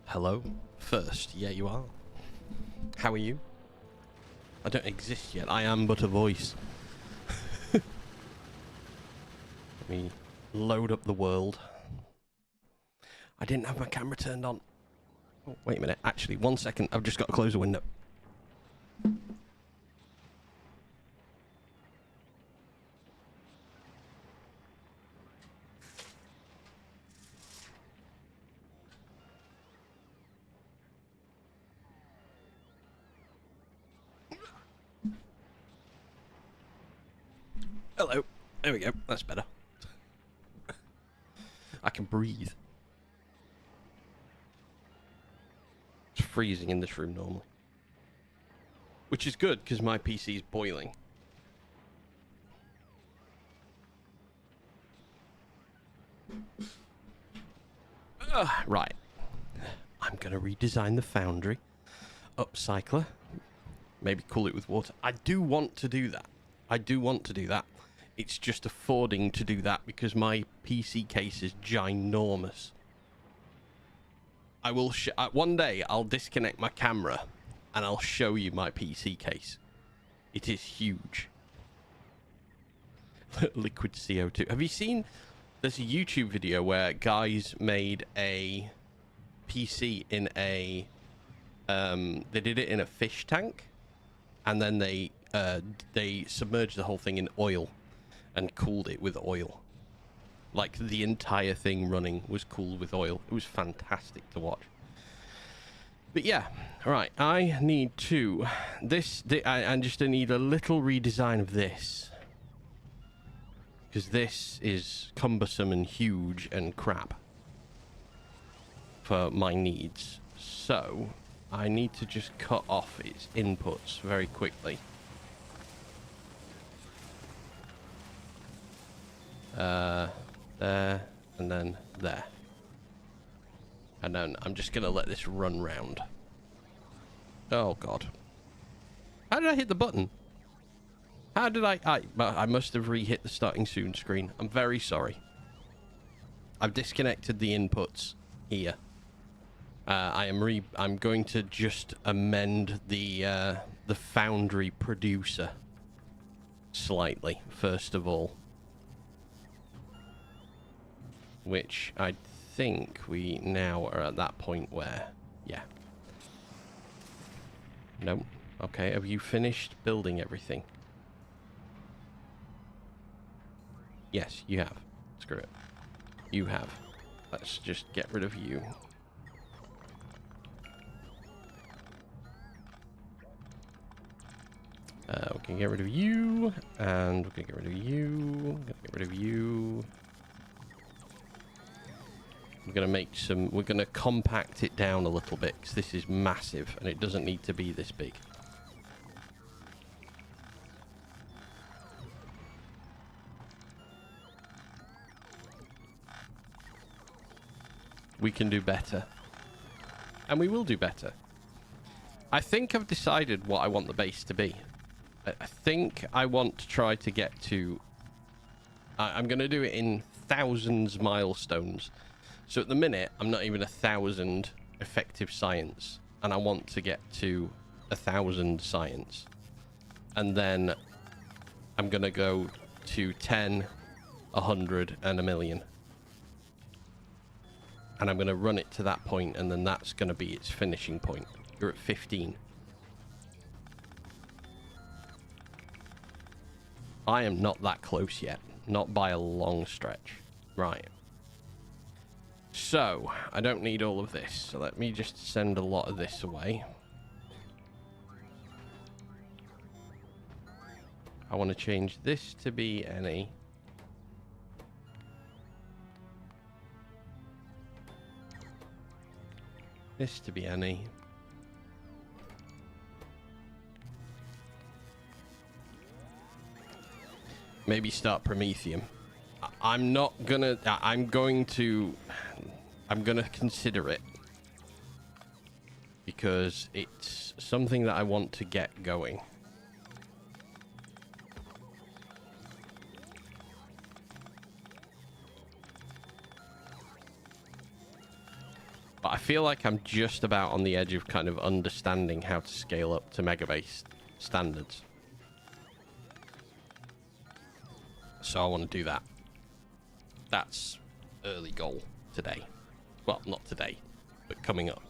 Hello? First, yeah, you are. How are you? I don't exist yet. I am but a voice. Let me load up the world. I didn't have my camera turned on. Oh, wait a minute. Actually, 1 second. I've just got to close the window. Hello. There we go. That's better. I can breathe. It's freezing in this room normally. Which is good, because my PC is boiling. Right. I'm going to redesign the foundry. Upcycler. Maybe cool it with water. I do want to do that. It's just affording to do that because my PC case is ginormous. I will one day I'll disconnect my camera and I'll show you my PC case. It is huge. Liquid CO2. Have you seen? There's a YouTube video where guys made a PC in a they did it in a fish tank, and then they submerged the whole thing in oil and cooled it with oil. Like the entire thing running was cooled with oil. It was fantastic to watch. But yeah, all right. I need to I just need a little redesign of this, because this is cumbersome and huge and crap for my needs. So I need to just cut off its inputs very quickly. There, and then there. And then I'm just going to let this run round. Oh, God. How did I hit the button? How did I must have re-hit the starting soon screen. I'm very sorry. I've disconnected the inputs here. I'm going to just amend the foundry producer slightly, first of all. Which I think we now are at that point where, yeah. No. Okay, have you finished building everything? Yes, you have. Screw it. You have. Let's just get rid of you. We can get rid of you, and we can get rid of you, get rid of you. We're going to compact it down a little bit, because this is massive, and it doesn't need to be this big. We can do better. And we will do better. I think I've decided what I want the base to be. I think I want to try to get to... I'm going to do it in thousands milestones. So at the minute, I'm not even 1,000 effective science. And I want to get to 1,000 science. And then I'm going to go to 10, 100, and 1,000,000. And I'm going to run it to that point, and then that's going to be its finishing point. You're at 15. I am not that close yet. Not by a long stretch. Right. So, I don't need all of this. So let me just send a lot of this away. I want to change this to be any. This to be any. Maybe start Promethium. I'm not gonna... I'm going to consider it. because it's something that I want to get going. But I feel like I'm just about on the edge of kind of understanding how to scale up to Megabase standards. So I want to do that. That's early goal today. Well, not today, but coming up.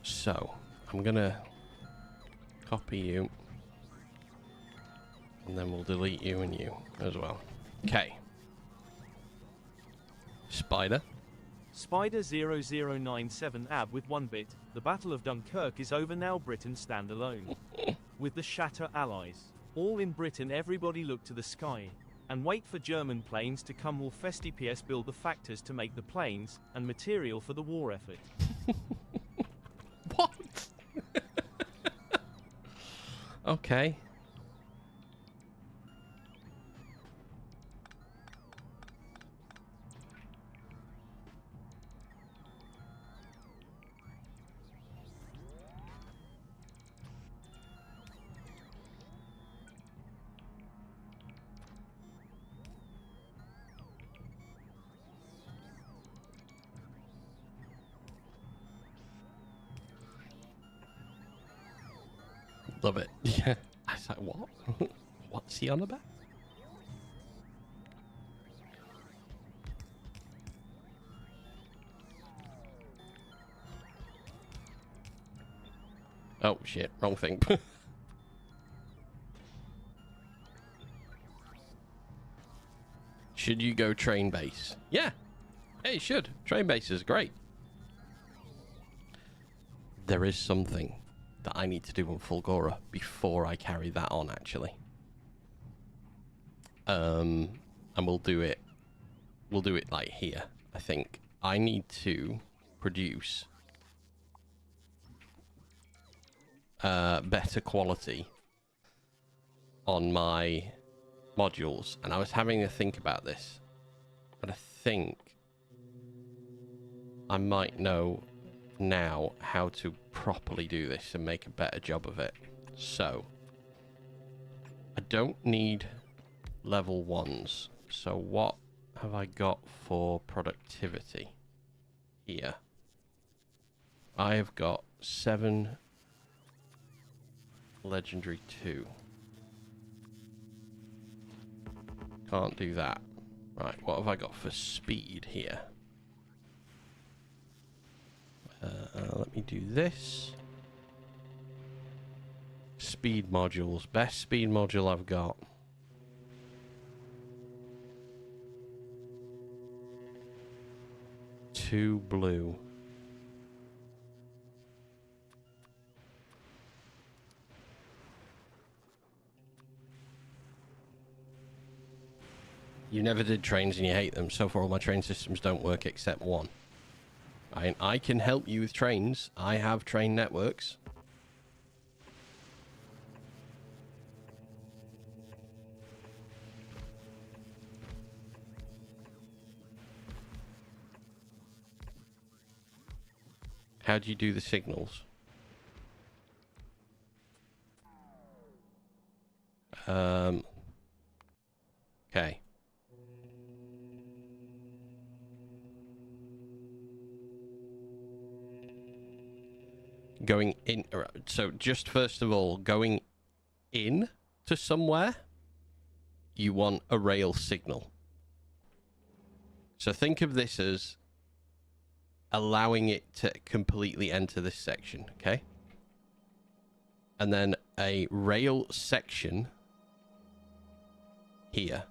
So I'm gonna copy you, and then we'll delete you and you as well. Okay. Spider. Spider 0097 AB with 1 bit. The Battle of Dunkirk is over now. Britain stand alone. With the Shatter allies. All in Britain, everybody look to the sky. And wait for German planes to come. All Festi PS build the factors to make the planes, and material for the war effort. What? Okay. Love it. Yeah. I was like, what? What's he on about? Oh, shit. Wrong thing. Should you go train base? Yeah. Hey, you should. Train base is great. There is something that I need to do on Fulgora before I carry that on, actually. And we'll do it like here. I think I need to produce better quality on my modules, and I was having to think about this, but I think I might know now how to properly do this and make a better job of it. So I don't need level 1s. So what have I got for productivity here? I have got 7 legendary 2. Can't do that. Right, what have I got for speed here? Let me do this. Speed modules. Best speed module I've got. Two blue. You never did trains and you hate them. So far all my train systems don't work except one. I can help you with trains. I have train networks. How do you do the signals? Okay. Going in, so just first of all, going in to somewhere, you want a rail signal. So think of this as allowing it to completely enter this section, okay? And then a rail section here.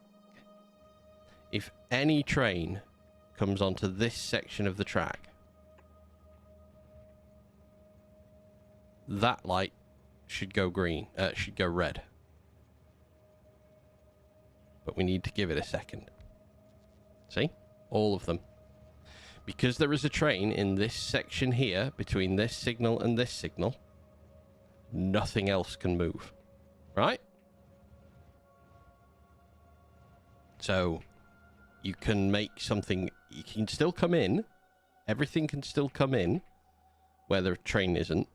If any train comes onto this section of the track, that light should go green, should go red. But we need to give it a second. See? All of them. Because there is a train in this section here, between this signal and this signal, nothing else can move. Right? So, you can make something, you can still come in, everything can still come in where the train isn't,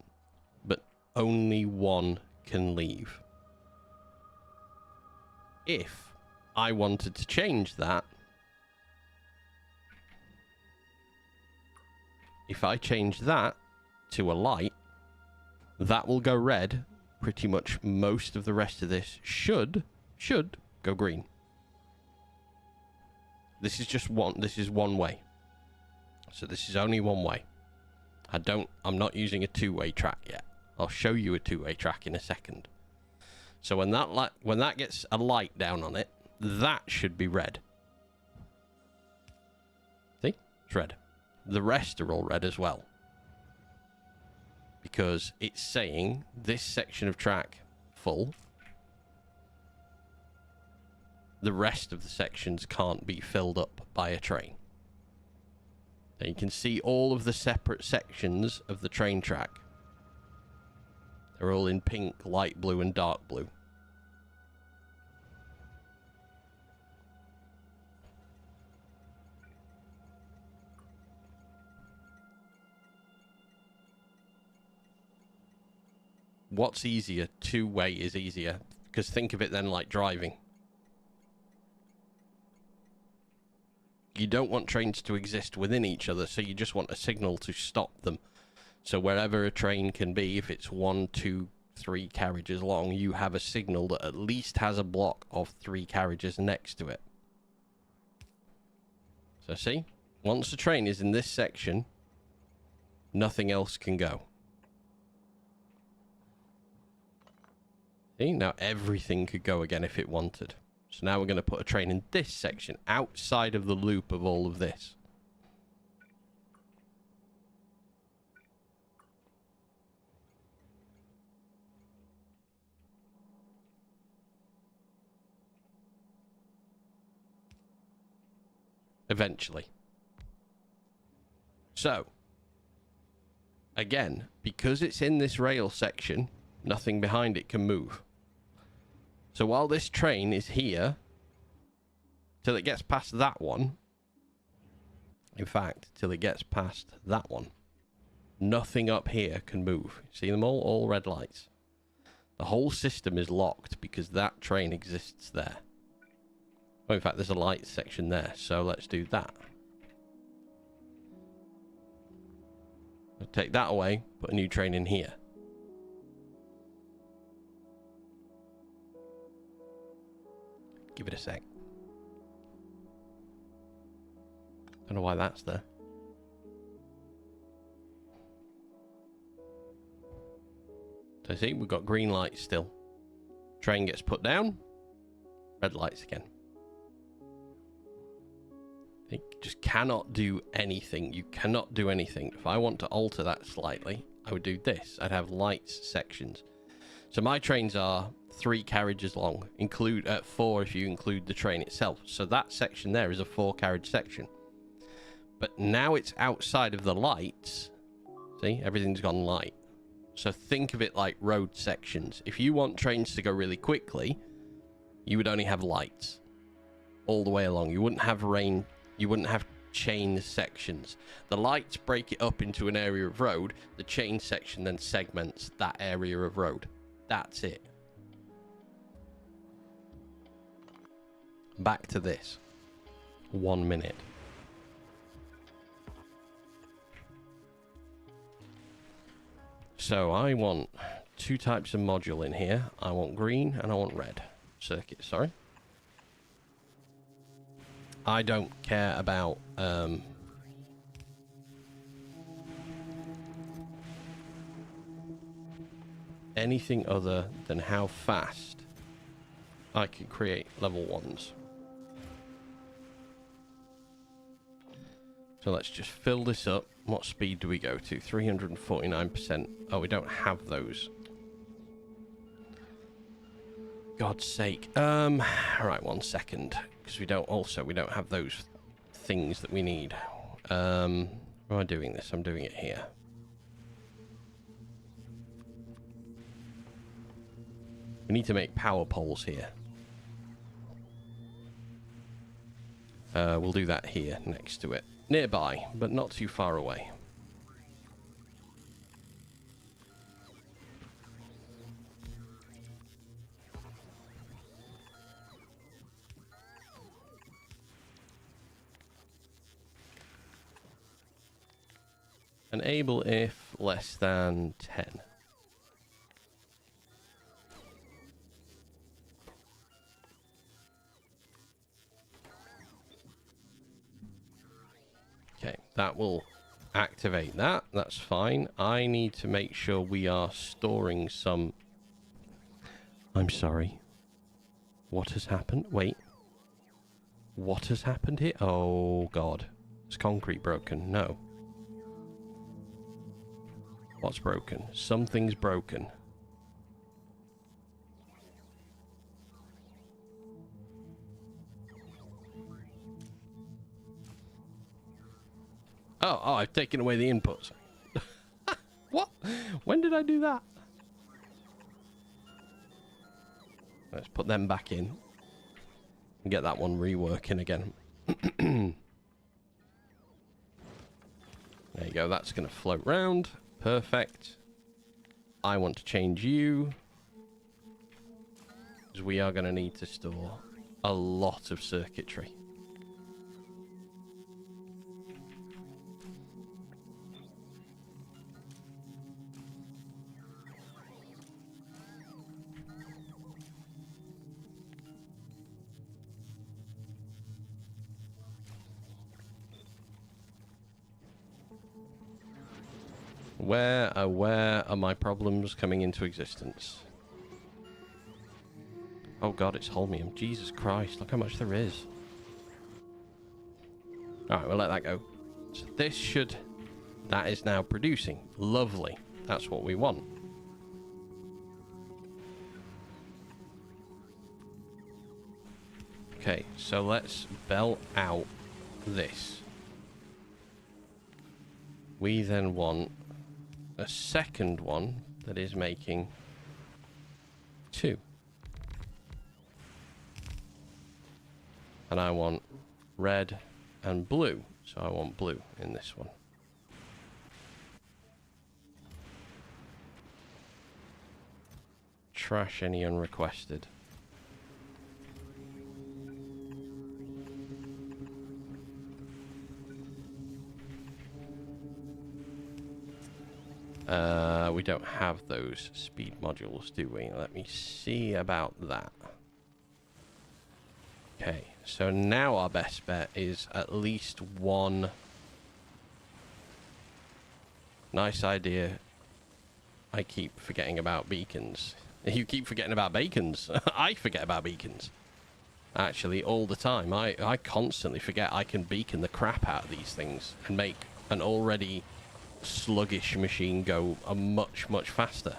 but only one can leave. If I wanted to change that, if I change that to a light, that will go red. Pretty much most of the rest of this should go green. This is just one, this is one way. So this is only one way. I'm not using a two-way track yet. I'll show you a two-way track in a second. So when that gets a light down on it, that should be red. See? It's red. The rest are all red as well. Because it's saying this section of track full. The rest of the sections can't be filled up by a train. Now you can see all of the separate sections of the train track. They're all in pink, light blue, and dark blue. What's easier? Two-way is easier. Because think of it then like driving. You don't want trains to exist within each other, so you just want a signal to stop them. So wherever a train can be, if it's 1, 2, 3 carriages long, you have a signal that at least has a block of 3 carriages next to it. So see? Once the train is in this section, nothing else can go. See? Now everything could go again if it wanted. So now we're going to put a train in this section, outside of the loop of all of this. Eventually. So, again, because it's in this rail section, nothing behind it can move. So while this train is here, till it gets past that one, in fact, till it gets past that one, nothing up here can move. See them all? All red lights. The whole system is locked because that train exists there. Oh, in fact, there's a light section there, so let's do that. I'll take that away, put a new train in here. Give it a sec. Don't know why that's there. So see, we've got green lights still. Train gets put down, red lights again. You just cannot do anything. You cannot do anything. If I want to alter that slightly, I would do this. I'd have lights sections. So my trains are 3 carriages long, 4 if you include the train itself. So that section there is a 4-carriage section. But now it's outside of the lights. See, everything's gone light. So think of it like road sections. If you want trains to go really quickly, you would only have lights all the way along. You wouldn't have chain sections. The lights break it up into an area of road. The chain section then segments that area of road. That's it. Back to this. 1 minute. So I want 2 types of module in here. I want green and I want red. Circuit, sorry. I don't care about anything other than how fast I can create level 1s. So let's just fill this up. What speed do we go to? 349%. Oh, we don't have those. God's sake. Right, 1 second. Because we don't have those things that we need. How am I doing this? I'm doing it here. We need to make power poles here. We'll do that here next to it. Nearby, but not too far away. Enable if less than 10. Okay, that will activate that. That's fine. I need to make sure we are storing some... I'm sorry. What has happened? Wait. What has happened here? Oh, God. Is concrete broken? No. What's broken? Something's broken. Oh, I've taken away the inputs. What? When did I do that? Let's put them back in. And get that one reworking again. There you go. That's going to float round. Perfect. I want to change you. Because we are going to need to store a lot of circuitry. Where are my problems coming into existence? Oh God, it's holmium. Jesus Christ, look how much there is. Alright, we'll let that go. So this should... That is now producing. Lovely. That's what we want. Okay, so let's belt out this. We then want a second one that is making 2. And I want red and blue. So I want blue in this one. Trash any unrequested. We don't have those speed modules, do we? Let me see about that. Okay, so now our best bet is at least one. Nice idea. I keep forgetting about beacons. You keep forgetting about bacons. I forget about beacons. Actually, all the time. I constantly forget I can beacon the crap out of these things and make an already sluggish machine go a much faster.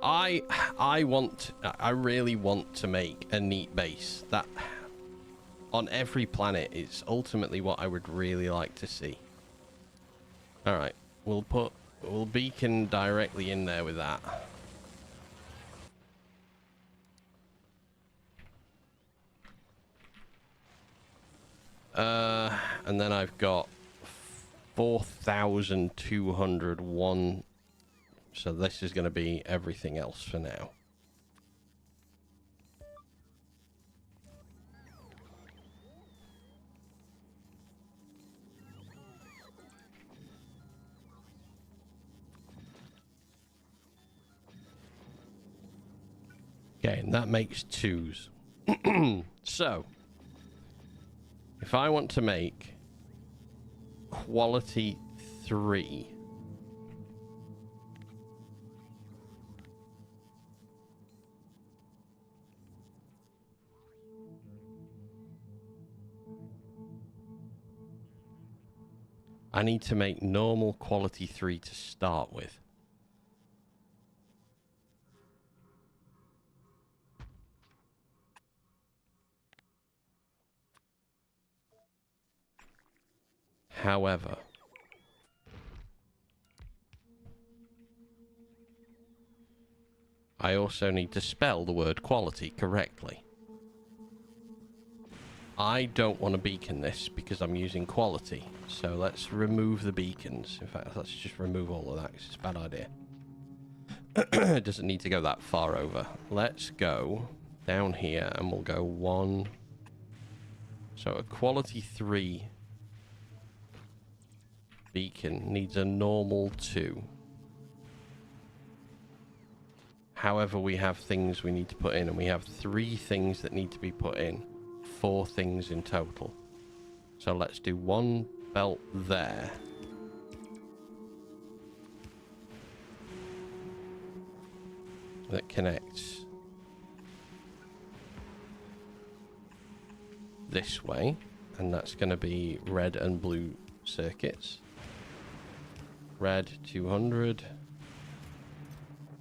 I really want to make a neat base that on every planet is ultimately what I would really like to see. All right, we'll beacon directly in there with that. And then I've got 4,201. So this is going to be everything else for now. Okay, and that makes 2s. So, if I want to make quality 3, I need to make normal quality 3 to start with. However, I also need to spell the word quality correctly. I don't want to beacon this because I'm using quality. So let's remove the beacons. In fact, let's just remove all of that because it's a bad idea. It doesn't need to go that far over. Let's go down here and we'll go 1. So a quality 3 beacon needs a normal 2. However, we have things we need to put in, and we have 3 things that need to be put in. 4 things in total. So let's do 1 belt there. That connects this way, and that's going to be red and blue circuits. Red 200,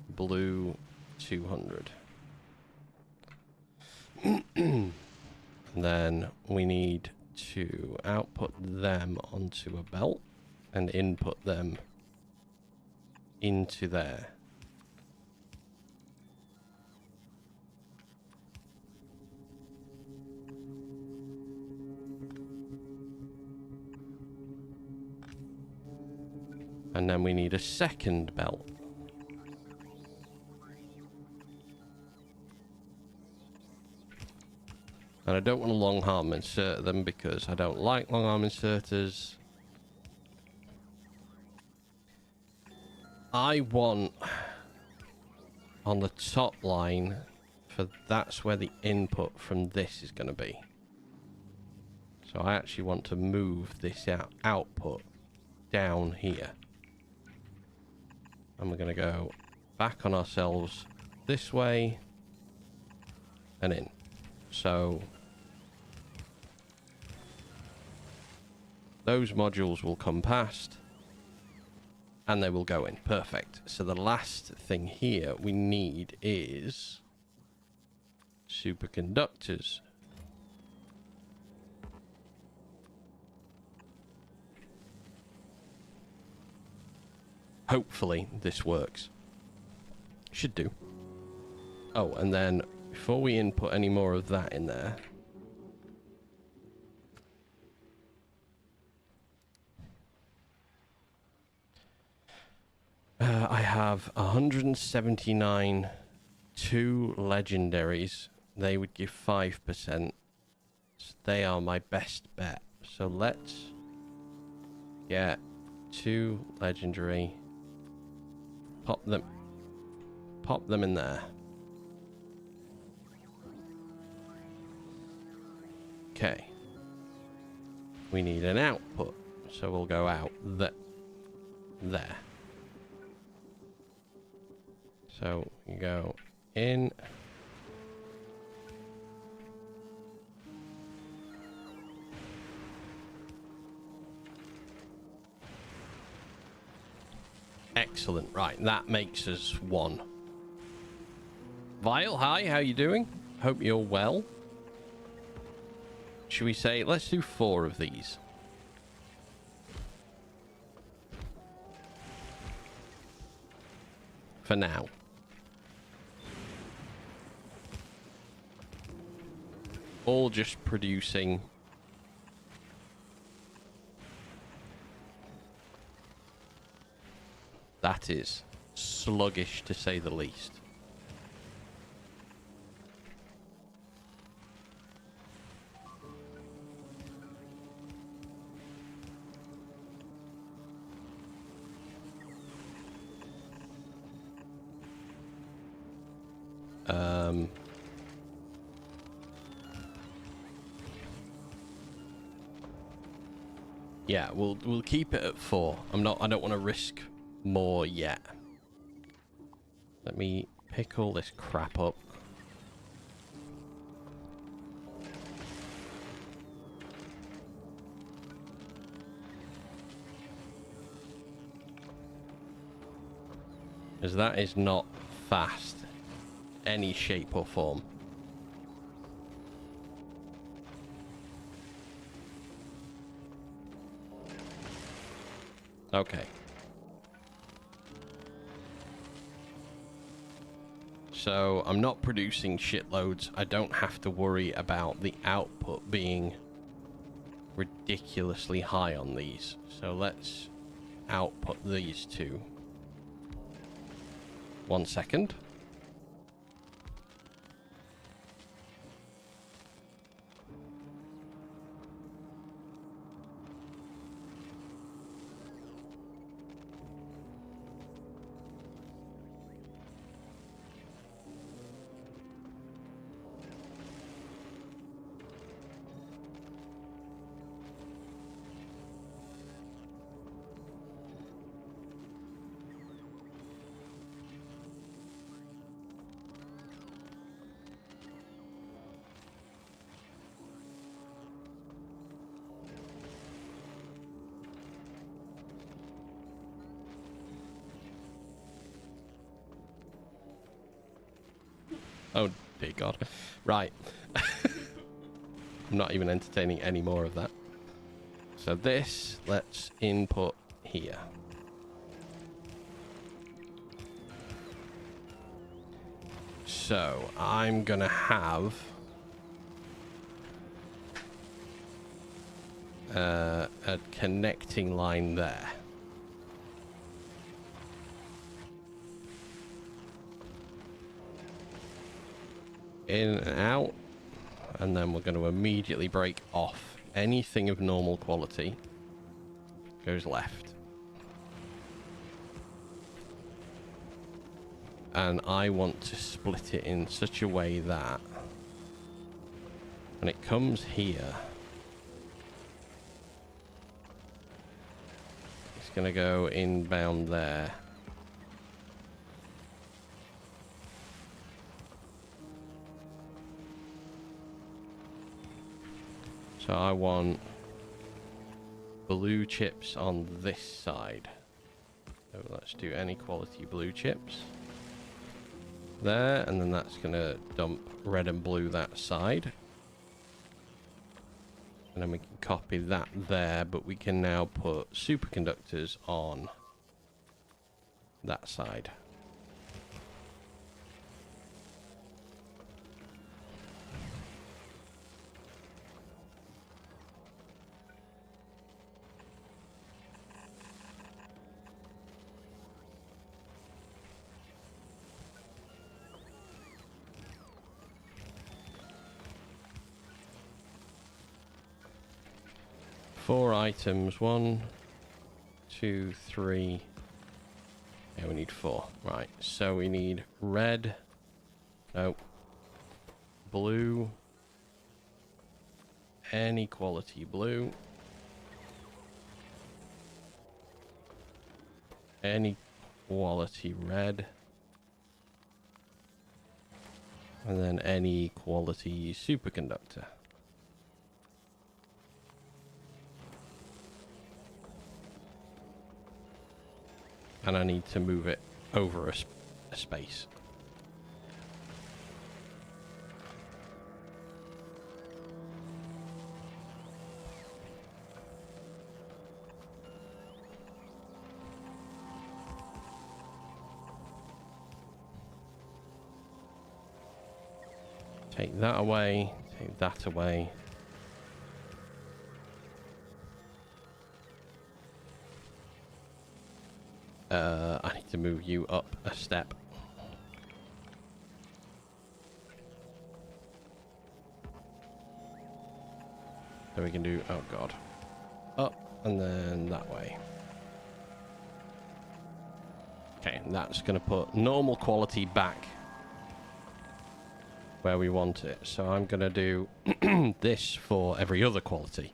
blue 200. And then we need to output them onto a belt and input them into there. And then we need a second belt. And I don't want a long arm insert them because I don't like long arm inserters. I want on the top line, for that's where the input from this is going to be. So I actually want to move this output down here. And we're going to go back on ourselves this way and in. So those modules will come past and they will go in. Perfect. So the last thing here we need is superconductors. Hopefully this works. Should do. Oh, and then before we input any more of that in there, I have 179 2 legendaries. They would give 5%. So they are my best bet. So let's get 2 legendary. Pop them in there. Okay. We need an output, so we'll go out there. So you go in. Excellent. Right, that makes us 1. Vile, hi, how you doing? Hope you're well. Should we say, let's do 4 of these. For now. All just producing that is sluggish to say the least. Yeah, we'll keep it at 4. I don't want to risk more yet. Let me pick all this crap up. Because that is not fast. Any shape or form. Okay. So I'm not producing shitloads. I don't have to worry about the output being ridiculously high on these. So let's output these two. 1 second. Oh, dear God. Right. I'm not even entertaining any more of that. So this, let's input here. So I'm going to have a connecting line there. In and out, and then we're going to immediately break off anything of normal quality. Goes left. And I want to split it in such a way that when it comes here, it's going to go inbound there. So I want blue chips on this side. So let's do any quality blue chips. There, and then that's going to dump red and blue that side. And then we can copy that there, but we can now put superconductors on that side. Four items. 1, 2, 3. Yeah, we need 4. Right. So we need red. No. Blue. Any quality blue. Any quality red. And then any quality superconductor. And I need to move it over a space. Take that away, take that away. I need to move you up a step. So we can do, oh God, up and then that way. Okay, and that's going to put normal quality back where we want it. So I'm going to do this for every other quality.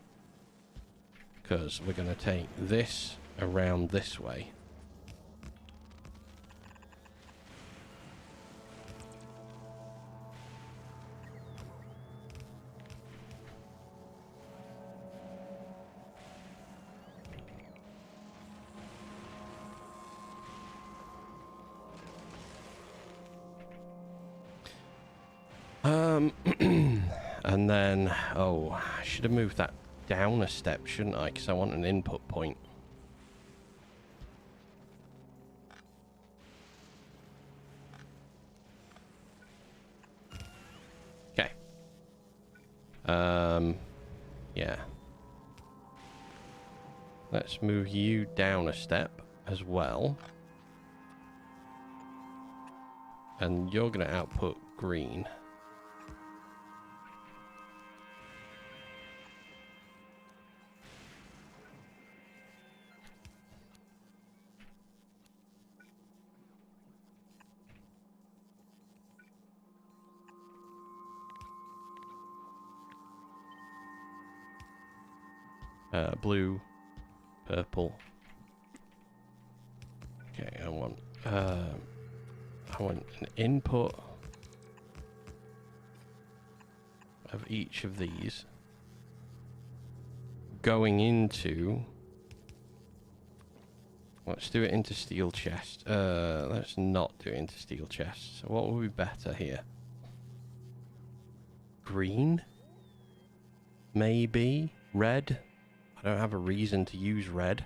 Because we're going to take this around this way. And then, oh, I should have moved that down a step, shouldn't I? Because I want an input point. Yeah. Let's move you down a step as well. And you're going to output green. Blue, purple. Okay, I want an input of each of these going into. Let's do it into steel chest. Let's not do it into steel chest. So what would be better here? Green? Maybe red? I don't have a reason to use red.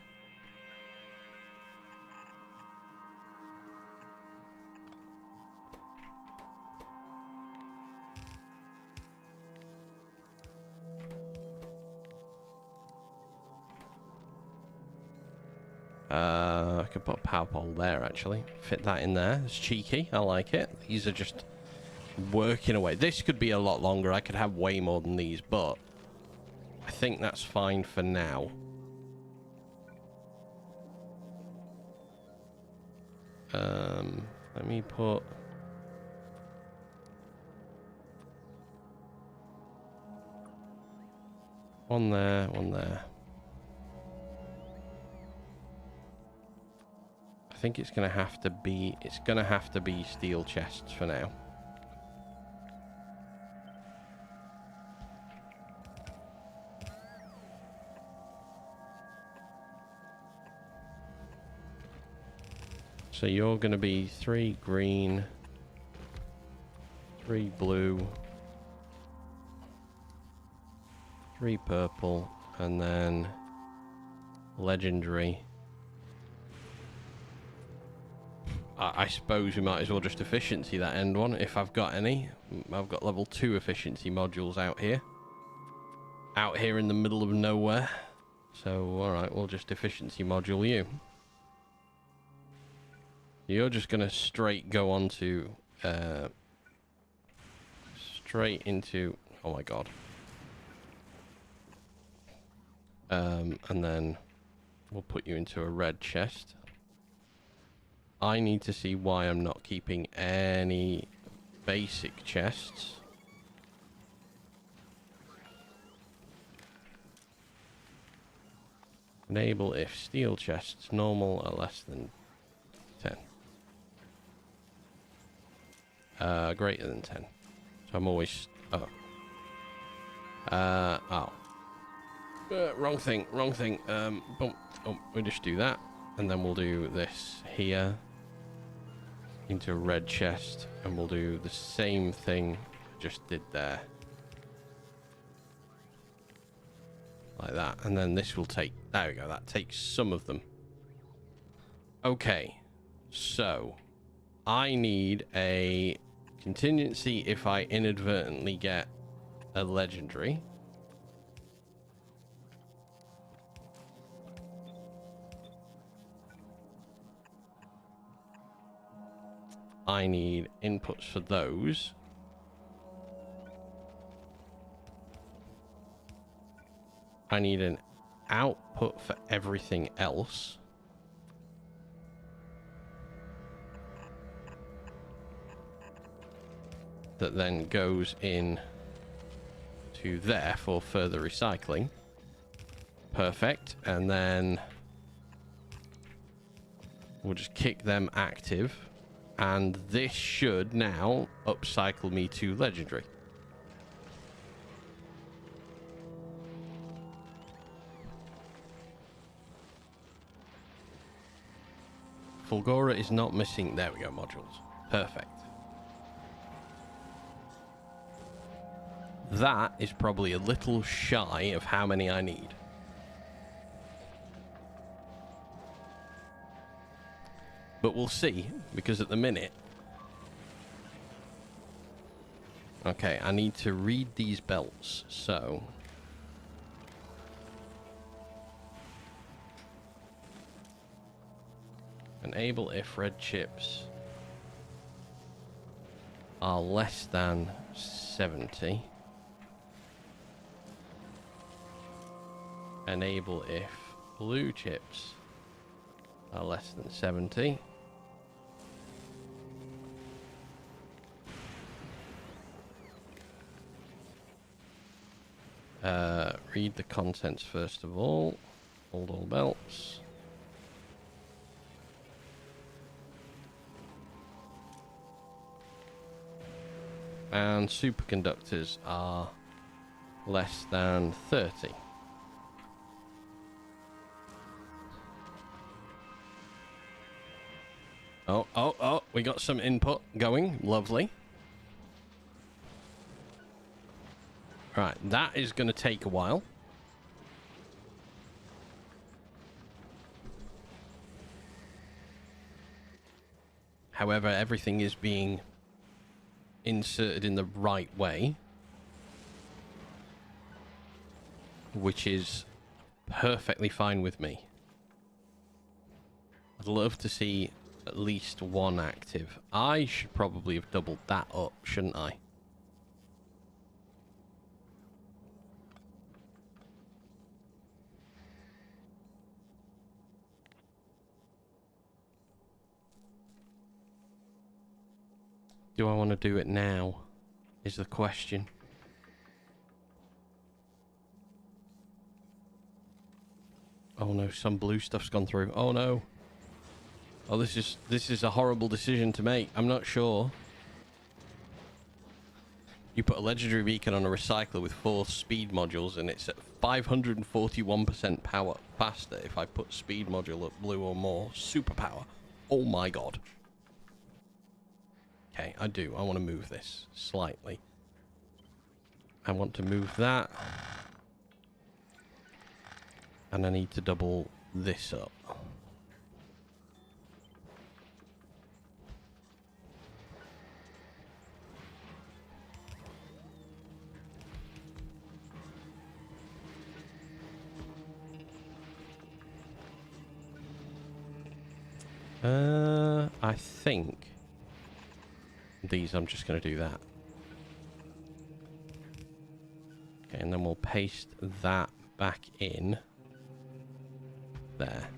I could put a power pole there, actually. Fit that in there. It's cheeky. I like it. These are just working away. This could be a lot longer. I could have way more than these, but I think that's fine for now. Let me put... one there, one there. I think it's gonna have to be steel chests for now. So you're gonna be 3 green, 3 blue, 3 purple, and then legendary. I suppose we might as well just efficiency that end one if I've got any. I've got level 2 efficiency modules out here. Out here in the middle of nowhere. So, alright, we'll just efficiency module you. You're just going to straight go on to... straight into... oh my god. And then we'll put you into a red chest. I need to see why I'm not keeping any basic chests. Enable if steel chests normal are less than 10. Greater than 10. So I'm always... oh. Wrong thing. Boom. Oh, we'll just do that. And then we'll do this here. Into a red chest. And we'll do the same thing I just did there. Like that. And then this will take... there we go. That takes some of them. Okay. So, I need a contingency if I inadvertently get a legendary. I need inputs for those. I need an output for everything else. That then goes in to there for further recycling. Perfect. And then we'll just kick them active. And this should now upcycle me to legendary. Fulgora is not missing. There we go, modules. Perfect. That is probably a little shy of how many I need. But we'll see, because at the minute... Okay, I need to read these belts, so... Enable if red chips are less than 70. Enable if blue chips are less than 70. Read the contents first of all. Hold all belts. And superconductors are less than 30. Oh, we got some input going. Lovely. Right, that is going to take a while. However, everything is being inserted in the right way, which is perfectly fine with me. I'd love to see at least one active. I should probably have doubled that up, shouldn't I? Do I want to do it now? Is the question. Oh no, some blue stuff's gone through. Oh no. Oh, this is a horrible decision to make. I'm not sure. You put a legendary beacon on a recycler with 4 speed modules and it's at 541% power faster if I put speed module at blue or more. Superpower. Oh my god. Okay, I do. I want to move this slightly. I want to move that. And I need to double this up. I think these, I'm just going to do that. Okay, and then we'll paste that back in there.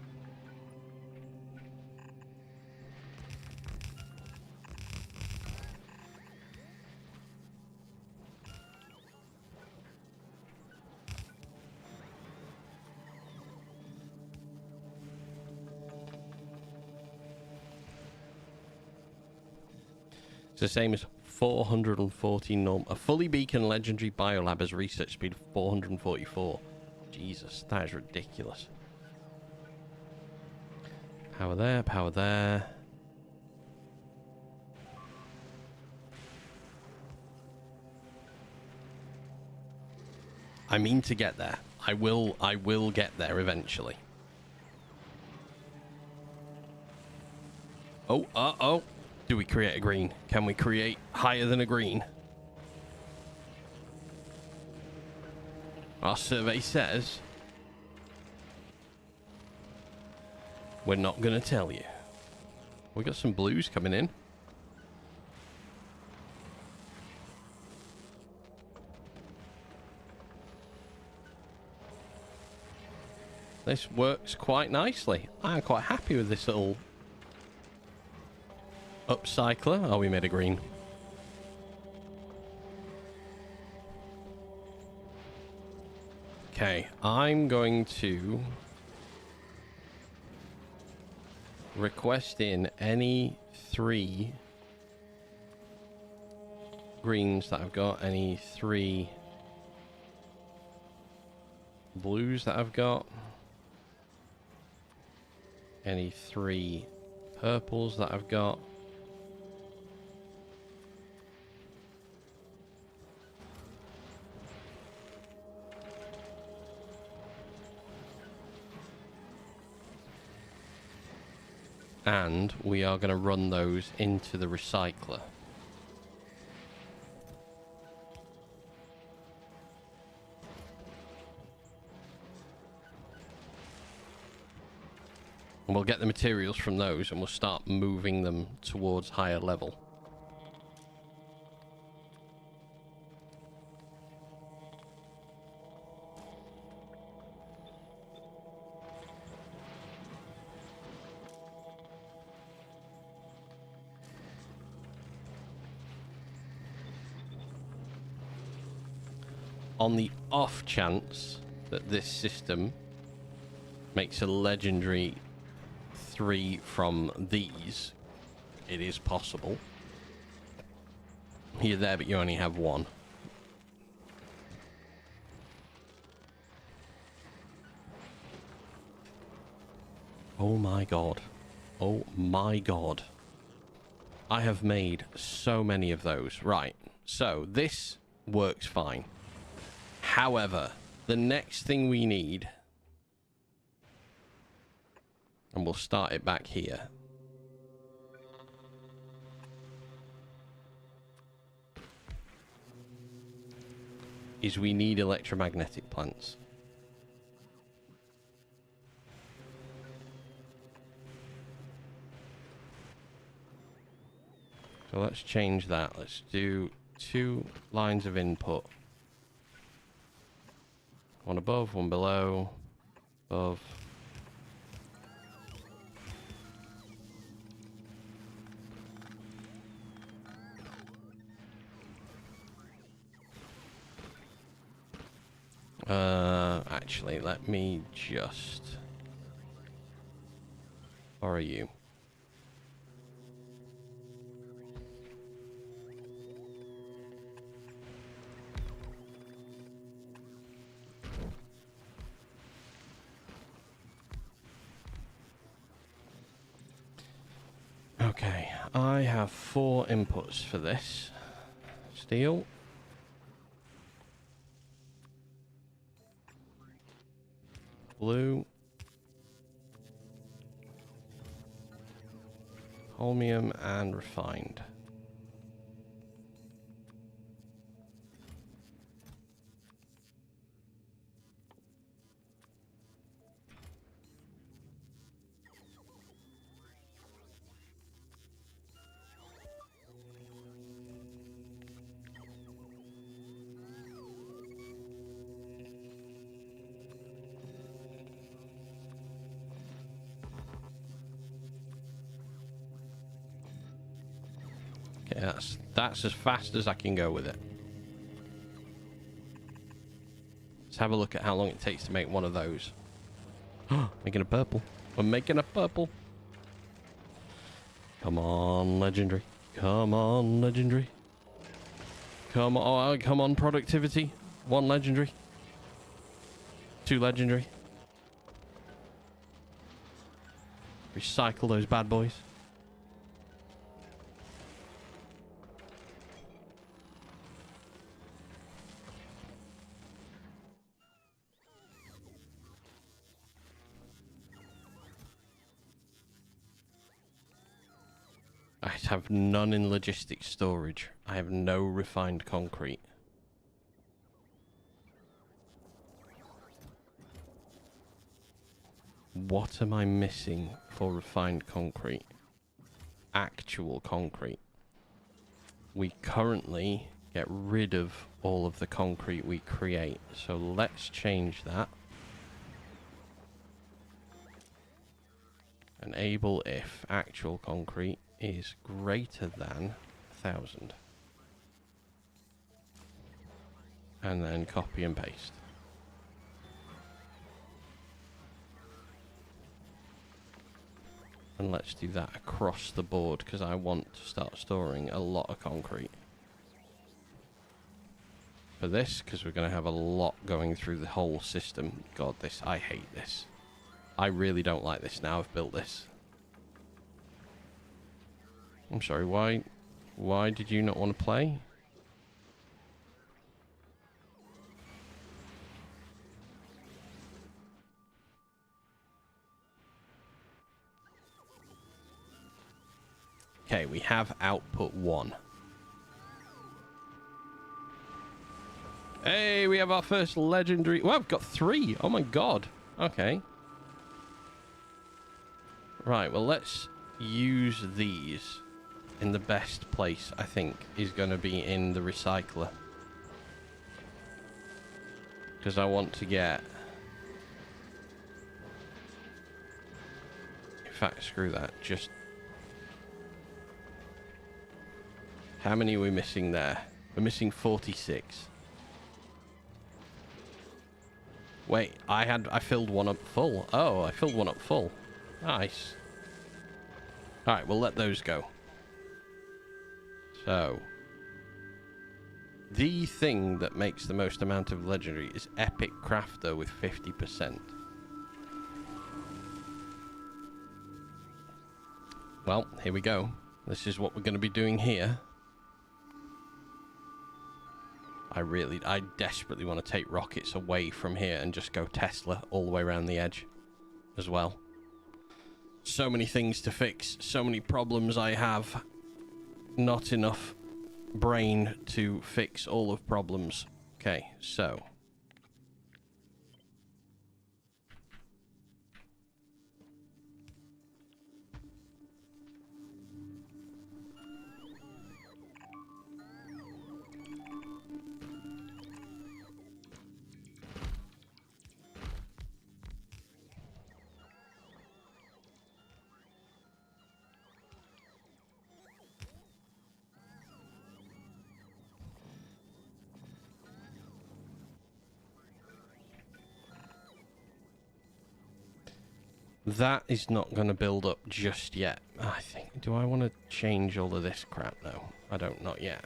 It's the same as 440 norm. A fully beacon legendary biolab has research speed of 444. Jesus, that is ridiculous. Power there, power there. I mean to get there. I will get there eventually. Oh, uh-oh. Do we create a green? Can we create higher than a green? Our survey says we're not going to tell you. We got some blues coming in. This works quite nicely. I'm quite happy with this little upcycler. Oh, we made a green. Okay, I'm going to request in any 3 greens that I've got, any 3 blues that I've got, any 3 purples that I've got, and we are going to run those into the recycler. And we'll get the materials from those and we'll start moving them towards higher level. On the off chance that this system makes a legendary 3 from these, it is possible. You're there, but you only have 1. Oh my god. Oh my god. I have made so many of those. Right, so this works fine. However, the next thing we need, and we'll start it back here, is we need electromagnetic plants. So let's change that. Let's do 2 lines of input. One above, one below, above. Actually, let me just borrow you. Okay, I have 4 inputs for this. Steel. Blue. Holmium and refined. Okay, that's as fast as I can go with it. Let's have a look at how long it takes to make one of those. Making a purple. We're making a purple. Come on, legendary. Come on, legendary. Come on, come on, productivity. 1 legendary. 2 legendary. Recycle those bad boys. I have none in logistics storage. I have no refined concrete. What am I missing for refined concrete? Actual concrete. We currently get rid of all of the concrete we create. So let's change that. Enable if actual concrete is greater than 1,000. And then copy and paste. And let's do that across the board because I want to start storing a lot of concrete. For this, because we're going to have a lot going through the whole system. God, I hate this. I really don't like this now I've built this. I'm sorry, why did you not want to play? Okay, we have output 1. Hey, we have our first legendary... Well, I've got 3. Oh my god. Okay. Right, well, let's use these in the best place, I think, is going to be in the recycler. Because I want to get... In fact, screw that. Just... How many are we missing there? We're missing 46. Wait, I filled one up full. Oh, I filled one up full. Nice. Alright, we'll let those go. So... The thing that makes the most amount of legendary is Epic Crafter with 50%. Well, here we go. This is what we're going to be doing here. I desperately want to take rockets away from here and just go Tesla all the way around the edge as well. So many things to fix, so many problems I have. Not enough brain to fix all of problems. Okay, so... That is not going to build up just yet. I think... Do I want to change all of this crap though? I don't, not yet.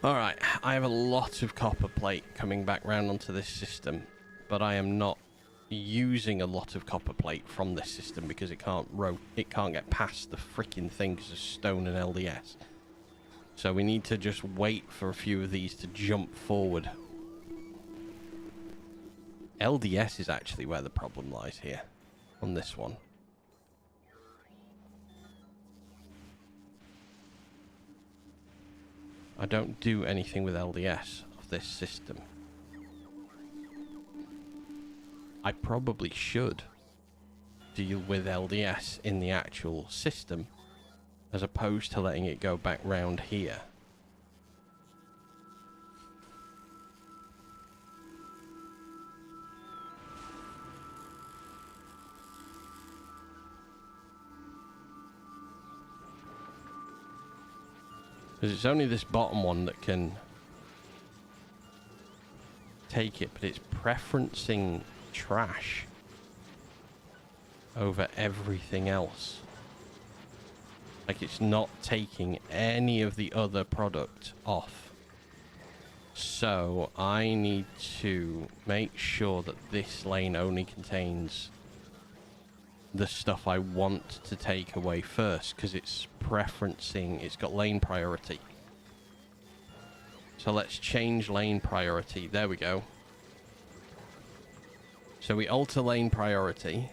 Alright, I have a lot of copper plate coming back round onto this system, but I am not using a lot of copper plate from this system because it can't get past the freaking thing because of stone and LDS. So we need to just wait for a few of these to jump forward. LDS is actually where the problem lies here, on this one. I don't do anything with LDS of this system. I probably should deal with LDS in the actual system as opposed to letting it go back round here. Because it's only this bottom one that can take it, but it's preferencing trash over everything else. Like, it's not taking any of the other product off. So I need to make sure that this lane only contains the stuff I want to take away first, because it's preferencing, it's got lane priority. So let's change lane priority. There we go. So we alter lane priority.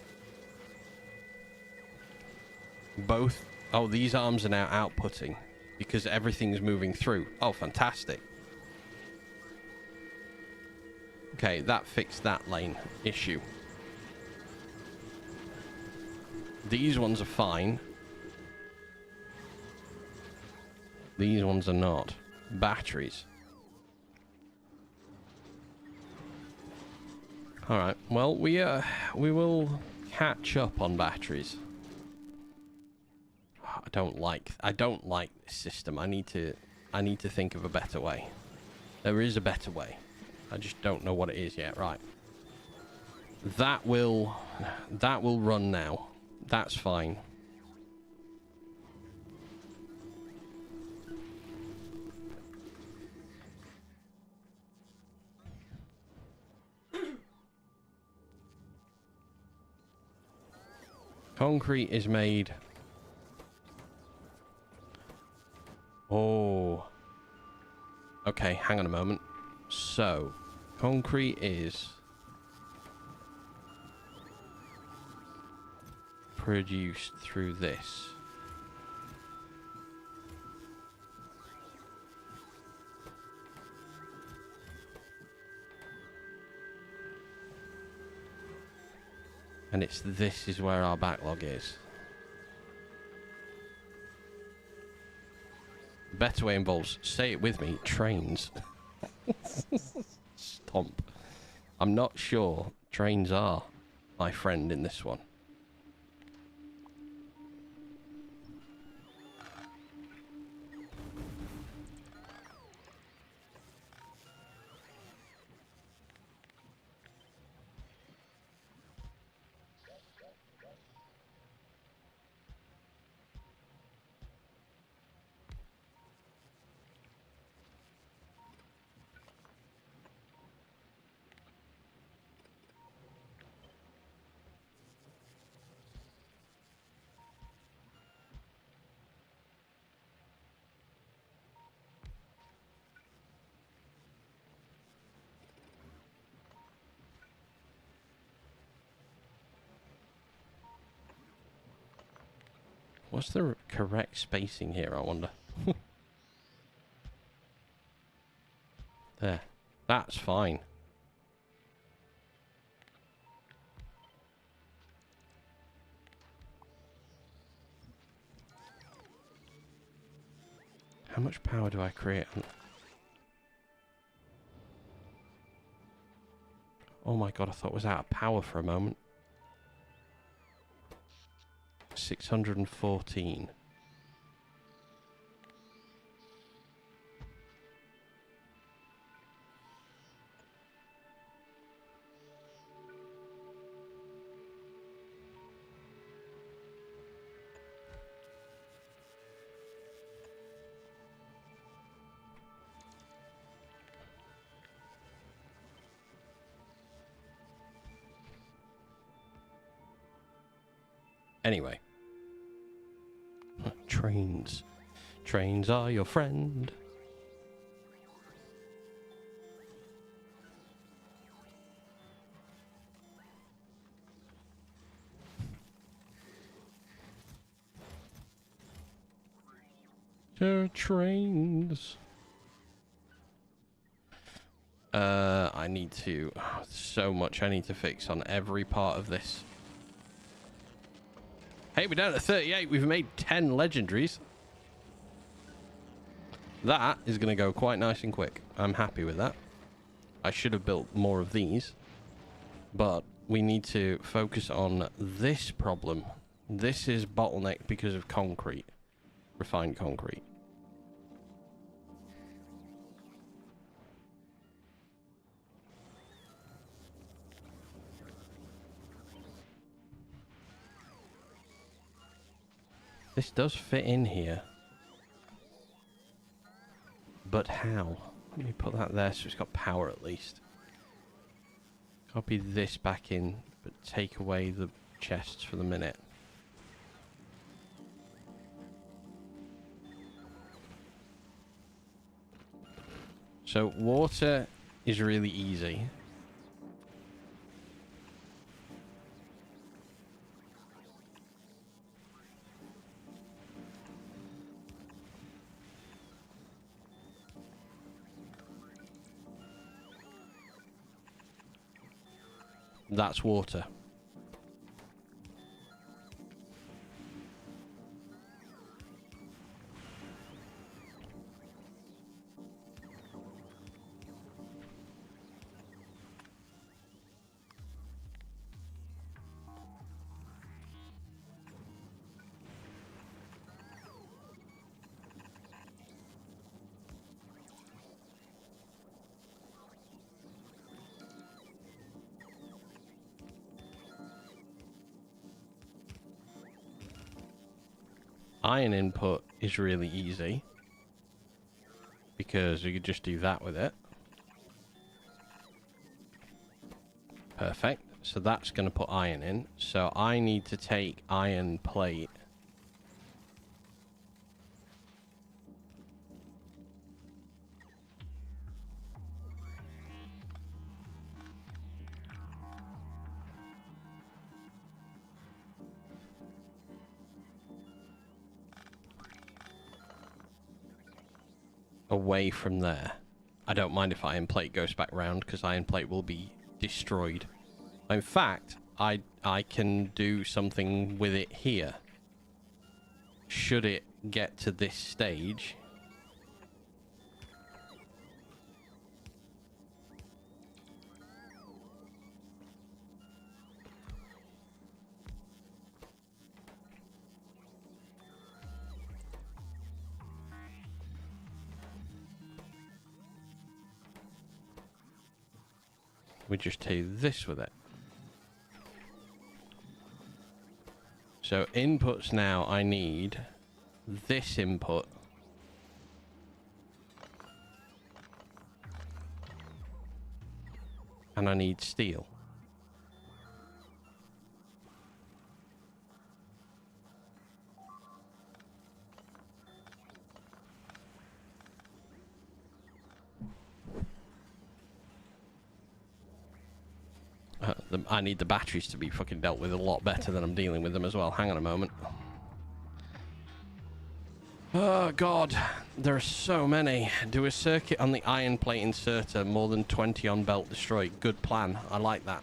Both... Oh, these arms are now outputting because everything's moving through. Oh, fantastic. Okay, that fixed that lane issue. These ones are fine. These ones are not. Batteries. Alright, well, we will catch up on batteries. I don't like this system. I need to think of a better way. There is a better way. I just don't know what it is yet. Right. That will run now. That's fine. Concrete is made. Oh. Okay, hang on a moment. So, concrete is produced through this. And this is where our backlog is. Better way involves, say it with me, trains. Stomp. I'm not sure trains are my friend in this one. What's the correct spacing here, I wonder? There. That's fine. How much power do I create? Oh my god, I thought it was out of power for a moment. 614. Anyway. Trains. Trains are your friend. Trains. I need to... so much I need to fix on every part of this. Hey, we're down at 38. We've made 10 legendaries. That is going to go quite nice and quick. I'm happy with that. I should have built more of these. But we need to focus on this problem. This is bottleneck because of concrete. Refined concrete. This does fit in here. But how? Let me put that there so it's got power at least. Copy this back in, but take away the chests for the minute. So water is really easy. That's water. Iron input is really easy because you could just do that with it. Perfect. So that's going to put iron in. So I need to take iron plate. away from there. I don't mind if iron plate goes back round, because iron plate will be destroyed. In fact, I can do something with it here. Should it get to this stage... we just do this with it. So inputs now, I need this input. And I need steel. I need the batteries to be fucking dealt with a lot better than I'm dealing with them as well. Hang on a moment. Oh, God. There are so many. Do a circuit on the iron plate inserter. More than 20 on belt destroyed. Good plan. I like that.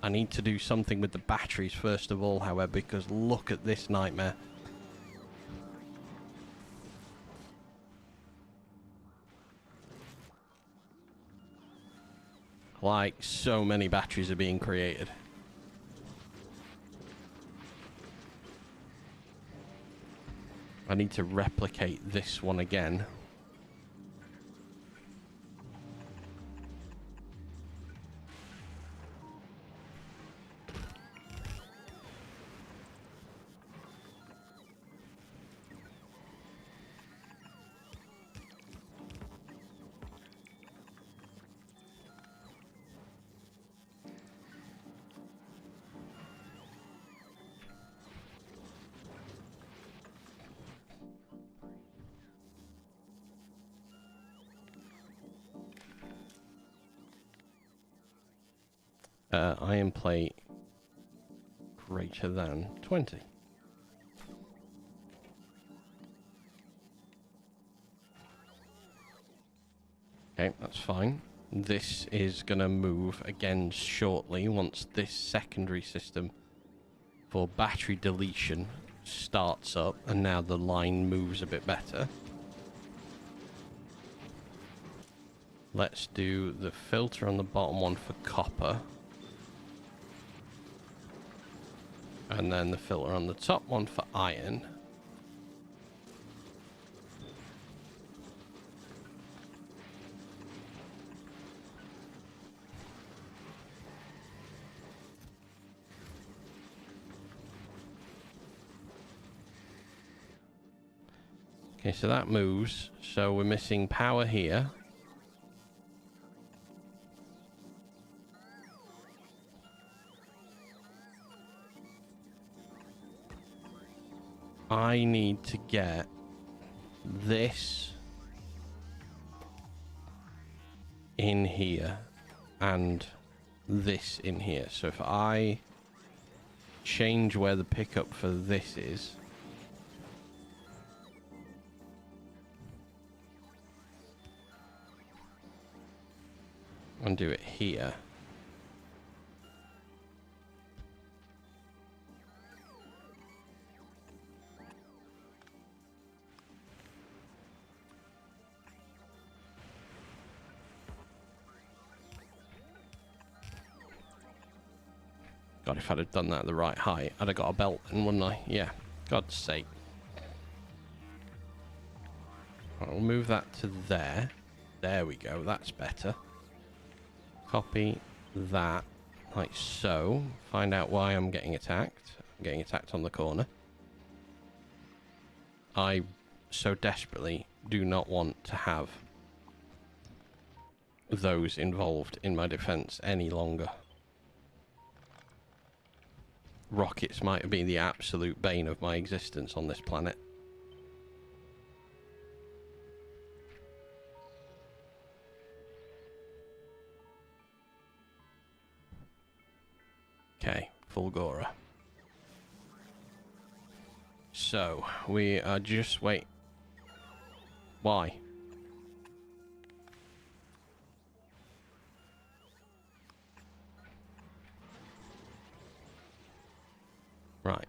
I need to do something with the batteries first of all, however, because look at this nightmare. Like, so many batteries are being created. I need to replicate this one again. Iron plate greater than 20. Okay, that's fine. This is going to move again shortly once this secondary system for battery deletion starts up, and now the line moves a bit better. Let's do the filter on the bottom one for copper. And then the filter on the top one for iron. Okay, so that moves. So we're missing power here. I need to get this in here and this in here. So if I change where the pickup for this is, and do it here. God, if I'd have done that at the right height, I'd have got a belt then, wouldn't I? Yeah, God's sake. Right, we'll move that to there. There we go, that's better. Copy that, like so. Find out why I'm getting attacked. I'm getting attacked on the corner. I so desperately do not want to have those involved in my defense any longer. Rockets might be the absolute bane of my existence on this planet. Okay, Fulgora. So, we are just... Wait. Why? Right.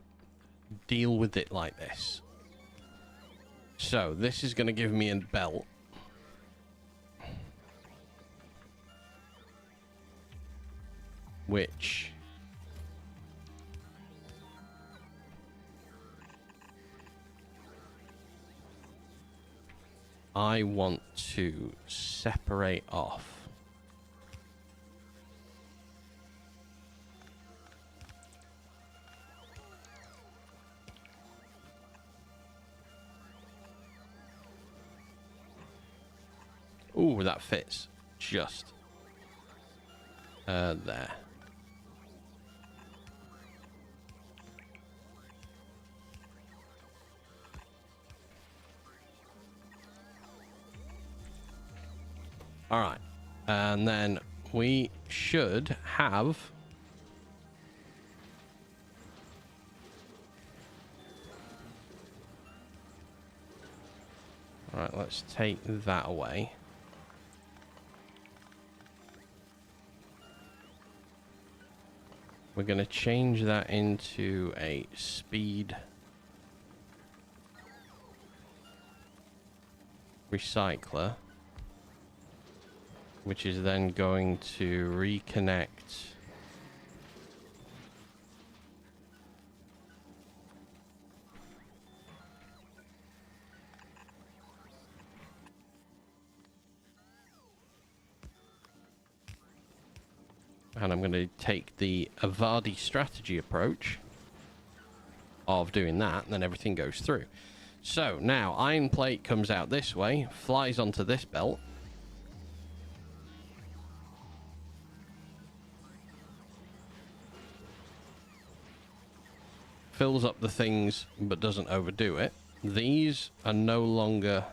Deal with it like this. So, this is going to give me a belt. Which... I want to separate off. Ooh, that fits. Just. There. Alright. And then we should have... Alright, let's take that away. We're going to change that into a speed recycler, which is then going to reconnect and I'm going to take the Avadi strategy approach of doing that, and then everything goes through. So now iron plate comes out this way, flies onto this belt. Fills up the things, but doesn't overdo it. These are no longer...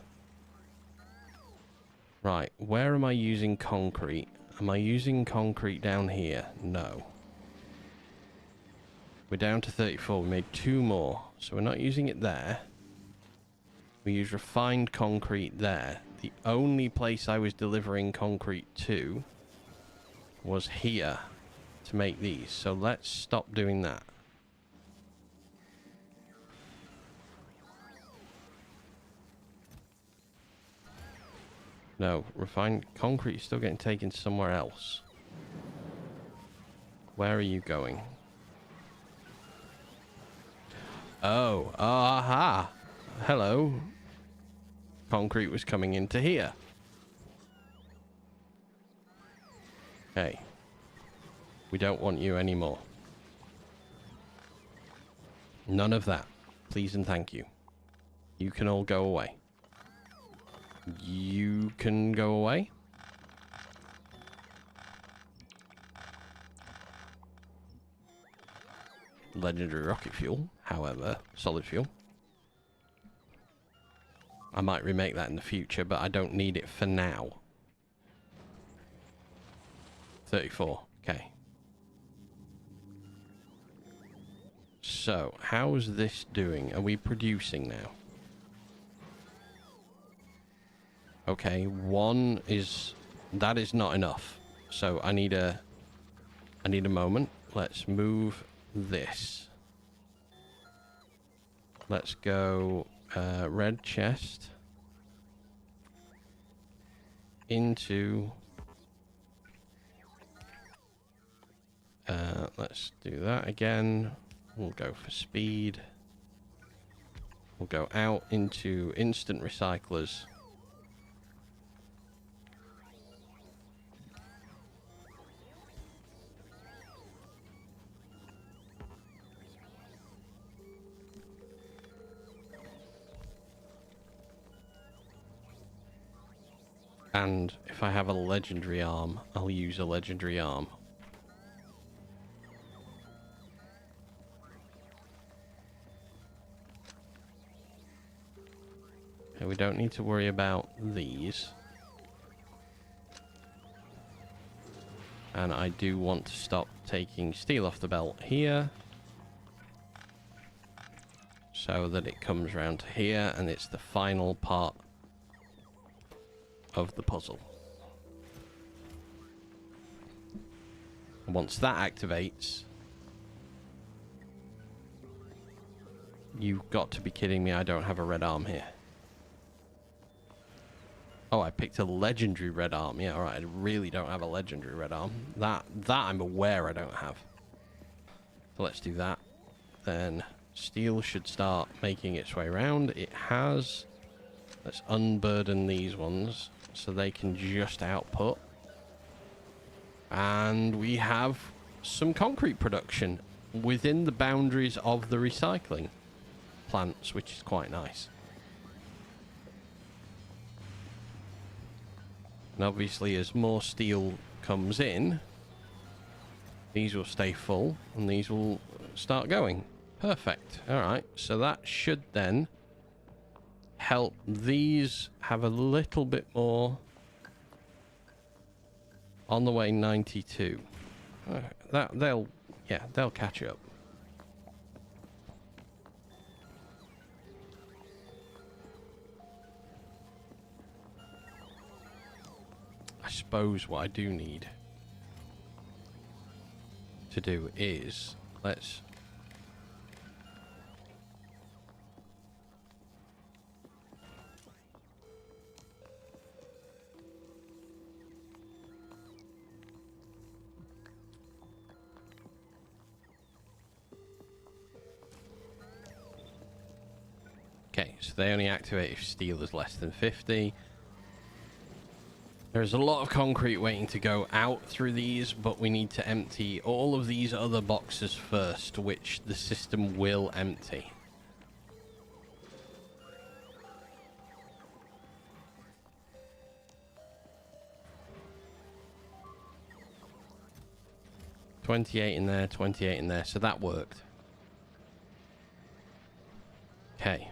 Right, where am I using concrete? Am I using concrete down here? No. We're down to 34. We made 2 more. So we're not using it there. We use refined concrete there. The only place I was delivering concrete to was here to make these. So let's stop doing that. No, refined concrete is still getting taken somewhere else. Where are you going? Oh, aha! Hello. Concrete was coming into here. Hey. We don't want you anymore. None of that. Please and thank you. You can all go away. You can go away. Legendary rocket fuel, however, solid fuel. I might remake that in the future, but I don't need it for now. 34, okay. So, how's this doing? Are we producing now? Okay, 1 is... That is not enough. So I need a moment. Let's move this. Let's go red chest into... let's do that again. We'll go for speed. We'll go out into instant recyclers. And if I have a legendary arm, I'll use a legendary arm. Okay, we don't need to worry about these. And I do want to stop taking steel off the belt here, so that it comes around to here and it's the final part of the puzzle. Once that activates, You've got to be kidding me. I don't have a red arm here. Oh, I picked a legendary red arm. Yeah, alright. I really don't have a legendary red arm. That I'm aware I don't have. So let's do that. Then steel should start making its way around. It has. Let's unburden these ones so they can just output. And we have some concrete production within the boundaries of the recycling plants, which is quite nice. And obviously, as more steel comes in, these will stay full and these will start going. Perfect. All right. So that should then help these have a little bit more on the way. 92. They'll catch up. I suppose what I do need to do is let's okay, so they only activate if steel is less than 50. There's a lot of concrete waiting to go out through these, but we need to empty all of these other boxes first, which the system will empty. $28 in there, 28 in there, so that worked. Okay.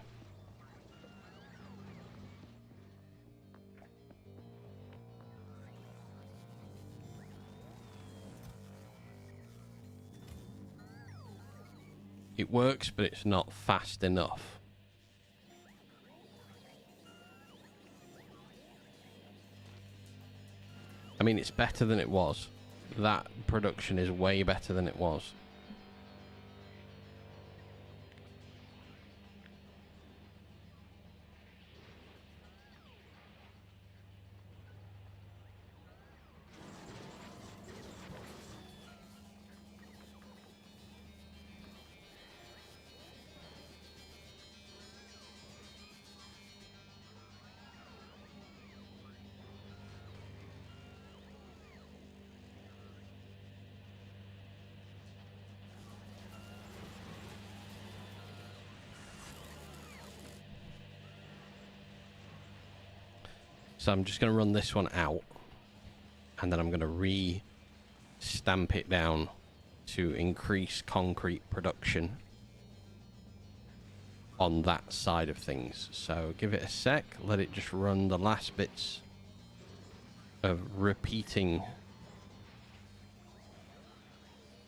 It works, but it's not fast enough. I mean, it's better than it was. That production is way better than it was. So I'm just going to run this one out, and then I'm going to re-stamp it down to increase concrete production on that side of things. So give it a sec, let it just run the last bits of repeating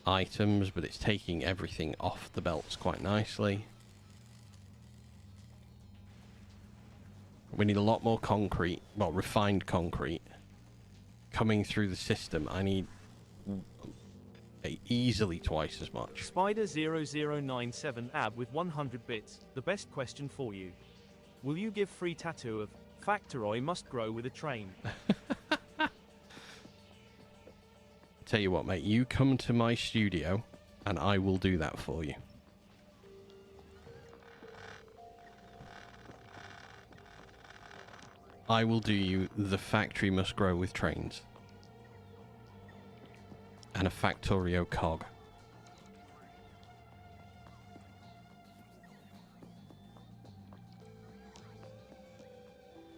items, but it's taking everything off the belts quite nicely. We need a lot more concrete, well, refined concrete coming through the system. I need easily twice as much. Spider0097 AB with 100 bits. The best question for you. Will you give free tattoo of Factorio must grow with a train? Tell you what, mate, you come to my studio and I will do that for you. I will do you the factory must grow with trains. And a Factorio cog.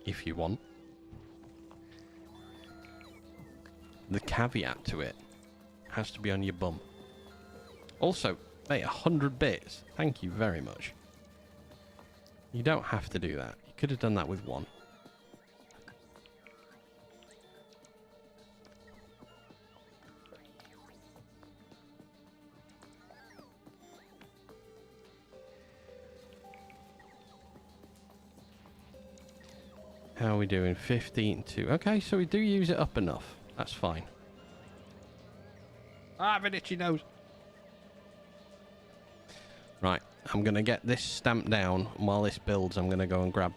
If you want. The caveat to it has to be on your bum. Also, mate, 100 bits. Thank you very much. You don't have to do that. You could have done that with one. How are we doing? 15-2. Okay, so we do use it up enough. That's fine. I have an itchy nose. Right, I'm going to get this stamped down. While this builds, I'm going to go and grab...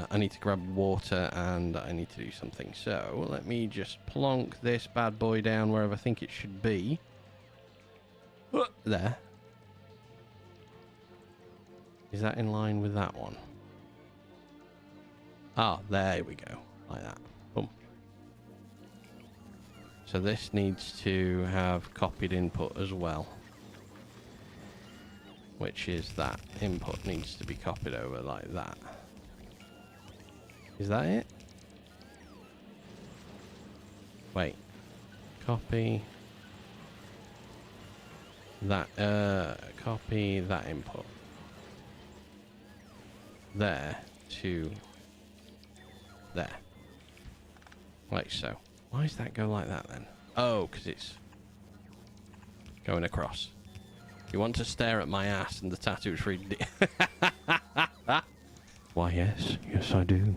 I need to grab water and I need to do something. So, let me just plonk this bad boy down wherever I think it should be. There. Is that in line with that one? Ah, there we go. Like that. Boom. So this needs to have copied input as well. Which is that. Input needs to be copied over like that. Is that it? Wait. Copy. That, copy that input. There to there. Like so. Why does that go like that then? Oh, because it's going across. You want to stare at my ass and the tattoo is really... Why, yes. Yes, I do.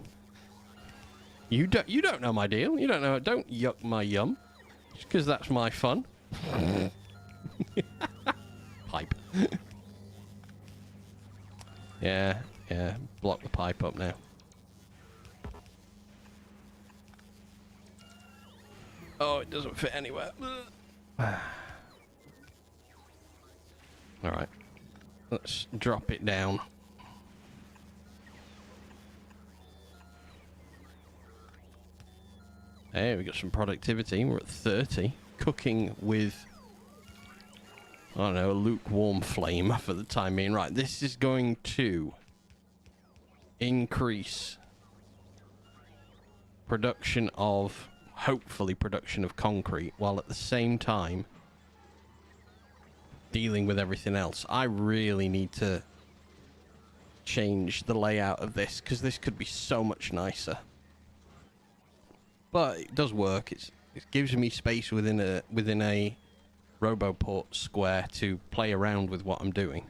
You don't know my deal. You don't know. Don't yuck my yum. Just because that's my fun. Pipe. Yeah. Block the pipe up now. Oh, it doesn't fit anywhere. Alright. Let's drop it down. Hey, we got some productivity. We're at 30. Cooking with, I don't know, a lukewarm flame for the time being. Right, this is going to increase production of, hopefully production of concrete, while at the same time dealing with everything else. I really need to change the layout of this, because this could be so much nicer. But it does work. It gives me space within a Roboport square to play around with what I'm doing.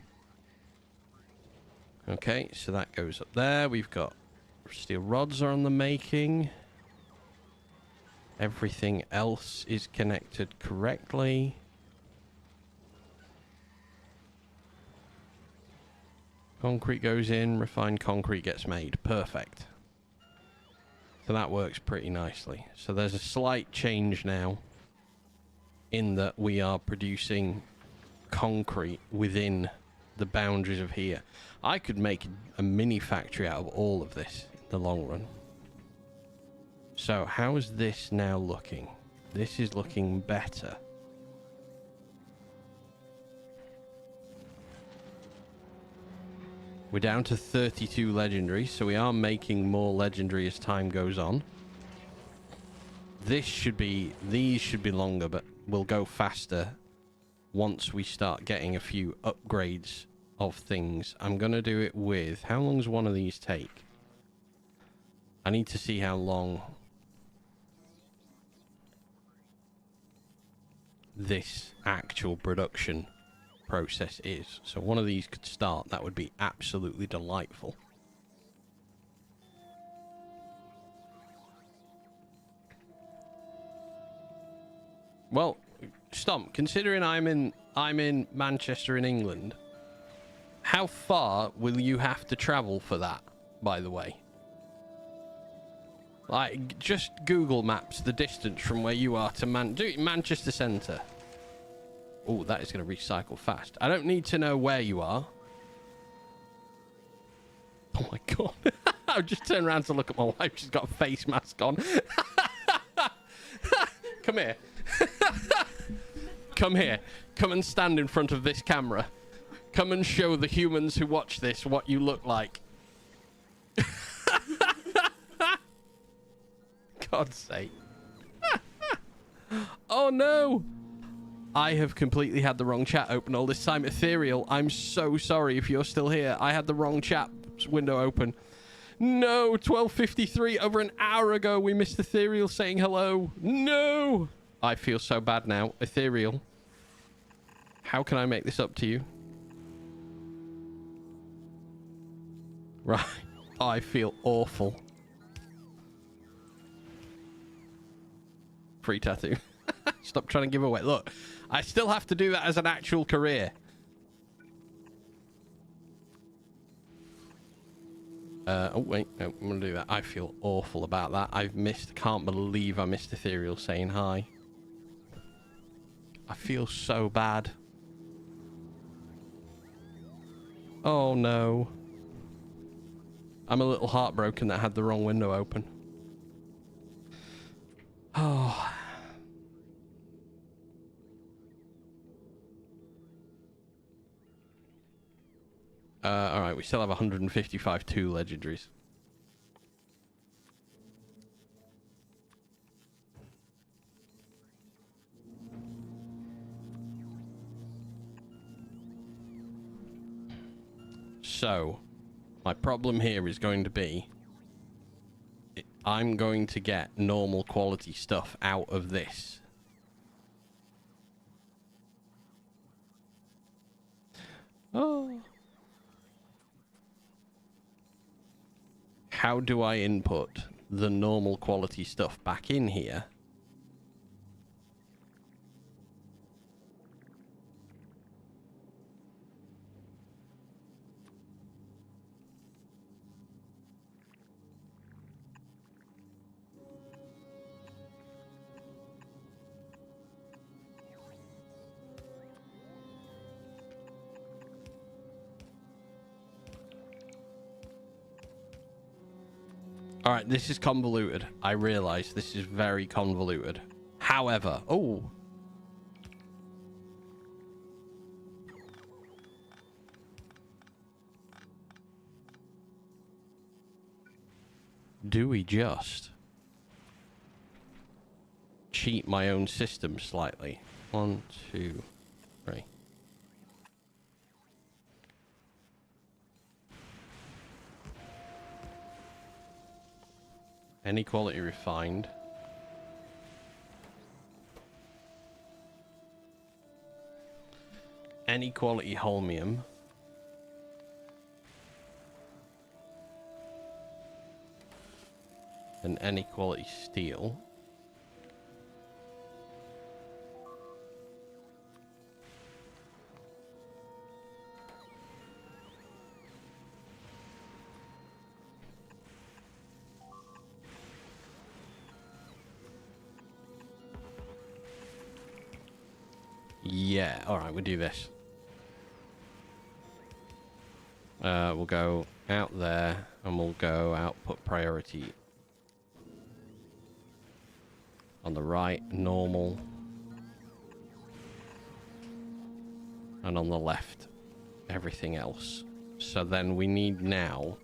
Okay, so that goes up there. We've got steel rods are on the making. Everything else is connected correctly. Concrete goes in, refined concrete gets made. Perfect. So that works pretty nicely. So there's a slight change now in that we are producing concrete within the boundaries of here. I could make a mini factory out of all of this in the long run. So how is this now looking? This is looking better. We're down to 32 legendary, so we are making more legendary as time goes on. These should be longer, but will go faster once we start getting a few upgrades of things. I'm going to do it with... How long does one of these take? I need to see how long this actual production process is. So one of these could start. That would be absolutely delightful. Well, Stomp, considering I'm in Manchester in England, how far will you have to travel for that, by the way? Like, just Google Maps the distance from where you are to Manchester Centre. Oh, that is going to recycle fast. I don't need to know where you are. Oh my god. I just turned around to look at my wife. She's got a face mask on. Come here. Come here. Come and stand in front of this camera. Come and show the humans who watch this what you look like. God's sake. Oh no. I have completely had the wrong chat open all this time. Ethereal, I'm so sorry if you're still here. I had the wrong chat window open. No, 12:53, over an hour ago we missed Ethereal saying hello. No! I feel so bad now. Ethereal, how can I make this up to you? Right. I feel awful. Free tattoo. Stop trying to give away. Look, I still have to do that as an actual career. Oh, wait. No, I'm going to do that. I feel awful about that. Can't believe I missed Ethereal saying hi. I feel so bad. Oh, no. I'm a little heartbroken that I had the wrong window open. Oh. Alright, we still have 155 2 legendaries. So, my problem here is going to be I'm going to get normal quality stuff out of this. Oh. How do I input the normal quality stuff back in here? All right, this is convoluted. I realize this is very convoluted. However, oh. Do we just cheat my own system slightly? 1, 2, 3. Any quality refined. Any quality holmium. And any quality steel. Yeah, alright, we'll do this. We'll go out there and we'll go output priority. On the right, normal. And on the left, everything else. So then we need now...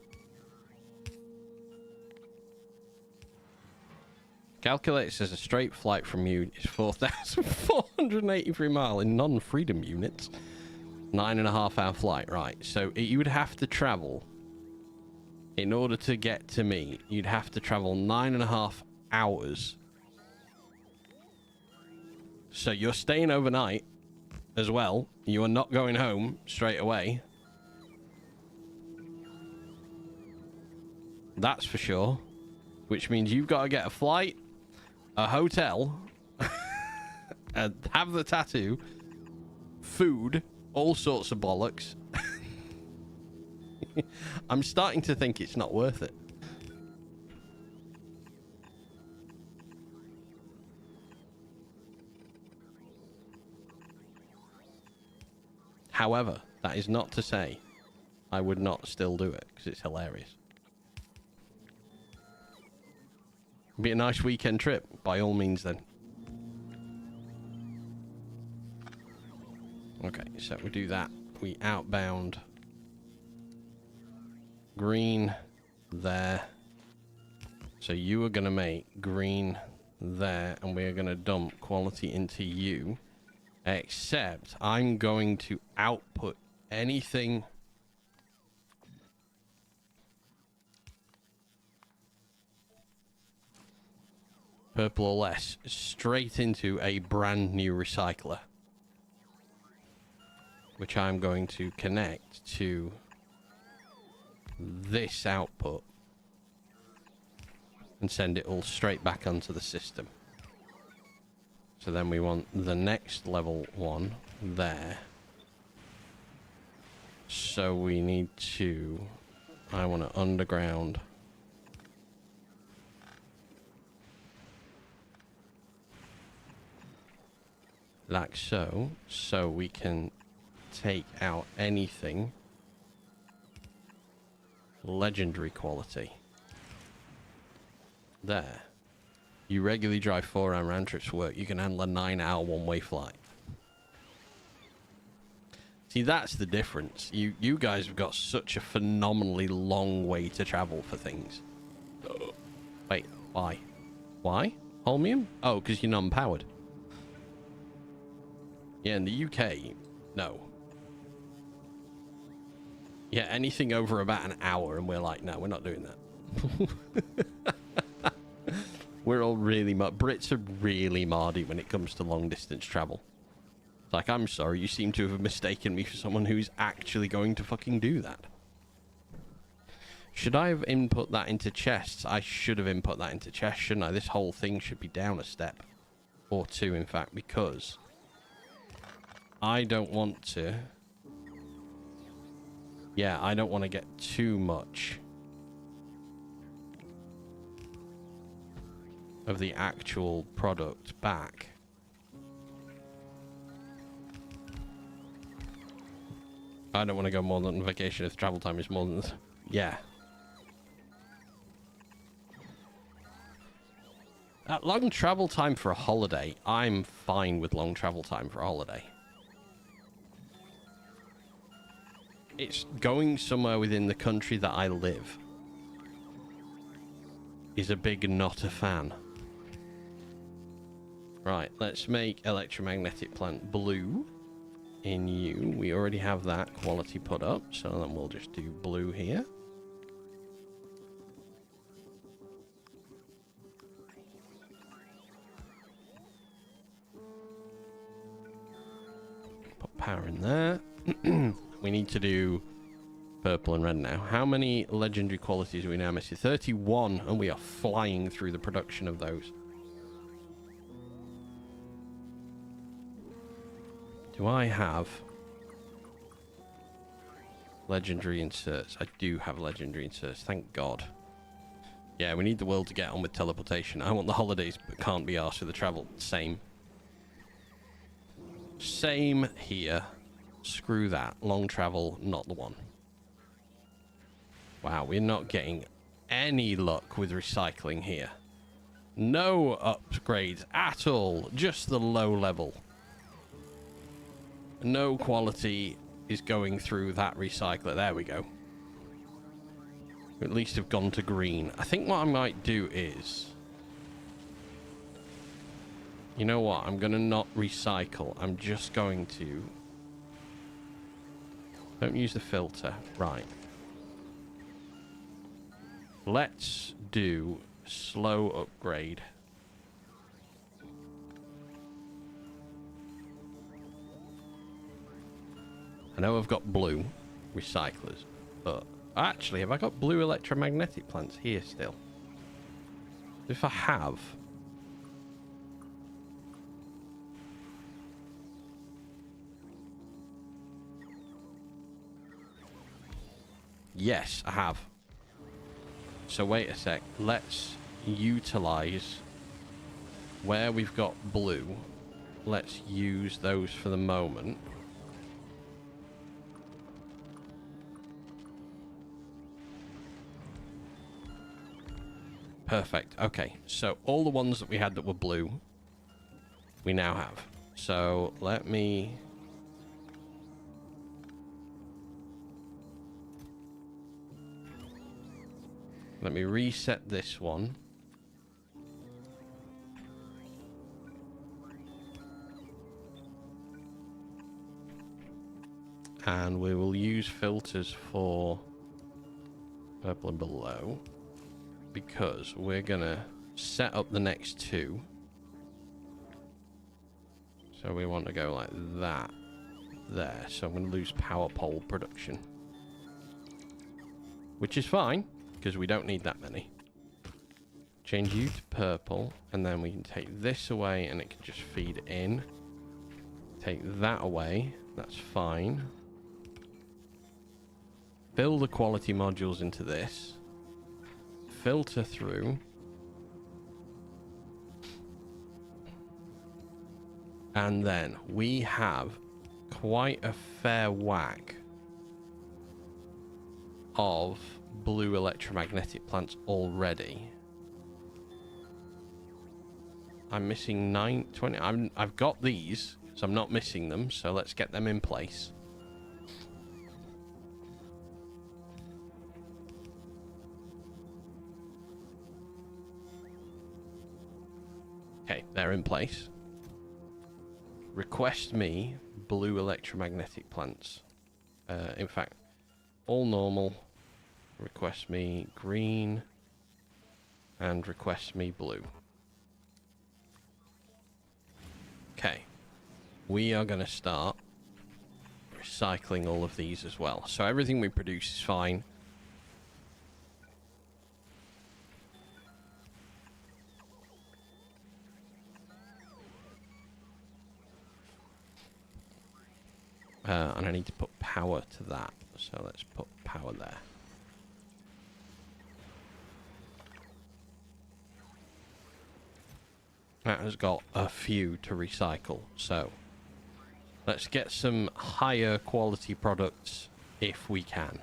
Calculate says a straight flight from you is 4,483 miles in non-freedom units. 9.5 hour flight, right. So you would have to travel, in order to get to me, you'd have to travel 9.5 hours. So you're staying overnight as well. You are not going home straight away. That's for sure. Which means you've got to get a flight, a hotel, and have the tattoo, food, all sorts of bollocks. I'm starting to think it's not worth it. However, that is not to say I would not still do it, because it's hilarious. Be a nice weekend trip, by all means then. Okay, so we do that. We outbound. Green there. So you are going to make green there, and we are going to dump quality into you. Except I'm going to output anything... purple or less, straight into a brand new recycler, which I'm going to connect to this output and send it all straight back onto the system. So then we want the next level one there. So we need to I want to underground. Like so. So we can take out anything legendary quality. There. You regularly drive 4-hour round trips for work. You can handle a 9-hour one-way flight. See, that's the difference. You guys have got such a phenomenally long way to travel for things. Wait, why? Why? Holmium? Oh, because you're non-powered. Yeah, in the UK, no. Yeah, anything over about an hour, and we're like, no, we're not doing that. We're all really... Brits are really mardy when it comes to long-distance travel. It's like, I'm sorry, you seem to have mistaken me for someone who's actually going to fucking do that. Should I have input that into chests? I should have input that into chests, shouldn't I? This whole thing should be down a step. Or two, in fact, because... I don't want to... Yeah, I don't want to get too much of the actual product back. I don't want to go more than vacation if travel time is more than... Yeah. Long travel time for a holiday. I'm fine with long travel time for a holiday. It's going somewhere within the country that I live is a big not a fan. Right, let's make electromagnetic plant blue in you. We already have that quality put up, so then we'll just do blue here. Put power in there. We need to do purple and red now. How many legendary qualities are we now missing? 31, and we are flying through the production of those. Do I have legendary inserts? I do have legendary inserts, thank God. Yeah, we need the world to get on with teleportation. I want the holidays, but can't be arsed with the travel. Same. Same here. Screw that. Long travel, not the one. Wow, we're not getting any luck with recycling here. No upgrades at all. Just the low level. No quality is going through that recycler. There we go. At least have gone to green. I think what I might do is... You know what? I'm going to not recycle. I'm just going to... Don't use the filter. Right. Let's do slow upgrade. I know I've got blue recyclers, but actually, have I got blue electromagnetic plants here still? If I have... Yes, I have. So wait a sec. Let's utilize where we've got blue. Let's use those for the moment. Perfect. Okay. So all the ones that we had that were blue, we now have. So let me... Let me reset this one. And we will use filters for purple and below, because we're gonna set up the next two. So we want to go like that there. So I'm going to lose power pole production, which is fine, because we don't need that many. Change you to purple, and then we can take this away and it can just feed in. Take that away, that's fine. fill the quality modules into this, filter through, and then we have quite a fair whack of blue electromagnetic plants already. I'm missing 20. I've got these, so I'm not missing them. So let's get them in place. Okay, they're in place. Request me blue electromagnetic plants. In fact, all normal. Request me green. And request me blue. Okay. We are going to start recycling all of these as well. So everything we produce is fine. And I need to put power to that. So let's put power there. That has got a few to recycle. So let's get some higher quality products if we can.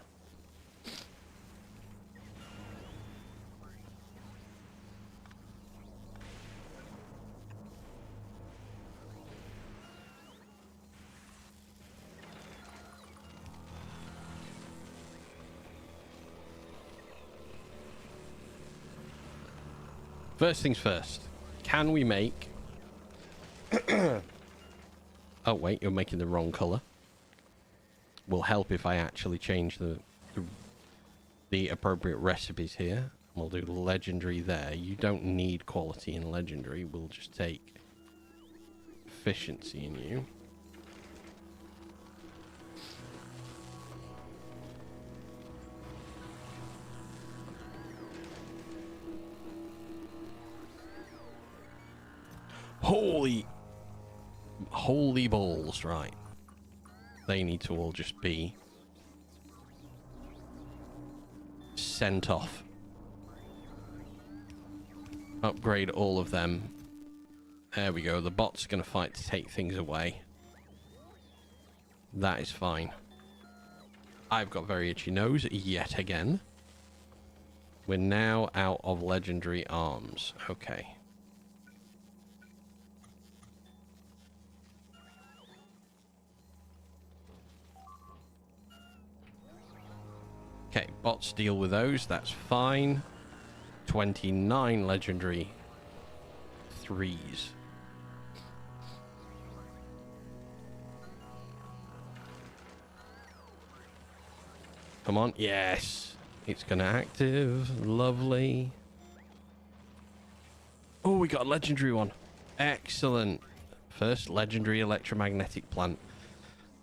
First things first. Can we make... Oh, wait, you're making the wrong colour. Will help if I actually change the appropriate recipes here. We'll do legendary there. You don't need quality in legendary. We'll just take efficiency in you. Holy balls, right. They need to all just be sent off. Upgrade all of them. There we go. The bot's going to fight to take things away. That is fine. I've got very itchy nose yet again. We're now out of legendary arms. Okay. Okay, bots deal with those. That's fine. 29 legendary 3s. Come on. Yes. It's going to active. Lovely. Oh, we got a legendary one. Excellent. First legendary electromagnetic plant.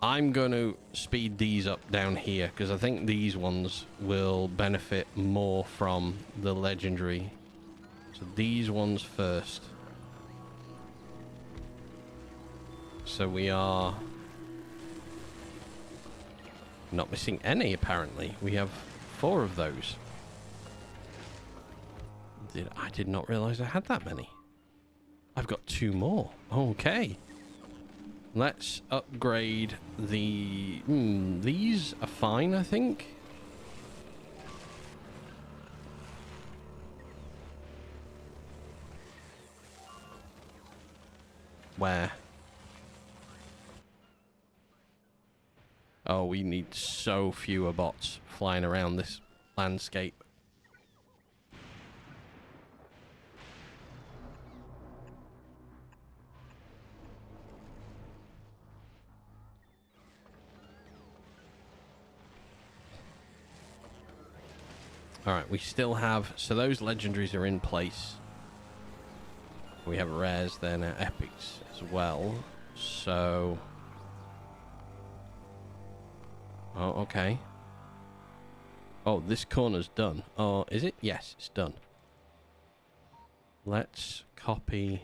I'm going to speed these up down here because I think these ones will benefit more from the legendary. So these ones first. So we are not missing any apparently. We have 4 of those. I did not realize I had that many. I've got 2 more. Okay. Let's upgrade the... these are fine, I think. Where? Oh, we need so fewer bots flying around this landscape. Alright, we still have... So those legendaries are in place. We have rares there now, epics as well. So... Oh, okay. Oh, this corner's done. Oh, is it? Yes, it's done. Let's copy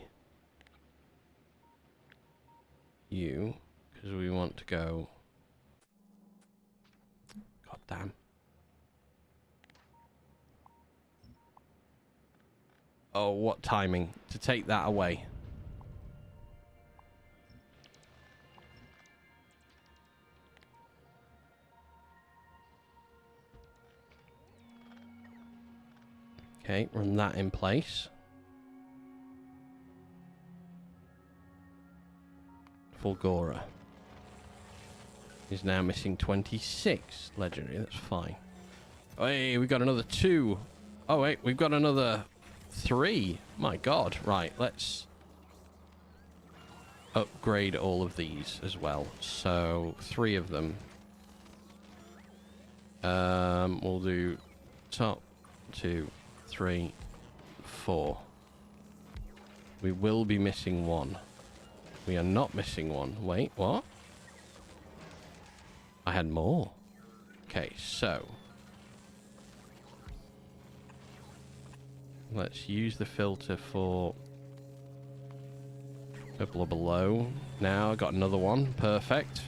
you, because we want to go... God damn. Oh, what timing to take that away. Okay, run that in place. Fulgora is now missing 26 legendary. That's fine. Hey, we got another 2. Oh wait, we've got another 3. My god. Right, let's upgrade all of these as well. So 3 of them. We'll do top 2, 3, 4. We will be missing 1. We are not missing 1. Wait, what? I had more. Okay, so let's use the filter for up or below. Now I got another one. Perfect.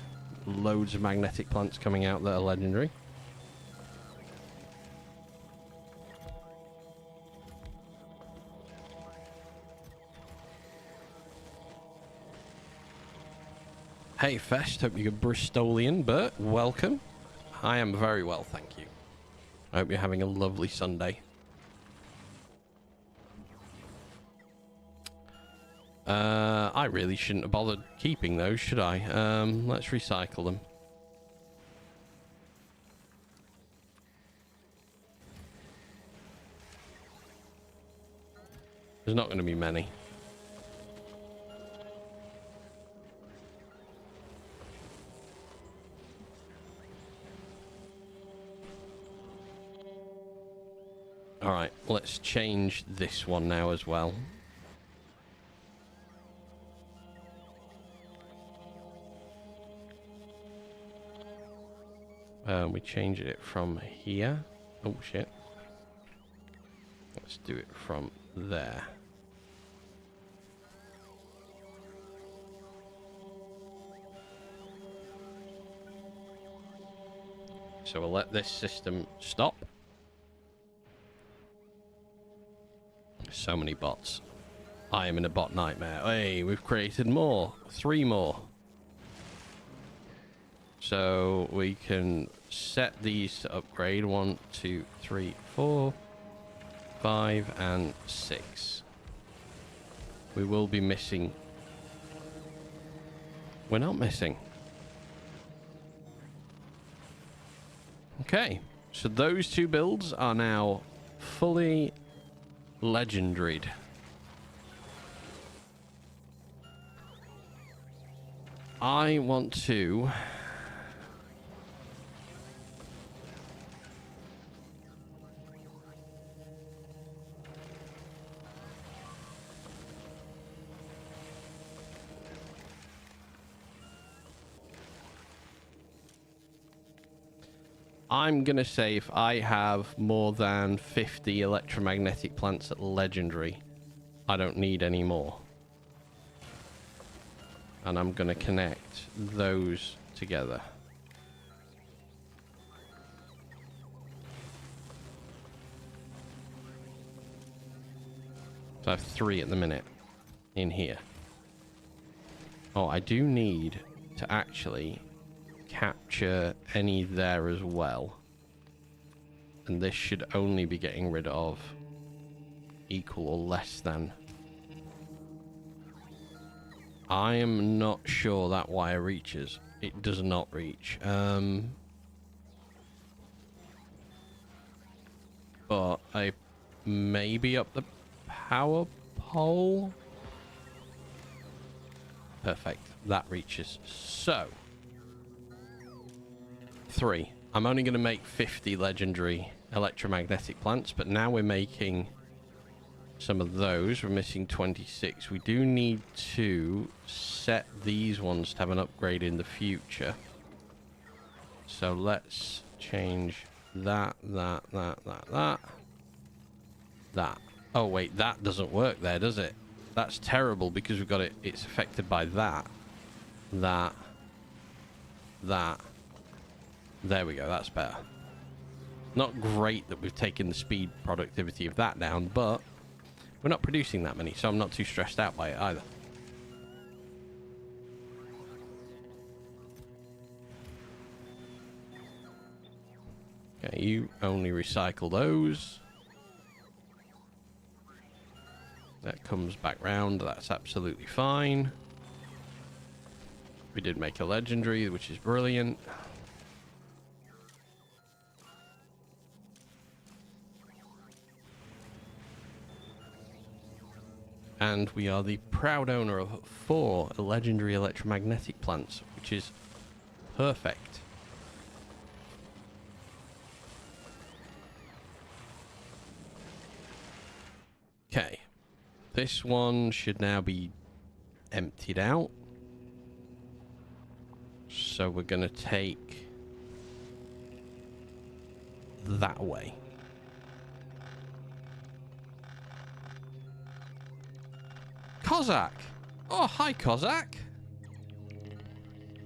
Loads of magnetic plants coming out that are legendary. Hey Fest, hope you're Bristolian, but welcome. I am very well, thank you. I hope you're having a lovely Sunday. I really shouldn't have bothered keeping those, should I? Let's recycle them. There's not going to be many. Alright, let's change this one now as well. We changed it from here. Oh shit. Let's do it from there. So we'll let this system stop. So many bots. I am in a bot nightmare. Hey, we've created more. 3 more. So we can set these to upgrade. 1, 2, 3, 4, 5, and 6. We will be missing. We're not missing. Okay. So those 2 builds are now fully legendaried. I want to I'm gonna say if I have more than 50 electromagnetic plants at legendary, I don't need any more. And I'm gonna connect those together. So I have 3 at the minute in here. Oh, I do need to actually capture any there as well, and this should only be getting rid of equal or less than. I am not sure that wire reaches. It does not reach. But I maybe up the power pole. Perfect, that reaches. So 3. I'm only going to make 50 legendary electromagnetic plants, but now we're making some of those. We're missing 26. We do need to set these ones to have an upgrade in the future. So let's change that. Oh wait, that doesn't work there, does it? That's terrible because we've got it. It's affected by that. There we go, that's better. Not great that we've taken the speed productivity of that down, but We're not producing that many, so I'm not too stressed out by it either. Okay, you only recycle those. That comes back round. That's absolutely fine. We did make a legendary, which is brilliant. And we are the proud owner of 4 legendary electromagnetic plants, which is perfect. Okay. This one should now be emptied out. So we're going to take that away. Kozak! Oh, hi, Kozak!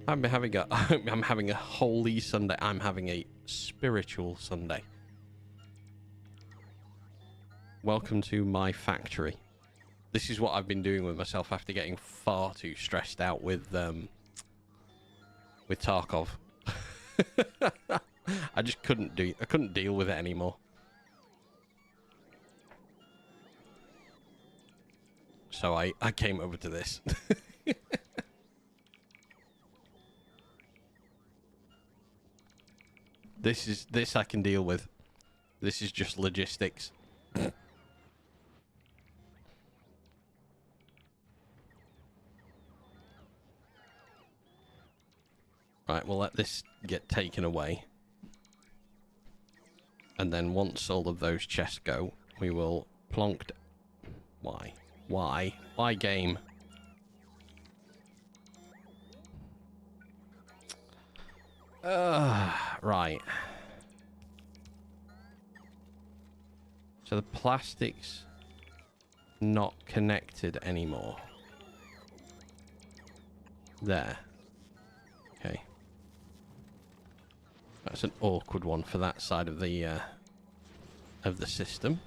I'm having a holy Sunday. I'm having a spiritual Sunday. Welcome to my factory. This is what I've been doing with myself after getting far too stressed out with Tarkov. I just couldn't deal with it anymore. So I came over to this. This I can deal with. This is just logistics. Right, we'll let this get taken away. And then once all of those chests go, we will plonk... Why? Why? Why game? Right. So the plastic's not connected anymore. There. Okay. That's an awkward one for that side of the system.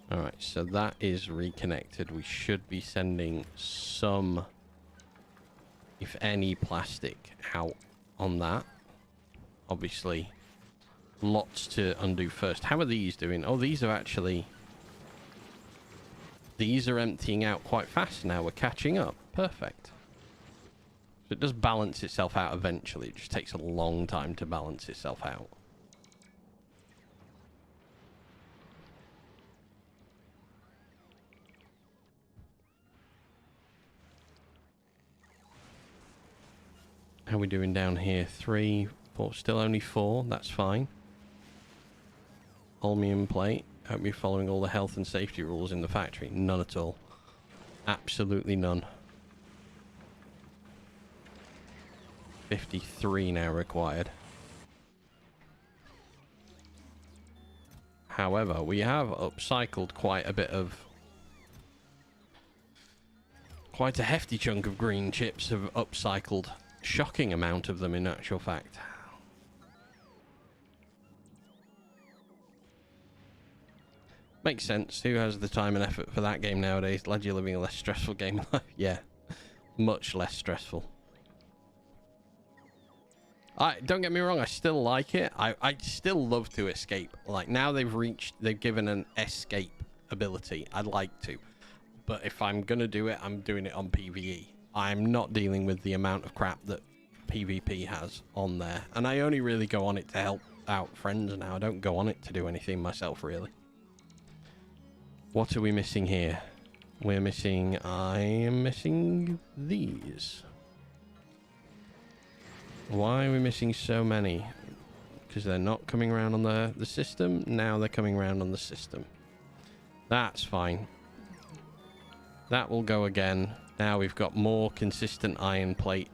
Alright, so that is reconnected. We should be sending some, if any, plastic out on that. Obviously, lots to undo first. How are these doing? Oh, these are actually... These are emptying out quite fast now. We're catching up. Perfect. So it does balance itself out eventually. It just takes a long time to balance itself out. How are we doing down here? 3, 4, still only 4. That's fine. Holmium plate. Hope you're following all the health and safety rules in the factory. None at all. Absolutely none. 53 now required. However, we have upcycled quite a bit of... Quite a hefty chunk of green chips have upcycled. Shocking amount of them, in actual fact. Makes sense. Who has the time and effort for that game nowadays? Glad you're living a less stressful game life. Yeah, much less stressful. Don't get me wrong, I still like it. I still love to escape. Like, now they've given an escape ability. I'd like to. But if I'm gonna do it, I'm doing it on PvE. I'm not dealing with the amount of crap that PvP has on there. And I only really go on it to help out friends now. I don't go on it to do anything myself, really. What are we missing here? We're missing... I am missing these. Why are we missing so many? Because they're not coming around on the system. Now they're coming around on the system. That's fine. That will go again. Now we've got more consistent iron plate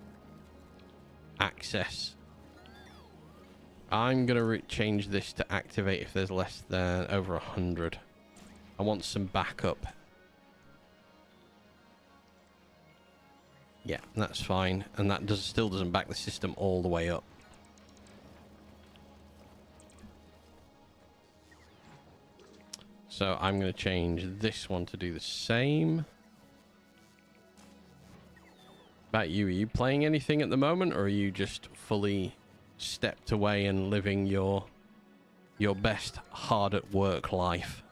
access. I'm going to change this to activate if there's less than over 100. I want some backup. Yeah, that's fine. And that still doesn't back the system all the way up. So I'm going to change this one to do the same. About you, are you playing anything at the moment, or are you just fully stepped away and living your best hard at work life?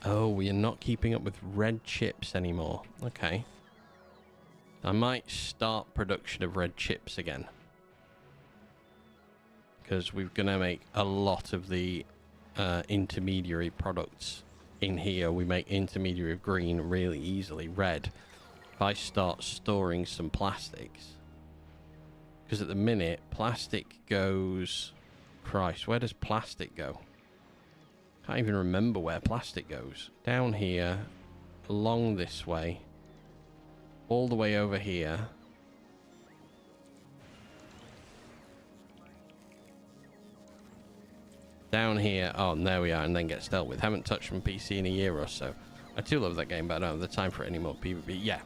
Oh, we are not keeping up with red chips anymore. Okay. I might start production of red chips again. Because we're going to make a lot of the intermediary products in here. We make intermediary of green really easily. Red. If I start storing some plastics. Because at the minute, plastic goes... Christ, where does plastic go? Can't even remember where plastic goes. Down here, along this way, all the way over here. Down here, oh, and there we are, and then gets dealt with. Haven't touched my PC in a year or so. I do love that game, but I don't have the time for it anymore. PvP, yeah.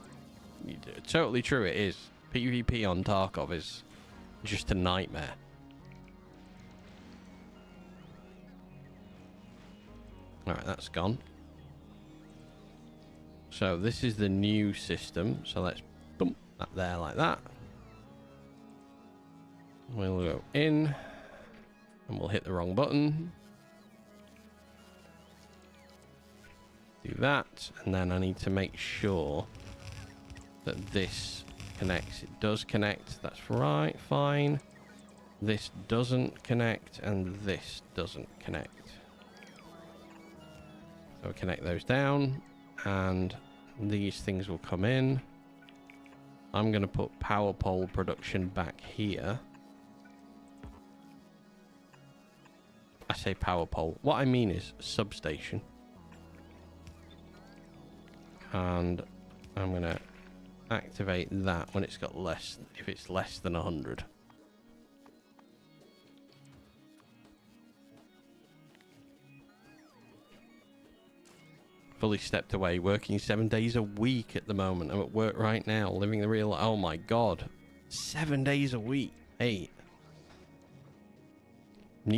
Totally true, it is. PvP on Tarkov is just a nightmare. Alright, that's gone. So this is the new system. So let's bump that there like that. We'll go in. And we'll hit the wrong button. Do that. And then I need to make sure that this connects. It does connect. That's right. Fine. This doesn't connect. And this doesn't connect. So connect those down, and these things will come in. I'm going to put power pole production back here. I say power pole. What I mean is substation. And I'm going to activate that when it's got less, if it's less than 100. Fully stepped away, working 7 days a week at the moment. I'm at work right now, living the real... Oh my god. 7 days a week. Hey. You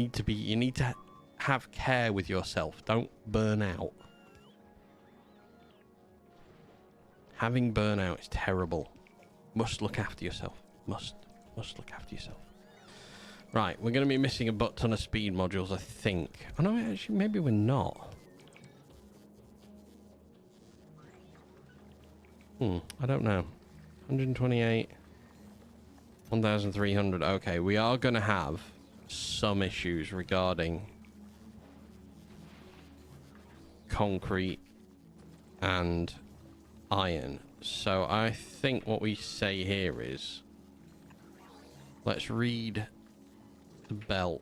need to have care with yourself. Don't burn out. Having burnout is terrible. Must look after yourself. Must look after yourself. Right, we're going to be missing a butt ton of speed modules, I think. Oh no, actually, maybe we're not. I don't know. 128. 1,300. Okay, we are going to have some issues regarding concrete and iron. So I think what we say here is, let's read the belt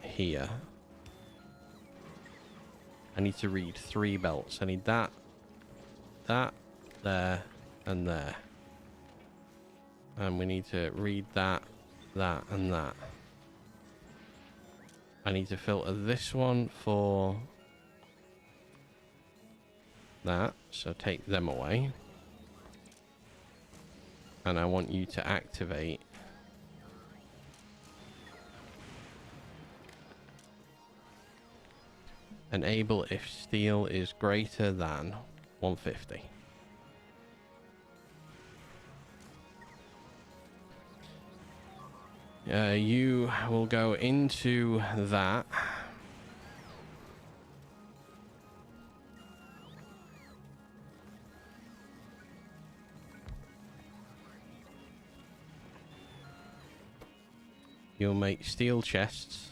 here. I need to read 3 belts. I need that, there, and there. And we need to read that, and that. I need to filter this one for that, so take them away. And I want you to activate enable if steel is greater than 150. You will go into that. You'll make steel chests.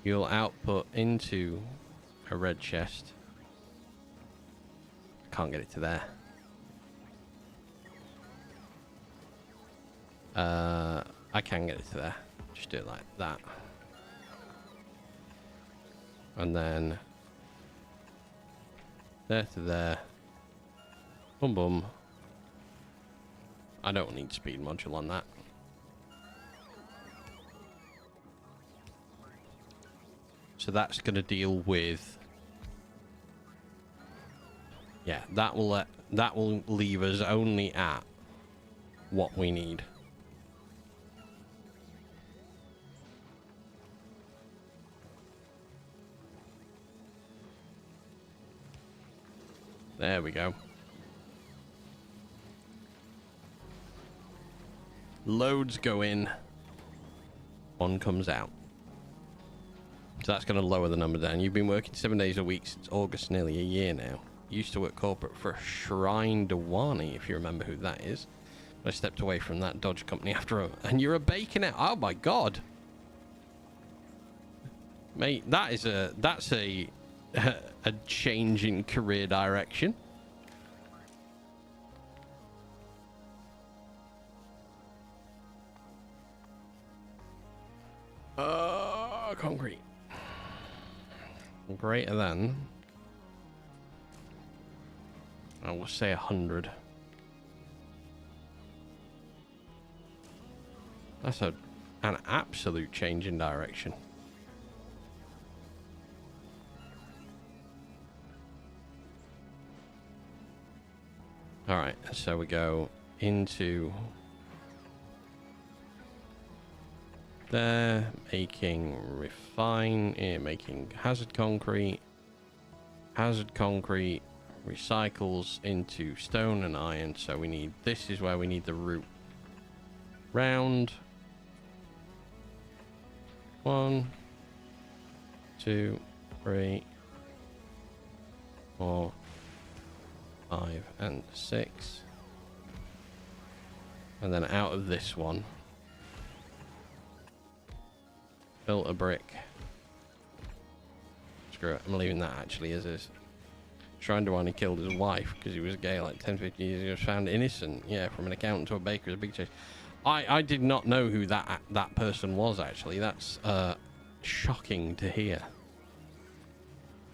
You'll output into a red chest. Can't get it to there. I can get it to there. Just do it like that. And then there to there. Boom, boom. I don't need speed module on that. So that's going to deal with... Yeah, that will leave us only at what we need. There we go. Loads go in. One comes out. So that's going to lower the number down. You've been working 7 days a week since August, nearly a year now. You used to work corporate for Shrine Dewani, if you remember who that is. I stepped away from that Dodge company after a... And you're a bacon out. Oh my god. Mate, that's a change in career direction. Concrete. Greater than... I will say 100. That's an absolute change in direction. Alright, so we go into there, making making hazard concrete, recycles into stone and iron. So we need, this is where we need the route round. 1, 2, 3, 4, 5, and 6. And then out of this one, built a brick. Screw it, I'm leaving that actually as is. Shrine Dewani killed his wife because he was gay like 10, 15 years ago. He was found innocent. Yeah, from an accountant to a baker is a big change. I did not know who that person was actually. That's shocking to hear.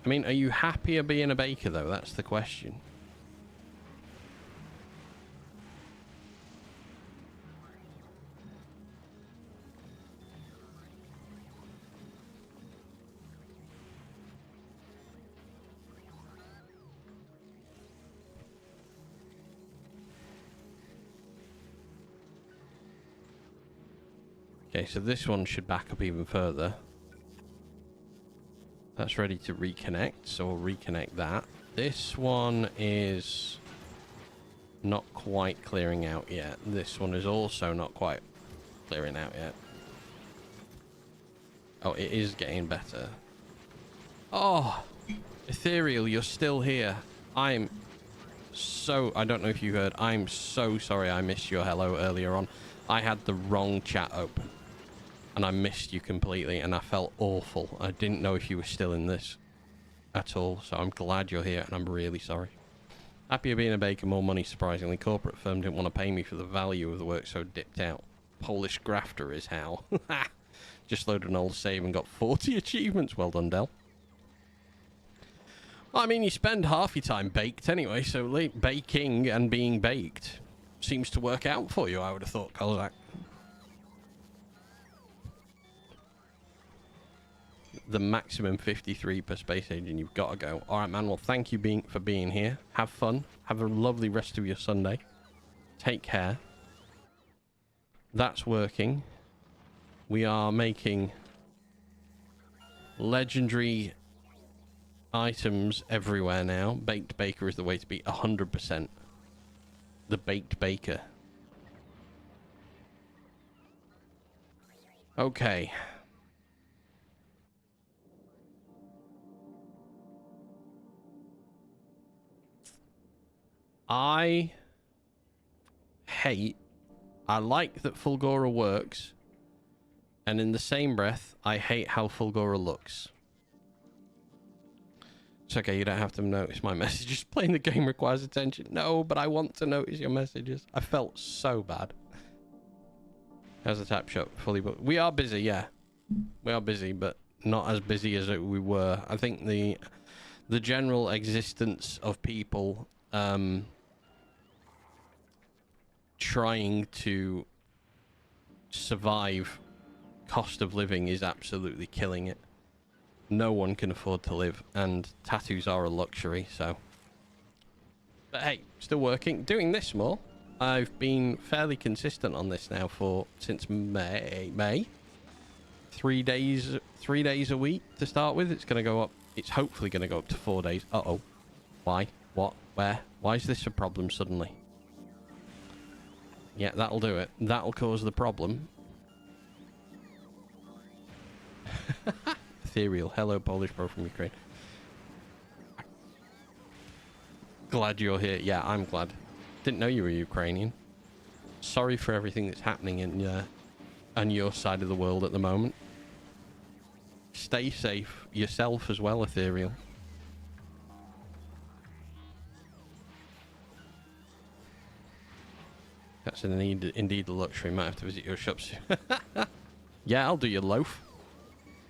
I mean, are you happier being a baker though? That's the question. Okay, so this one should back up even further. That's ready to reconnect, so we'll reconnect that. This one is not quite clearing out yet. This one is also not quite clearing out yet. Oh, it is getting better. Oh, Ethereal, you're still here. I don't know if you heard, I'm so sorry I missed your hello earlier on. I had the wrong chat open. And I missed you completely, and I felt awful. I didn't know if you were still in this at all, so I'm glad you're here, and I'm really sorry. Happier being a baker, more money, surprisingly. Corporate firm didn't want to pay me for the value of the work, so dipped out. Polish grafter is how. Just loaded an old save and got 40 achievements. Well done, Del. I mean, you spend half your time baked anyway, so baking and being baked seems to work out for you, I would have thought, Kozak. The maximum 53 per space agent, you've got to go. All right, man. Well, thank you for being here. Have fun. Have a lovely rest of your Sunday. Take care. That's working. We are making legendary items everywhere now. Baked Baker is the way to be. 100%. The Baked Baker. Okay. I like that Fulgora works, and in the same breath, I hate how Fulgora looks. It's okay, you don't have to notice my messages. Playing the game requires attention. No, but I want to notice your messages. I felt so bad. How's the tap shop? Fully booked. We are busy, yeah. We are busy, but not as busy as we were. I think the general existence of people trying to survive, cost of living is absolutely killing it. No one can afford to live, and tattoos are a luxury, so. But hey, still working. Doing this more. I've been fairly consistent on this now since May. 3 days a week to start with. It's going to go up. It's hopefully going to go up to 4 days. Uh-oh. Why? What? Where? Why is this a problem suddenly? Yeah, that'll do it. That'll cause the problem. Ethereal. Hello, Polish bro from Ukraine. Glad you're here. Yeah, I'm glad. Didn't know you were Ukrainian. Sorry for everything that's happening in on your side of the world at the moment. Stay safe yourself as well, Ethereal. That's indeed a luxury. Might have to visit your shop soon. Yeah, I'll do your loaf.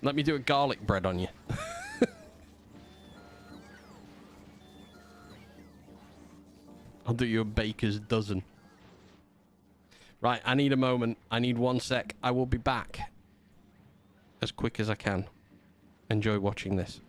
Let me do a garlic bread on you. I'll do you a baker's dozen. Right, I need a moment. I need 1 sec. I will be back as quick as I can. Enjoy watching this.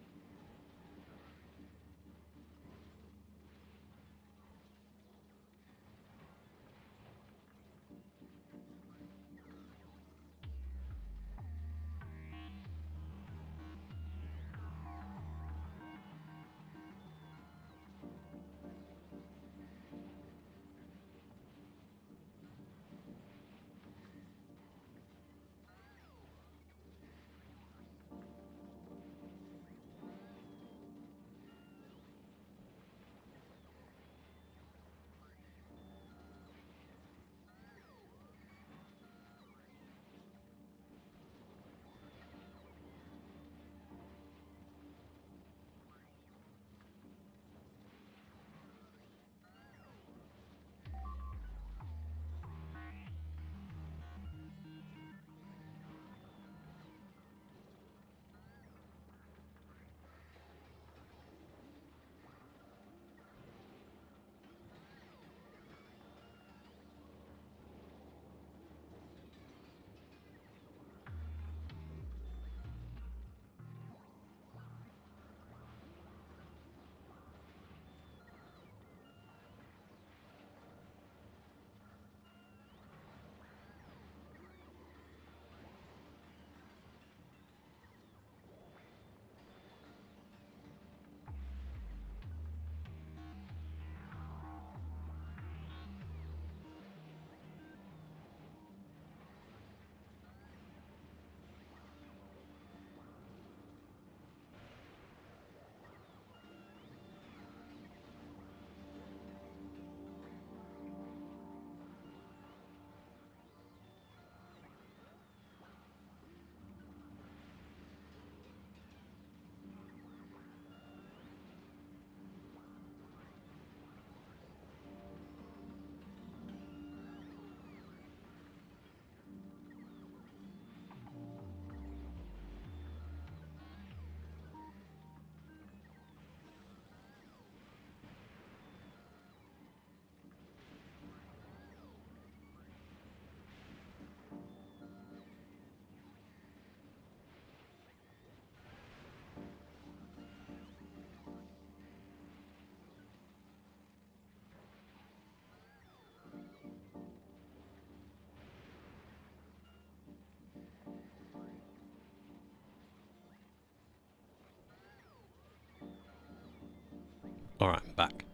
Alright, I'm back.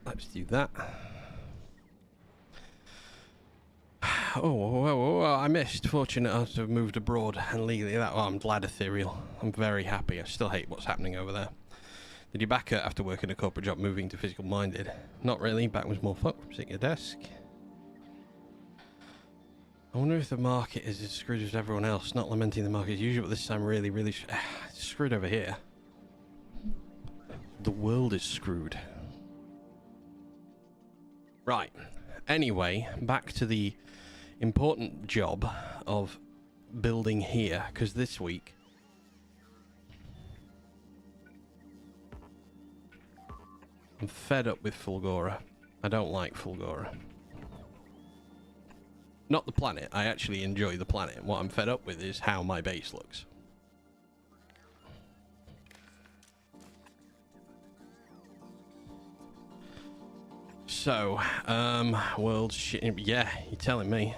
Let's do that. Oh, I missed. Fortunate I have moved abroad and legally that. Oh, I'm glad, Ethereal. I'm very happy. I still hate what's happening over there. Did you back it after working a corporate job, moving to physical minded? Not really. Back was more fun from sitting at your desk. I wonder if the market is as screwed as everyone else. Not lamenting the market as usual, but this time really screwed over here. The world is screwed. Right. Anyway, back to the important job of building here, because this week I'm fed up with Fulgora. I don't like Fulgora. Not the planet. I actually enjoy the planet. What I'm fed up with is how my base looks. So, world shit. Yeah, you're telling me.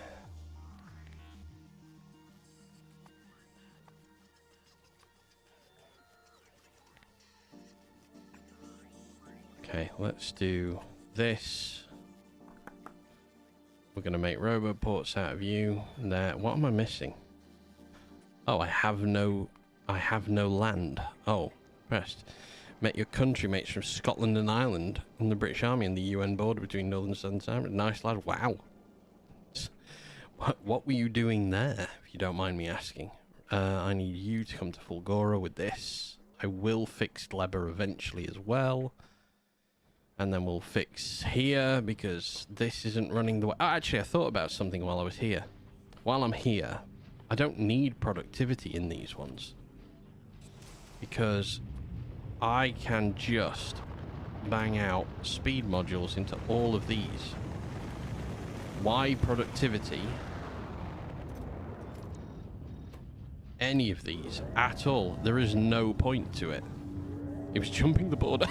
Okay, let's do this. We're gonna make roboports out of you. There. What am I missing? Oh, I have no land. Oh, pressed. Met your countrymates from Scotland and Ireland in the British Army and the UN border between Northern and Southern Ireland. Nice lad. Wow. What were you doing there, if you don't mind me asking? I need you to come to Fulgora with this. I will fix Leber eventually as well. And then we'll fix here, because this isn't running the way... Oh, actually, I thought about something while I was here. While I'm here, I don't need productivity in these ones. Because I can just bang out speed modules into all of these. Why productivity? Any of these at all. There is no point to it. He was jumping the border.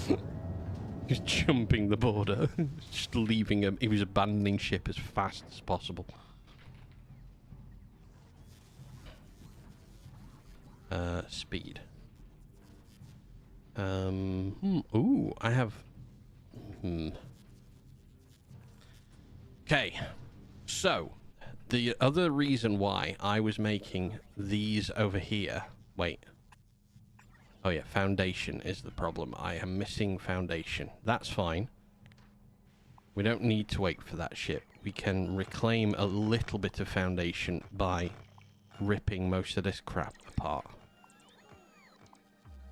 He was jumping the border. Just leaving him. He was abandoning ship as fast as possible. Speed. Ooh, I have... Okay. So, the other reason why I was making these over here... Wait. Oh yeah, foundation is the problem. I am missing foundation. That's fine. We don't need to wait for that ship. We can reclaim a little bit of foundation by ripping most of this crap apart.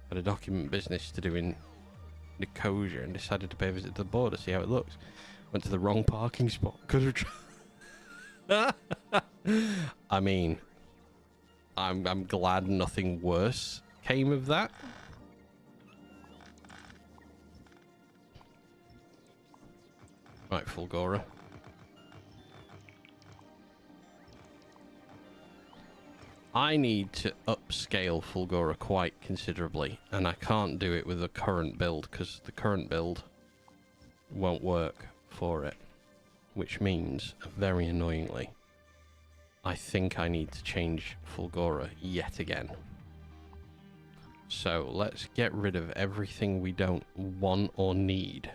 Had a document business to do in Nicosia and decided to pay a visit to the border, see how it looks. Went to the wrong parking spot. Could have I mean, I'm glad nothing worse came of that. Right, Fulgora. I need to upscale Fulgora quite considerably, and I can't do it with the current build because the current build won't work for it, which means, very annoyingly, I think I need to change Fulgora yet again. So let's get rid of everything we don't want or need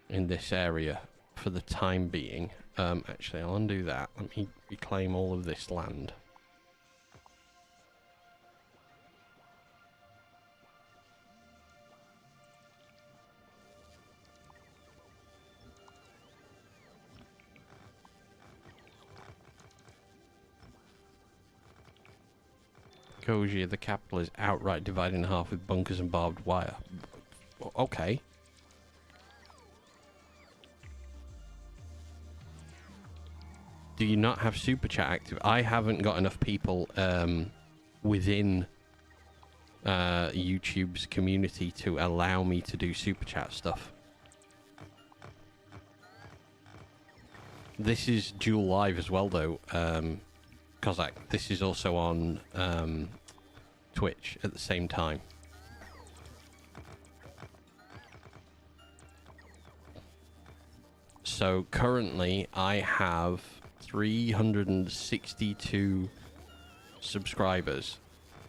in this area for the time being. Actually, I'll undo that. Let me reclaim all of this land. Nicosia, the capital, is outright divided in half with bunkers and barbed wire. Okay. Do you not have super chat active? I haven't got enough people within YouTube's community to allow me to do super chat stuff. This is dual live as well, though. Cossack, this is also on Twitch at the same time. So currently I have 362 subscribers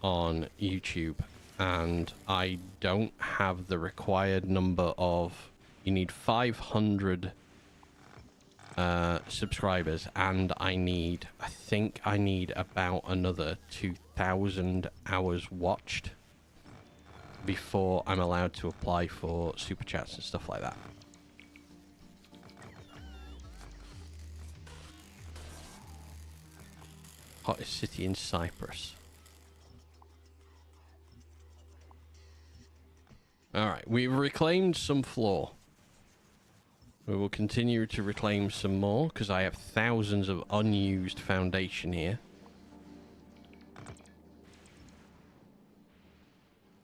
on YouTube, and I don't have the required number of... You need 500 subscribers, and I think I need about another 2,000 hours watched before I'm allowed to apply for super chats and stuff like that. Hottest city in Cyprus. Alright, we've reclaimed some floor. We will continue to reclaim some more, because I have thousands of unused foundation here.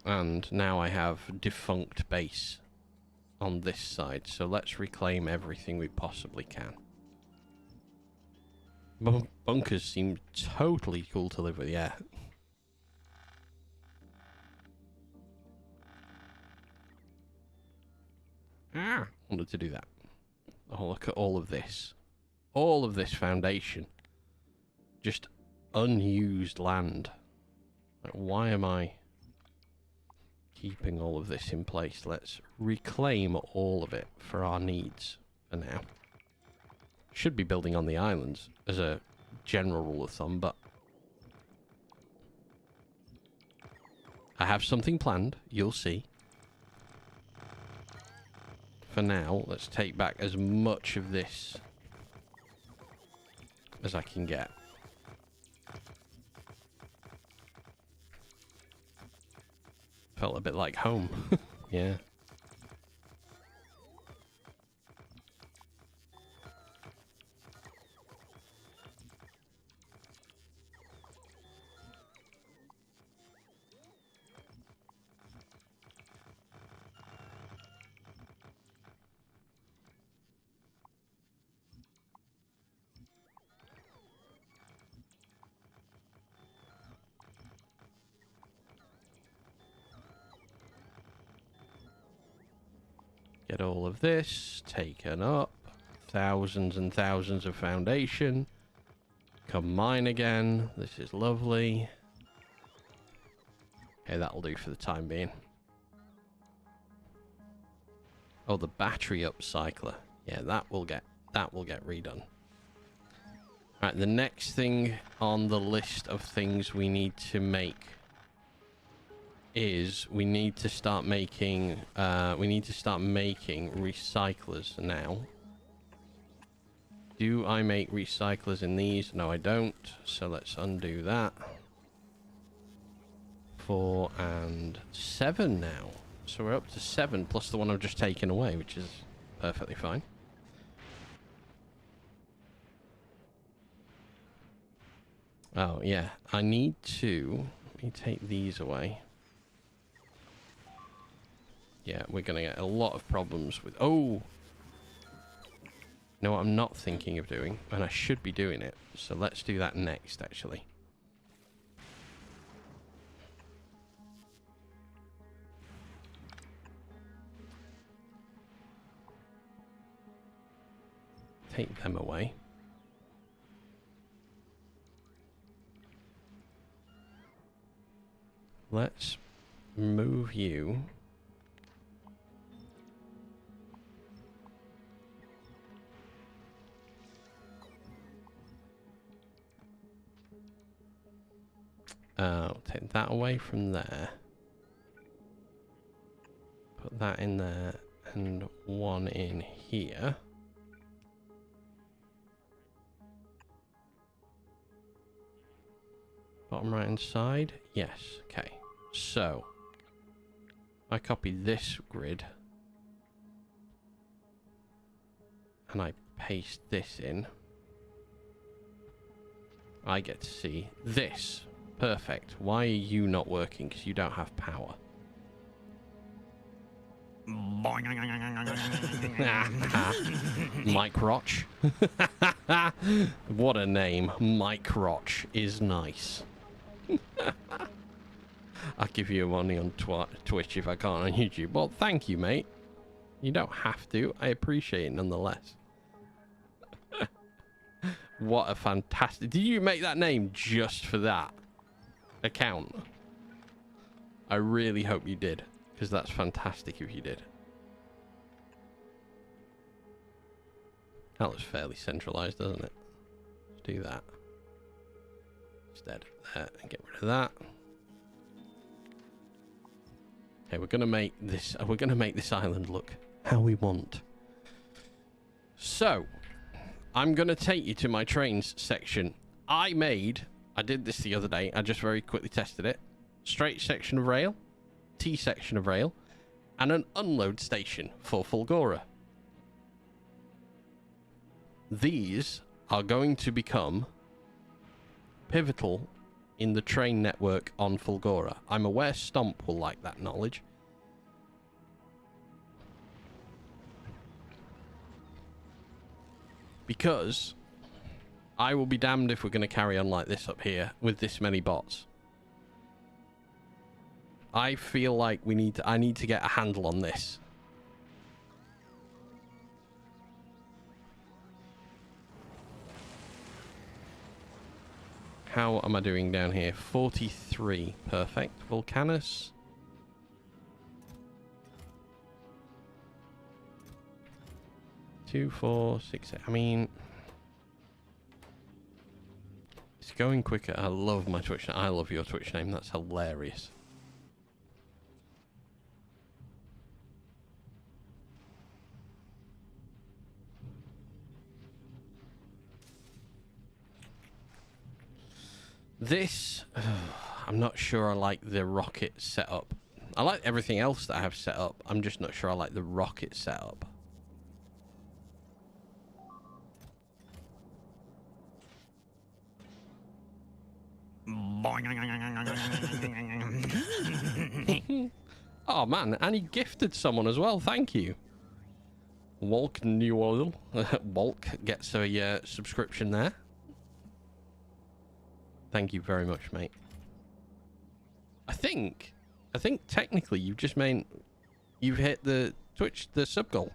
And now I have defunct base. on this side. So let's reclaim everything we possibly can. Bunkers seem totally cool to live with, yeah. Wanted to do that. Oh, look at all of this. All of this foundation. Just unused land. Like, why am I keeping all of this in place? Let's reclaim all of it for our needs for now. Should be building on the islands as a general rule of thumb, but I have something planned. You'll see. For now, let's take back as much of this as I can get. Felt a bit like home. Yeah. Get all of this taken up. Thousands and thousands of foundation. Come mine again. This is lovely. Okay, that'll do for the time being. Oh, the battery upcycler. Yeah, that will get redone. Right, the next thing on the list of things we need to make is we need to start making recyclers now. Do I make recyclers in these? No, I don't. So let's undo that. 4 and 7 now. So we're up to 7 plus the one I've just taken away, which is perfectly fine. Oh, yeah. I need to... Let me take these away. Yeah, we're going to get a lot of problems with... Oh! No, I'm not thinking of doing, and I should be doing it. So let's do that next, actually. Take them away. Let's move you... take that away from there. Put that in there and one in here. Bottom right hand side. Yes. Okay. So I copy this grid and I paste this in. I get to see this. Perfect. Why are you not working? Because you don't have power. Mike Roch. What a name. Mike Roch is nice. I'll give you money on Twitch if I can't on YouTube. Well, thank you, mate. You don't have to. I appreciate it nonetheless. What a fantastic... Did you make that name just for that account? I really hope you did, because that's fantastic if you did. That looks fairly centralized, doesn't it? Let's do that instead. There, and get rid of that. Okay, we're gonna make this island look how we want. So I'm gonna take you to my trains section. I did this the other day. I just very quickly tested it. Straight section of rail, T section of rail, and an unload station for Fulgora. These are going to become pivotal in the train network on Fulgora. I'm aware Stomp will like that knowledge. Because I will be damned if we're going to carry on like this up here with this many bots. I feel like I need to get a handle on this. How am I doing down here? 43. Perfect. Volcanus. Two, 4, 6, 8. I mean, it's going quicker. I love my Twitch name. I love your Twitch name. That's hilarious. This, I'm not sure I like the rocket setup. I like everything else that I have set up. I'm just not sure I like the rocket setup. Oh man, and he gifted someone as well. Thank you. Walk Newell. Walk gets a subscription there. Thank you very much, mate. I think technically you've just you've hit the Twitch sub goal,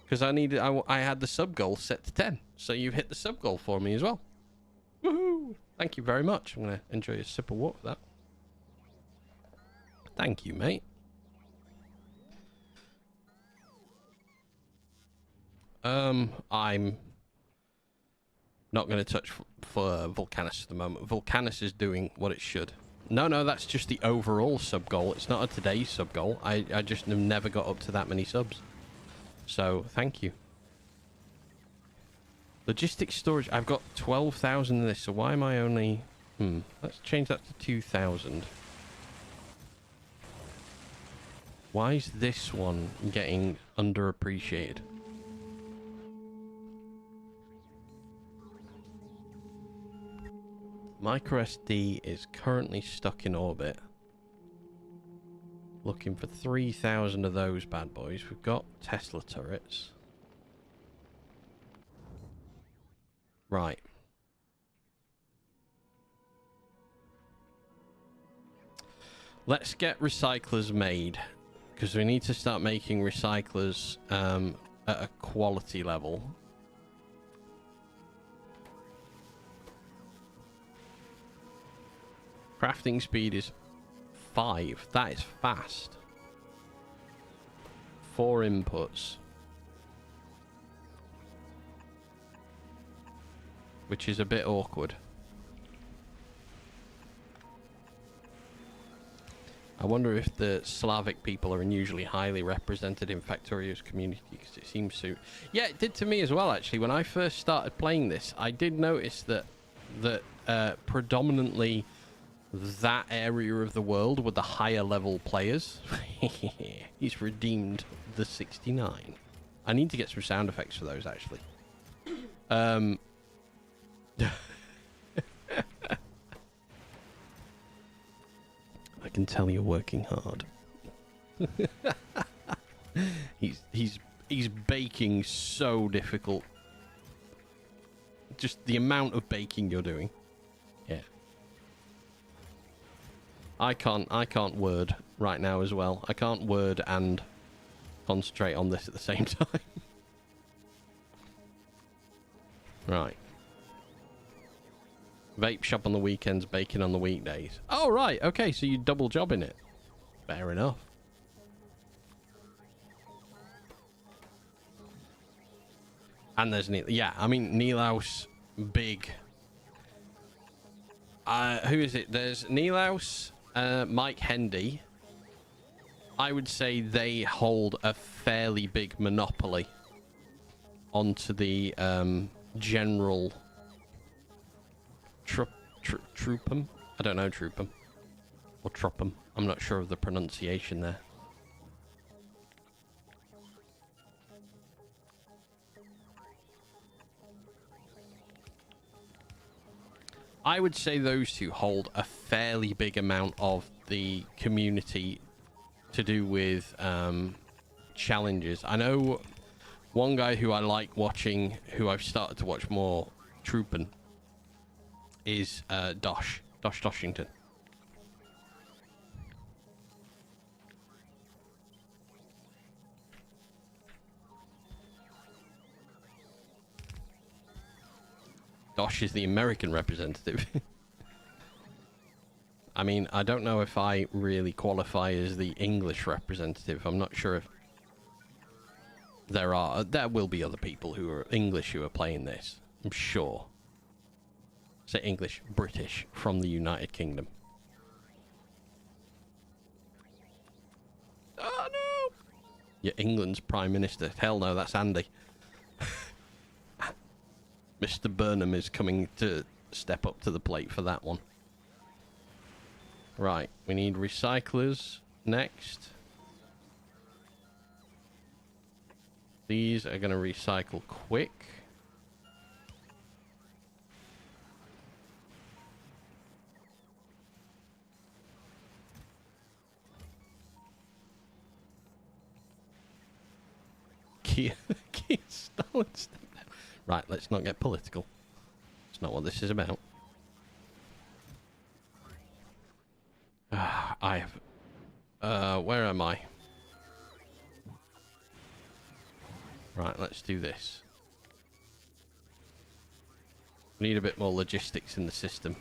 because I had the sub goal set to 10, so you've hit the sub goal for me as well. Woohoo! Thank you very much. I'm gonna enjoy a sip of water for that. Thank you, mate. I'm not going to touch for Volcanus at the moment. Volcanus is doing what it should. No, that's just the overall sub goal. It's not a today's sub goal. I just have never got up to that many subs. So, thank you. Logistics storage. I've got 12,000 in this, so why am I only... let's change that to 2,000. Why is this one getting underappreciated? MicroSD is currently stuck in orbit. Looking for 3,000 of those bad boys. We've got Tesla turrets. Right. Let's get recyclers made, because we need to start making recyclers at a quality level. Crafting speed is 5. That is fast. 4 inputs. Which is a bit awkward. I wonder if the Slavic people are unusually highly represented in Factorio's community, because it seems to... Yeah, it did to me as well, actually. When I first started playing this, I did notice that predominantly that area of the world were the higher level players. He's redeemed the 69. I need to get some sound effects for those, actually. I can tell you're working hard. He's baking so difficult. Just the amount of baking you're doing. Yeah. I can't word right now as well. I can't word and concentrate on this at the same time. Right. Vape shop on the weekends, baking on the weekdays. Oh, right. Okay, so you double jobbing it. Fair enough. And there's yeah, I mean, Nilaus, big. Who is it? There's Nilaus, Mike Hendy. I would say they hold a fairly big monopoly onto the general Troopum. I don't know, Troopum or Tropum. I'm not sure of the pronunciation there. I would say those two hold a fairly big amount of the community to do with challenges. I know One guy who I like watching, who I've started to watch more, Troopin, is Dosh Doshington. Dosh is the American representative. I mean, I don't know if I really qualify as the English representative. I'm not sure if there will be other people who are English who are playing this. I'm sure. Say English, British, from the United Kingdom. Oh no! Yeah, England's Prime Minister. Hell no, that's Andy. Mr. Burnham is coming to step up to the plate for that one. Right, we need recyclers next. These are going to recycle quick. Kia Stalin. Right, let's not get political. It's not what this is about. I have... where am I? Right, let's do this. We need a bit more logistics in the system.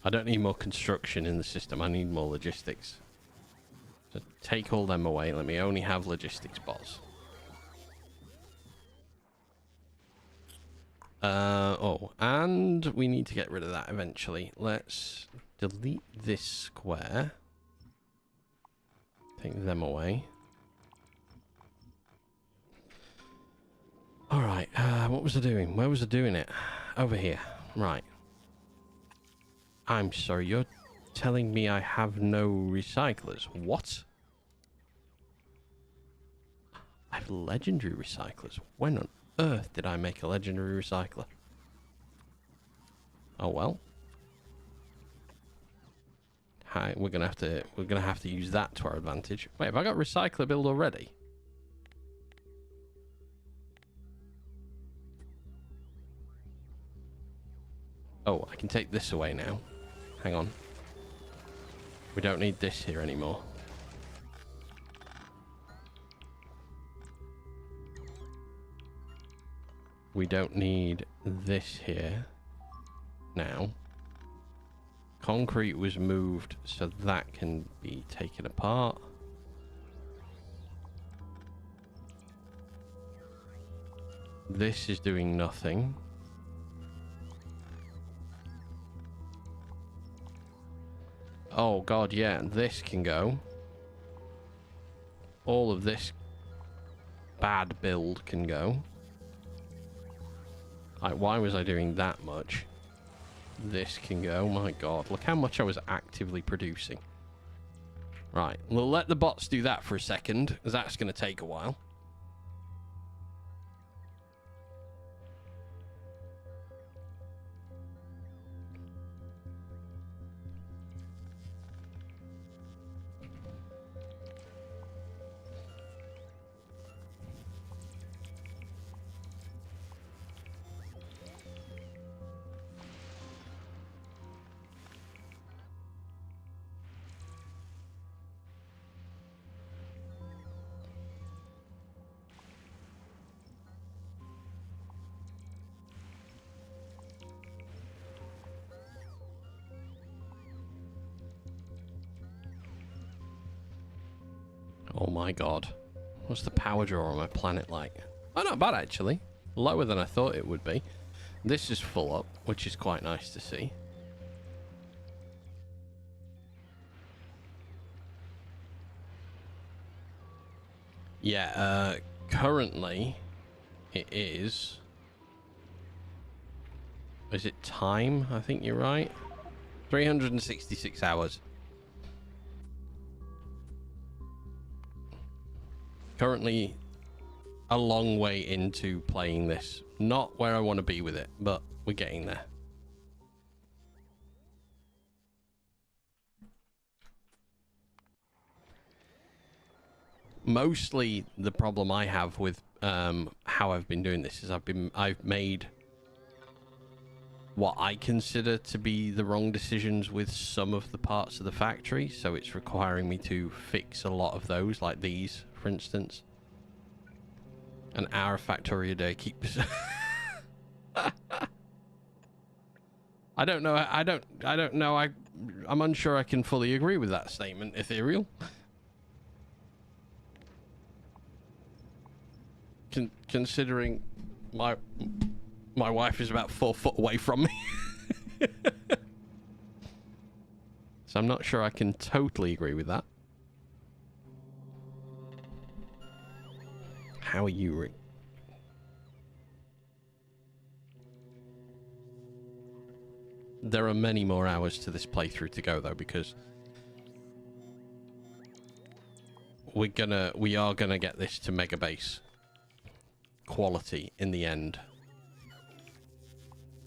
I don't need more construction in the system, I need more logistics. So take all them away, let me only have logistics bots. Oh, and we need to get rid of that eventually. Let's delete this square. Take them away. Alright, what was I doing? Where was I doing it? Over here. Right. I'm sorry, you're telling me I have no recyclers. What? I have legendary recyclers. When on earth did I make a legendary recycler? Oh well. Hi, we're gonna have to use that to our advantage. Wait, have I got recycler build already? Oh, I can take this away now. Hang on. We don't need this here anymore. We don't need this here now. Concrete was moved so that can be taken apart. This is doing nothing. Oh god, yeah, this can go. All of this bad build can go. Like, why was I doing that much? This can go. My god, look how much I was actively producing. Right, we'll let the bots do that for a second, as that's going to take a while. Oh my god. What's the power draw on my planet like? Oh, not bad actually. Lower than I thought it would be. This is full up, which is quite nice to see. Yeah, currently it is... Is it time? I think you're right. 366 hours. Currently, a long way into playing this. Not where I want to be with it, but we're getting there. Mostly the problem I have with how I've been doing this is I've made what I consider to be the wrong decisions with some of the parts of the factory, so it's requiring me to fix a lot of those, like these, for instance. An hour of Factorio a day keeps... I don't know. I don't know. I'm unsure I can fully agree with that statement, Ethereal. Considering my wife is about 4 foot away from me. So I'm not sure I can totally agree with that. How are you, Rick? There are many more hours to this playthrough to go, though, because we are gonna get this to mega base quality in the end.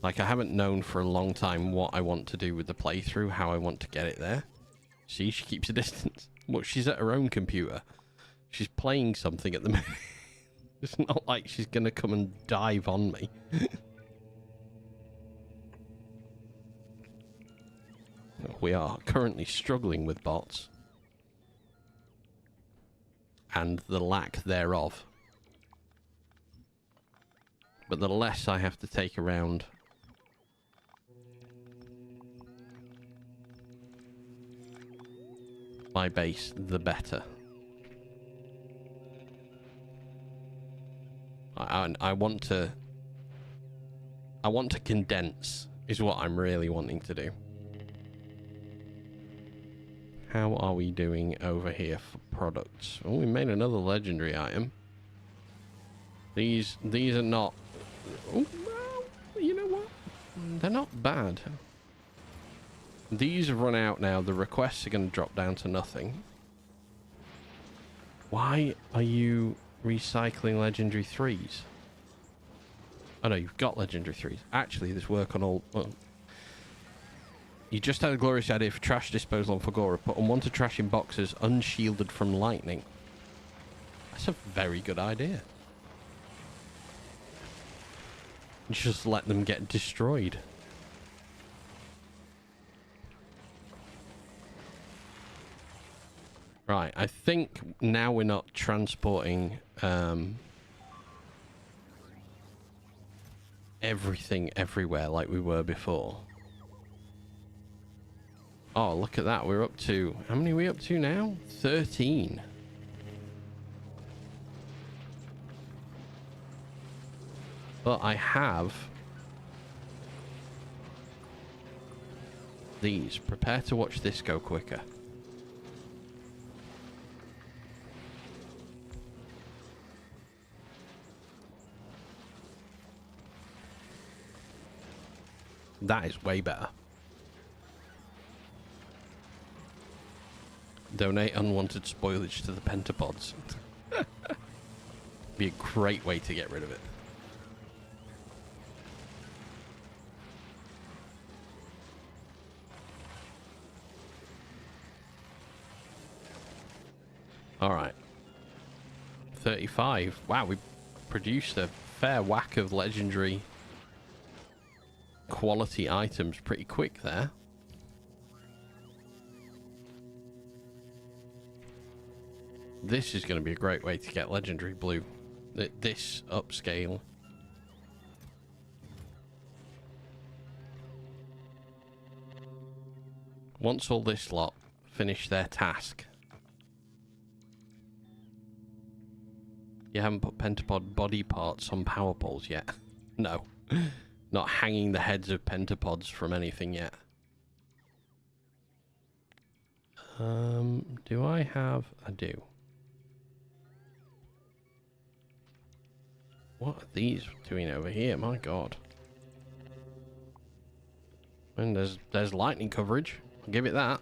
Like, I haven't known for a long time what I want to do with the playthrough, how I want to get it there. See, she keeps a distance. Well, she's at her own computer. She's playing something at the minute. It's not like she's gonna come and dive on me. We are currently struggling with bots. And the lack thereof. But the less I have to take around my base, the better. I want to condense is what I'm really wanting to do. How are we doing over here for products? Oh, we made another legendary item. These are not... Oh, well, you know what? They're not bad. These have run out now. The requests are going to drop down to nothing. Why are you recycling legendary 3s? Oh no, you've got legendary 3s. Actually, this work on all... Well, you just had a glorious idea for trash disposal on Factorio. Put unwanted trash in boxes unshielded from lightning. That's a very good idea. Just let them get destroyed. Right, I think now we're not transporting everything everywhere like we were before. Oh, look at that. We're up to... How many are we up to now? 13. But I have these. Prepare to watch this go quicker. That is way better. Donate unwanted spoilage to the pentapods. Be a great way to get rid of it. Alright. 35. Wow, we produced a fair whack of legendary quality items pretty quick there. This is going to be a great way to get legendary blue. This upscale. Once all this lot finish their task. You haven't put pentapod body parts on power poles yet. No. Not hanging the heads of pentapods from anything yet. Do I have... I do. What are these doing over here? My god. And there's lightning coverage. I'll give it that.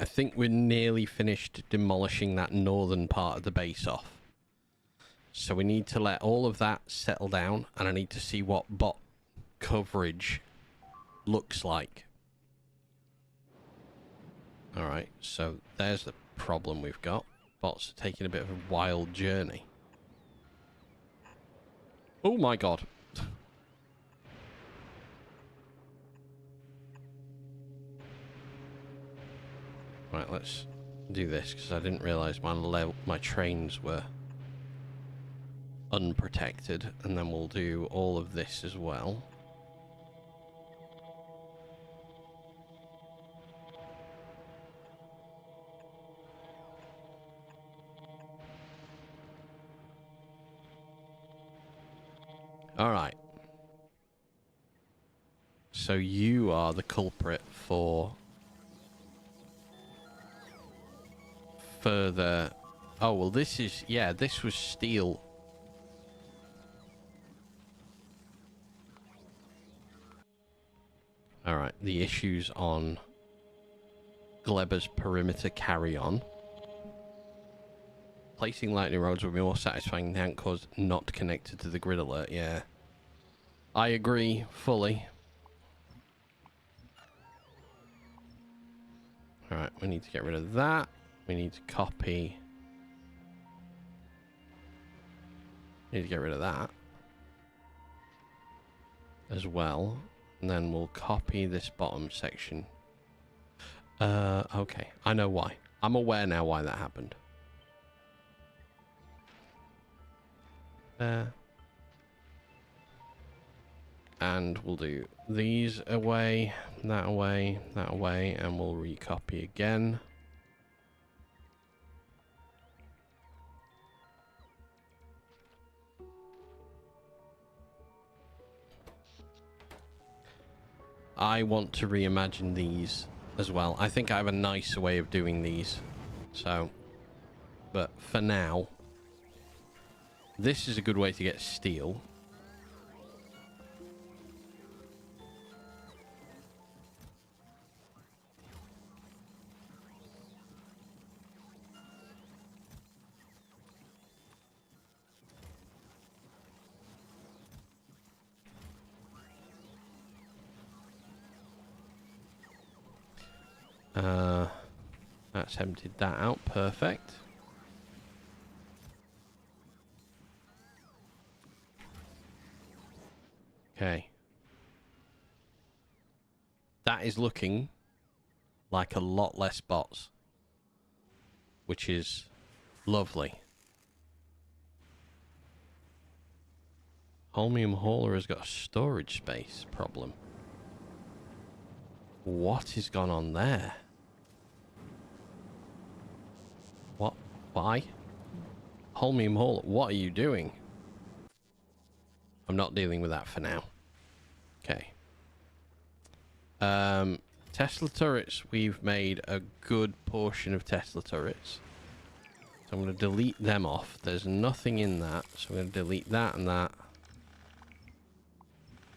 think we're nearly finished demolishing that northern part of the base off. So we need to let all of that settle down, and I need to see what bot coverage looks like. Alright, so there's the problem we've got. Bots are taking a bit of a wild journey. Oh my god. Right, let's do this, because I didn't realise my trains were unprotected, and then we'll do all of this as well. Alright. So you are the culprit for further... Oh, well this is... Yeah, this was steel. Alright, the issues on Gleber's perimeter carry on. Placing lightning rods would be more satisfying than anchors not connected to the grid alert, yeah. I agree fully. Alright, we need to get rid of that. We need to copy. Need to get rid of that as well. And then we'll copy this bottom section. Okay. I know why. I'm aware now why that happened. There. And we'll do these away, that away, and we'll recopy again. I want to reimagine these as well. I think I have a nicer way of doing these. So, but for now, this is a good way to get steel. That's emptied that out. Perfect. Okay. That is looking like a lot less bots, which is lovely. Holmium Hauler has got a storage space problem. What has gone on there? What? Why? Holmium Hauler, what are you doing? I'm not dealing with that for now. Okay. Tesla turrets. We've made a good portion of Tesla turrets. So I'm going to delete them off. There's nothing in that. So I'm going to delete that and that.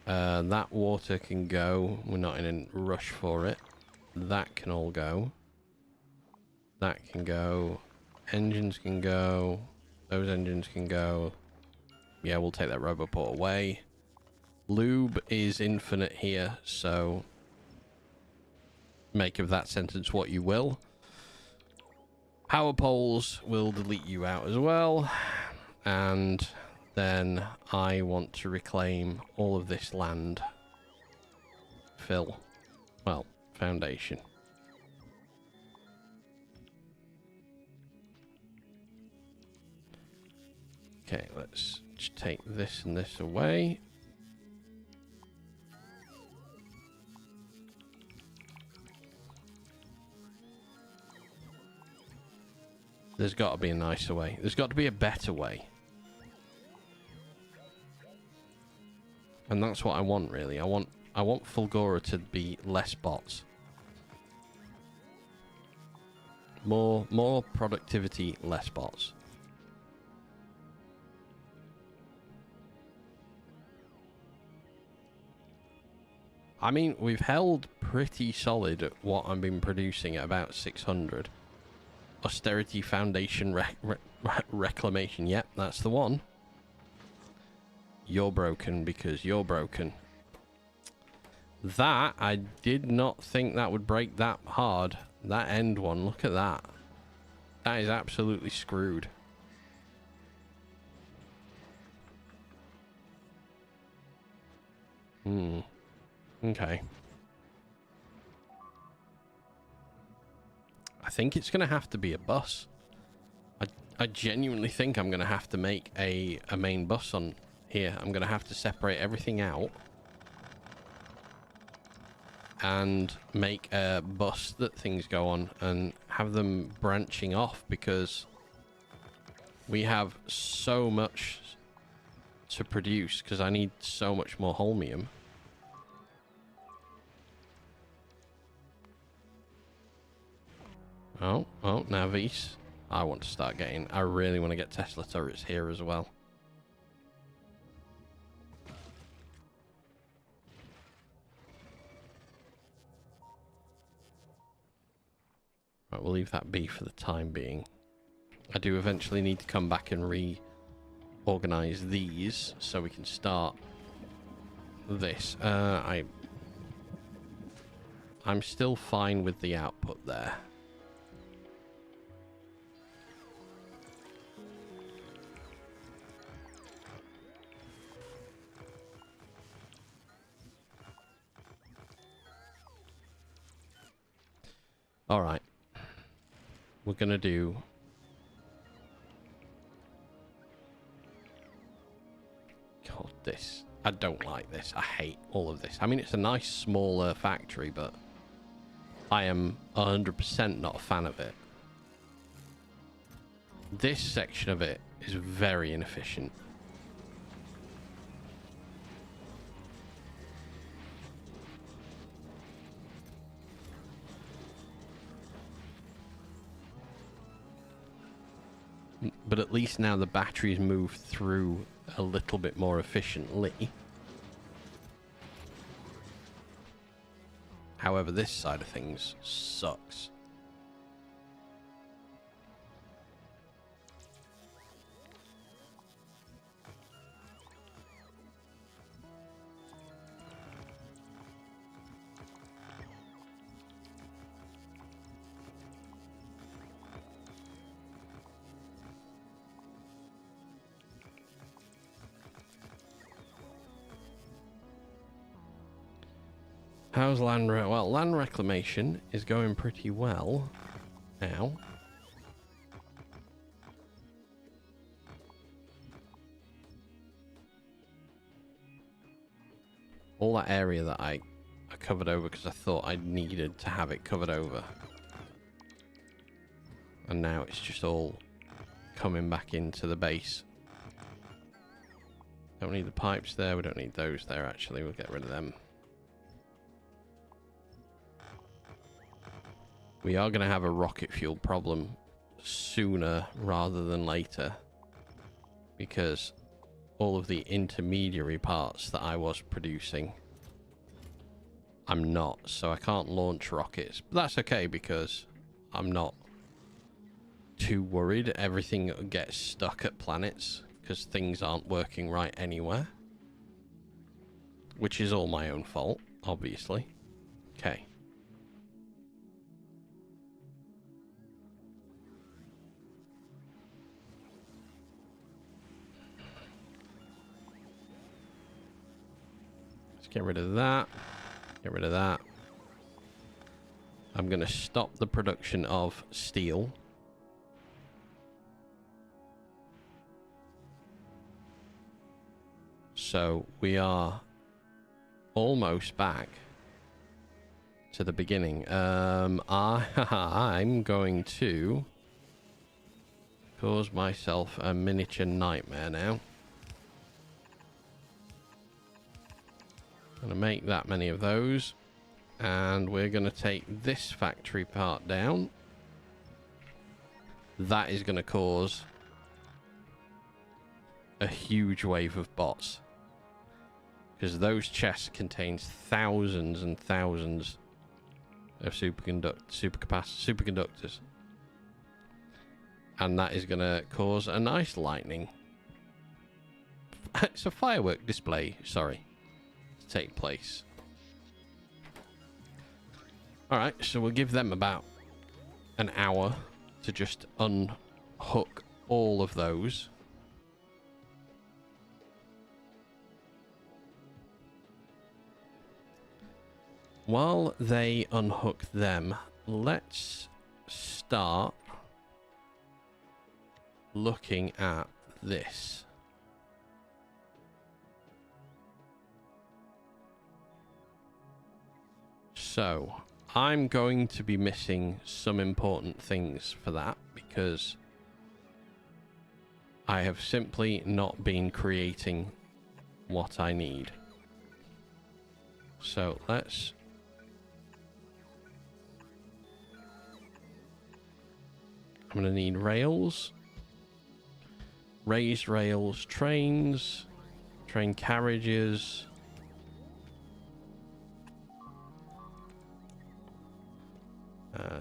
That water can go. We're not in a rush for it. That can all go. That can go. Engines can go. Those engines can go. Yeah, we'll take that roboport away. Lube is infinite here, so make of that sentence what you will. Power poles will delete you out as well. And then I want to reclaim all of this land. Well, foundation. Okay, let's just take this and this away. There's got to be a nicer way. There's got to be a better way. And that's what I want, really. I want Fulgora to be less bots. More productivity, less bots. I mean, we've held pretty solid at what I've been producing at about 600. Austerity Foundation Reclamation. Yep, that's the one. You're broken because you're broken. That, I did not think that would break that hard. That end one, look at that. That is absolutely screwed. Okay. I think it's going to have to be a bus. I genuinely think I'm going to have to make a main bus on here. I'm going to have to separate everything out and make a bus that things go on and have them branching off, because we have so much to produce, because I need so much more holmium. Oh, Navis. I want to start getting... I really want to get Tesla turrets here as well. Right, we'll leave that be for the time being. I do eventually need to come back and reorganize these so we can start this. I'm still fine with the output there. All right. We're going to do... God, this. I don't like this. I hate all of this. I mean, it's a nice, smaller factory, but I am 100% not a fan of it. This section of it is very inefficient. But at least now the batteries move through a little bit more efficiently. However, this side of things sucks. How's land... Well, land reclamation is going pretty well now. All that area that I covered over because I thought I needed to have it covered over. And now it's just all coming back into the base. Don't need the pipes there. We don't need those there, actually. We'll get rid of them. We are going to have a rocket fuel problem sooner rather than later, because all of the intermediary parts that I was producing, I'm not, so I can't launch rockets. But that's okay, because I'm not too worried. Everything gets stuck at planets because things aren't working right anywhere, which is all my own fault, obviously. Okay. Get rid of that. Get rid of that. I'm going to stop the production of steel. So we are almost back to the beginning. I'm going to cause myself a miniature nightmare now. Gonna make that many of those, and we're gonna take this factory part down. That is gonna cause a huge wave of bots, because those chests contains thousands and thousands of superconductors, and that is going to cause a nice lightning. It's a firework display, sorry, to take place. Alright, so we'll give them about an hour to just unhook all of those. While they unhook them, let's start looking at this. So, I'm going to be missing some important things for that because I have simply not been creating what I need. So, I'm going to need rails, raised rails, trains, train carriages.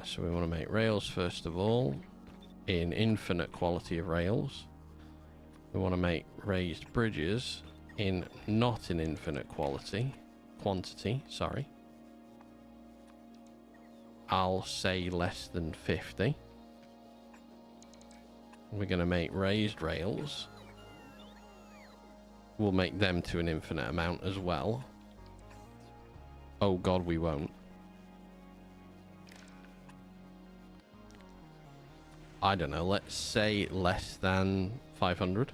So we want to make rails first of all, in infinite quality of rails. We want to make raised bridges in not in infinite quantity, sorry. I'll say less than 50. We're going to make raised rails. We'll make them to an infinite amount as well. Oh god, we won't. I don't know, let's say less than 500.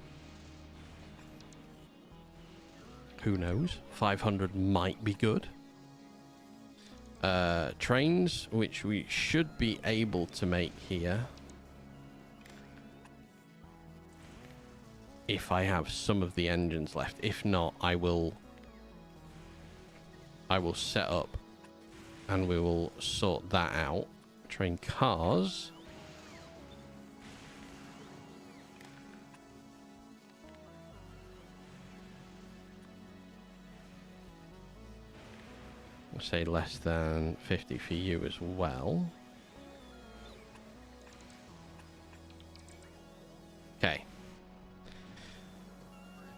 Who knows? 500 might be good. Trains, which we should be able to make here. If I have some of the engines left. If not, I will set up and we will sort that out. Train cars. We'll say less than 50 for you as well. Okay.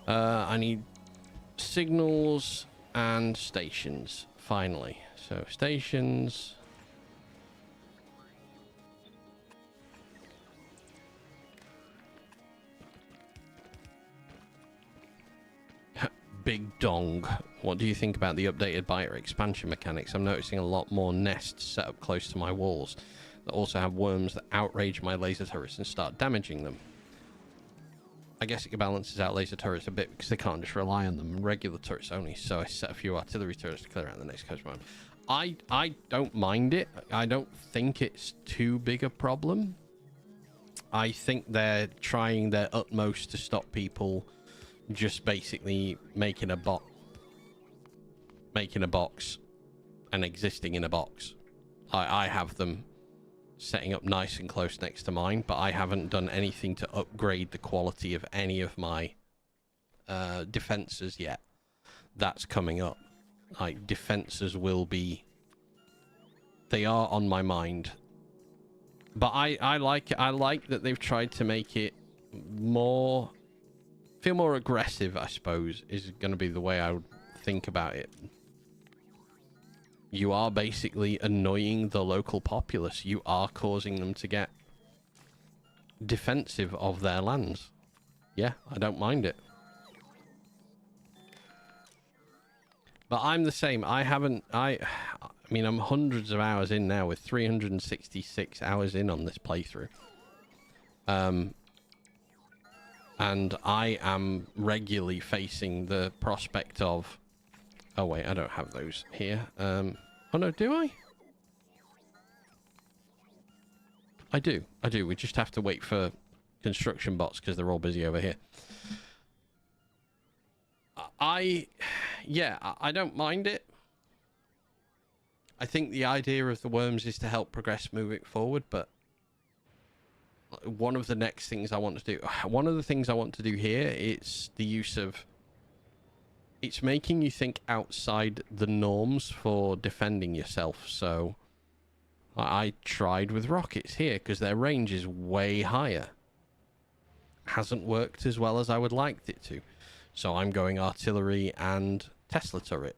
I need signals and stations, finally. So, stations. Big dong. What do you think about the updated biter expansion mechanics? I'm noticing a lot more nests set up close to my walls that also have worms that outrage my laser turrets and start damaging them. I guess it balances out laser turrets a bit because they can't just rely on them. Regular turrets only, so I set a few artillery turrets to clear out the next coast mode. I don't mind it. I don't think it's too big a problem. I think they're trying their utmost to stop people just basically making a box and existing in a box. I have them setting up nice and close next to mine, but I haven't done anything to upgrade the quality of any of my defenses yet. That's coming up. Like, defenses will be, they are on my mind, but I like it. I like that they've tried to make it more, feel more aggressive, I suppose, is going to be the way I would think about it. You are basically annoying the local populace. You are causing them to get defensive of their lands. Yeah, I don't mind it. But I'm the same. I mean, I'm hundreds of hours in now with 366 hours in on this playthrough. And I am regularly facing the prospect of... Oh, wait, I don't have those here. Oh, no, do I? I do. We just have to wait for construction bots because they're all busy over here. Yeah, I don't mind it. I think the idea of the worms is to help progress moving forward, but one of the next things I want to do... One of the things I want to do here is the use of it's making you think outside the norms for defending yourself. So I tried with rockets here because their range is way higher. Hasn't worked as well as I would liked it to. So I'm going artillery and Tesla turret.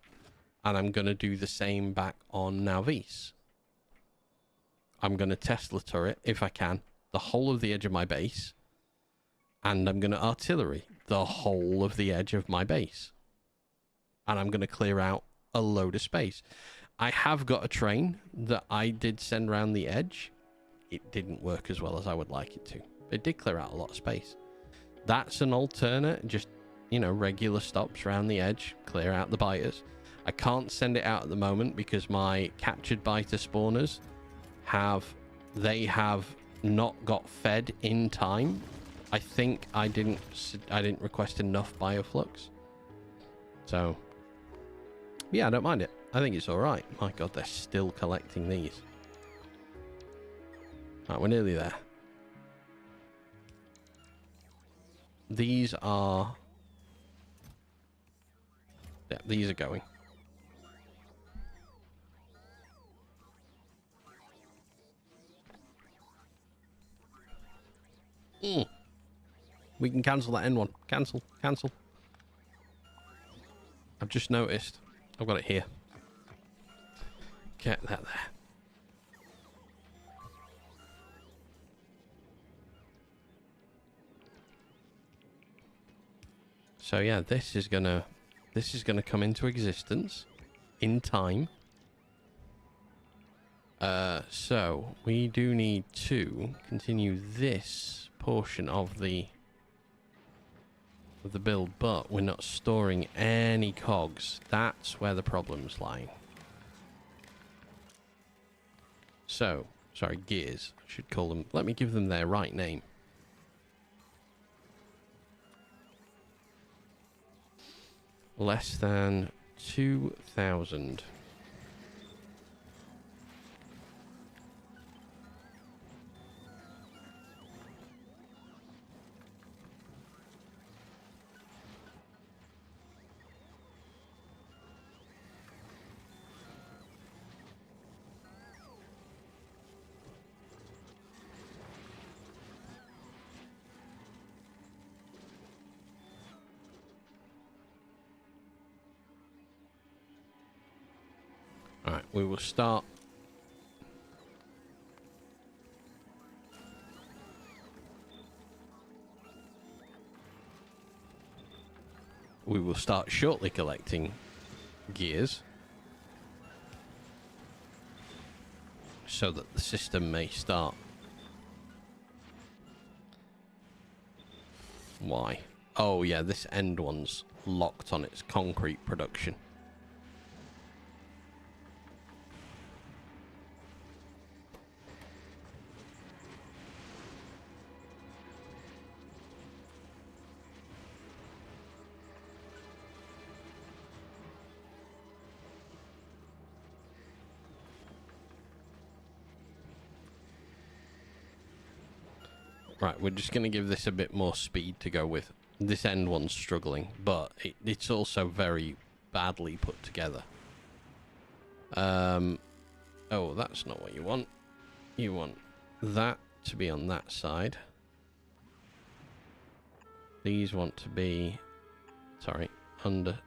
And I'm going to do the same back on Nauvis. I'm going to Tesla turret, if I can, the whole of the edge of my base. And I'm going to artillery the whole of the edge of my base. And I'm going to clear out a load of space. I have got a train that I did send around the edge. It didn't work as well as I would like it to. It did clear out a lot of space. That's an alternate, just, you know, regular stops around the edge, clear out the biters. I can't send it out at the moment because my captured biter spawners have not got fed in time. I think I didn't request enough bioflux. So, yeah, I don't mind it. I think it's all right. My God, they're still collecting these. Right, we're nearly there. These are... yeah, these are going. We can cancel that end one. Cancel. Cancel. I've just noticed. I've got it here. Get that there. So yeah, this is gonna come into existence in time. So we do need to continue this portion of the build, but we're not storing any cogs. That's where the problem's lying. So, sorry, gears. I should call them. Let me give them their right name. Less than 2,000. Alright, we will start. We will start shortly collecting gears so that the system may start. Why? Oh yeah, this end one's locked on its concrete production. Right, we're just going to give this a bit more speed to go with. This end one's struggling, but it's also very badly put together. Oh, that's not what you want. You want that to be on that side. These want to be, sorry, under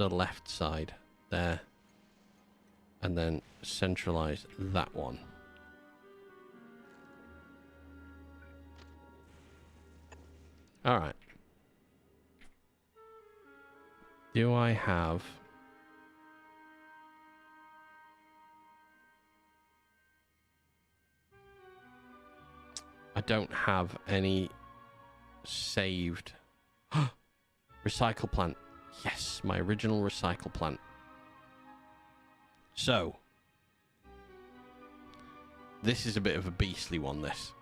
left side there. And then centralize that one. All right. Do I have... I don't have any saved... recycle plant. Yes, my original recycle plant. So, this is a bit of a beastly one, this.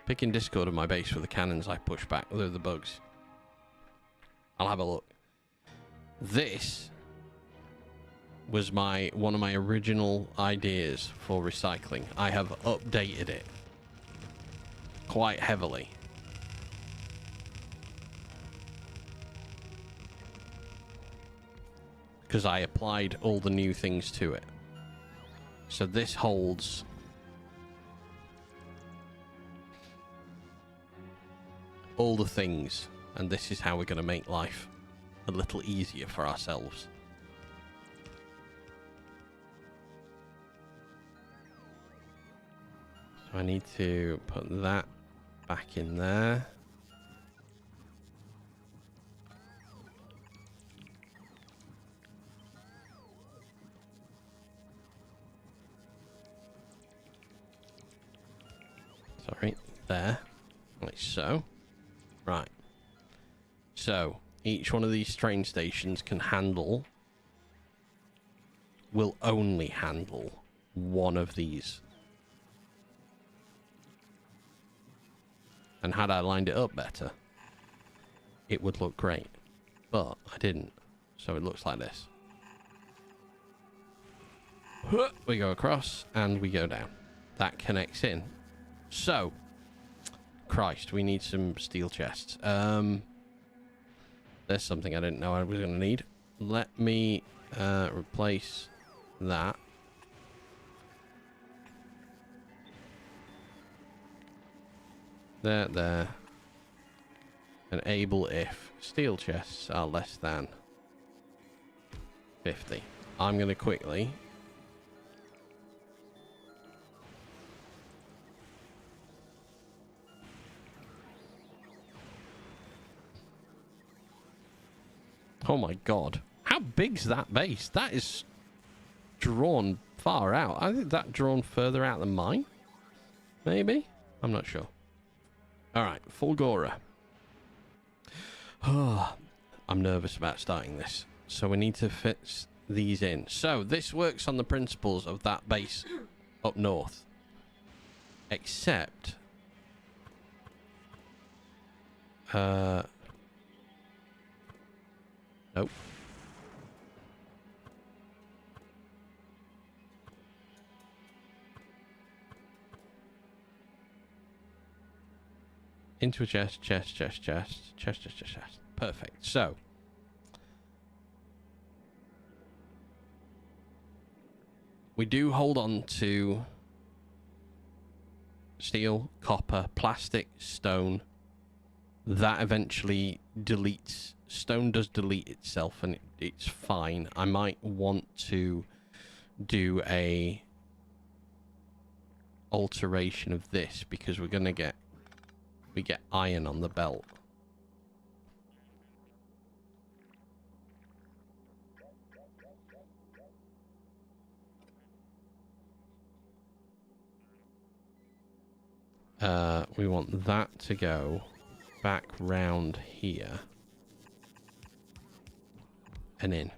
Picking Discord of my base for the cannons I push back with the bugs. I'll have a look. This was one of my original ideas for recycling. I have updated it quite heavily. because I applied all the new things to it. So this holds all the things, and this is how we're going to make life a little easier for ourselves. So I need to put that back in there. Sorry, there, like so. Right. So, each one of these train stations will only handle one of these. And had I lined it up better, it would look great. But I didn't. So it looks like this. We go across and we go down. That connects in. So, Christ, we need some steel chests. There's something I didn't know I was going to need. Let me replace that. There. Enable if steel chests are less than 50. I'm going to quickly... Oh my god. How big's that base? That is drawn far out. I think that drawn further out than mine. Maybe? I'm not sure. Alright, Fulgora. I'm nervous about starting this. So we need to fit these in. So this works on the principles of that base up north. Except... Nope. Into a chest. Perfect. So. We do hold on to steel, copper, plastic, stone. That eventually deletes... Stone does delete itself and it's fine. I might want to do a alteration of this because we're gonna get iron on the belt. We want that to go back round here. And in.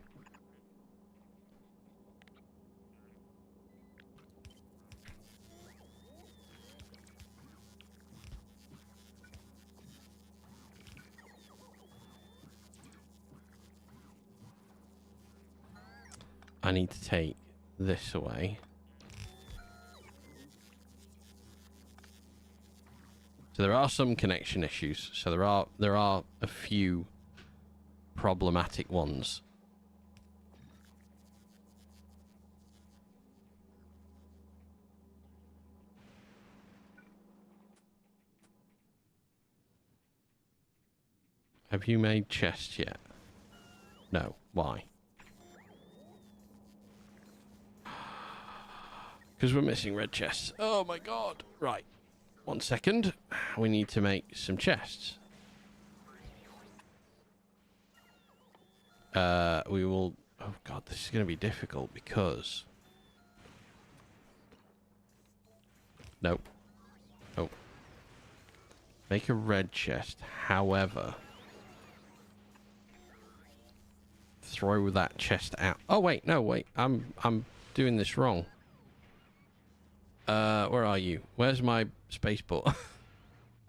I need to take this away. So there are some connection issues. So there are a few problematic ones. Have you made chests yet? No. Why? Because we're missing red chests. Oh my god. Right. 1 second. We need to make some chests. We will... Oh god, this is going to be difficult because... Nope. Nope. Make a red chest. However... Throw that chest out. Oh wait, no, wait. I'm doing this wrong. Where are you? Where's my spaceport?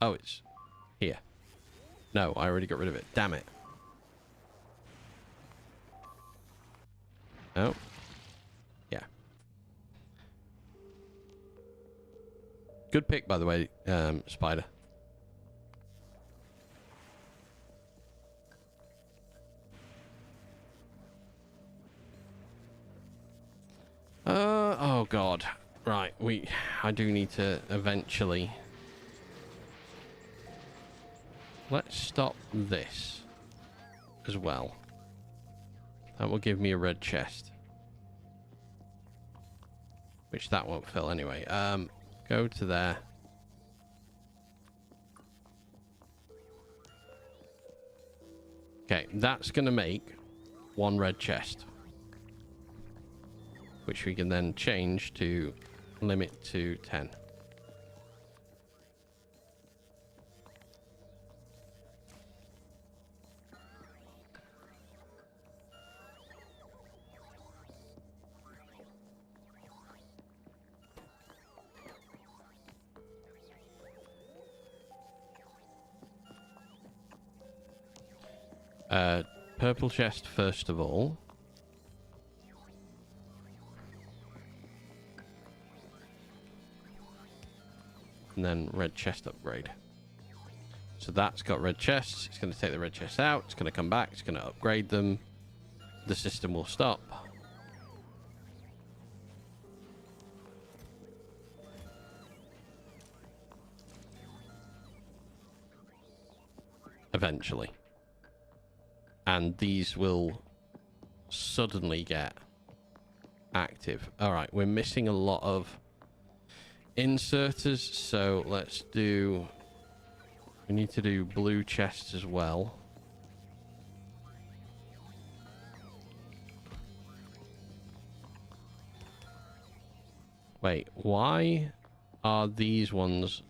Oh, it's here. No, I already got rid of it. Damn it. Oh. Yeah. Good pick, by the way, Spider. God. Right, I do need to eventually... Let's stop this as well. That will give me a red chest. Which that won't fill anyway. Go to there. Okay, that's going to make one red chest. Which we can then change to limit to 10. Purple chest first of all. And then red chest upgrade. So that's got red chests. It's going to take the red chests out. It's going to come back. It's going to upgrade them. The system will stop. Eventually. And these will suddenly get active. All right, we're missing a lot of inserters, so let's do... We need to do blue chests as well. Wait, why are these ones...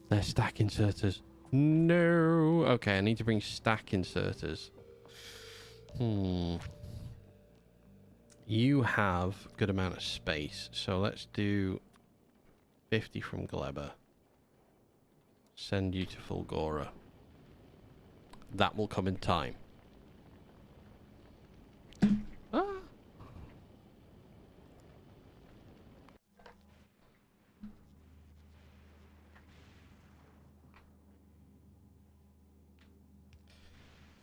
They're stack inserters. No. Okay, I need to bring stack inserters. You have a good amount of space, so let's do 50 from Gleba. Send you to Fulgora. That will come in time. Ah.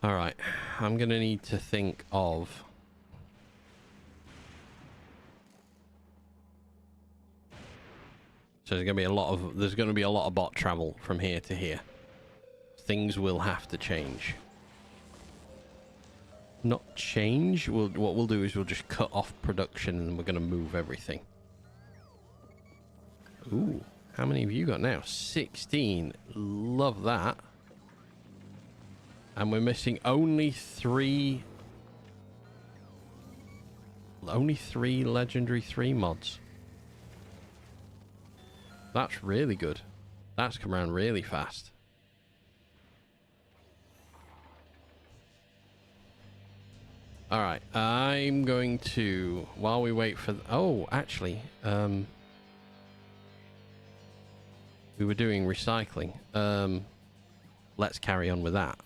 All right, I'm gonna need to think of... So there's gonna be a lot of bot travel from here to here. Things will have to change. Not change. What we'll do is we'll just cut off production and we're gonna move everything. Ooh, how many have you got now? 16. Love that. And we're missing only 3 legendary 3 mods. That's really good. That's come around really fast. Alright, I'm going to, while we wait for... Oh, actually, we were doing recycling. Let's carry on with that.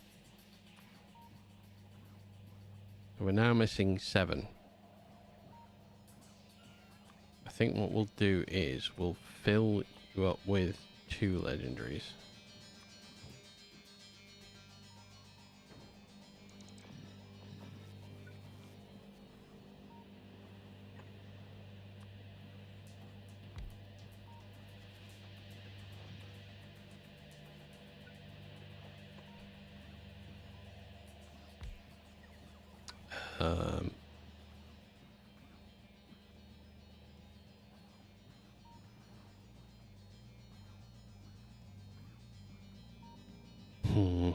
We're now missing 7. I think what we'll do is we'll fill you up with 2 legendaries. Hmm.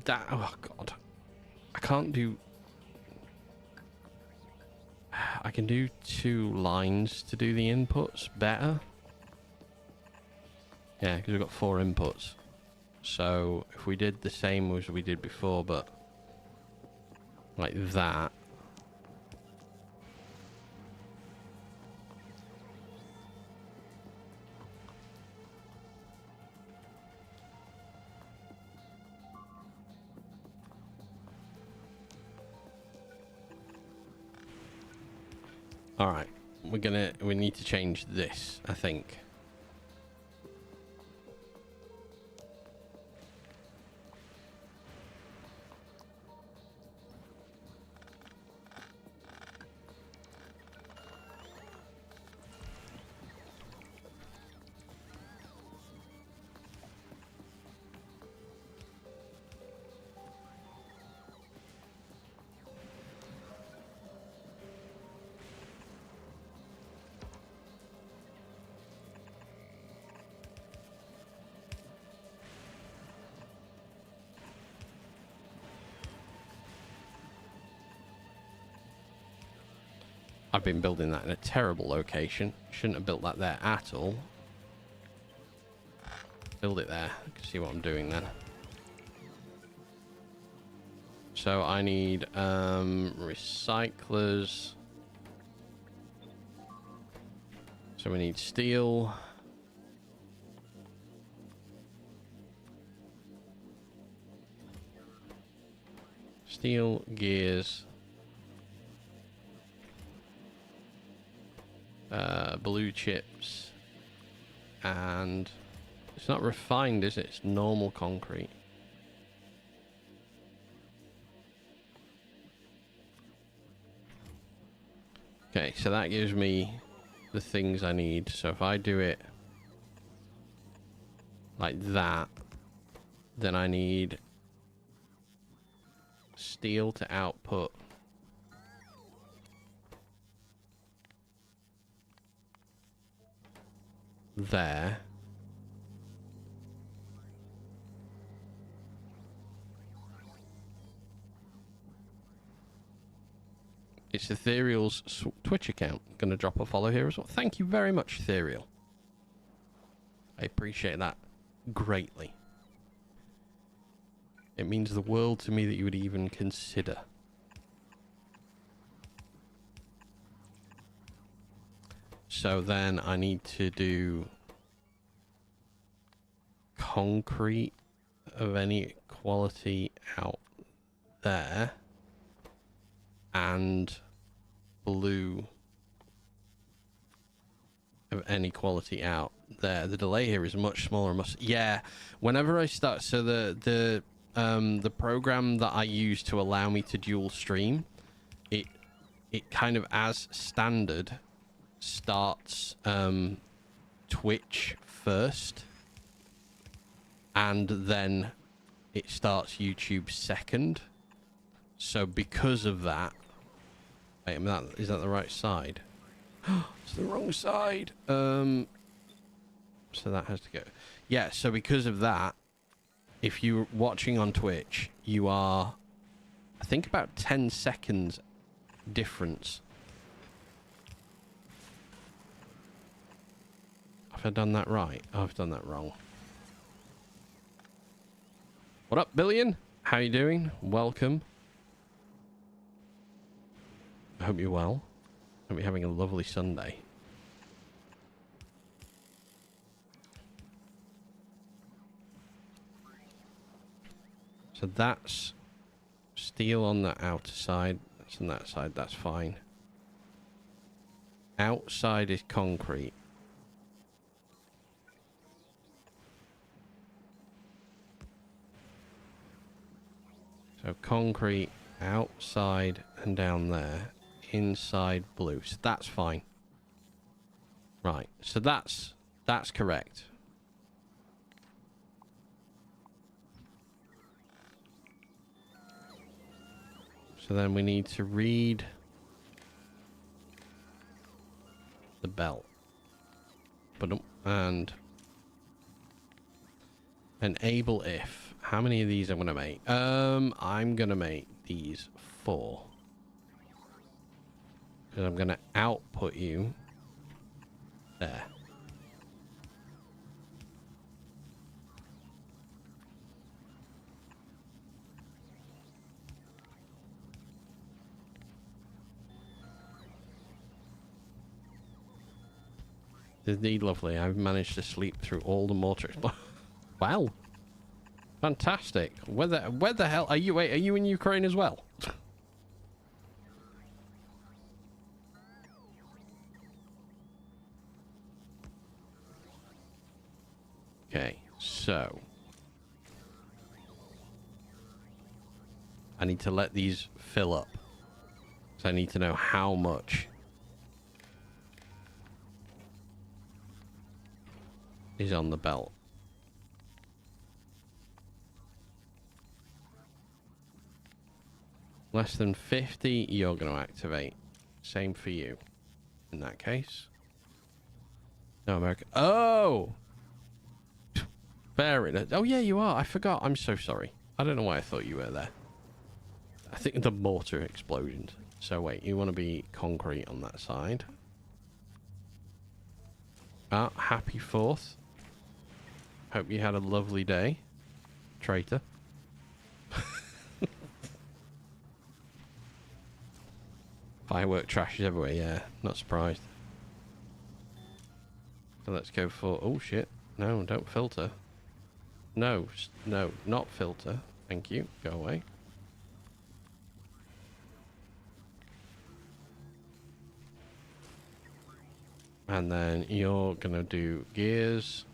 Oh god, I can't do... I can do 2 lines to do the inputs better. Yeah, because we've got 4 inputs. So if we did the same as we did before, but like that, All right, we need to change this, I think. I've been building that in a terrible location. Shouldn't have built that there at all. Build it there. I can see what I'm doing then. So I need recyclers. So we need steel. Steel, gears. Blue chips. And it's not refined, is it? It's normal concrete. Okay, so that gives me the things I need. So if I do it like that, then I need steel to output there. It's Ethereal's Twitch account. Gonna drop a follow here as well. Thank you very much, Ethereal. I appreciate that greatly. It means the world to me that you would even consider. So then I need to do concrete of any quality out there. And blue of any quality out there. The delay here is much smaller. Yeah, whenever I start, so the program that I use to allow me to dual stream, it kind of as standard starts Twitch first, and then it starts YouTube second. So because of that, wait, is that the right side? It's the wrong side. So that has to go. Yeah, so because of that, if you're watching on Twitch, you are, I think, about 10 seconds difference. Have I done that right? Oh, I've done that wrong. What up, Billion? How you doing? Welcome. I hope you're well. Hope you're having a lovely Sunday. So that's steel on the outer side. That's on that side. That's fine. Outside is concrete. So concrete outside and down there. Inside blue. So that's fine. Right. So that's correct. So then we need to read the belt. And enable if. How many of these I'm gonna make? I'm gonna make these 4. And I'm gonna output you there. Indeed, lovely. I've managed to sleep through all the mortar. Wow. Fantastic. Where the hell are you? Wait, are you in Ukraine as well? Okay, so I need to let these fill up. So I need to know how much is on the belt. Less than 50, you're going to activate. Same for you. In that case. No, America. Oh! Fair enough. Oh, yeah, you are. I forgot. I'm so sorry. I don't know why I thought you were there. I think the mortar explosions. So wait, you want to be concrete on that side. Ah, happy 4th. Hope you had a lovely day, traitor. Firework trash is everywhere, yeah. Not surprised. So let's go for... Oh, shit. No, don't filter. No, no, not filter. Thank you. Go away. And then you're going to do gears.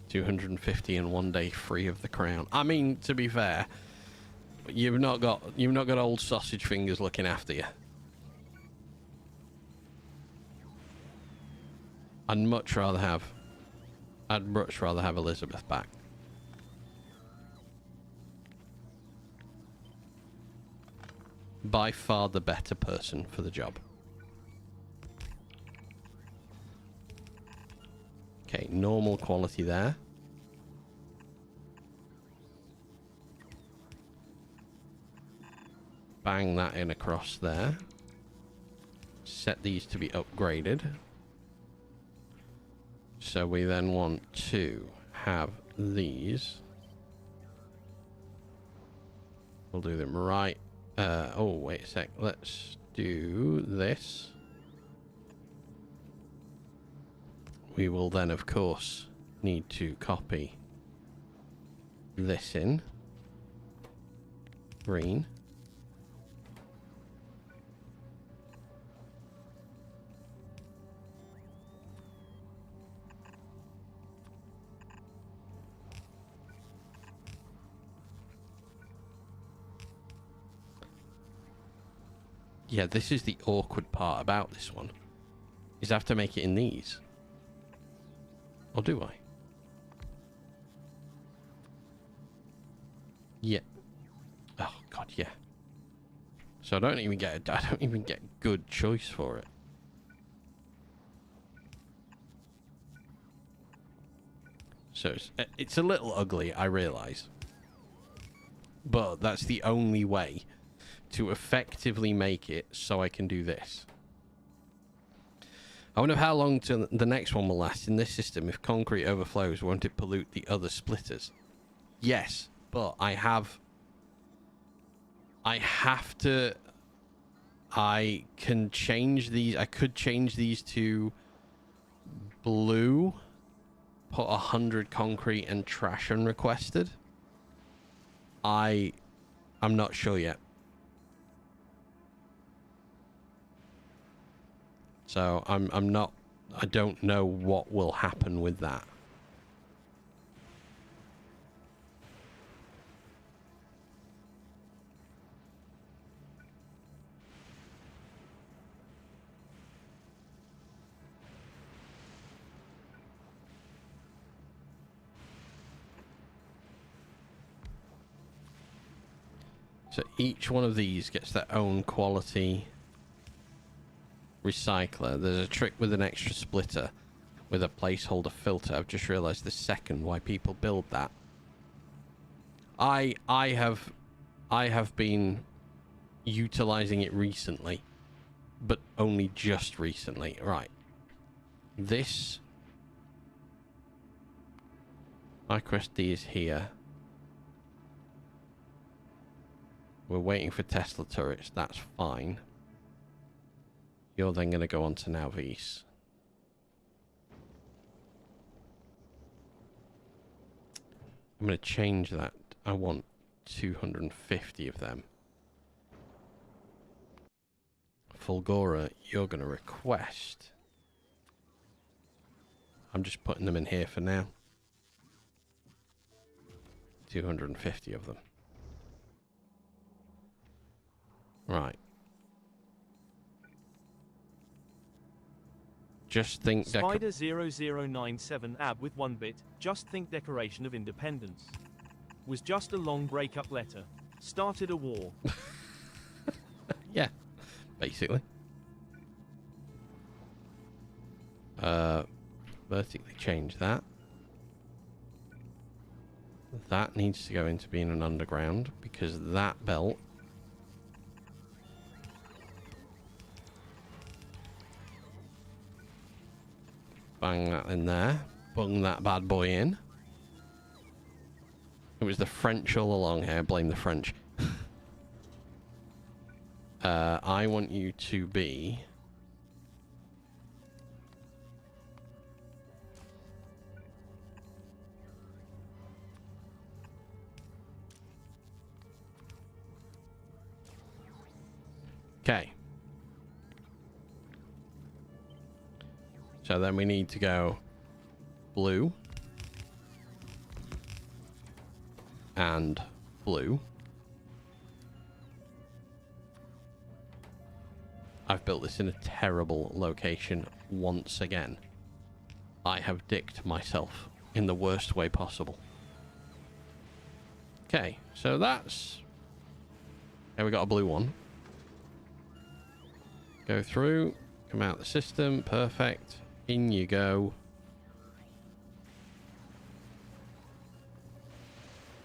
$250 in 1 day free of the crown. I mean, to be fair, you've not got old sausage fingers looking after you. I'd much rather have Elizabeth back. By far the better person for the job. Okay, normal quality there. Bang that in across there. Set these to be upgraded. So we then want to have these. We'll do them right. Oh, wait a sec. Let's do this. We will then, of course, need to copy this in. Green. Yeah, this is the awkward part about this one. Is I have to make it in these. Or do I? Yeah. Oh god, yeah. So I don't even get good choice for it. So it's a little ugly, I realise. But that's the only way to effectively make it so I can do this. I wonder how long till the next one will last in this system. If concrete overflows, won't it pollute the other splitters? Yes, but I can change these. I could change these to blue, put 100 concrete and trash unrequested. I'm not sure yet. So I don't know what will happen with that. So each one of these gets their own quality recycler. There's a trick with an extra splitter with a placeholder filter. I've just realized the second why people build that. I have been utilizing it recently, but only just recently. Right. This microSD is here. We're waiting for Tesla turrets. That's fine. You're then going to go on to Navis. I'm going to change that. I want 250 of them. Fulgora, you're going to request. I'm just putting them in here for now. 250 of them. Right. Just think Spider 0097 AB with 1 bit. Just think Declaration of Independence. Was just a long breakup letter. Started a war. Yeah, basically. Vertically change that. That needs to go into being an underground because that belt bang that in there. Bung that bad boy in. It was the French all along here. Blame the French. I want you to be... Okay. So then we need to go blue and blue. I've built this in a terrible location once again. I have dicked myself in the worst way possible. Okay, so that's... Okay, we got a blue one. Go through, come out the system, perfect. In you go.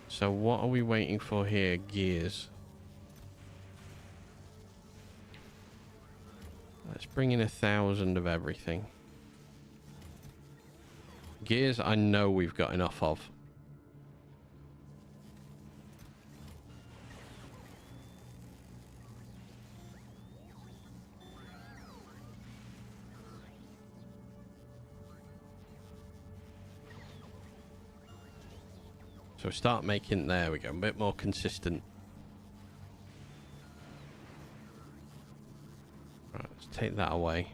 So what are we waiting for here? Gears. Let's bring in 1,000 of everything. Gears, I know we've got enough of. So start making, there we go, a bit more consistent. Right, let's take that away.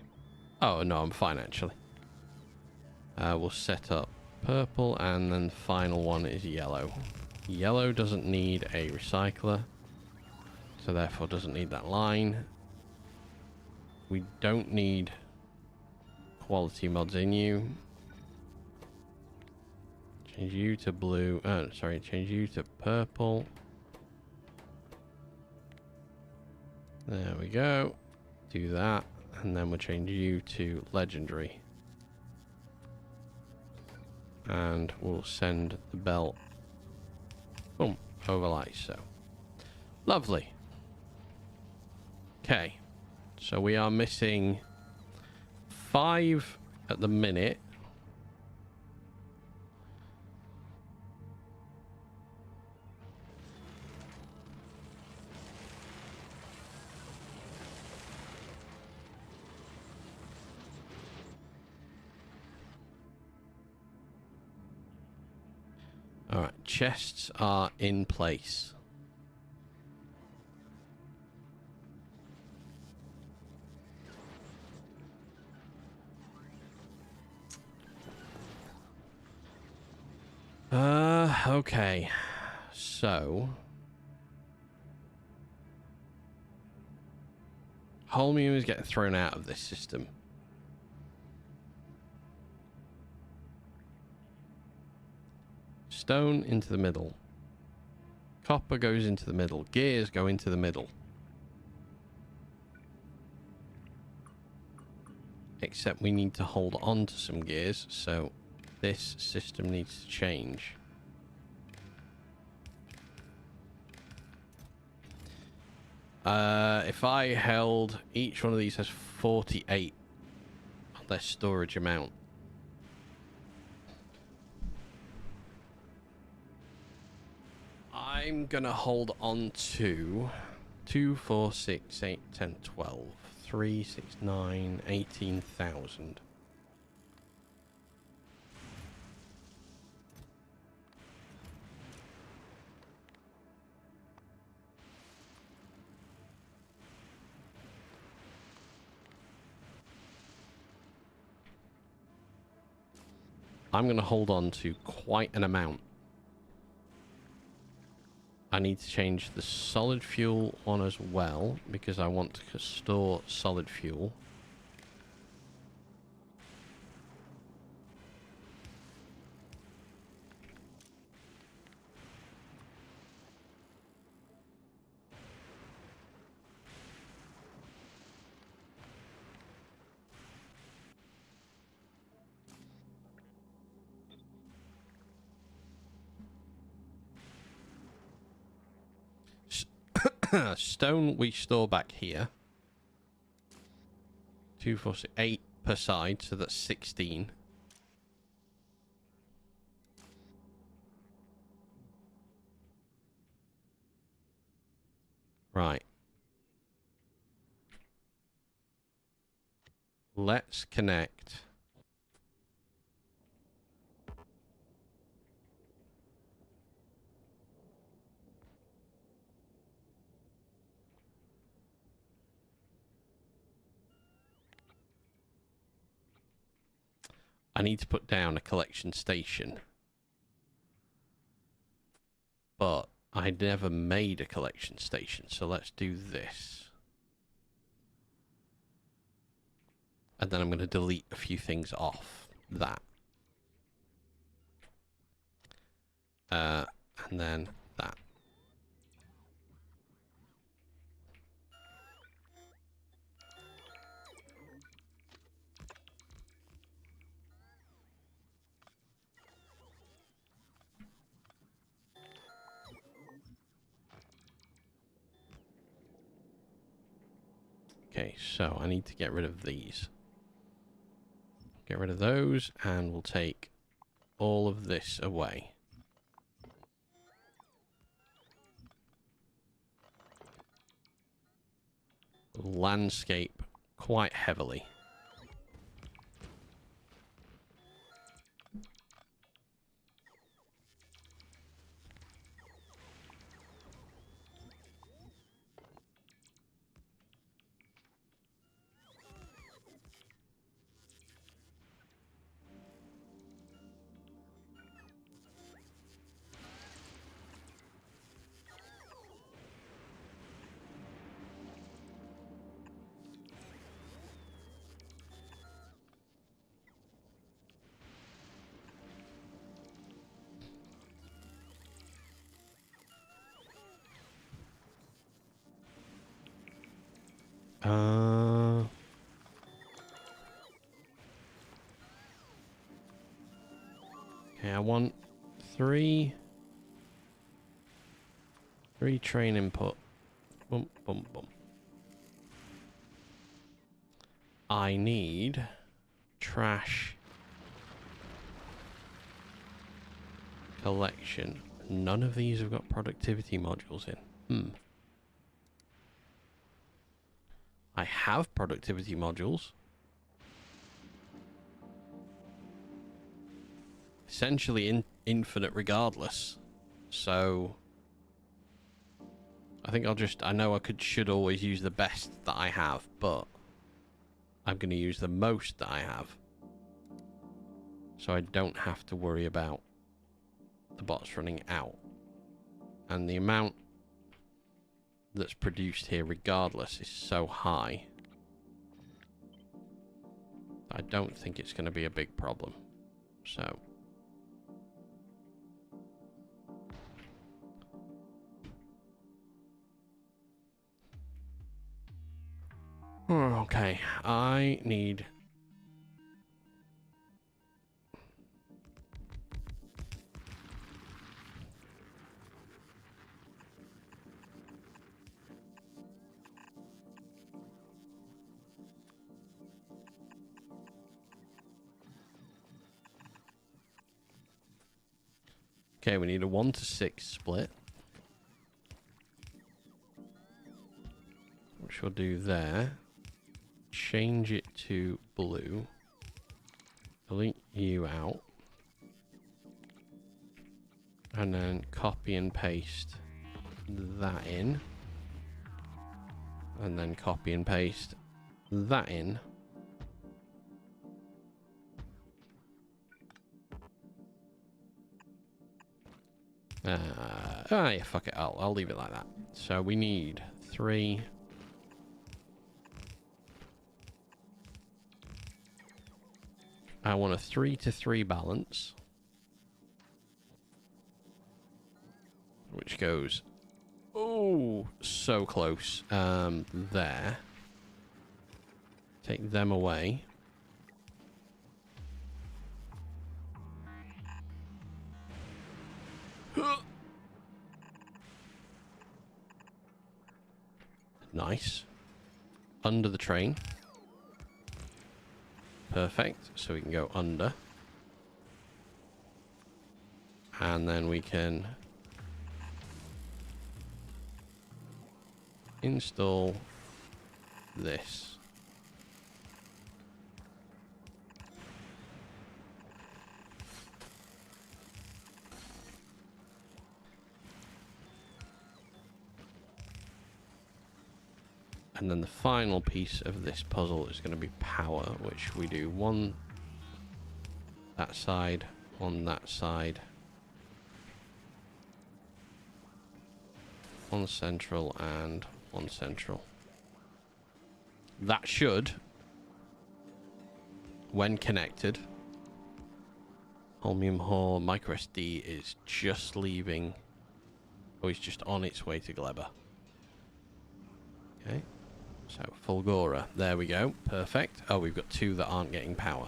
Oh, no, I'm fine, actually. We'll set up purple, and then the final one is yellow. Yellow doesn't need a recycler, so therefore doesn't need that line. We don't need quality mods in you. Change you to blue. Sorry, change you to purple. There we go. Do that. And then we'll change you to legendary. And we'll send the belt. Boom. Over like so. Lovely. Okay. So we are missing 5 at the minute. Alright, chests are in place. Okay. So Holmium is getting thrown out of this system. Stone into the middle. Copper goes into the middle. Gears go into the middle. Except we need to hold on to some gears, so this system needs to change. If I held... Each one of these has 48 on their storage amount. I'm gonna hold on to 2, 4, 6, 8, 10, 12, 3, 6, 9, 18,000. I'm going to hold on to quite an amount. I need to change the solid fuel on as well, because I want to store solid fuel. Stone we store back here. 2, 4, 6, 8 per side, so that's 16. Right. Let's connect. I need to put down a collection station. But I never made a collection station, so let's do this. And then I'm going to delete a few things off that. And then that. Okay, so I need to get rid of these. Get rid of those, and we'll take all of this away. Landscape quite heavily. Okay, I want three train input. Boom, boom, boom. I need trash collection. None of these have got productivity modules in. I have productivity modules. Essentially infinite regardless. So I think I know I should always use the best that I have, but I'm going to use the most that I have. So I don't have to worry about the bots running out. And the amount that's produced here regardless is so high. I don't think it's going to be a big problem. So okay, I need okay, we need a 1-to-6 split. Which we'll do there. Change it to blue. Delete you out. And then copy and paste that in. And then copy and paste that in. Yeah, fuck it. I'll leave it like that. So we need 3. I want a 3-to-3 balance, which goes, oh, so close. There. Take them away. Nice. Under the train. Perfect. So we can go under. And then we can install this. And then the final piece of this puzzle is going to be power, which we do 1 that side, 1 that side, 1 central, and 1 central. That should, when connected, Holmium Hall micro SD is just leaving. Oh, it's just on its way to Gleber. Okay. So, Fulgora. There we go. Perfect. Oh, we've got 2 that aren't getting power.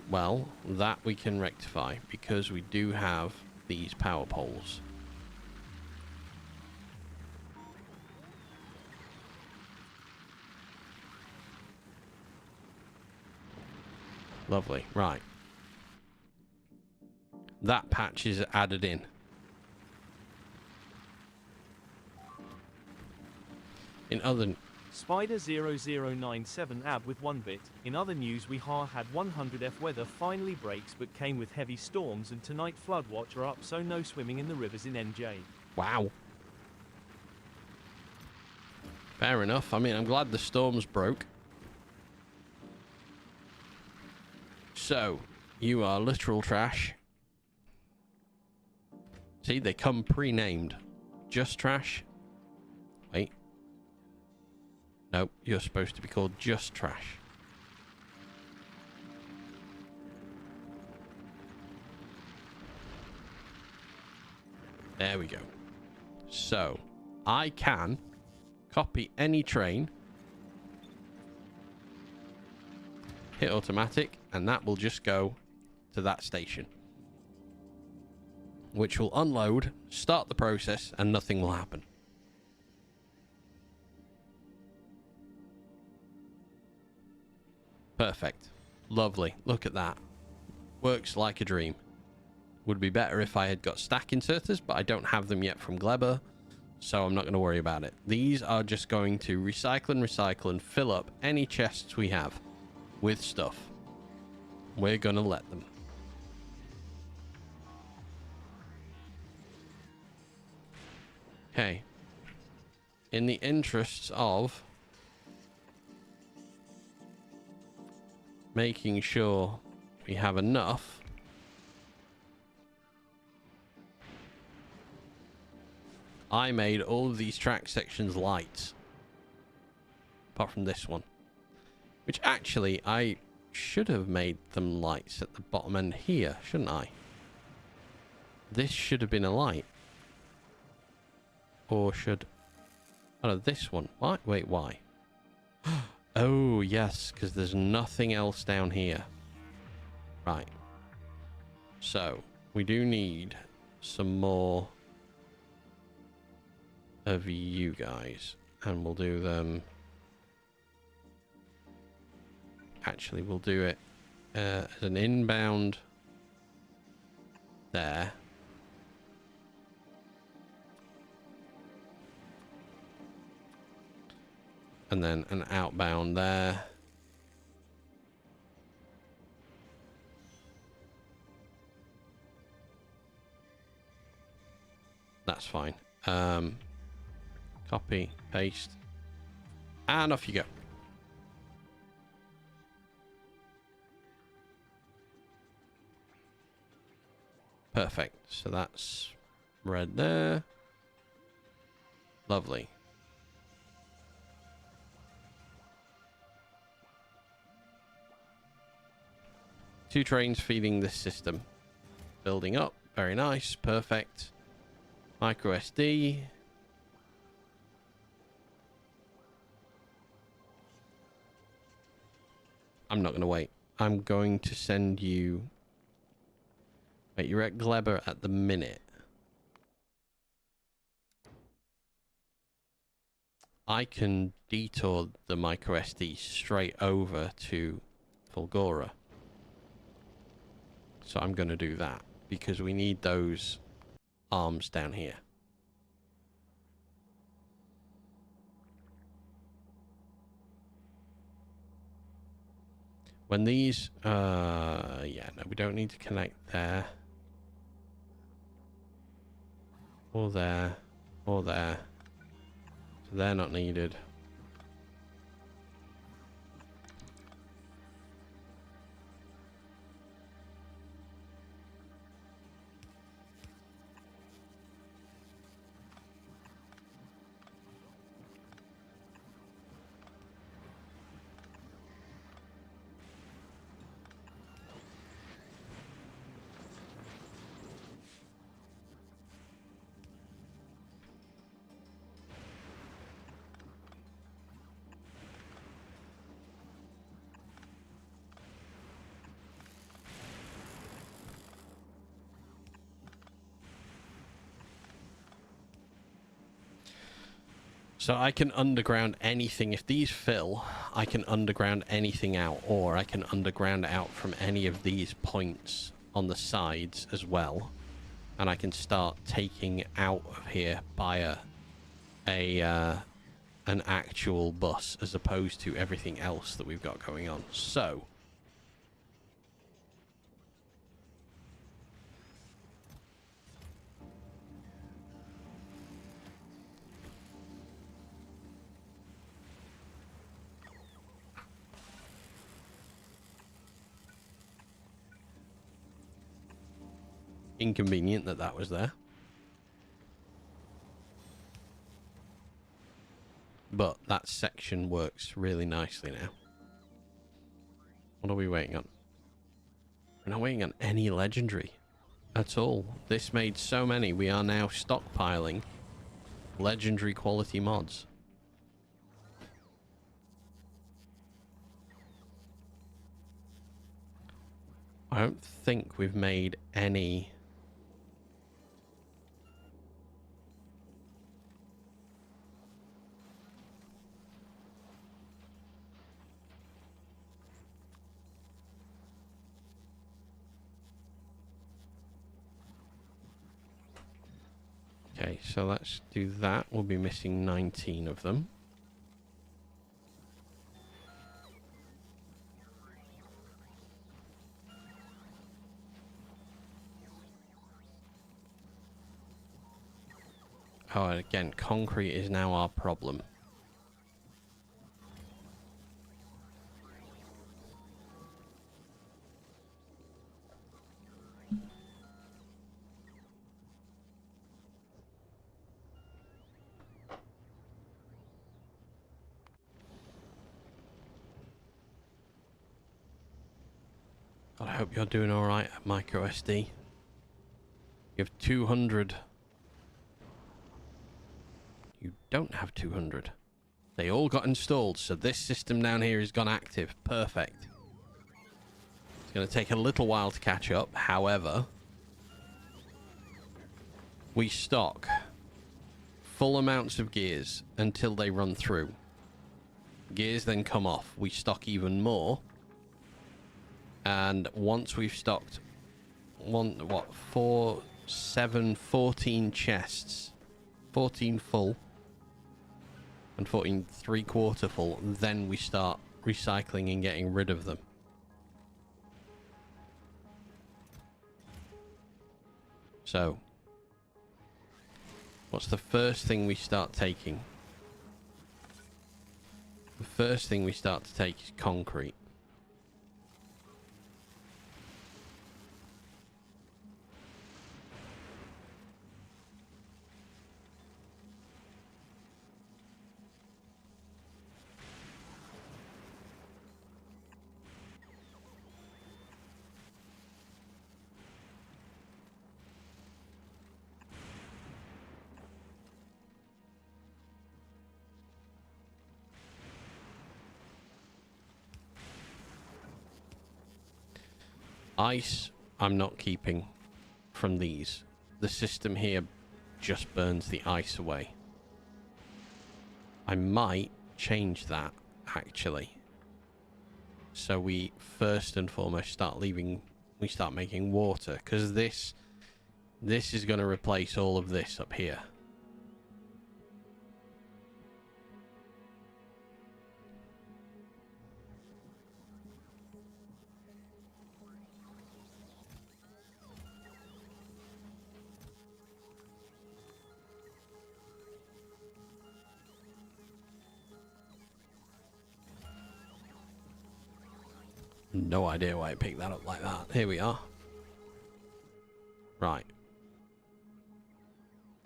Well, that we can rectify because we do have these power poles. Lovely. Right. That patch is added in. In other... Spider0097 AB with 1 bit. In other news, we had 100F weather finally breaks but came with heavy storms, and tonight floodwatch are up, so no swimming in the rivers in NJ. Wow. Fair enough. I mean, I'm glad the storms broke. So, you are literal trash. See, they come pre-named. Just trash. Wait. Nope, you're supposed to be called just trash. There we go. So, I can copy any train, hit automatic, and that will just go to that station, which will unload, start the process, and nothing will happen. Perfect. Lovely. Look at that. Works like a dream. Would be better if I had got stack inserters, but I don't have them yet from Gleber, so I'm not going to worry about it. These are just going to recycle and fill up any chests we have with stuff. We're going to let them. Okay. In the interests of making sure we have enough, I made all of these track sections lights, apart from this one, which actually I should have made them lights at the bottom end here, shouldn't I? This should have been a light. Or should... oh, no, this one. Why? Wait, why? Oh, yes, because there's nothing else down here. Right. So, we do need some more of you guys. And we'll do them... actually, we'll do it as an inbound there. And then an outbound there. That's fine. Copy, paste, and off you go. Perfect. So that's red there. Lovely. Two trains feeding this system. Building up. Very nice. Perfect. Micro SD. I'm not going to wait. I'm going to send you... Wait, you're at Gleber at the minute. I can detour the micro SD straight over to Fulgora. So I'm going to do that because we need those arms down here. When these, yeah, no, we don't need to connect there. Or there. Or there. So they're not needed. So I can underground anything. If these fill, I can underground anything out, or I can underground out from any of these points on the sides as well. And I can start taking out of here by an actual bus as opposed to everything else that we've got going on. So inconvenient that that was there. But that section works really nicely now. What are we waiting on? We're not waiting on any legendary at all. This made so many. We are now stockpiling legendary quality mods. I don't think we've made any... Okay, so let's do that. We'll be missing 19 of them. Oh, and again, concrete is now our problem. I hope you're doing alright at micro SD. You have 200. You don't have 200. They all got installed, so this system down here has gone active. Perfect. It's going to take a little while to catch up. However, we stock full amounts of gears until they run through. Gears then come off. We stock even more. And once we've stocked 4, 7, 14 chests, 14 full and 14 3/4 full, then we start recycling and getting rid of them. So, what's the first thing we start taking? The first thing we start to take is concrete. Ice, I'm not keeping from these. The system here just burns the ice away. I might change that, actually. So we first and foremost start making water, because this is going to replace all of this up here. No idea why I picked that up like that. Here we are. Right.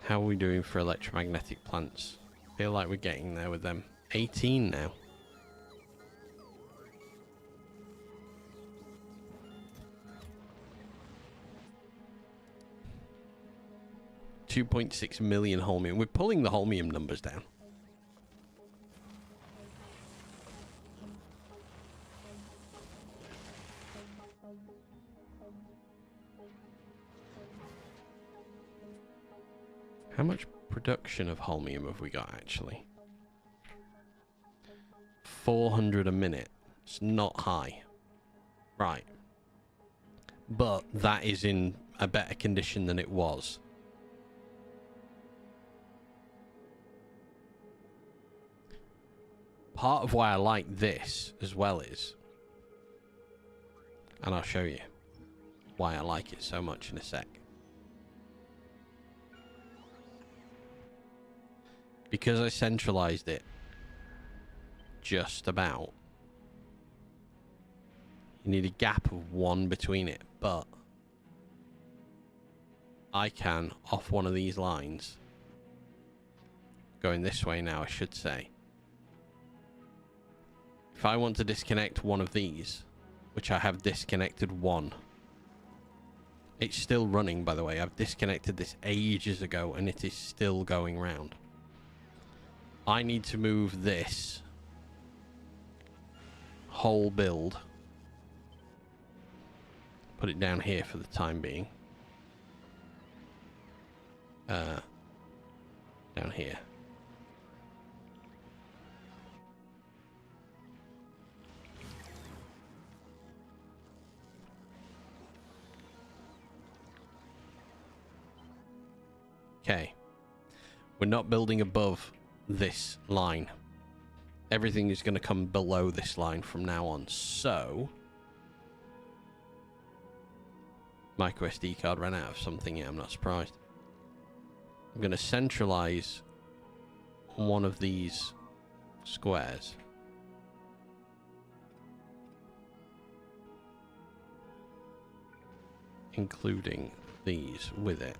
How are we doing for electromagnetic plants? Feel like we're getting there with them. 18 now. $2.6 million holmium. We're pulling the holmium numbers down. How much production of holmium have we got, actually? 400 a minute. It's not high. Right. But that is in a better condition than it was. Part of why I like this as well is, and I'll show you why I like it so much in a sec. Because I centralized it just about. You need a gap of 1 between it, but I can, off one of these lines, going this way now, I should say. If I want to disconnect one of these, which I have disconnected one, it's still running, by the way. I've disconnected this ages ago and it is still going round. I need to move this whole build, put it down here for the time being, down here. Okay, we're not building above this line. Everything is going to come below this line from now on. So, micro SD card ran out of something. Yeah, I'm not surprised. I'm going to centralize one of these squares. Including these with it.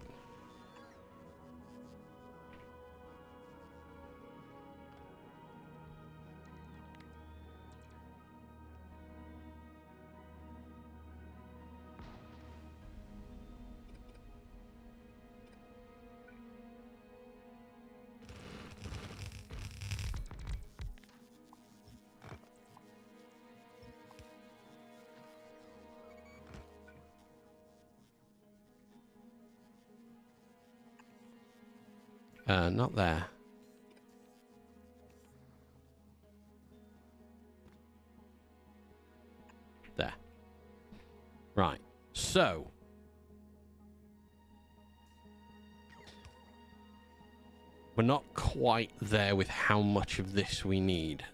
Not there. There. Right. So, we're not quite there with how much of this we need.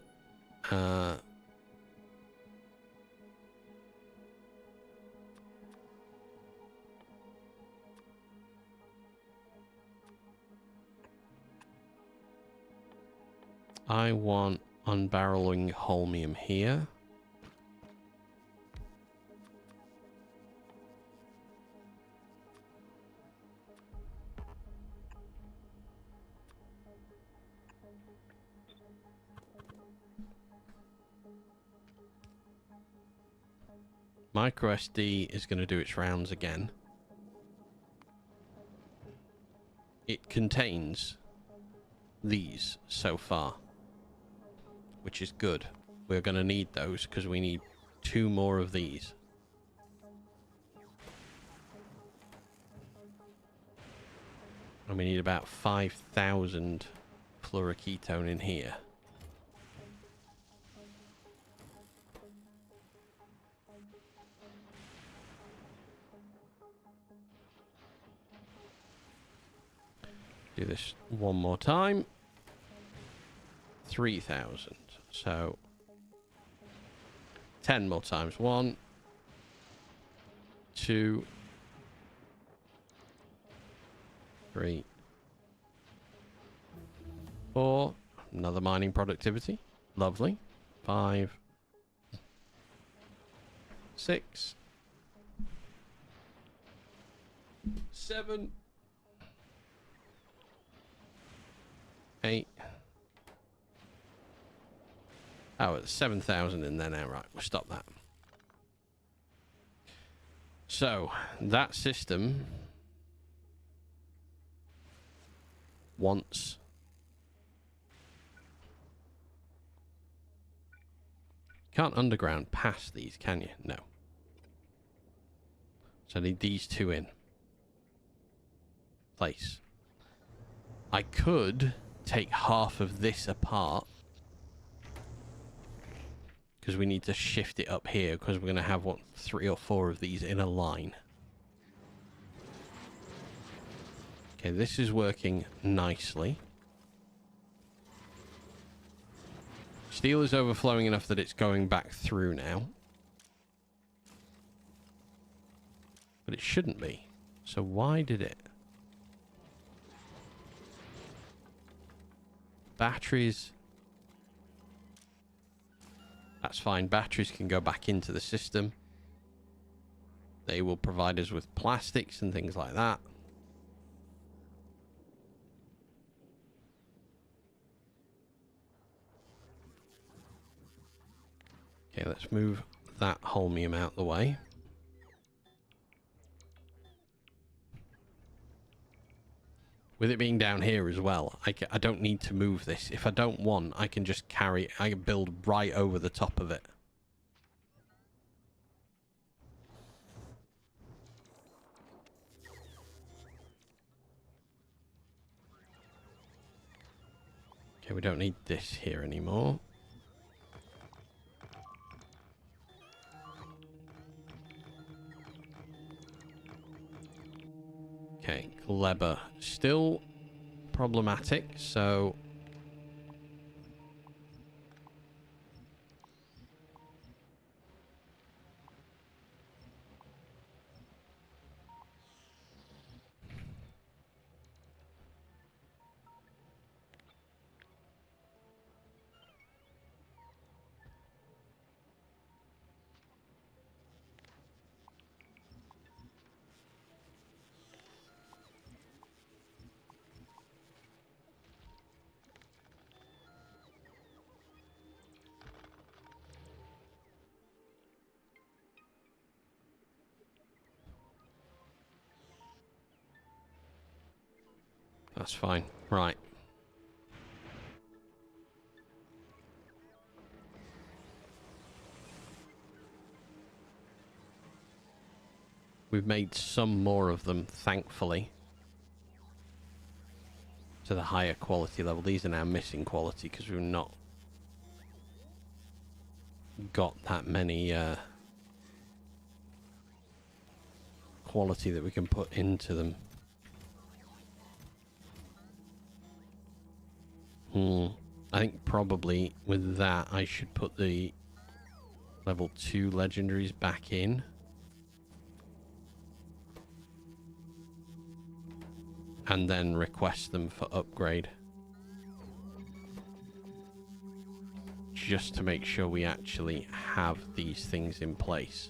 I want unbarreling holmium here. Micro SD is going to do its rounds again. It contains these so far, which is good. We're going to need those because we need 2 more of these. And we need about 5,000 fluoroketone in here. Do this one more time. 3,000. So 10 more times. 1, 2, 3, 4. Another mining productivity. Lovely. 5, 6, 7, 8. Oh, it's 7,000 in there now. Right, we'll stop that. So, that system wants... Can't underground past these, can you? No. So I need these two in place. I could take half of this apart, because we need to shift it up here, because we're going to have, what, 3 or 4 of these in a line. Okay, this is working nicely. Steel is overflowing enough that it's going back through now. But it shouldn't be. So why did it? Batteries. That's fine. Batteries can go back into the system. They will provide us with plastics and things like that. Okay, let's move that holmium out the way. With it being down here as well, I don't need to move this. If I don't want, I can just carry... I can build right over the top of it. Okay, we don't need this here anymore. Okay, Kleber. Still problematic, so... That's fine. Right. We've made some more of them, thankfully. To the higher quality level. These are now missing quality because we've not got that many quality that we can put into them. I think probably with that I should put the level 2 legendaries back in. And then request them for upgrade. Just to make sure we actually have these things in place.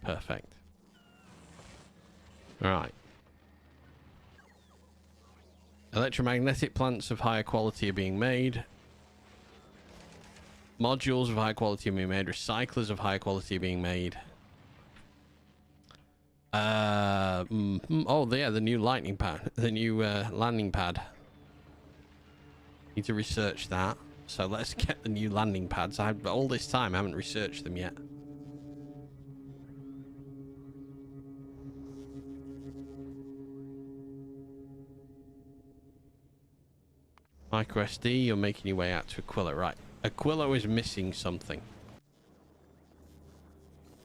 Perfect. All right. Electromagnetic plants of higher quality are being made. Modules of high quality are being made. Recyclers of high quality are being made. Oh, yeah, the new lightning pad. The new landing pad. Need to research that. So let's get the new landing pads. All this time I haven't researched them yet. Micro SD, you're making your way out to Aquila. Right. Aquila is missing something.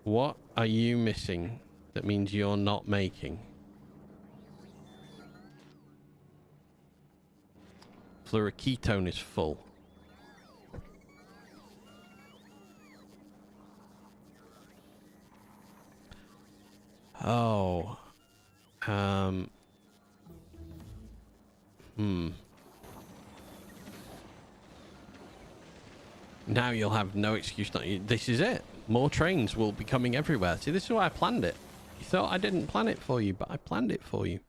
What are you missing that means you're not making? Fluoroketone is full. Oh. Now you'll have no excuse not. This is it. More trains will be coming everywhere. See, this is why I planned it. You thought I didn't plan it for you, but I planned it for you.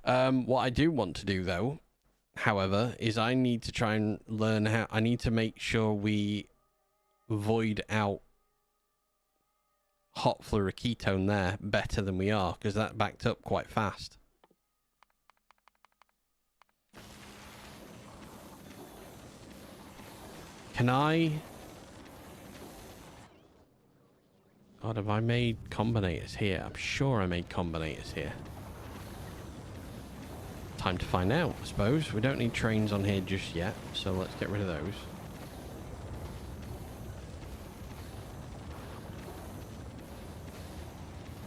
What I do want to do, though, however, is I need to try and learn how... I need to make sure we void out hot fluoroketone there better than we are, because that backed up quite fast. Can I... God, have I made combinators here? I'm sure I made combinators here. Time to find out, I suppose. We don't need trains on here just yet, so let's get rid of those.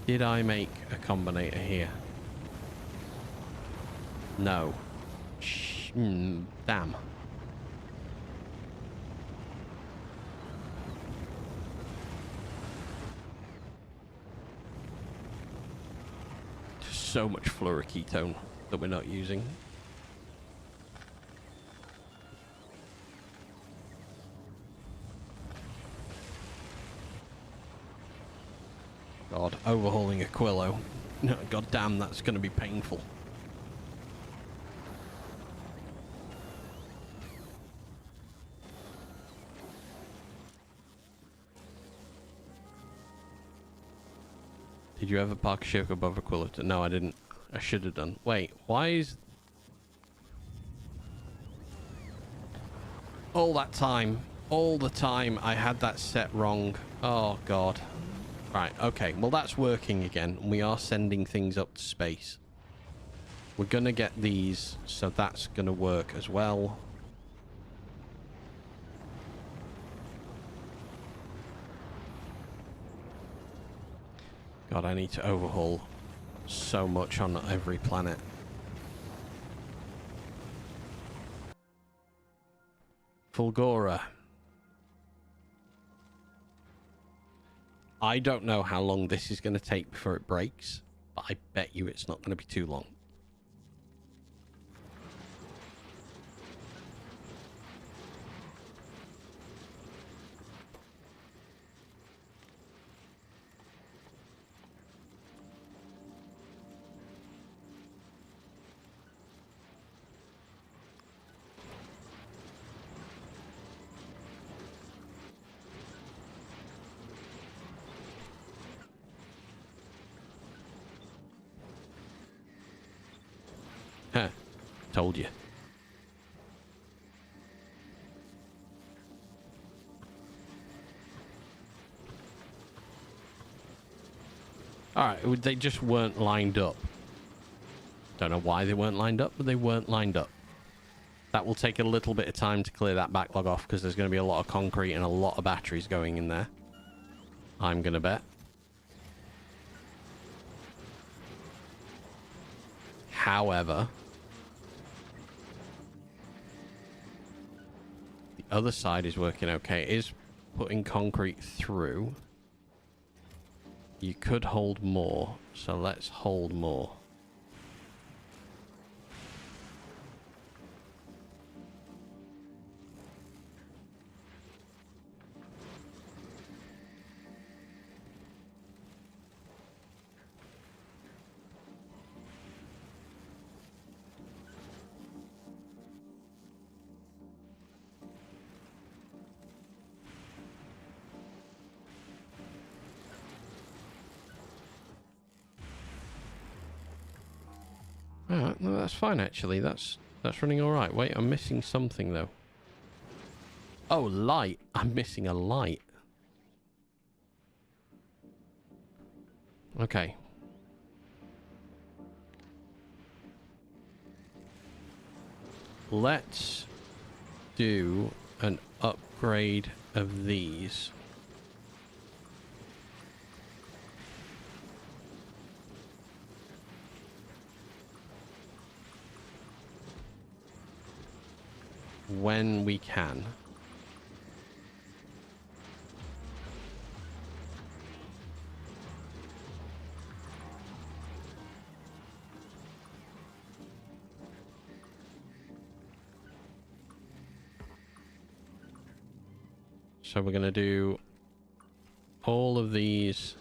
Did I make a combinator here? No. Damn. So much fluoroketone that we're not using. God, overhauling Aquilo. No, God damn, that's going to be painful. Did you ever park a ship above Aquila? No, I didn't. I should have done. Wait, why is... all the time, I had that set wrong. Oh, God. Right, okay. Well, that's working again. We are sending things up to space. We're going to get these, so that's going to work as well. God, I need to overhaul so much on every planet. Fulgora. I don't know how long this is going to take before it breaks, but I bet you it's not going to be too long. Huh. Told you. Alright, they just weren't lined up. Don't know why they weren't lined up, but they weren't lined up. That will take a little bit of time to clear that backlog off, because there's going to be a lot of concrete and a lot of batteries going in there. I'm going to bet. However... the other side is working okay. It is putting concrete through. You could hold more, so let's hold more. Alright, no, that's fine actually. That's That's running all right. Wait, I'm missing something though. Oh, light. I'm missing a light. Okay. Let's do an upgrade of these. When we can. So we're going to do all of these.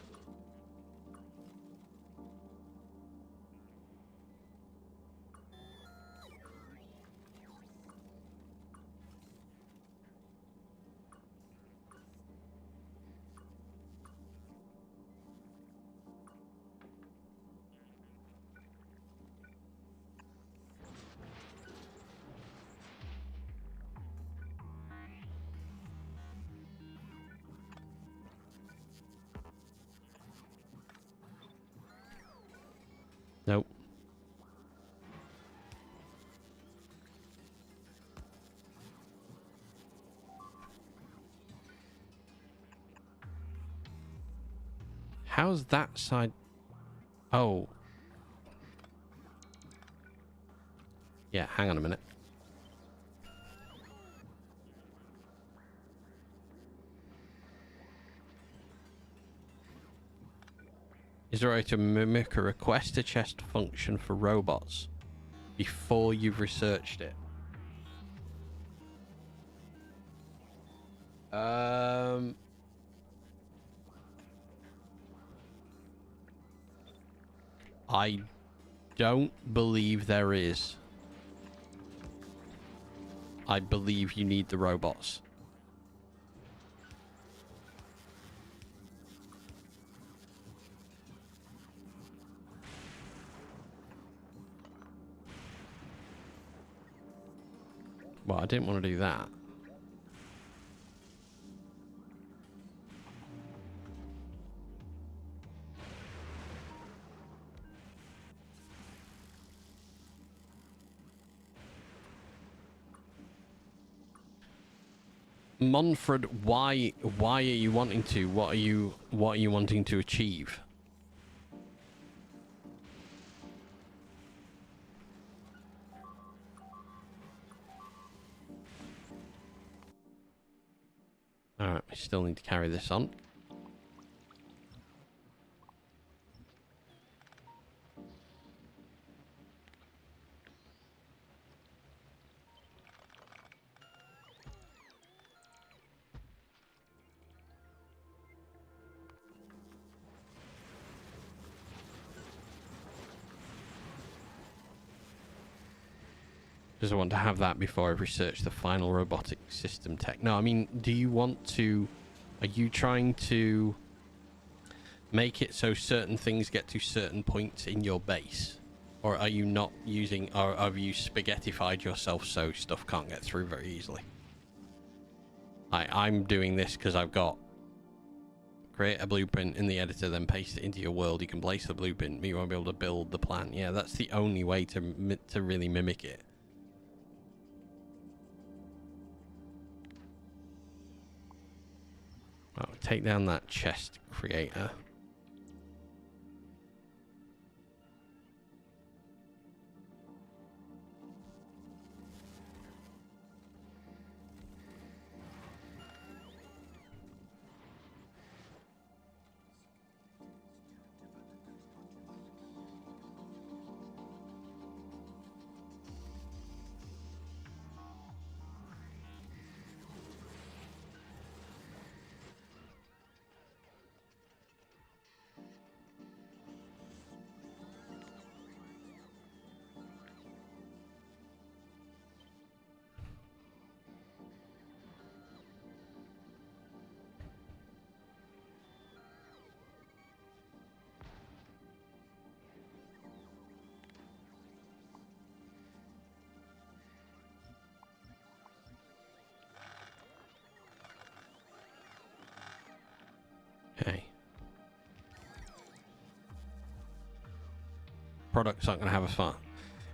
Nope. How's that side? Oh. Yeah, hang on a minute. Is there a way to mimic a request to chest function for robots before you've researched it? I don't believe there is. I believe you need the robots. Well, I didn't want to do that. Monfred, why are you wanting to? What are you wanting to achieve? Alright, we still need to carry this on. Because I want to have that before I research the final robotic system tech. No, I mean, do you want to... Are you trying to make it so certain things get to certain points in your base? Or are you not using... Or have you spaghettified yourself so stuff can't get through very easily? I'm doing this because I've got... Create a blueprint in the editor, then paste it into your world. You can place the blueprint, but you won't be able to build the plant. Yeah, that's the only way to really mimic it. Oh, take down that chest creator. products aren't going to have a fun.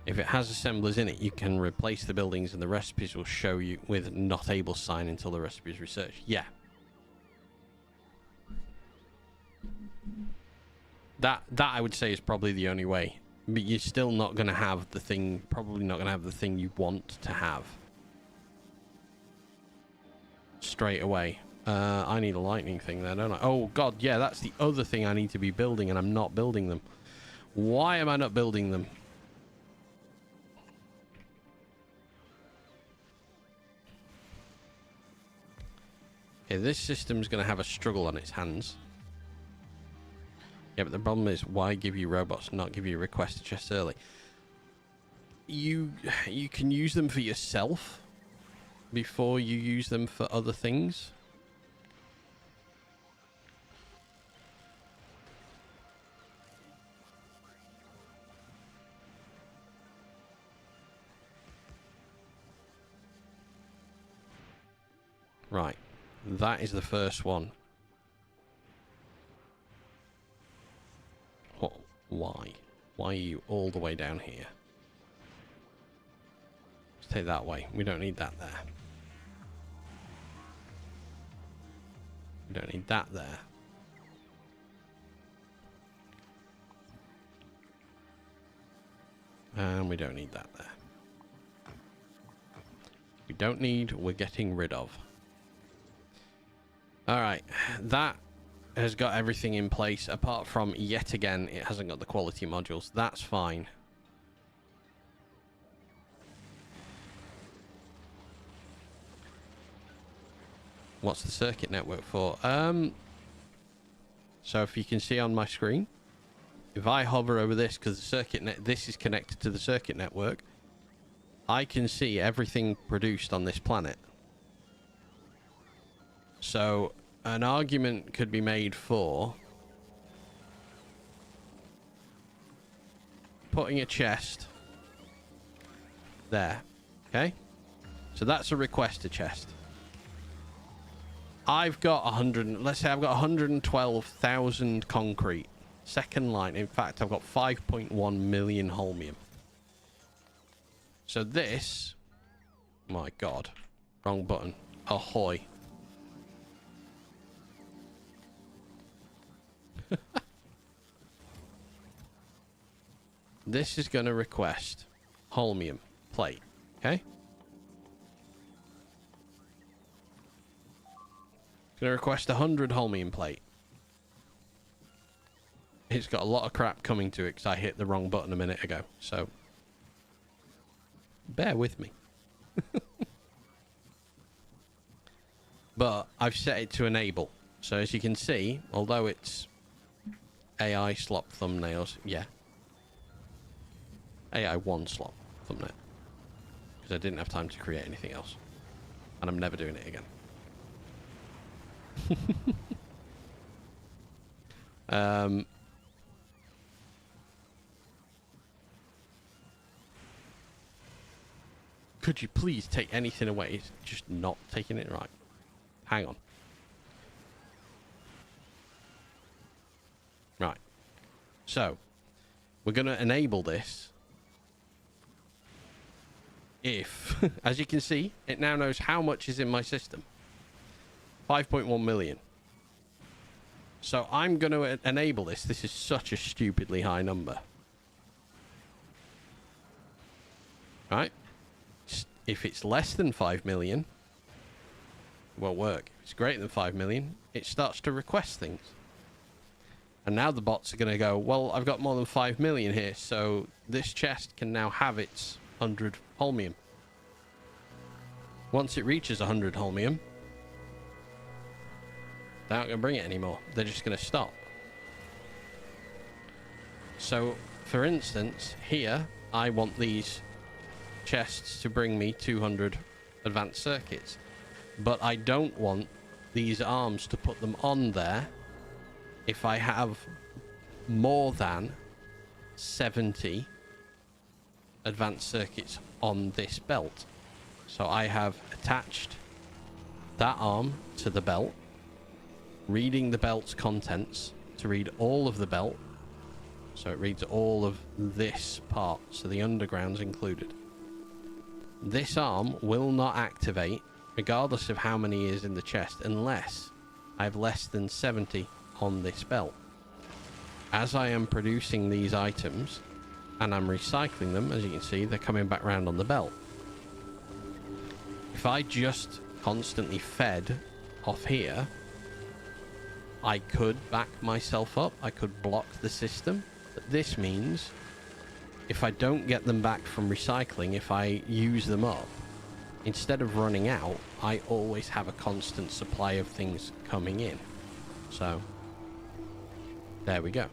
If it has assemblers in it, you can replace the buildings and the recipes will show you with not able sign until the recipe is researched. Yeah. That I would say is probably the only way. But you're still not going to have the thing, probably not going to have the thing you want to have. Straight away. I need a lightning thing there, don't I? Oh, God, yeah, that's the other thing I need to be building, and I'm not building them. Why am I not building them? Okay, this system's going to have a struggle on its hands. Yeah, but the problem is, why give you robots, not give you request chests early? You can use them for yourself before you use them for other things. Right, that is the first one. What? Why? Why are you all the way down here? Let's take that way. We don't need that there. We don't need that there. And we don't need that there. We don't need, we're getting rid of. Alright, that has got everything in place, apart from, yet again, it hasn't got the quality modules. That's fine. What's the circuit network for? So if you can see on my screen, if I hover over this, because the circuit this is connected to the circuit network, I can see everything produced on this planet. So an argument could be made for putting a chest there. Okay, so that's a requester chest. I've got 100, let's say I've got 112,000 concrete. Second line, in fact, I've got 5.1 million holmium. So this, my God, wrong button. Ahoy. This is going to request holmium plate, okay? It's going to request 100 holmium plate. It's got a lot of crap coming to it because I hit the wrong button a minute ago, so bear with me. But I've set it to enable. So as you can see, although it's AI slop thumbnails, yeah. AI 1 slop thumbnail. Because I didn't have time to create anything else. And I'm never doing it again. Could you please take anything away? It's just not taking it right. Hang on. Right. So, we're going to enable this. If, as you can see, it now knows how much is in my system. 5.1 million. So I'm going to enable this. This is such a stupidly high number. Right? If it's less than 5 million, it won't work. If it's greater than 5 million, it starts to request things. And now the bots are going to go, well, I've got more than 5 million here, so this chest can now have its 100 holmium. Once it reaches 100 holmium, they're not going to bring it anymore. They're just going to stop. So, for instance, here, I want these chests to bring me 200 advanced circuits. But I don't want these arms to put them on there if I have more than 70 advanced circuits on this belt. So I have attached that arm to the belt, reading the belt's contents to read all of the belt, So it reads all of this part, so the underground's included. This arm will not activate, regardless of how many is in the chest, unless I have less than 70 on this belt. As I am producing these items, and I'm recycling them, as you can see, they're coming back round on the belt. If I just constantly fed off here, I could back myself up, I could block the system, but this means if I don't get them back from recycling, if I use them up, instead of running out, I always have a constant supply of things coming in. So, there we go.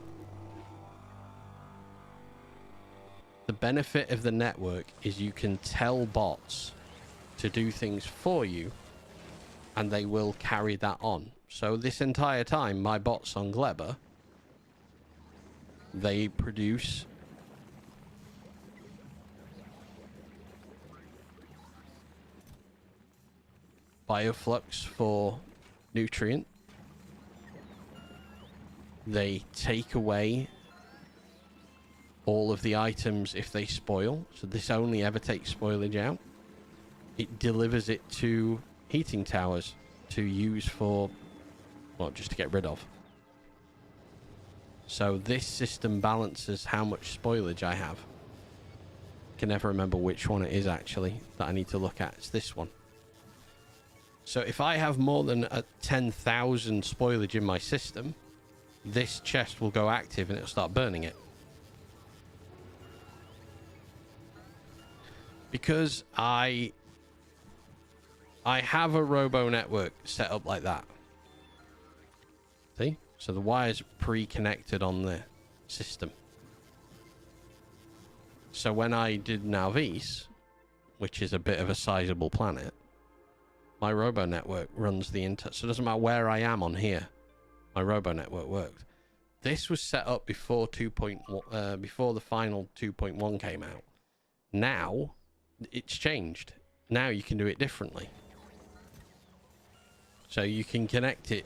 The benefit of the network is you can tell bots to do things for you, and they will carry that on. So this entire time, my bots on Glebber, they produce bioflux for nutrient. They take away all of the items if they spoil. So this only ever takes spoilage out. It delivers it to heating towers to use for, well, just to get rid of. So this system balances how much spoilage I have. I can never remember which one it is actually that I need to look at. It's this one. So if I have more than 10,000 spoilage in my system, this chest will go active and it'll start burning it. Because I have a robo network set up like that. See? So the wire's pre-connected on the system. So when I did Nalvis, which is a bit of a sizable planet, my robo network runs the so it doesn't matter where I am on here, my robo network worked. This was set up before 2.1, before the final 2.1 came out. Now it's changed. Now you can do it differently. So you can connect it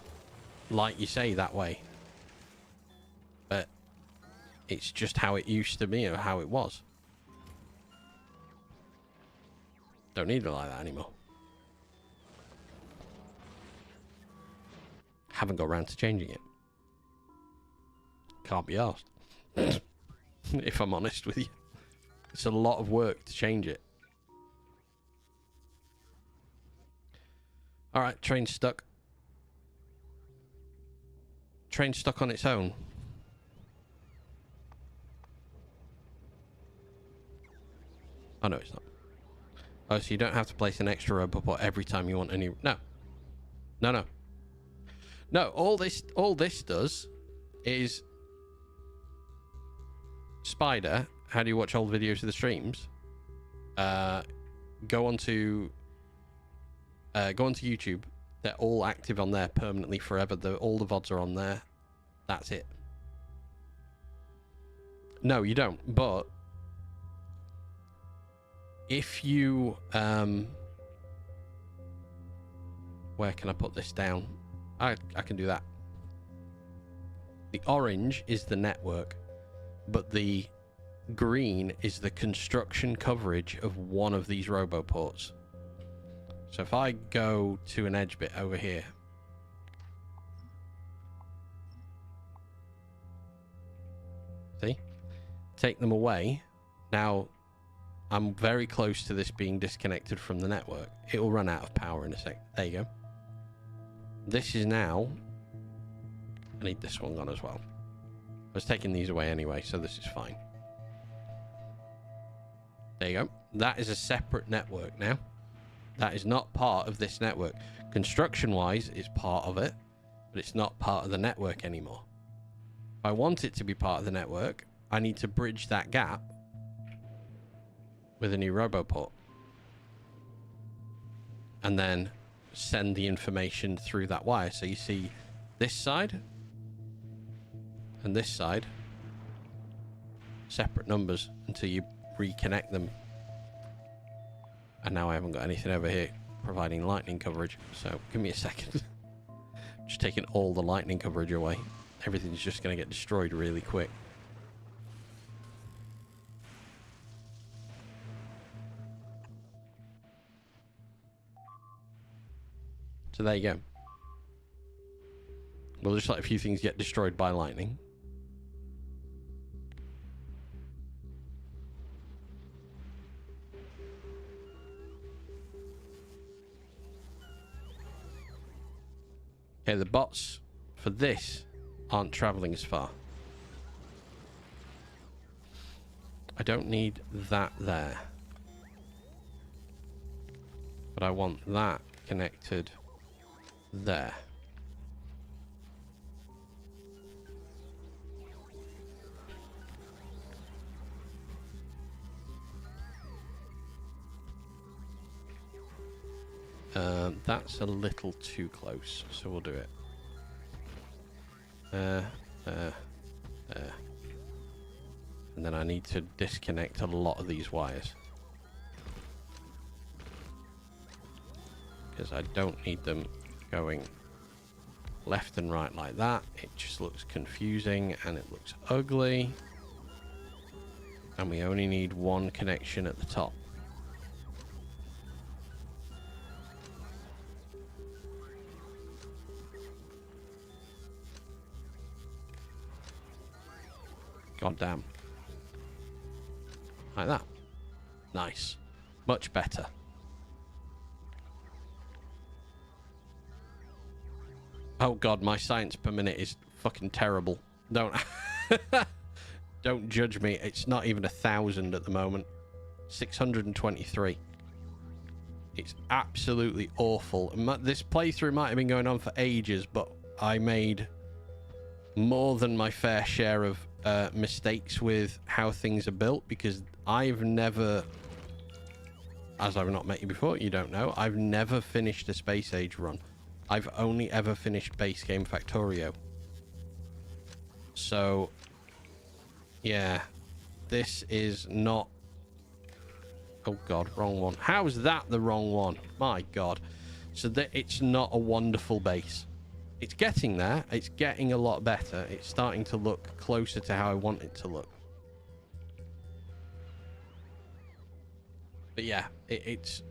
like you say that way. But it's just how it used to be or how it was. Don't need it like that anymore. Haven't got around to changing it. Can't be asked. If I'm honest with you. It's a lot of work to change it. Alright, train stuck. Train stuck on its own. Oh no, it's not. Oh, so you don't have to place an extra roboport every time you want any... No. No, no. No, all this does is... Spider, how do you watch old videos of the streams? Go onto YouTube. They're all active on there permanently forever. All the VODs are on there. That's it. No, you don't. But if you where can I put this down? I can do that. The orange is the network, but the green is the construction coverage of one of these roboports. So if I go to an edge bit over here, see, take them away. Now I'm very close to this being disconnected from the network. It will run out of power in a sec. There you go. This is now, I need this one gone as well. I was taking these away anyway, so this is fine. There you go. That is a separate network now. That is not part of this network. Construction-wise, it's part of it, but it's not part of the network anymore. If I want it to be part of the network, I need to bridge that gap with a new roboport. And then send the information through that wire. So you see this side and this side, separate numbers until you reconnect them. And now I haven't got anything over here providing lightning coverage. So give me a second. Just taking all the lightning coverage away. Everything's just going to get destroyed really quick. So there you go. We'll just let a few things get destroyed by lightning. Okay, the bots for this aren't traveling as far. I don't need that there. But I want that connected there. That's a little too close, so we'll do it. And then I need to disconnect a lot of these wires. Because I don't need them going left and right like that. It just looks confusing and it looks ugly. And we only need one connection at the top. God damn. Like that. Nice. Much better. Oh god, my science per minute is fucking terrible. Don't don't judge me. It's not even 1,000 at the moment. 623. It's absolutely awful. This playthrough might have been going on for ages, but I made more than my fair share of mistakes with how things are built, because I've never, as I've not met you before, you don't know, I've never finished a Space Age run. I've only ever finished base game Factorio. So, yeah, this is not... Oh god, wrong one. How is that the wrong one? My god. So that it's not a wonderful base. It's getting there. It's getting a lot better. It's starting to look closer to how I want it to look. But yeah, it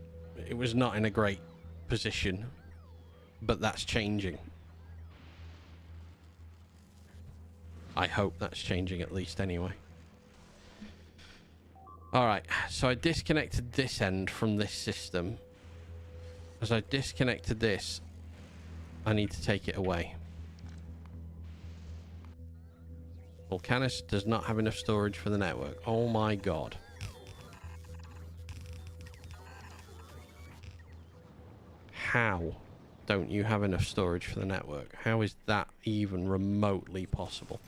was not in a great position. But that's changing. I hope that's changing at least anyway. Alright, so I disconnected this end from this system. As I disconnected this, I need to take it away. Volcanus does not have enough storage for the network. Oh my god. How don't you have enough storage for the network? How is that even remotely possible?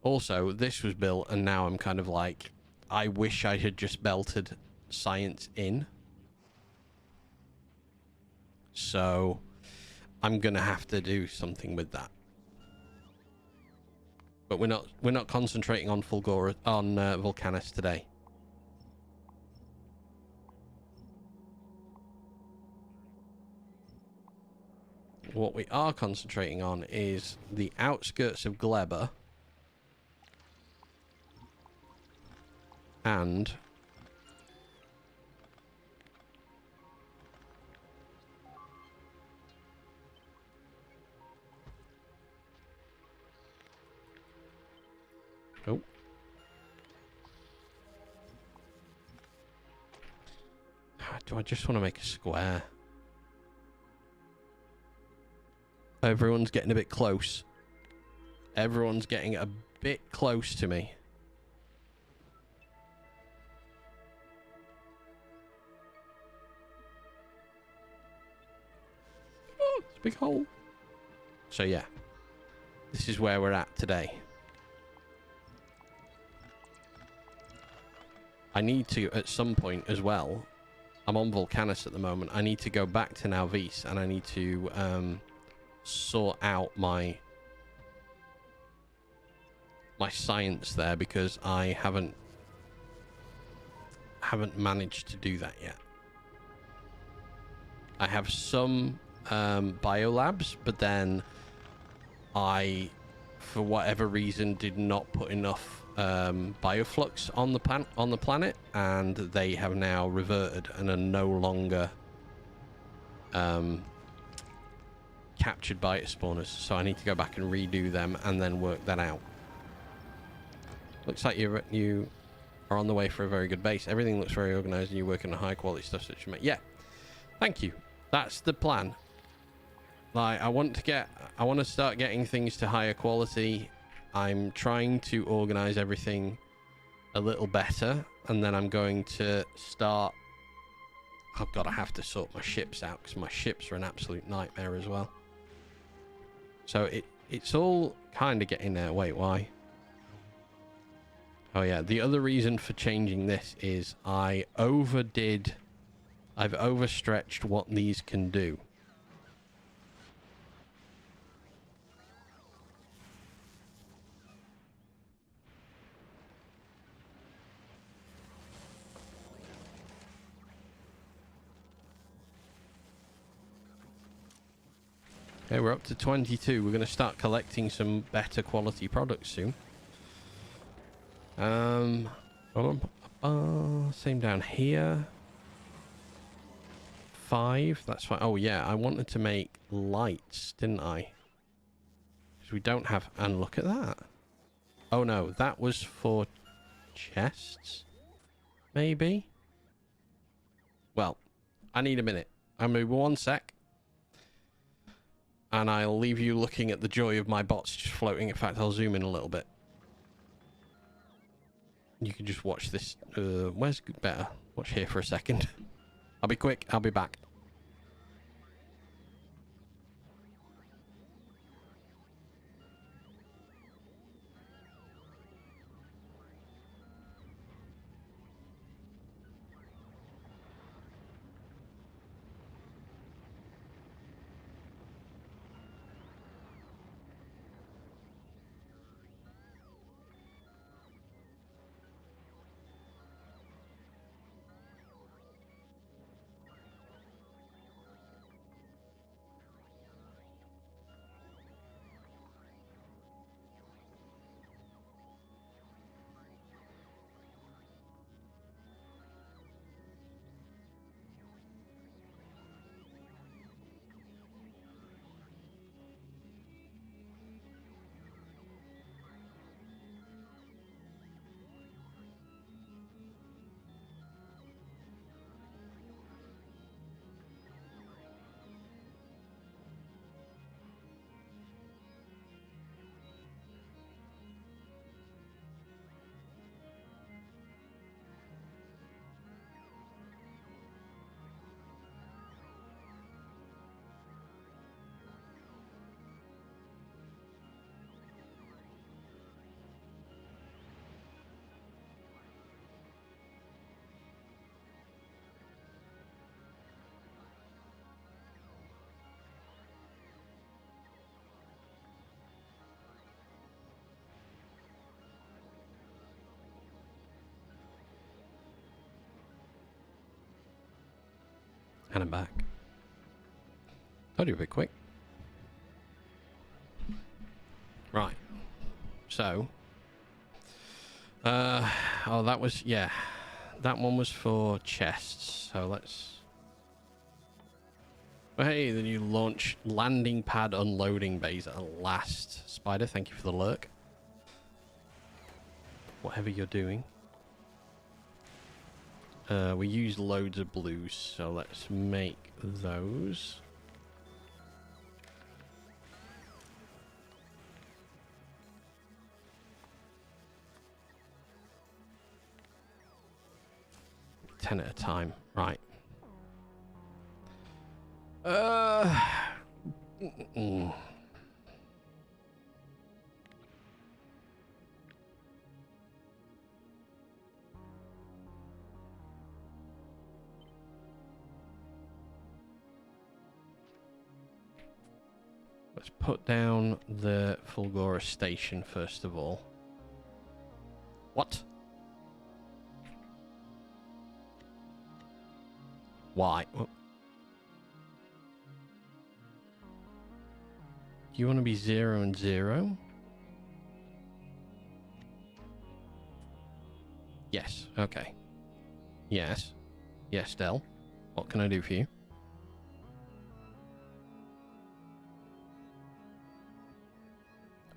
Also, this was built and now I'm kind of like, I wish I had just belted science in. So I'm gonna have to do something with that. But we're not concentrating on Fulgora on Volcanus today. What we are concentrating on is the outskirts of Gleba and oh, do I just want to make a square? Everyone's getting a bit close. Everyone's getting a bit close to me. Oh, it's a big hole. So yeah, this is where we're at today. I need to, at some point as well, I'm on Volcanus at the moment, I need to go back to Nalvis and I need to sort out my science there, because I haven't managed to do that yet. I have some biolabs, but then I, for whatever reason, did not put enough bioflux on the planet, and they have now reverted and are no longer captured biter spawners, so I need to go back and redo them and then work that out. Looks like you are on the way for a very good base. Everything looks very organized and you work on high quality stuff such as... Yeah, thank you. That's the plan. Like, I want to start getting things to higher quality. I'm trying to organize everything a little better, and then I'm going to start... Oh god, I have to sort my ships out because my ships are an absolute nightmare as well. So it's all kind of getting there. Wait, why? Oh yeah, the other reason for changing this is I've overstretched what these can do. Okay, we're up to 22. We're going to start collecting some better quality products soon. Same down here. 5, that's fine. Oh yeah, I wanted to make lights, didn't I? Because we don't have... And look at that. Oh no, that was for chests? Maybe? Well, I need a minute. I'll move 1 sec. And I'll leave you looking at the joy of my bots just floating. In fact, I'll zoom in a little bit. You can just watch this. Where's better? Watch here for a second. I'll be quick. I'll be back. And I'm back. I'll do a bit quick. Right. So. Oh, that was... Yeah. That one was for chests. So let's... Oh, hey, the new launch landing pad unloading bays at last. Spider, thank you for the lurk. Whatever you're doing. We use loads of blues, so let's make those. Ten at a time, right. Let's put down the Fulgora station first of all. What? Why? Oh. Do you want to be 0 and 0? Yes. Okay. Yes. Yes, Del. What can I do for you?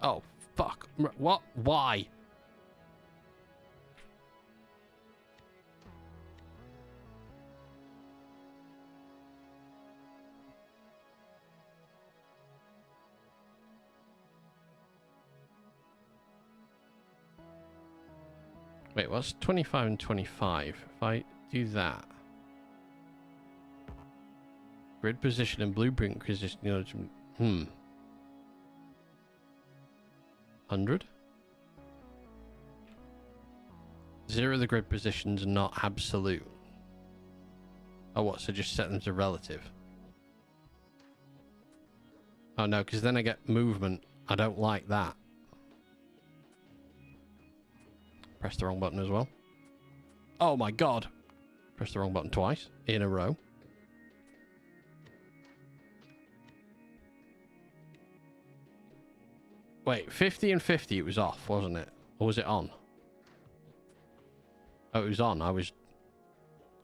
Oh, fuck. What? Why? Wait, what's 25 and 25? If I do that. Grid position and blueprint position. 100? 0 of the grid positions are not absolute. Oh, what? So just set them to relative. Oh, no, because then I get movement. I don't like that. Press the wrong button as well. Oh my god. Press the wrong button twice in a row. Wait, 50 and 50 it was off, wasn't it? Or was it on? Oh, it was on. I was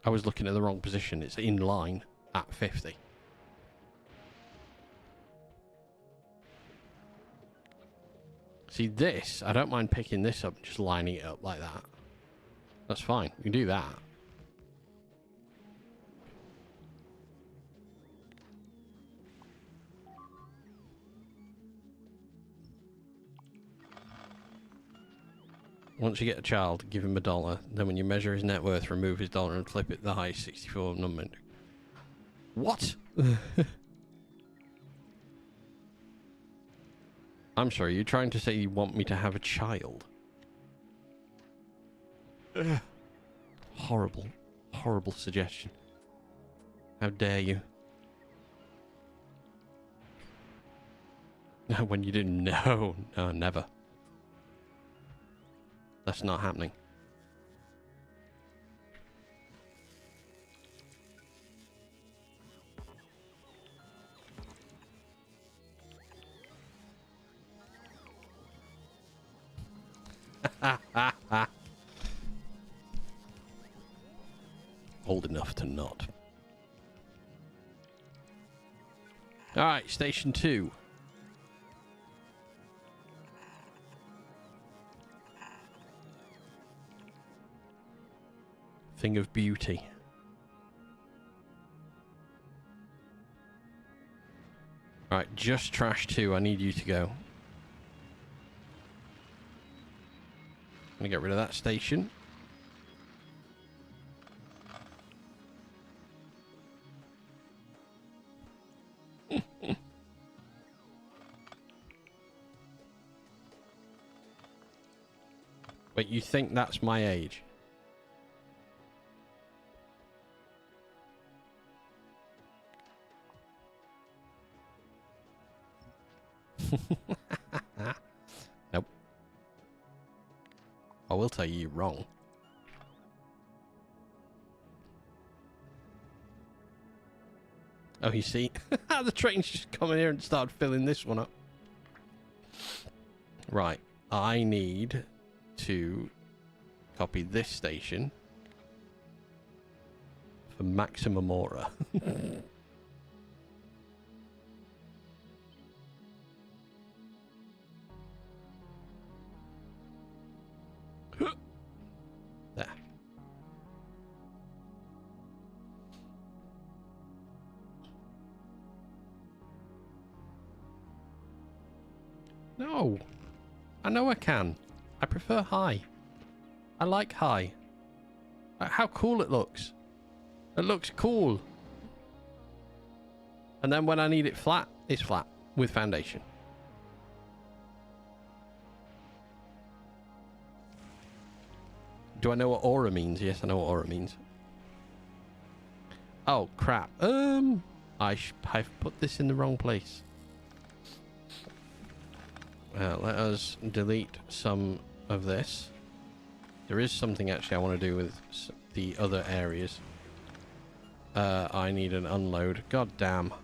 looking at the wrong position. It's in line at 50. See this, I don't mind picking this up and just lining it up like that. That's fine. You can do that. Once you get a child, give him $1. Then when you measure his net worth, remove his dollar and flip it the highest 64 number. What? I'm sorry, you're trying to say you want me to have a child? Ugh. Horrible, horrible suggestion. How dare you? When you didn't know. No, never. That's not happening. Old enough to not. Alright, station 2. Thing of beauty. Alright, just trash 2. I need you to go. I'm gonna get rid of that station. Wait, you think that's my age? Nope. I will tell you you're wrong. Oh, you see? The train's just coming here and started filling this one up. Right. I need to copy this station for maximum aura. There. No. I know I can. I prefer high. I like high. How cool it looks. It looks cool. And then when I need it flat, it's flat with foundation. Do I know what aura means? Yes, I know what aura means. Oh, crap. I've put this in the wrong place. Let us delete some of this. There is something actually I want to do with the other areas. I need an unload. God damn.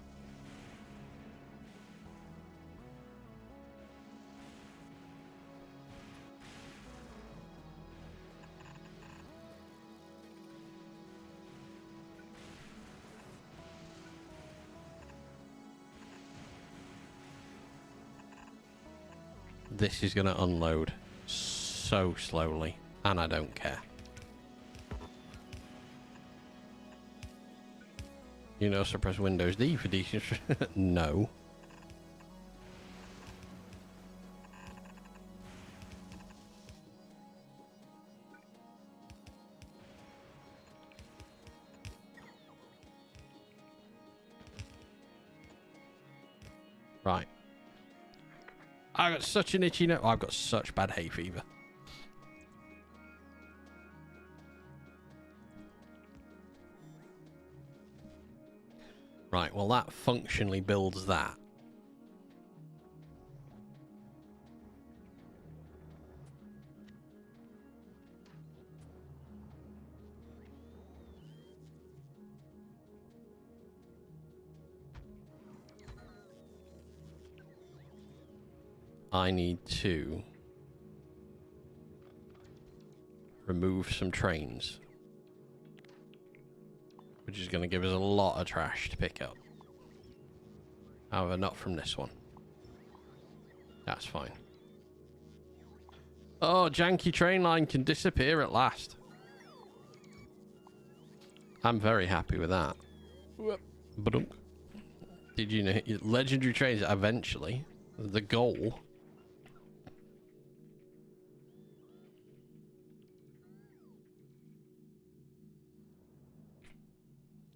this is going to unload so slowly, and I don't care. You know, so press Windows D for decent. No. Right. I got such an itchy nose. I've got such bad hay fever. Right, well that functionally builds that. I need to remove some trains, which is going to give us a lot of trash to pick up. However, not from this one. That's fine. Oh, janky train line can disappear at last. I'm very happy with that. Ba-dunk. Did you know legendary trains eventually the goal?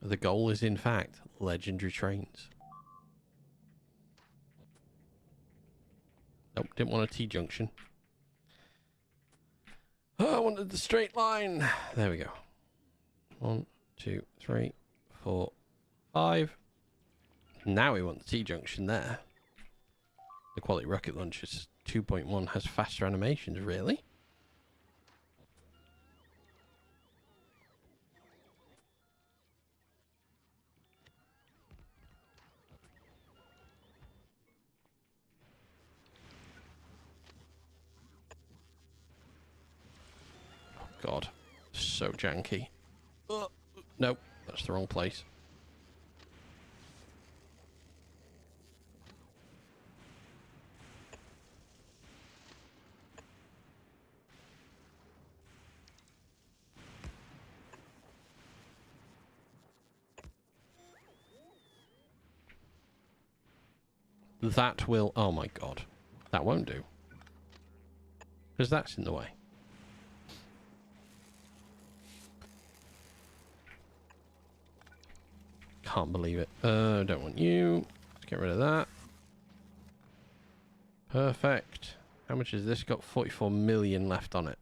The goal is, in fact, legendary trains. Nope, didn't want a T-junction. Oh, I wanted the straight line. There we go. 1, 2, 3, 4, 5. Now we want the T-junction there. The quality rocket launcher 2.1 has faster animations, really? God, so janky. Nope, that's the wrong place. That will... Oh my God. That won't do. Because that's in the way. Can't believe it. Don't want you. Let's get rid of that. Perfect. How much has this got? 44 million left on it.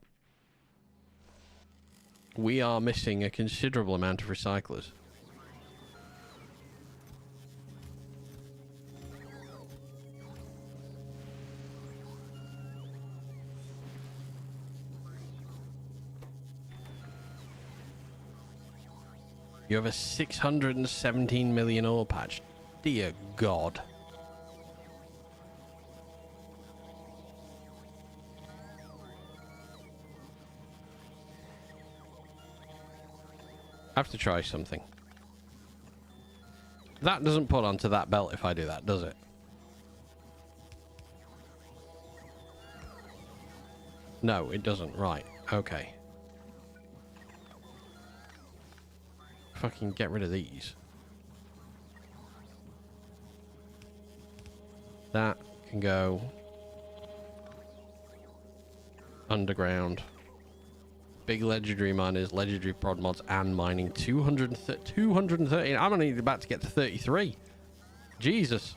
We are missing a considerable amount of recyclers. You have a 617 million ore patch. Dear God. I have to try something. That doesn't put onto that belt if I do that, does it? No, it doesn't. Right. Okay. Fucking get rid of these. That can go underground. Big legendary miners, legendary prod mods, and mining 213. I'm only about to get to 33. Jesus,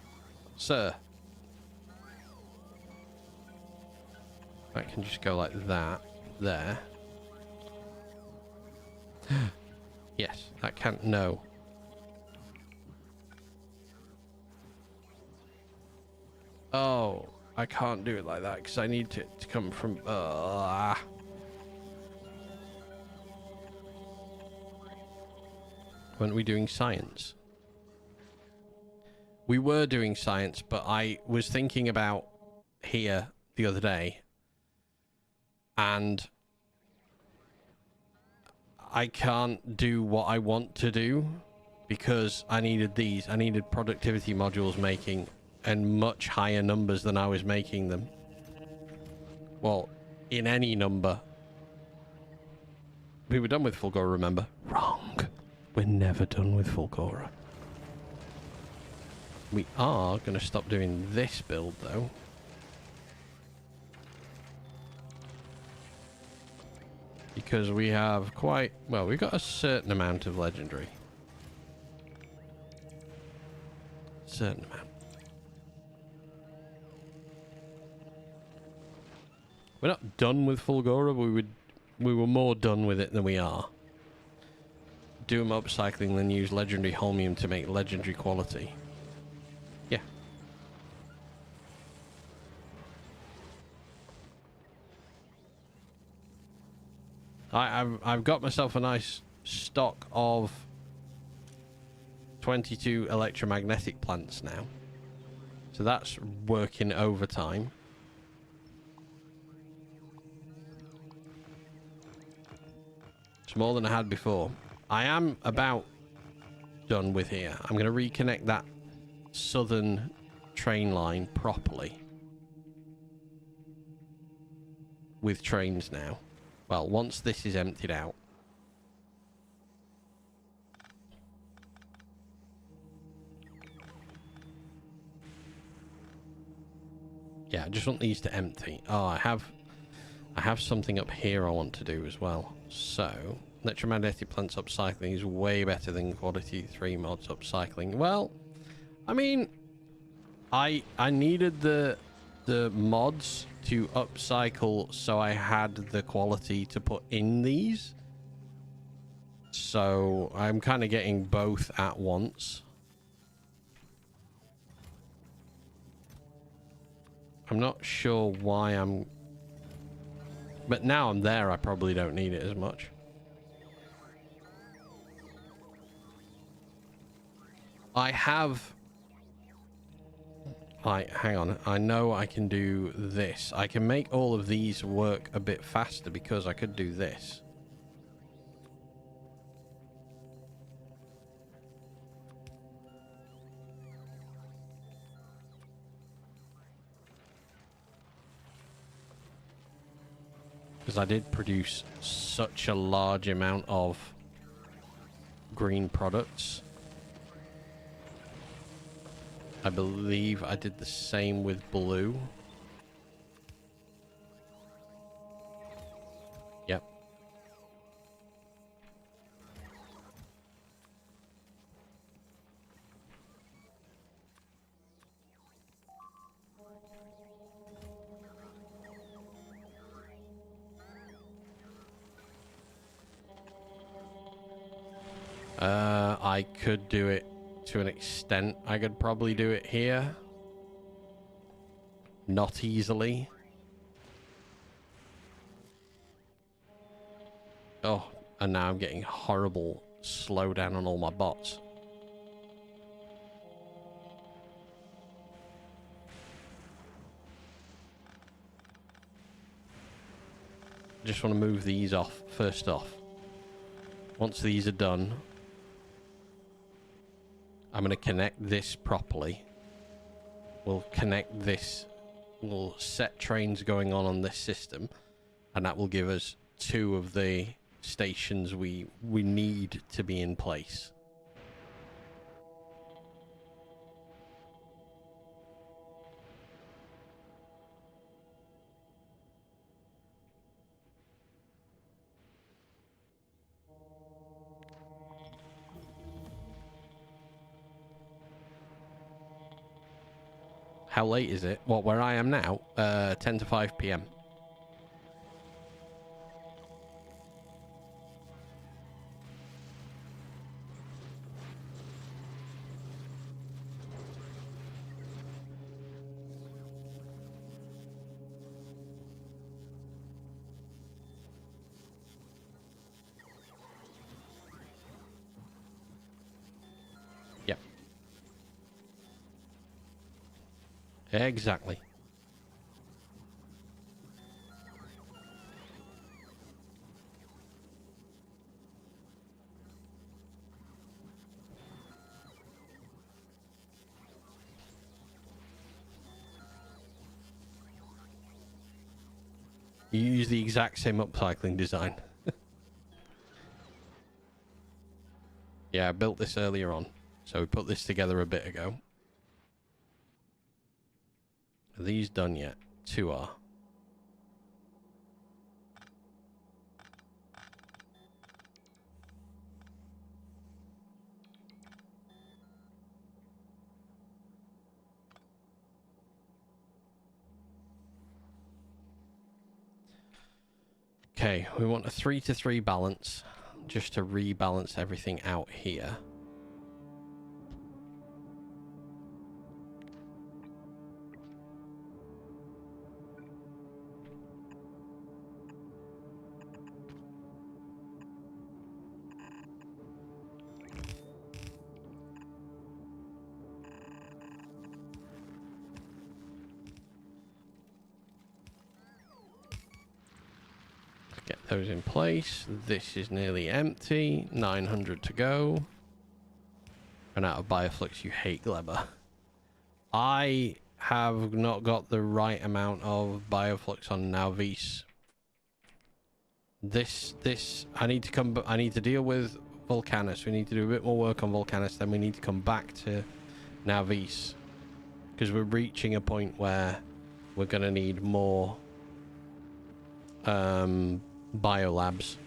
sir. That can just go like that. There. Yes, that can't. No. Oh, I can't do it like that because I need it to come from. Weren't we doing science? We were doing science, but I was thinking about here the other day, and I can't do what I want to do because I needed these. I needed productivity modules making and much higher numbers than I was making them. Well, in any number. We were done with Fulgora, remember? Wrong. We're never done with Fulgora. We are going to stop doing this build, though. Because we have quite... Well, we've got a certain amount of legendary. Certain amount. We're not done with Fulgora, but we were more done with it than we are. Do them upcycling, then use legendary holmium to make legendary quality. Yeah. I've got myself a nice stock of 22 electromagnetic plants now. So that's working overtime. It's more than I had before. I am about done with here. I'm going to reconnect that southern train line properly. With trains now. Well, once this is emptied out. Yeah, I just want these to empty. Oh, I have something up here I want to do as well. So, electromagnetic plants upcycling is way better than quality 3 mods upcycling. Well, I mean, I needed the mods to upcycle so I had the quality to put in these. So, I'm kind of getting both at once. I'm not sure why I'm... But now I'm there, I probably don't need it as much. I have... hang on. I know I can do this. I can make all of these work a bit faster because I could do this. Because I did produce such a large amount of green products. I believe I did the same with blue. Yep. I could do it to an extent. I could probably do it here. Not easily. Oh, and now I'm getting horrible slowdown on all my bots. I just want to move these off first off. Once these are done, I'm going to connect this properly. We'll connect this. We'll set trains going on this system, and that will give us 2 of the stations we need to be in place. How late is it? What, where I am now? 10 to 5 p.m. Yep. Exactly. You use the exact same upcycling design. Yeah, I built this earlier on. So we put this together a bit ago. Are these done yet? 2 are. Okay, we want a 3-to-3 balance, just to rebalance everything out here. Get those in place. This is nearly empty. 900 to go. Run out of Bioflux, you hate Gleber. I have not got the right amount of Bioflux on Nauvis. I need to deal with Volcanus. We need to do a bit more work on Volcanus, then we need to come back to Nauvis. Because we're reaching a point where we're going to need more biolabs.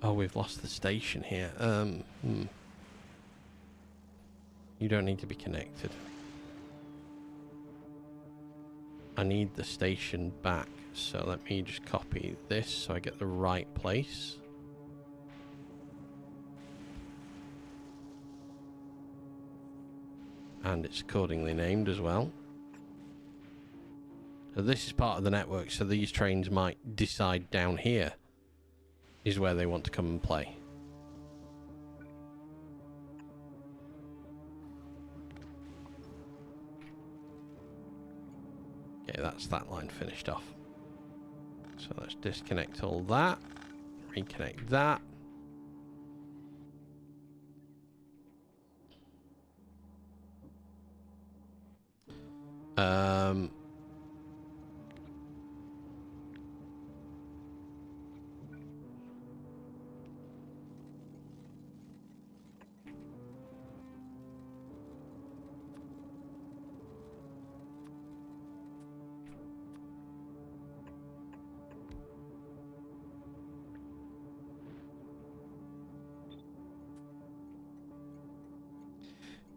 Oh, we've lost the station here. You don't need to be connected. I need the station back, so let me just copy this so I get the right place. And it's accordingly named as well. So this is part of the network, so these trains might decide down here is where they want to come and play. Okay, that's that line finished off. So let's disconnect all that. Reconnect that.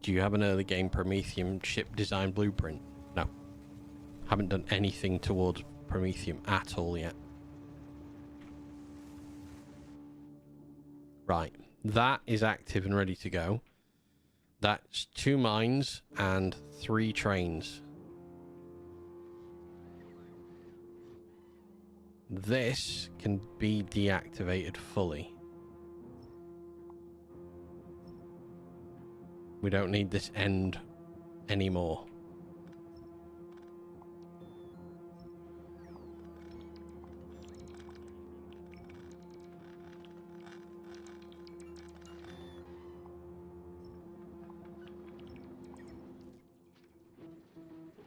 Do you have an early game Prometheum ship design blueprint? No. Haven't done anything towards Prometheum at all yet. Right. That is active and ready to go. That's 2 mines and 3 trains. This can be deactivated fully. We don't need this end anymore.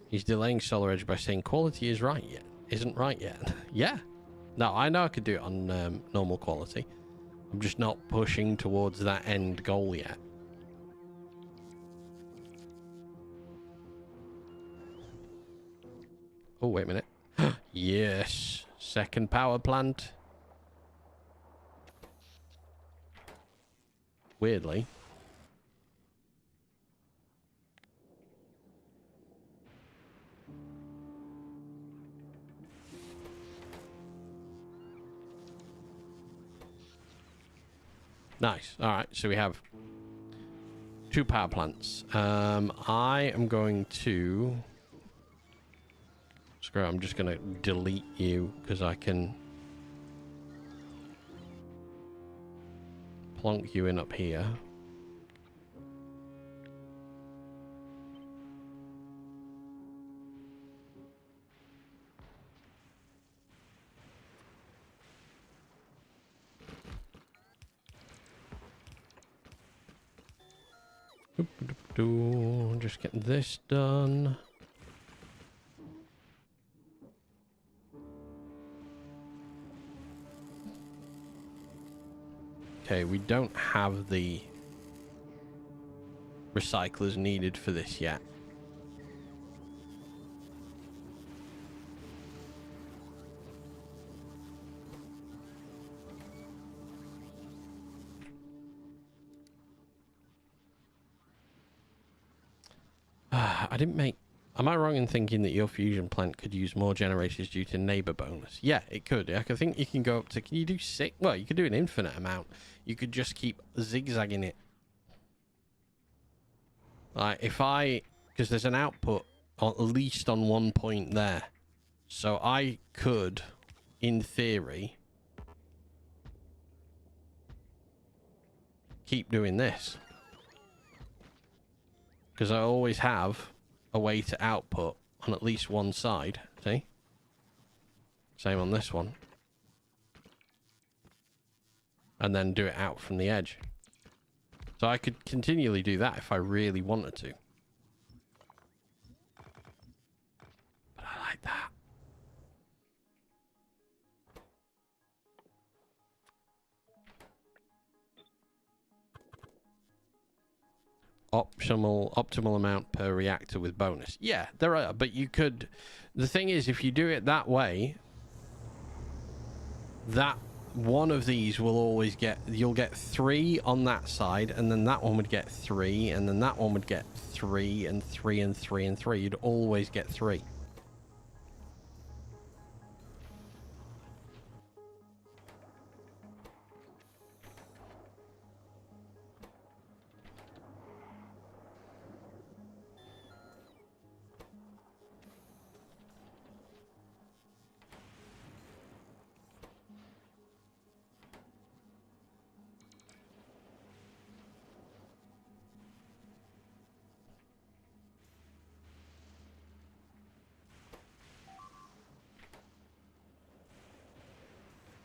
He's delaying Solar Edge by saying quality is right yet. Isn't right yet. Yeah. No, I know I could do it on normal quality. I'm just not pushing towards that end goal yet. Oh, wait a minute. Yes. Second power plant. Weirdly. Nice. All right. So we have 2 power plants. I am going to... Screw it, I'm just going to delete you because I can plonk you in up here. Just getting this done. Okay, we don't have the recyclers needed for this yet. I didn't make... Am I wrong in thinking that your fusion plant could use more generators due to neighbor bonus? Yeah, it could. I think you can go up to... Can you do 6? Well, you could do an infinite amount. You could just keep zigzagging it. Like, if I... Because there's an output at least on one point there. So I could, in theory, keep doing this. Because I always have a way to output on at least one side. See? Same on this one. And then do it out from the edge. So I could continually do that if I really wanted to. But I like that. Optimal amount per reactor with bonus. Yeah, there are, but you could... The thing is, if you do it that way, that one of these will always get... You'll get 3 on that side, and then that one would get 3, and then that one would get 3, and 3, and 3, and 3. You'd always get 3.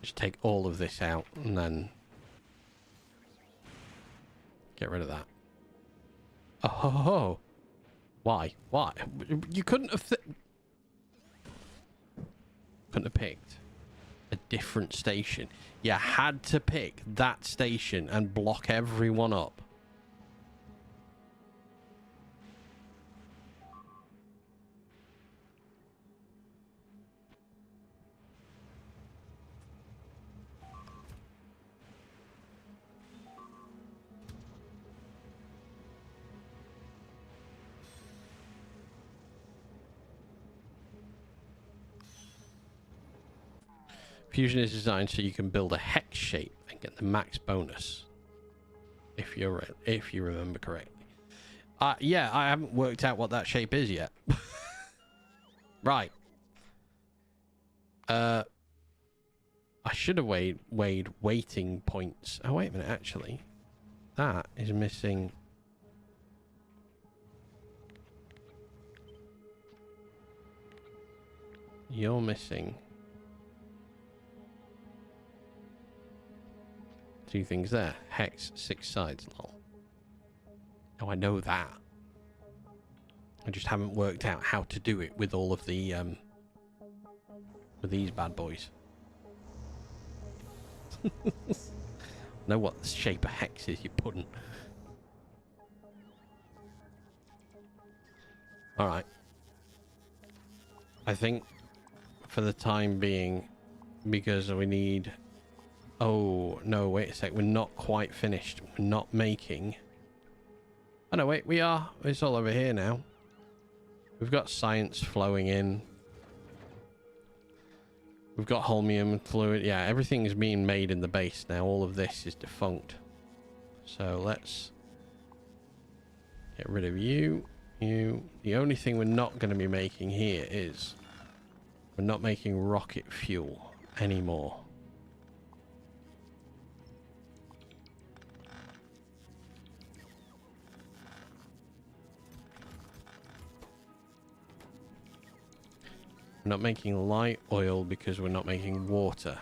Just take all of this out and then get rid of that. Oh, why? Why? You couldn't have picked a different station. You had to pick that station and block everyone up. Fusion is designed so you can build a hex shape and get the max bonus. If you remember correctly. Yeah, I haven't worked out what that shape is yet. Right. I should have weighed waiting points. Oh wait a minute, actually. That is missing. You're missing 2 things there. Hex, 6 sides, lol. Oh, I know that. I just haven't worked out how to do it with all of the, with these bad boys. Know what the shape of hex is, you puddin'. Alright. I think for the time being, because we need... Oh, no, wait a sec. We're not quite finished. We're not making... Oh, no, wait, we are. It's all over here now. We've got science flowing in. We've got holmium fluid. Yeah, everything's being made in the base now. All of this is defunct. So let's get rid of you. You. The only thing we're not going to be making here is we're not making rocket fuel anymore. We're not making light oil because we're not making water.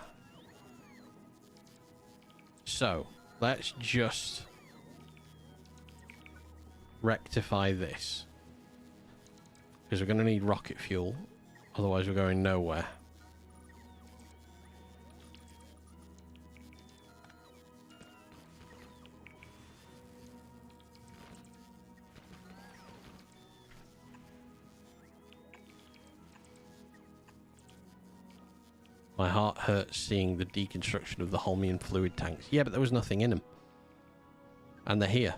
So, let's just rectify this. Because we're going to need rocket fuel. Otherwise we're going nowhere. My heart hurts seeing the deconstruction of the Holmian fluid tanks. Yeah, but there was nothing in them. And they're here.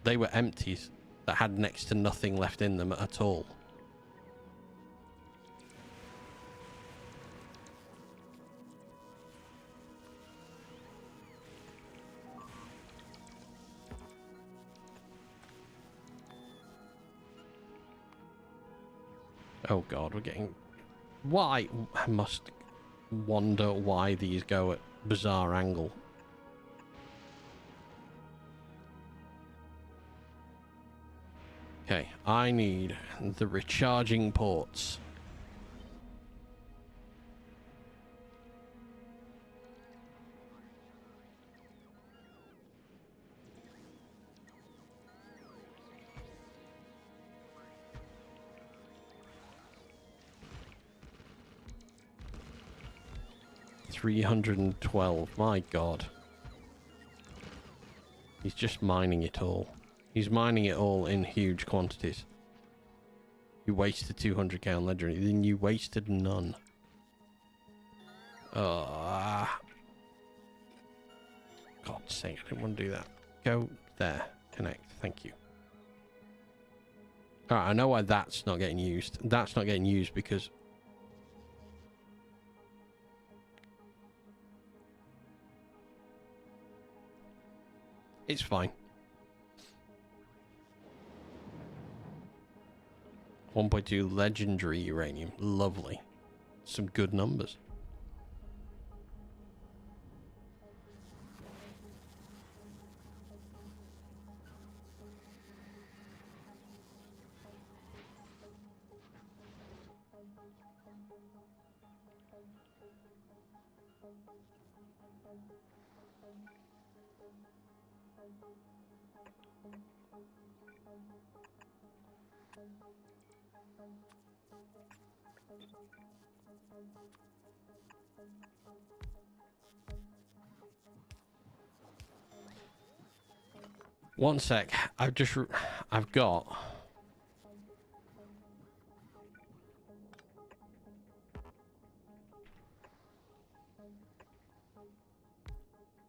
They were empties that had next to nothing left in them at all. Oh god, we're getting... Why? I must wonder why these go at bizarre angle. Okay, I need the recharging ports. $312. My god. He's just mining it all. He's mining it all in huge quantities. You wasted 200k on legendary, then you wasted none. God's sake, I didn't want to do that. Go there. Connect. Thank you. Alright, I know why that's not getting used. That's not getting used because... It's fine. 1.2 legendary uranium. Lovely. Some good numbers. One sec. I've got...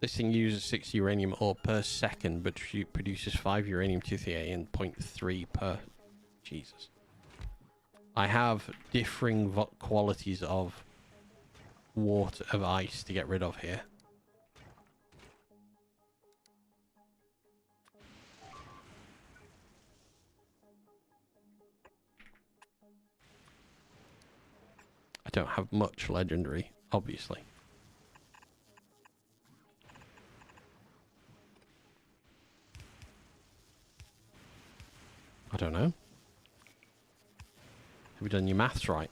This thing uses 6 uranium ore per second, but produces 5 uranium-238 and 0.3 per... Jesus. I have differing qualities of water, of ice to get rid of here. I don't have much legendary, obviously. I don't know. Have you done your maths right?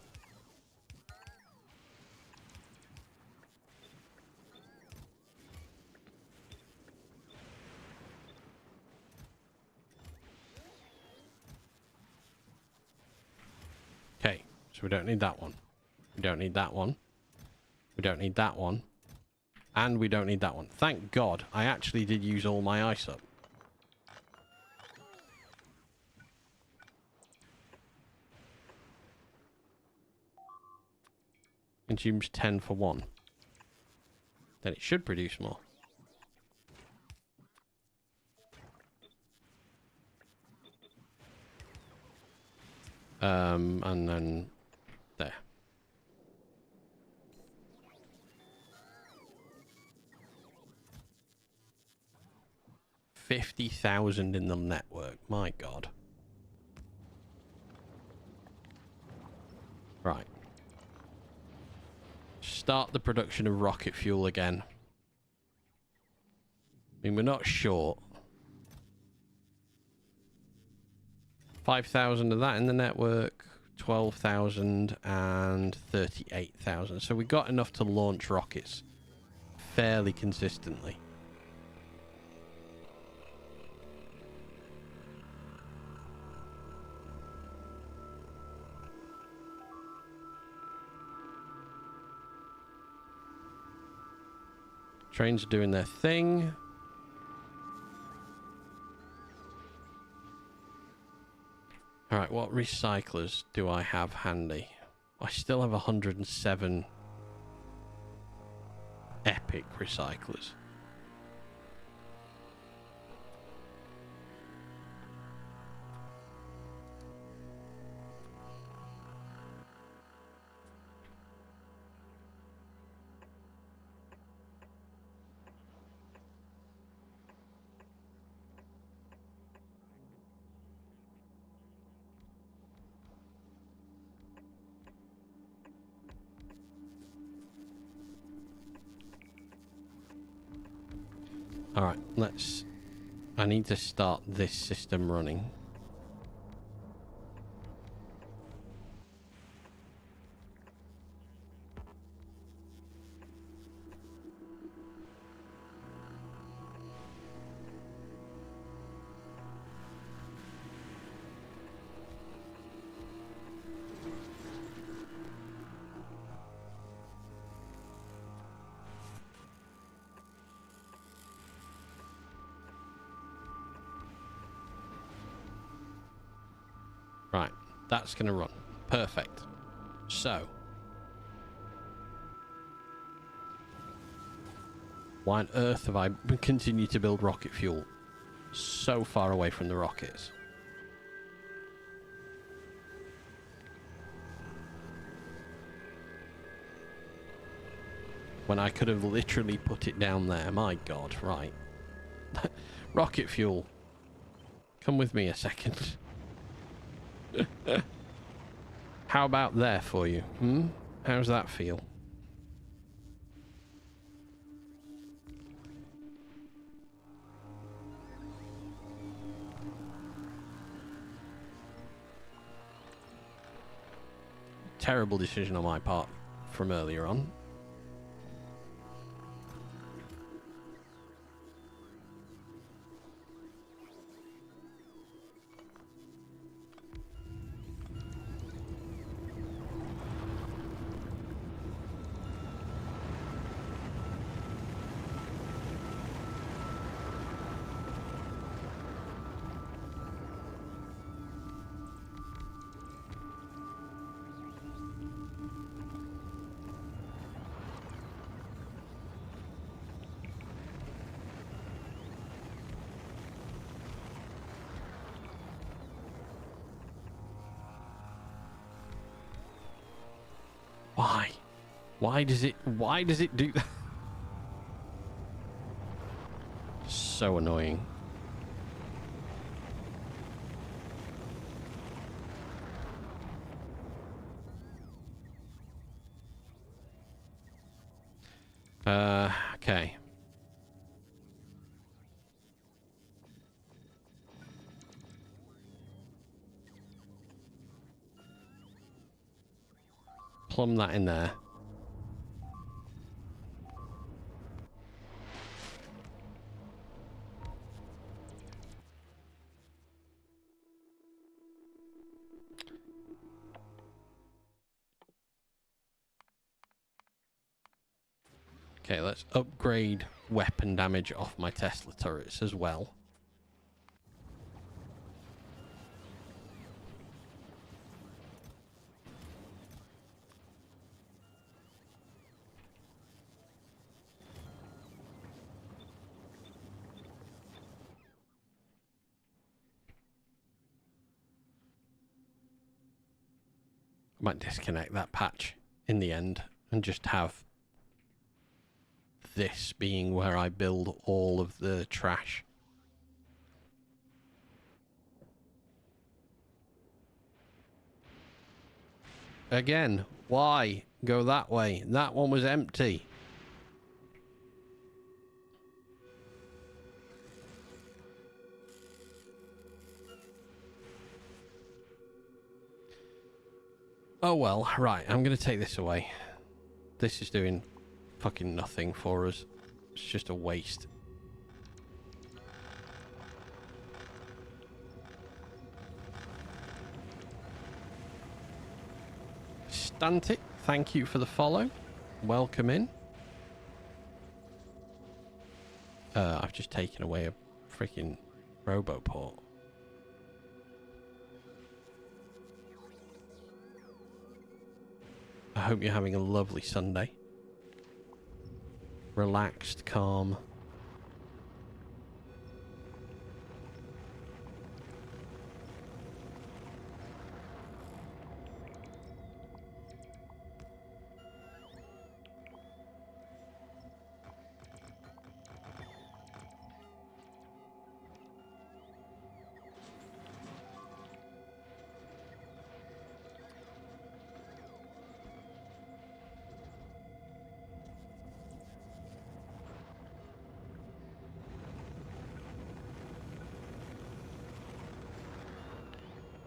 Okay, so we don't need that one. We don't need that one. We don't need that one. And we don't need that one. Thank God I actually did use all my ice up. Consumes 10 for 1. Then it should produce more. And then there. 50,000 in the network. My God. Right. Start the production of rocket fuel again. I mean, we're not short. 5,000 of that in the network, 12,000 and 38,000. So we got enough to launch rockets fairly consistently. Trains are doing their thing. Alright, what recyclers do I have handy? I still have 107 epic recyclers. Alright, I need to start this system running. Right, that's going to run. Perfect. So, why on earth have I continued to build rocket fuel so far away from the rockets? When I could have literally put it down there. My God, right. Rocket fuel. Come with me a second. How about there for you? How's that feel? Terrible decision on my part from earlier on. Why? Why does it do that? So annoying. Okay. Plumb that in there. Okay, let's upgrade weapon damage off my Tesla turrets as well. I might disconnect that patch in the end and just have this being where I build all of the trash. Again, why go that way? That one was empty. Oh well, right, I'm going to take this away. This is doing fucking nothing for us. It's just a waste. Stuntic, thank you for the follow. Welcome in. I've just taken away a freaking Roboport. I hope you're having a lovely Sunday. Relaxed, calm.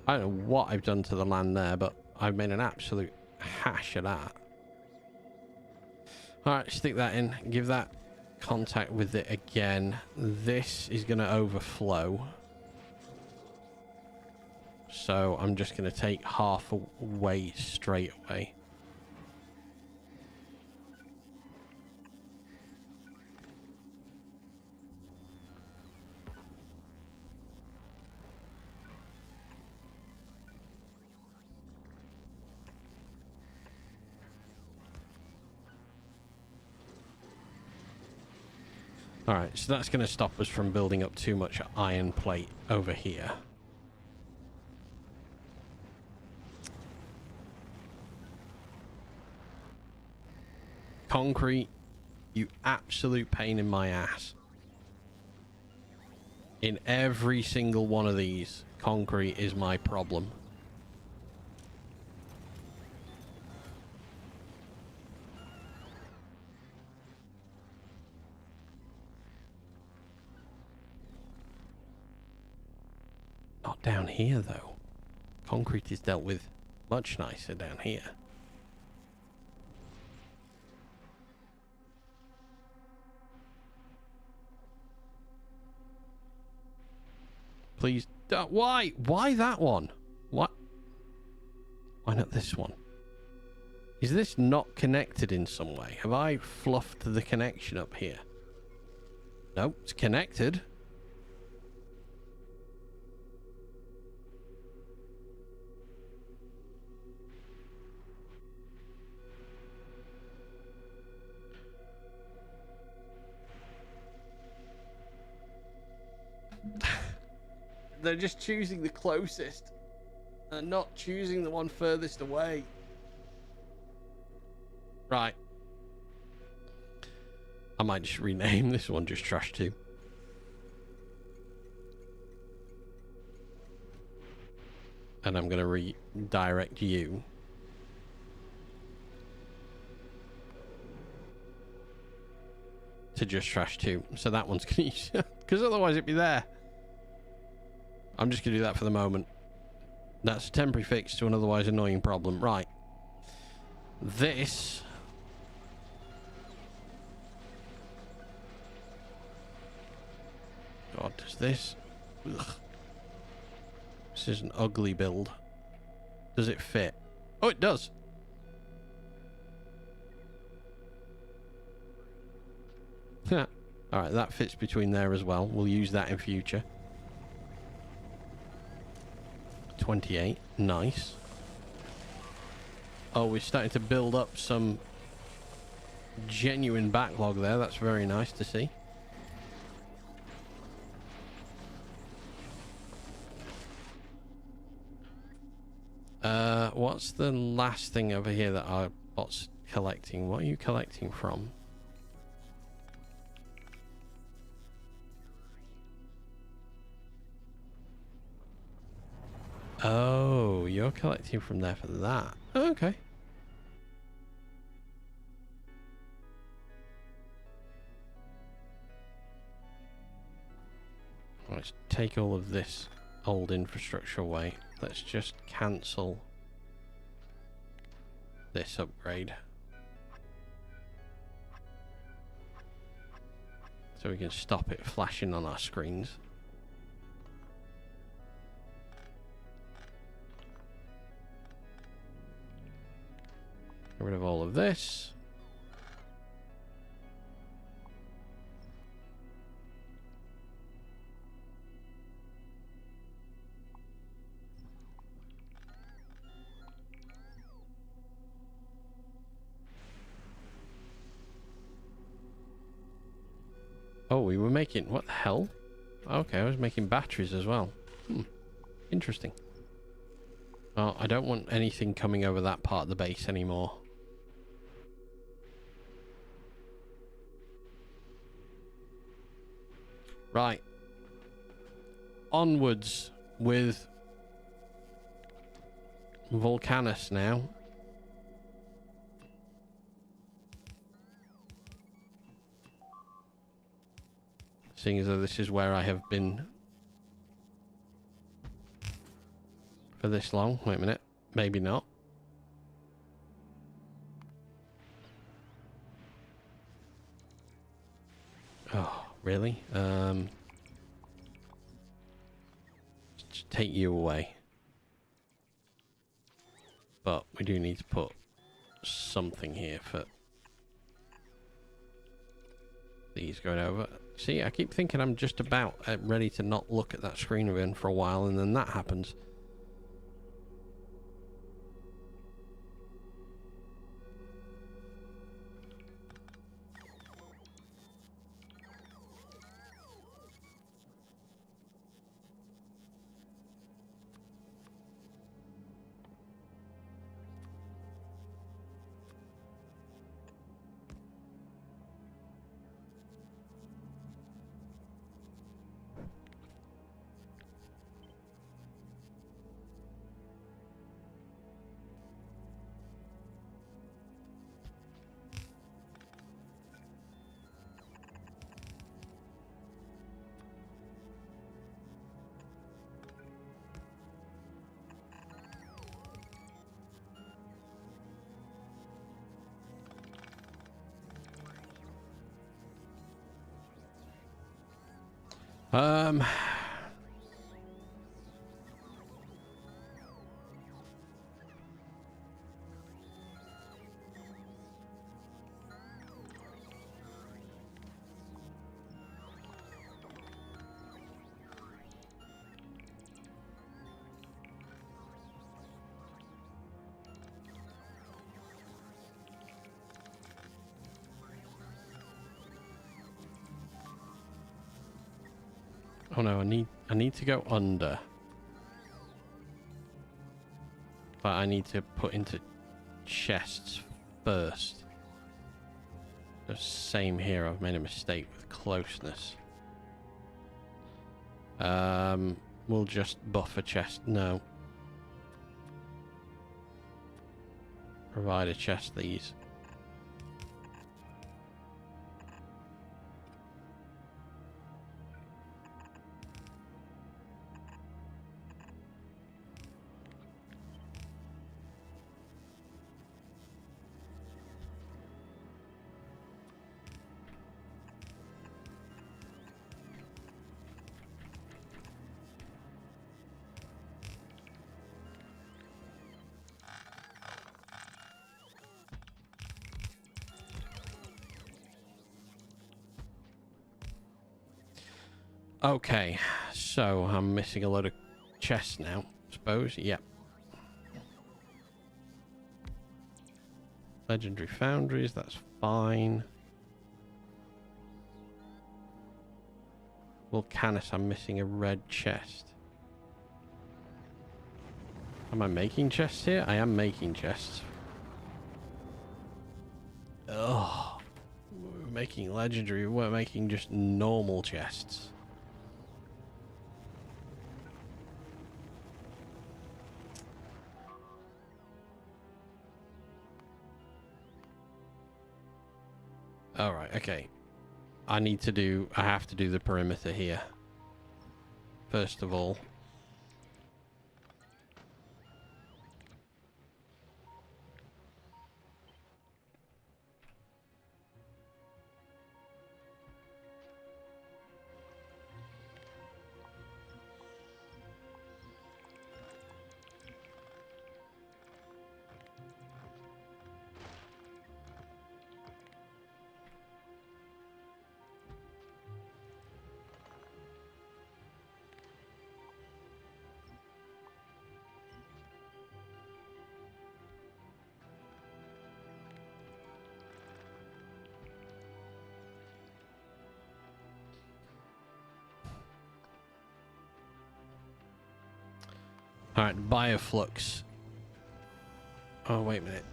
I don't know what I've done to the land there, but I've made an absolute hash of that. Alright, stick that in. Give that contact with it again. This is going to overflow. So I'm just going to take half away straight away. Alright, so that's going to stop us from building up too much iron plate over here. Concrete, you absolute pain in my ass. In every single one of these, concrete is my problem. Not down here, though. Concrete is dealt with much nicer down here. Please. Why? Why that one? What? Why not this one? Is this not connected in some way? Have I fluffed the connection up here? Nope, it's connected. They're just choosing the closest and not choosing the one furthest away. Right. I might just rename this one just Trash 2. And I'm going to redirect you. To just Trash 2. So that one's going to use... Because otherwise it'd be there. I'm just going to do that for the moment. That's a temporary fix to an otherwise annoying problem. Right. This... God, does this... Ugh. This is an ugly build. Does it fit? Oh, it does. Alright, that fits between there as well. We'll use that in future. 28. Nice. Oh, we're starting to build up some genuine backlog there. That's very nice to see. What's the last thing over here that our bot's collecting? What are you collecting from? Oh, you're collecting from there for that. Okay. Let's take all of this old infrastructure away. Let's just cancel this upgrade. So we can stop it flashing on our screens. Get rid of all of this. Oh, we were making... What the hell? Okay, I was making batteries as well. Interesting. Oh, I don't want anything coming over that part of the base anymore. Right. Onwards with Volcanus now. Seeing as though this is where I have been for this long. Wait a minute. Maybe not. Oh, really? Just take you away. But we do need to put something here for these going over. See, I keep thinking I'm just about ready to not look at that screen again for a while, and then that happens. Um... Oh no, I need to go under. But I need to put into chests first. The same here, I've made a mistake with closeness. We'll just buff a chest. No. Provide a chest, these. Okay, so I'm missing a load of chests now, I suppose. Yep. Legendary foundries, that's fine. Volcanus, I'm missing a red chest. Am I making chests here? I am making chests. Ugh. We're making legendary, we're making just normal chests. Alright, okay. I have to do the perimeter here. First of all. Alright, bioflux. Oh, wait a minute.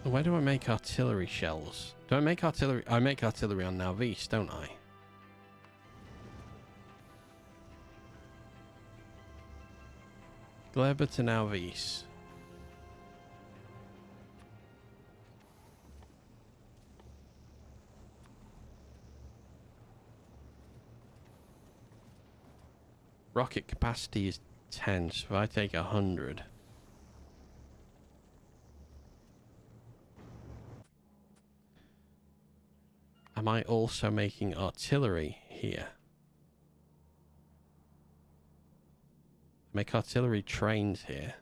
Where do I make artillery shells? Do I make artillery? I make artillery on Nalvis, don't I? Gleba to Nalvis. Rocket capacity is 10, so if I take 100. Am I also making artillery here? Make artillery trains here.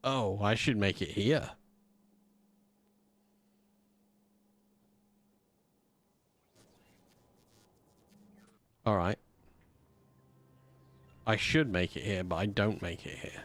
Oh, I should make it here. Alright. I should make it here, but I don't make it here.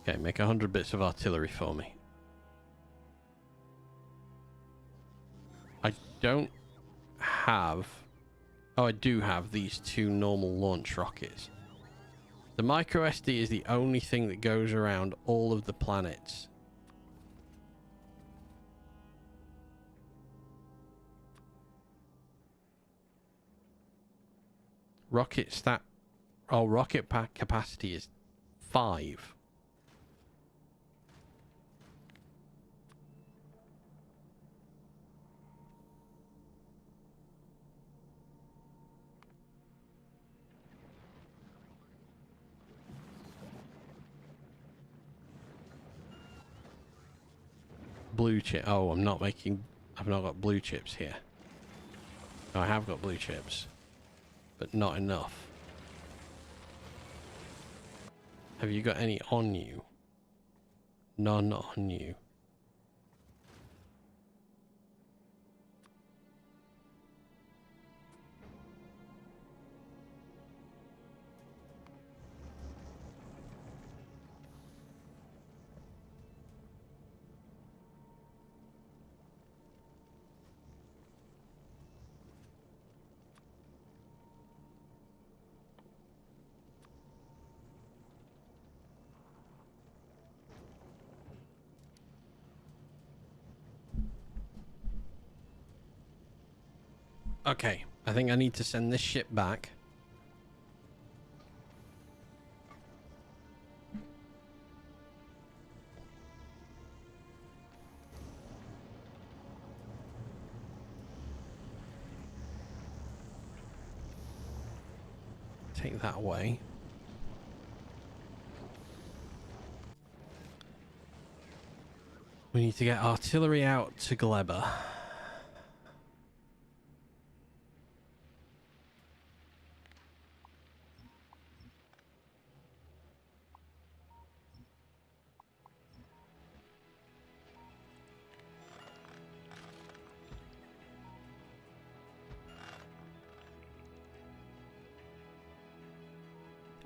Okay, make 100 bits of artillery for me. I don't have... Oh, I do have these two normal launch rockets. The micro SD is the only thing that goes around all of the planets. Rocket stat... Oh, rocket pack capacity is 5. Blue chip. Oh, I'm not making... I've not got blue chips here. No, I have got blue chips. But not enough. Have you got any on you? None on you. Okay, I think I need to send this ship back. Take that away. We need to get artillery out to Gleba.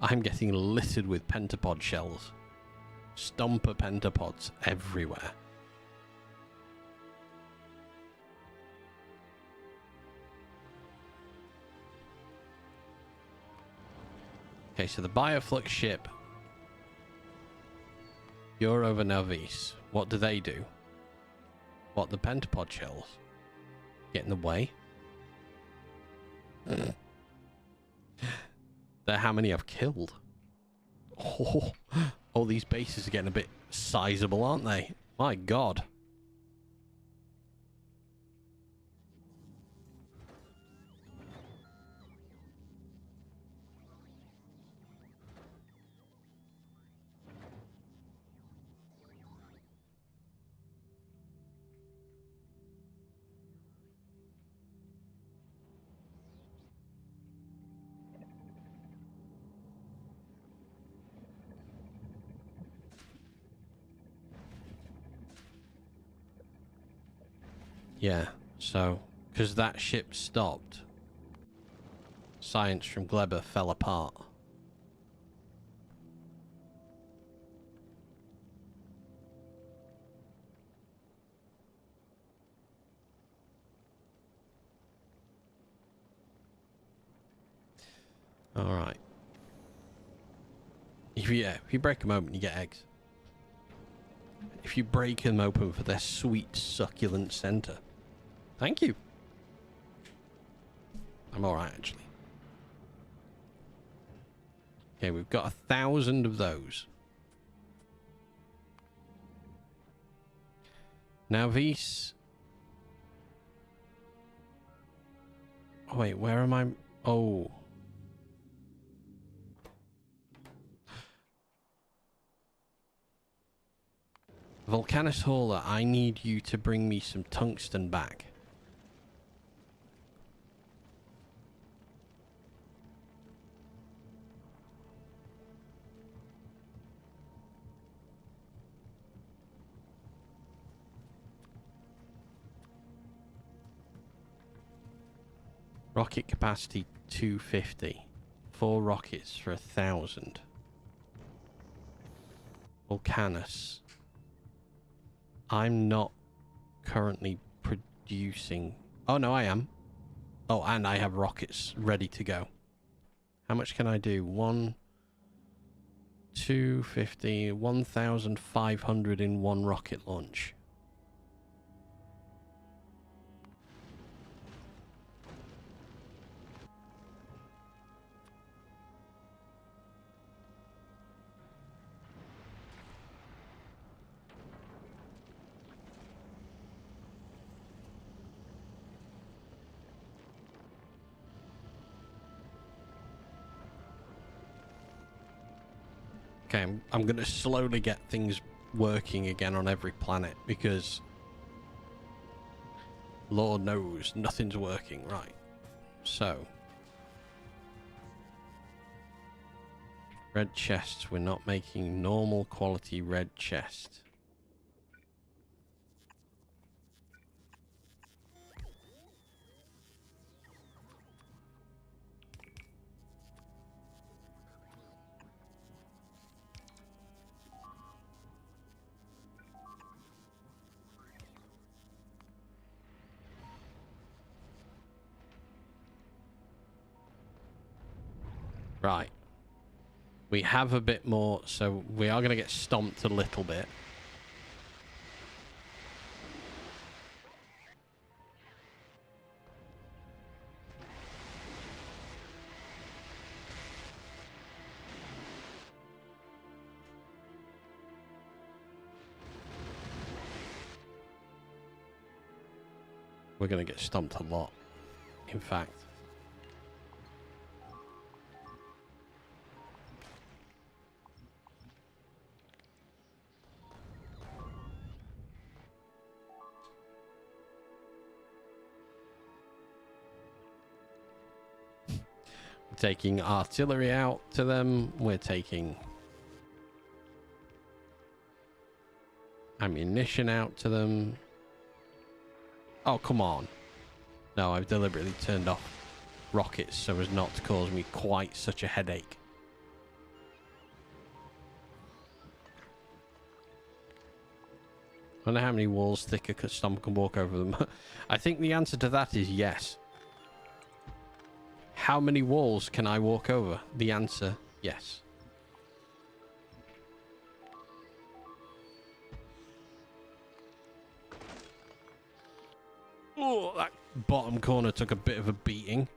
I'm getting littered with pentapod shells. Stomper pentapods everywhere. Okay, so the bioflux ship. You're over Nalvis. What do they do? What, the pentapod shells? Get in the way? They're how many I've killed. Oh, these bases are getting a bit sizable, aren't they? My god. Yeah, so, because that ship stopped, science from Gleber fell apart. Alright. If you break them open, you get eggs. If you break them open for their sweet, succulent center. Thank you. I'm alright, actually. Okay, we've got 1,000 of those. Now these... Oh, wait, where am I? Oh. Volcanus Hauler, I need you to bring me some tungsten back. Rocket capacity 250. 4 rockets for 1,000. Volcanus. I'm not currently producing... Oh, no, I am. Oh, and I have rockets ready to go. How much can I do? 250, 1,500 in one rocket launch. Okay, I'm going to slowly get things working again on every planet because Lord knows nothing's working right. So, red chests. We're not making normal quality red chest. Right. We have a bit more, so we are going to get stomped a little bit. We're going to get stomped a lot, in fact. We're taking artillery out to them. We're taking ammunition out to them. Oh, come on. No, I've deliberately turned off rockets so as not to cause me quite such a headache. I wonder how many walls thick a stomp can walk over them. I think the answer to that is yes. How many walls can I walk over? The answer, yes. Oh, that bottom corner took a bit of a beating.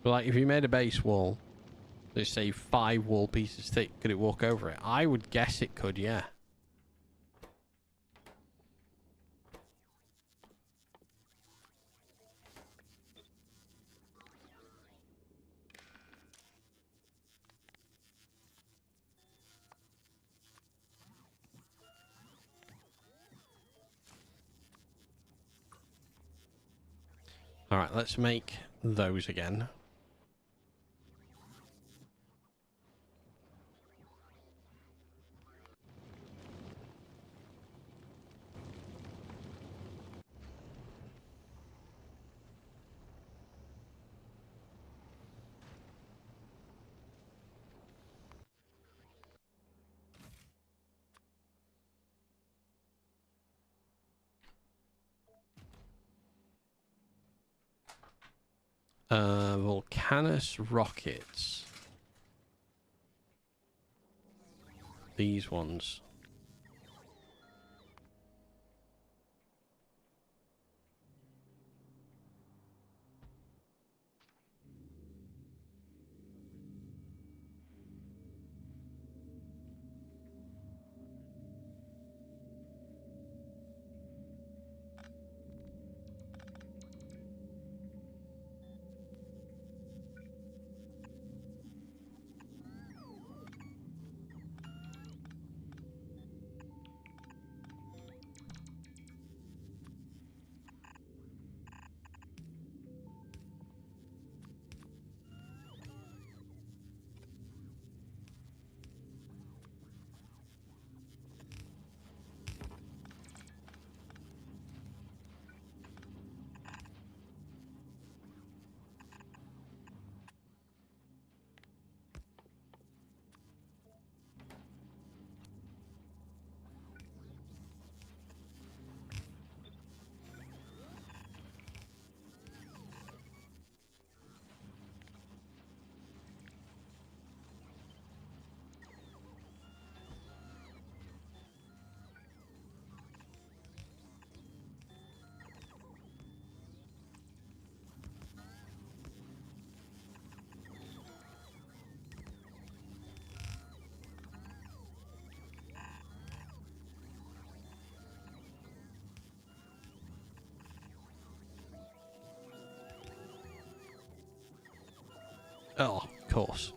But like, if you made a base wall They say 5 wall pieces thick. Could it walk over it? I would guess it could, yeah. Alright, let's make those again. Volcanus rockets. These ones. Oh, of course.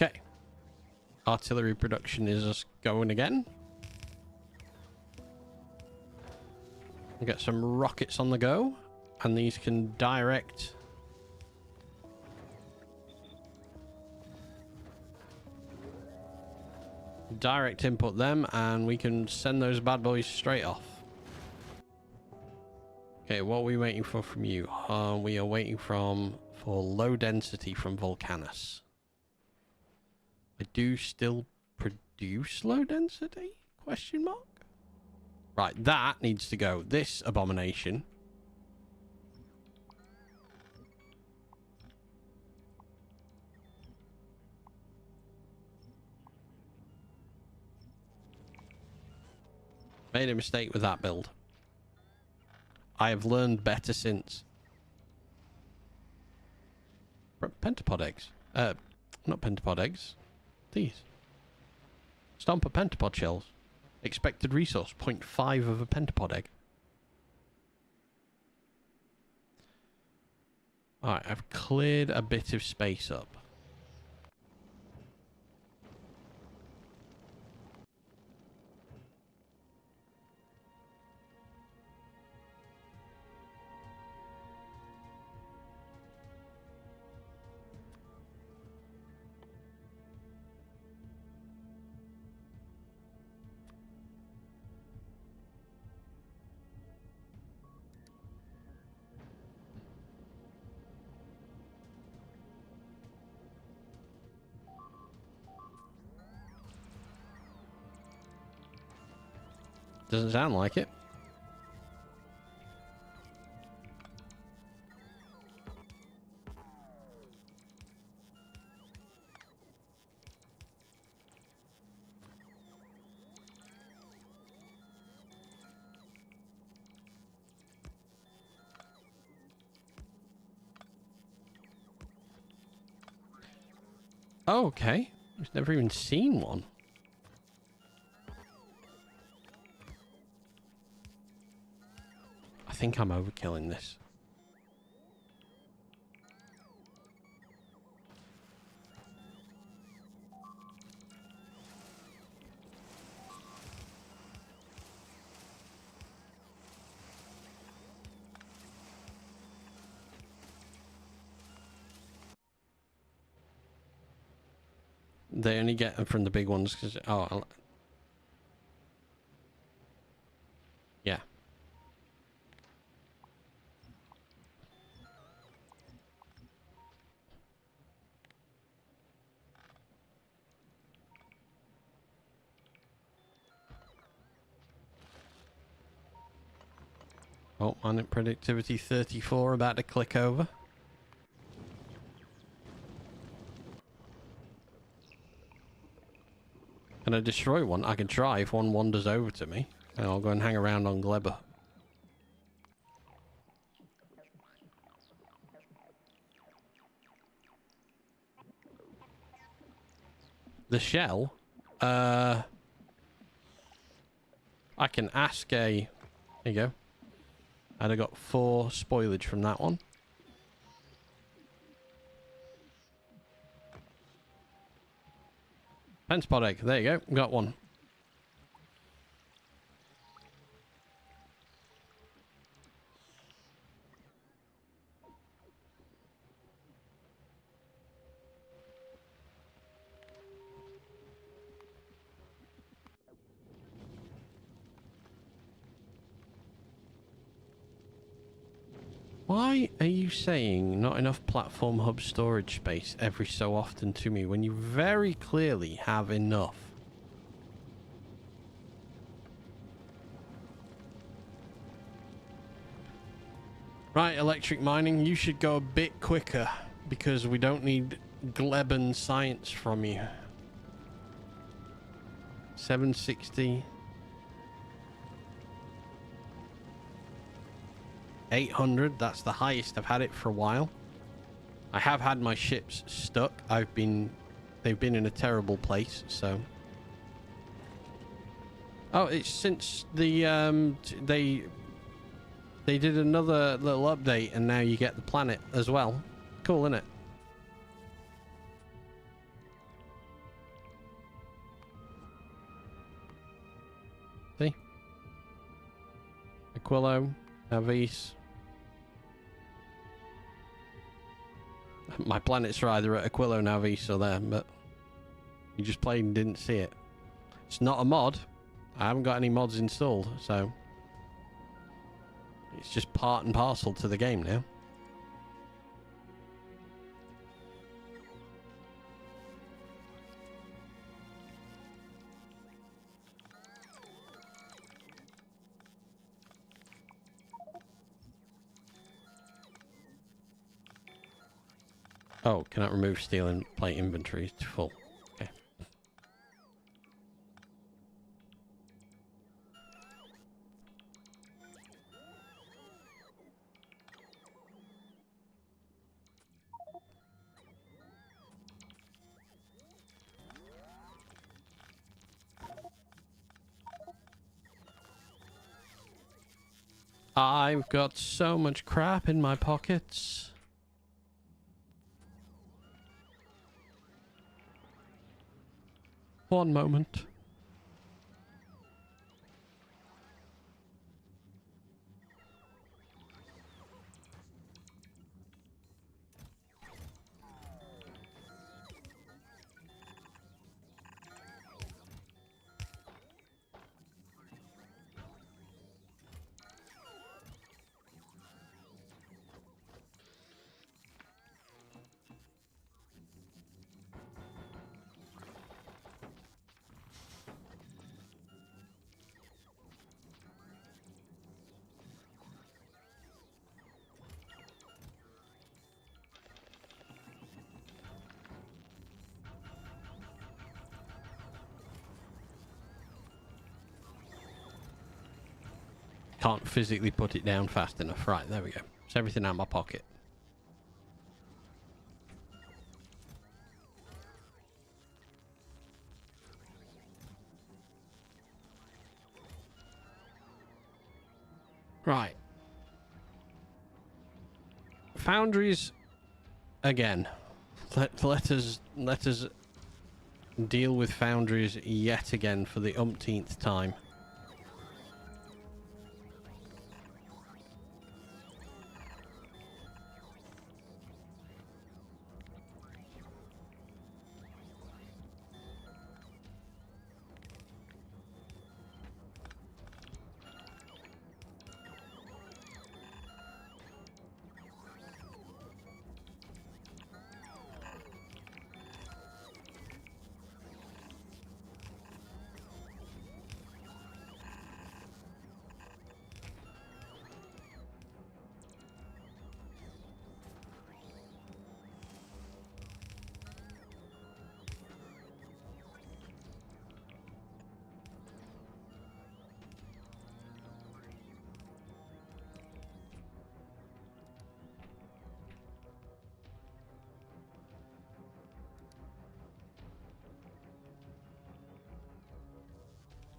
Okay. Artillery production is just going again. We get some rockets on the go, and these can direct input them, and we can send those bad boys straight off. Okay, what are we waiting for from you? We are waiting for low density from Volcanus. I do still produce low density? Question mark? Right, that needs to go. This abomination. Made a mistake with that build. I have learned better since. Pentapod eggs. Not pentapod eggs. These. Stomper pentapod shells. Expected resource, 0.5 of a pentapod egg. Alright, I've cleared a bit of space up. Doesn't sound like it. Oh, okay. I've never even seen one. I think I'm overkilling this. They only get them from the big ones because... Oh, yeah. Oh, on it, productivity 34, about to click over. Can I destroy one? I can try if one wanders over to me. And I'll go and hang around on Glebber. The shell? I can ask a... There you go. And I got 4 spoilage from that one. Penspot egg. There you go. Got one. Why are you saying not enough platform hub storage space every so often to me when you very clearly have enough? Right, electric mining, you should go a bit quicker because we don't need Gleben science from you. 760. 800, that's the highest I've had it for a while. I have had my ships stuck. They've been in a terrible place, so. Oh, it's since the they did another little update and now you get the planet as well. Cool, isn't it? See? Aquilo, Navis. My planets are either at Aquilo, Navis or there, but you just played and didn't see it. It's not a mod. I haven't got any mods installed, so it's just part and parcel to the game now. Oh, cannot remove steel and plate inventory to full. Okay. I've got so much crap in my pockets. One moment. Can't physically put it down fast enough. Right, there we go. It's everything out of my pocket. Right. Foundries again. Let us deal with foundries yet again for the umpteenth time.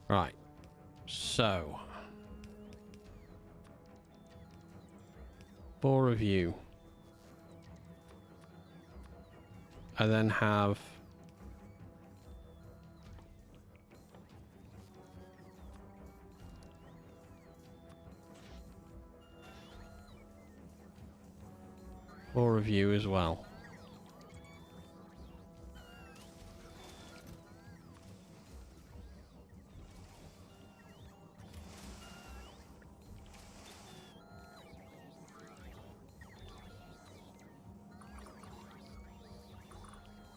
Right. So, 4 of you. I then have four of you as well.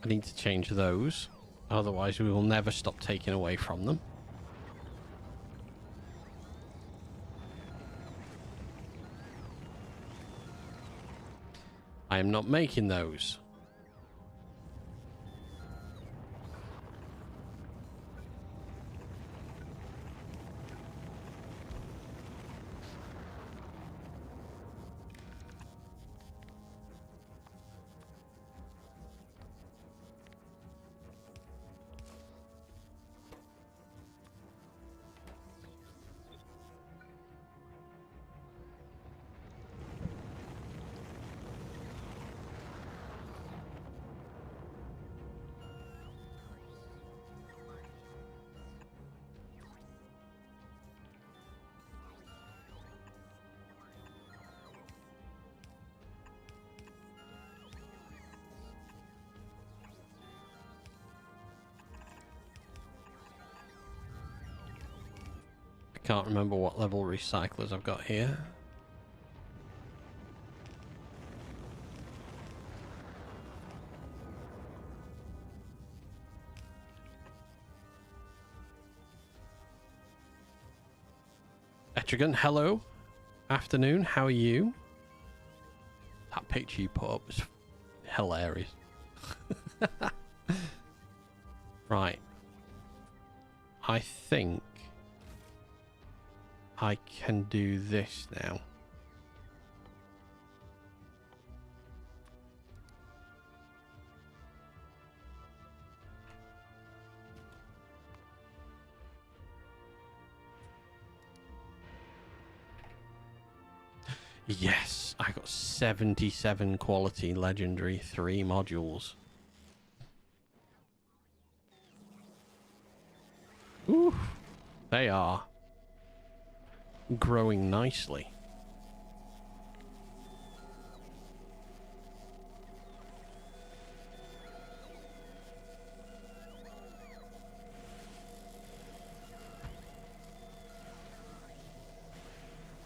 I need to change those, otherwise we will never stop taking away from them. I am not making those. Can't remember what level recyclers I've got here. Etrigan, hello. Afternoon, how are you? That picture you put up was hilarious. Right. I think I can do this now. Yes, I got 77 quality legendary 3 modules. Ooh, they are growing nicely.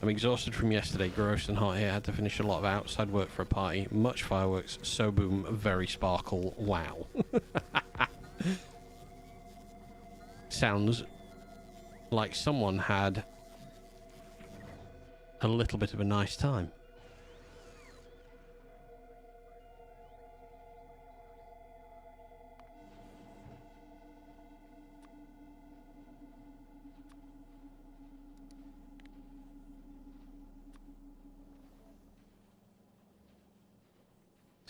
I'm exhausted from yesterday, gross and hot here. I had to finish a lot of outside work for a party. Much fireworks, so boom, very sparkle. Wow. Sounds like someone had a little bit of a nice time.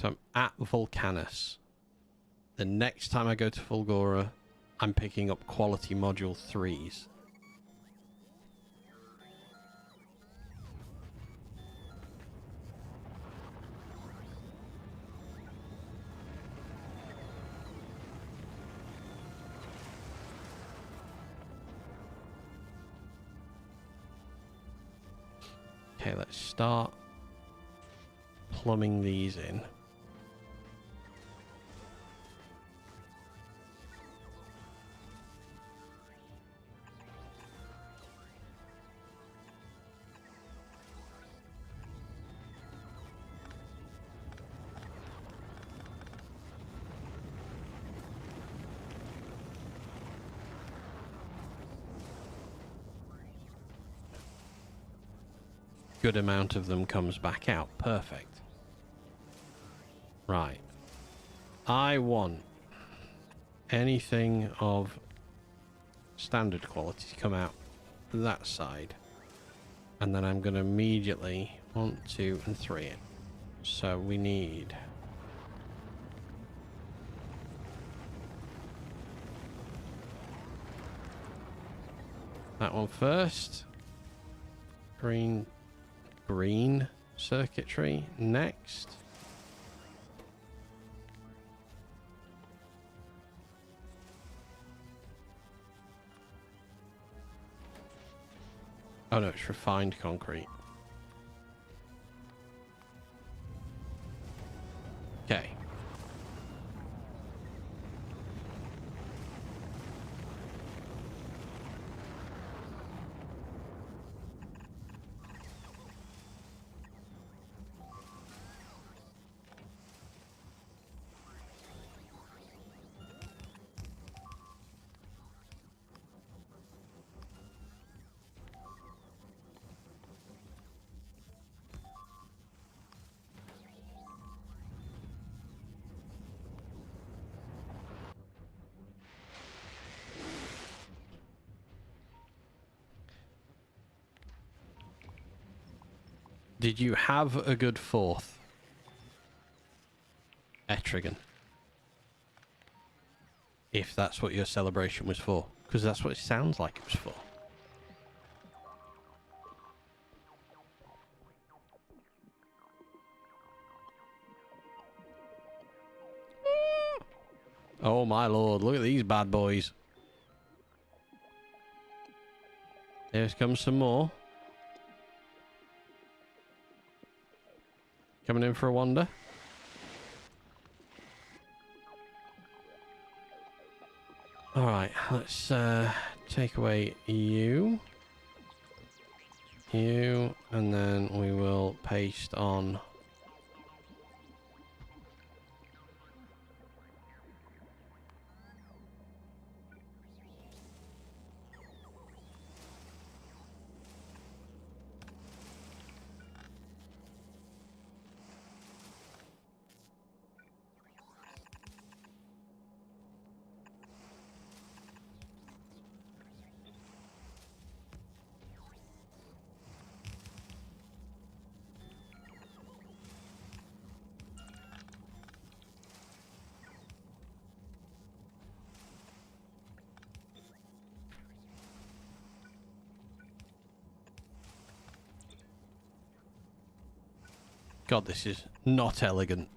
So I'm at Volcanus. The next time I go to Fulgora, I'm picking up quality module 3s. Okay, let's start plumbing these in. Good amount of them comes back out. Perfect. Right. I want anything of standard quality to come out that side. And then I'm going to immediately 1, 2, and 3 it. So we need... that one first. Green circuitry next. Oh no, it's refined concrete. Okay. Did you have a good 4th? Etrigan. If that's what your celebration was for. Because that's what it sounds like it was for. Oh my lord, look at these bad boys. Here comes some more. Coming in for a wander. Alright, let's take away you. You, and then we will paste on... God, this is not elegant.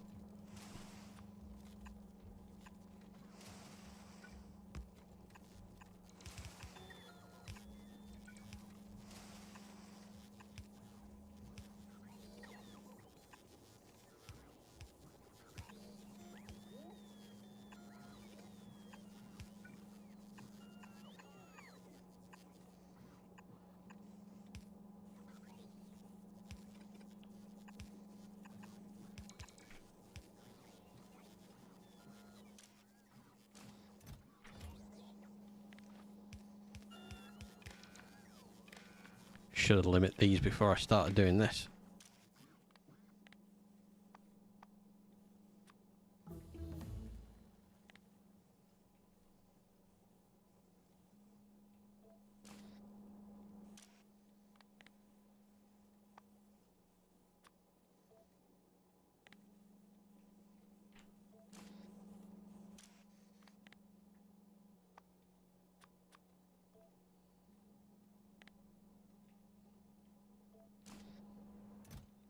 Should have limited these before I started doing this.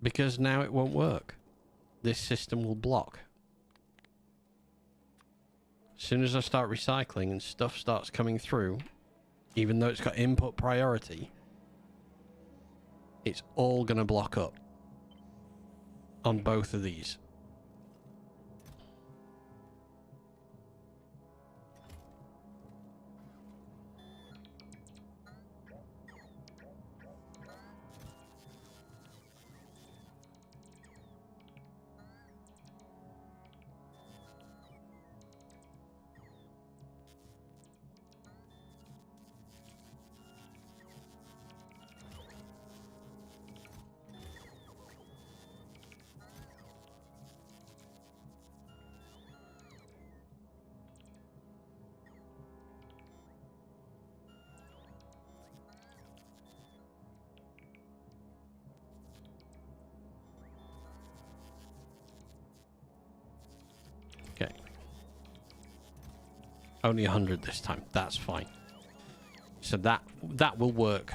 Because now it won't work. This system will block. As soon as I start recycling and stuff starts coming through, even though it's got input priority, it's all going to block up on both of these. Okay. Only 100 this time. That's fine. So that will work.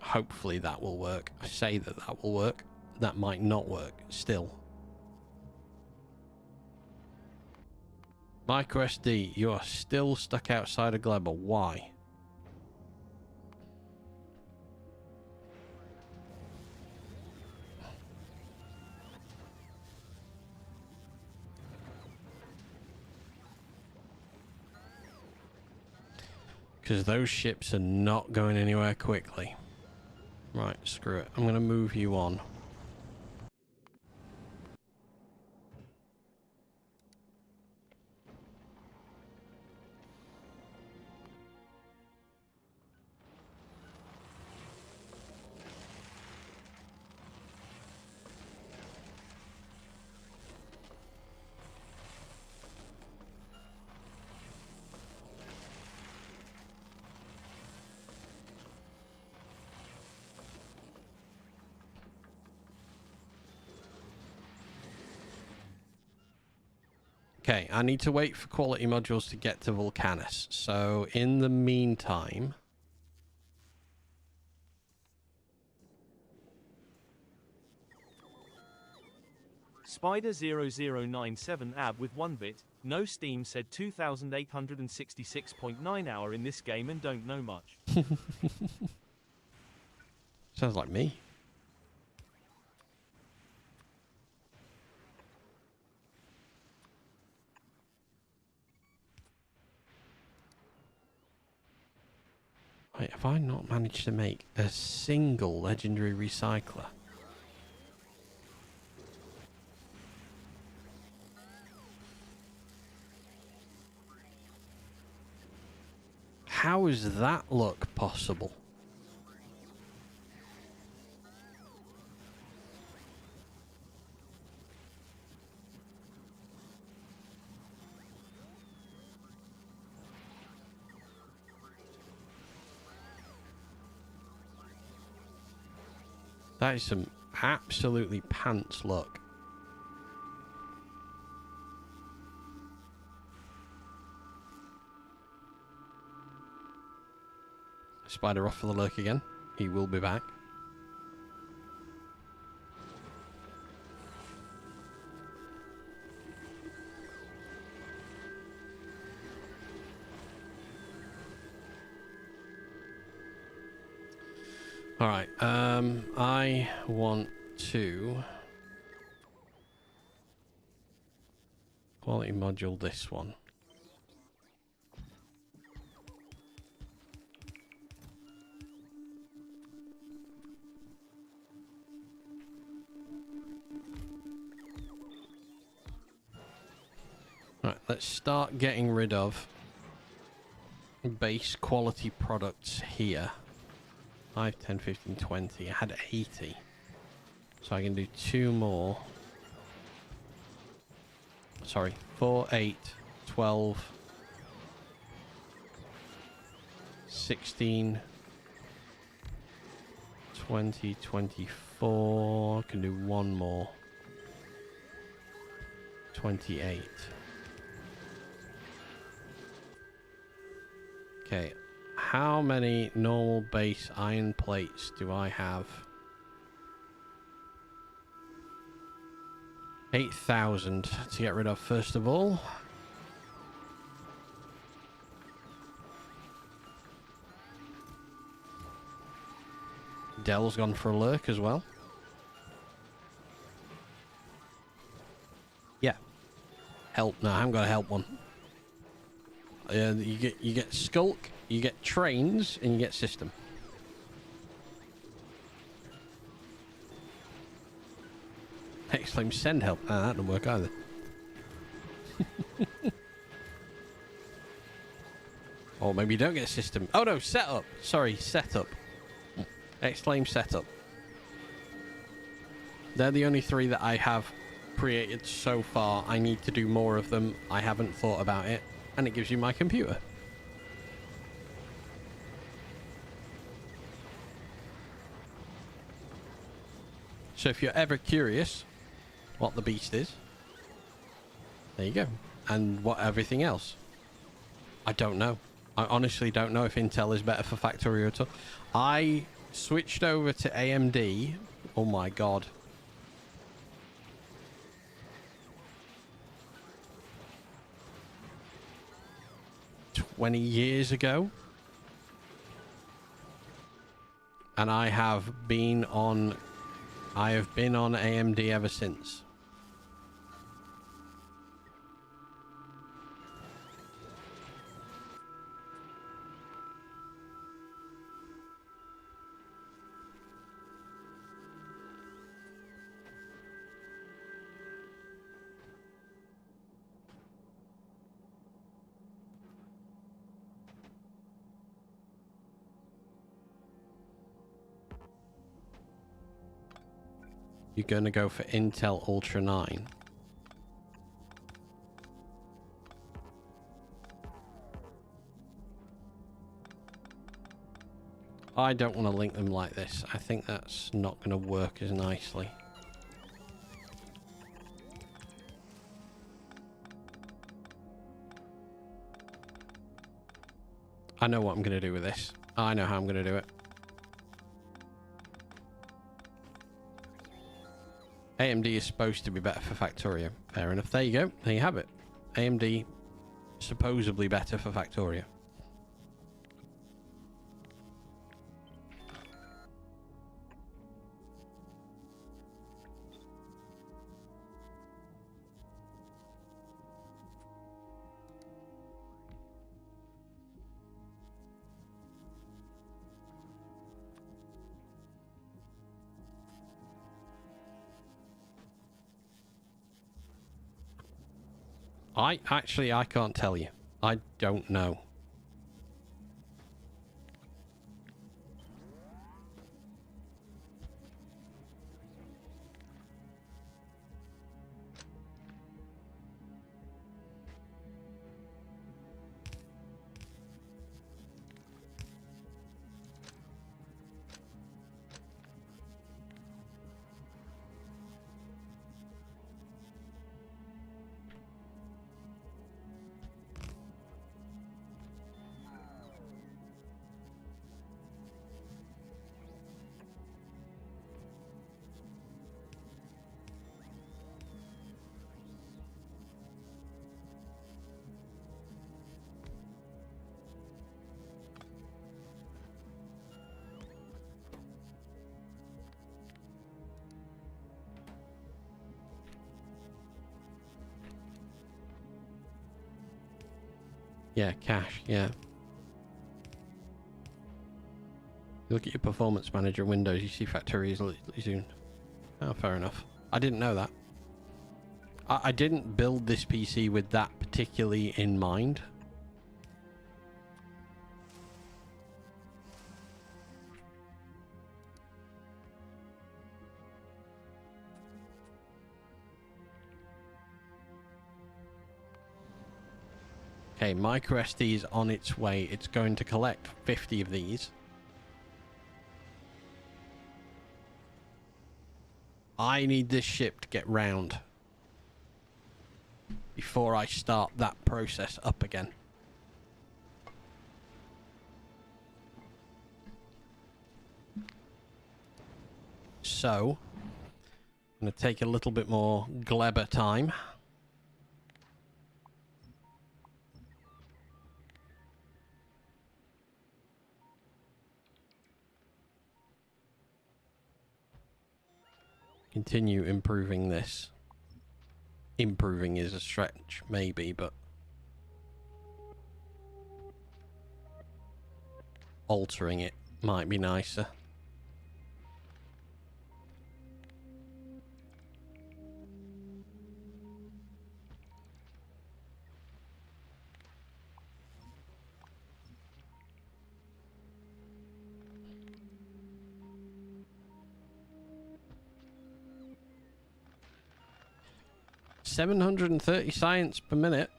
Hopefully that will work. I say that will work. That might not work still. Micro SD, you are still stuck outside of Gleba. Why? Because those ships are not going anywhere quickly. Right, screw it. I'm going to move you on. Okay, I need to wait for quality modules to get to Vulcanus. So in the meantime... Spider0097 AB with 1 bit, no Steam said 2866.9 hour in this game and don't know much. Sounds like me. Wait, have I not managed to make a single legendary recycler? How is that look possible? That is some absolutely pants luck. Spider off for the lurk again. He will be back. All right. I want to quality module this one. Right, let's start getting rid of base quality products here. 5, 10, 15, 20. I had 80. So I can do 2 more. Sorry, 4, 8, 12, 16, 20, 24. I can do 1 more. 28. Okay. How many normal base iron plates do I have? 8,000 to get rid of first of all. Dell's gone for a lurk as well. Yeah. Help. No, I haven't got a help one. You get skulk, you get trains, and you get system. Exclaim send help. Ah, that didn't work either. Or maybe you don't get system. Oh no, setup. Sorry, setup. Exclaim setup. They're the only three that I have created so far. I need to do more of them. I haven't thought about it. And it gives you my computer. So if you're ever curious what the beast is, there you go. And what everything else. I don't know. I honestly don't know if Intel is better for Factorio at all. I switched over to AMD. Oh my god. 20 years ago. And I have been on AMD ever since. You're going to go for Intel Ultra 9. I don't want to link them like this. I think that's not going to work as nicely. I know what I'm going to do with this. I know how I'm going to do it. AMD is supposed to be better for Factorio. Fair enough. There you go. There you have it. AMD supposedly better for Factorio. I can't tell you. I don't know. Yeah, cache, yeah. Look at your performance manager Windows, you see Factorio is soon. Oh, fair enough. I didn't know that. I didn't build this PC with that particularly in mind. Okay, microSD is on its way. It's going to collect 50 of these. I need this ship to get round before I start that process up again. So, Gonna take a little bit more Gleber time. Continue improving this. Improving is a stretch, maybe, but altering it might be nicer. $730 science per minute.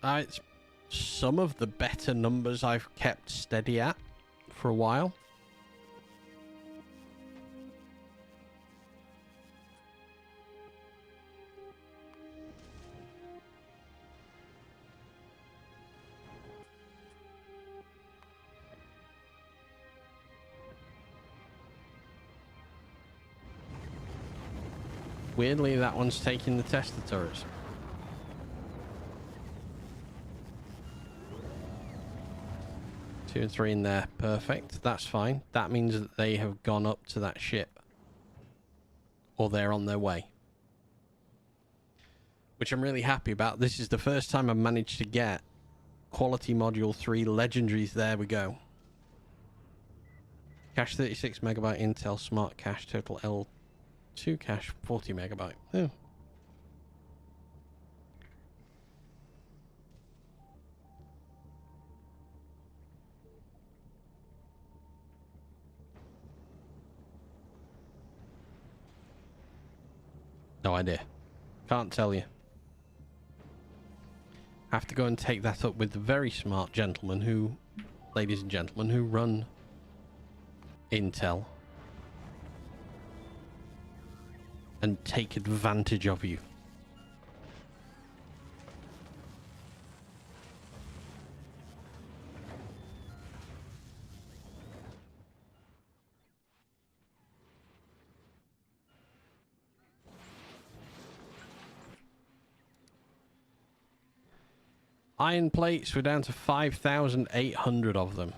It's some of the better numbers I've kept steady at for a while. Weirdly, that one's taking the tester turrets. Two and three in there. Perfect. That's fine. That means that they have gone up to that ship. Or they're on their way. Which I'm really happy about. This is the first time I've managed to get quality module 3 legendaries. There we go. Cache 36 megabyte Intel Smart Cache total L2 cache 40 megabyte. Oh. No idea. Can't tell you. Have to go and take that up with the very smart gentlemen who, ladies and gentlemen, who run Intel and take advantage of you. Iron plates, we're down to 5,800 of them.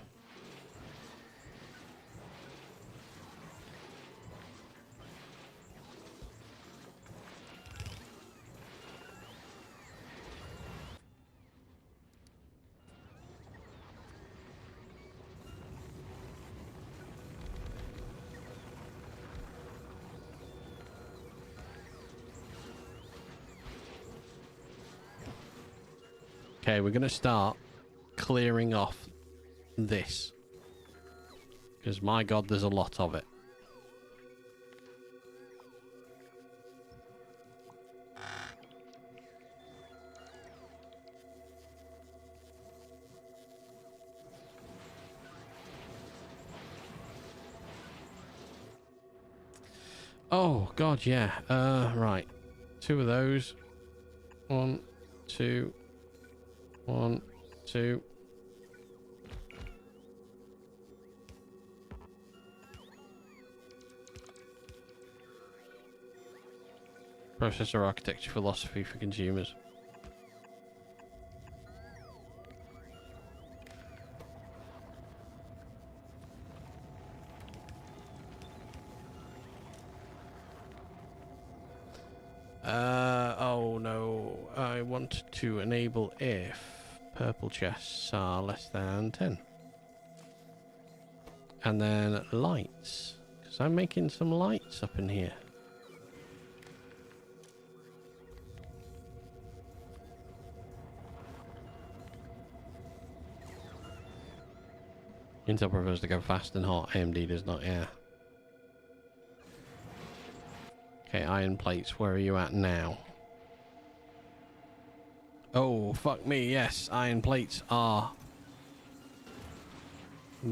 Okay, we're going to start clearing off this. Because, my God, there's a lot of it. Oh, God, yeah. Right. 2 of those. 1, 2... 1, 2. Processor architecture philosophy for consumers. Oh no. I want to enable if purple chests are less than 10. And then lights. Because I'm making some lights up in here. Intel prefers to go fast and hot. AMD does not, yeah. Okay, iron plates, where are you at now? Oh, fuck me, yes. Iron plates are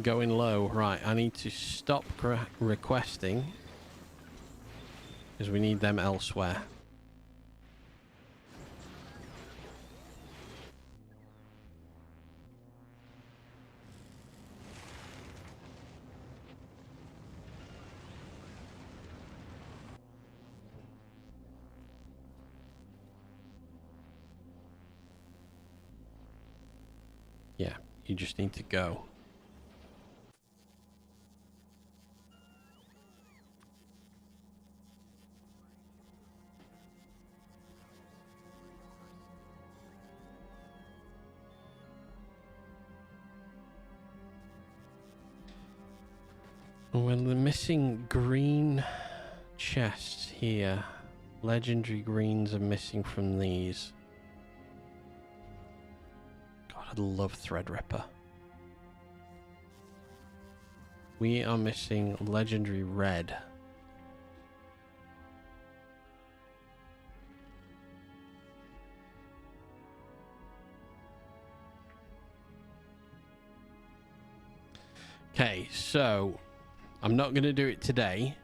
going low. Right, I need to stop requesting. Because we need them elsewhere. You just need to go. Well, the missing green chests here. Legendary greens are missing from these. God, I love Threadripper. We are missing legendary red. Okay, so I'm not going to do it today.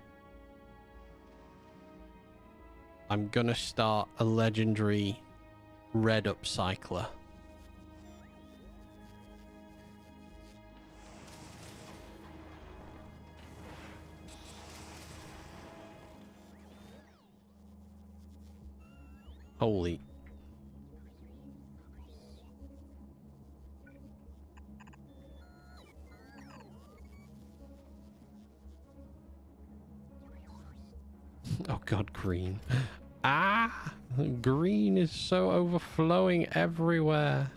I'm going to start a legendary red upcycler. Holy. Oh god, green. Ah! Green is so overflowing everywhere.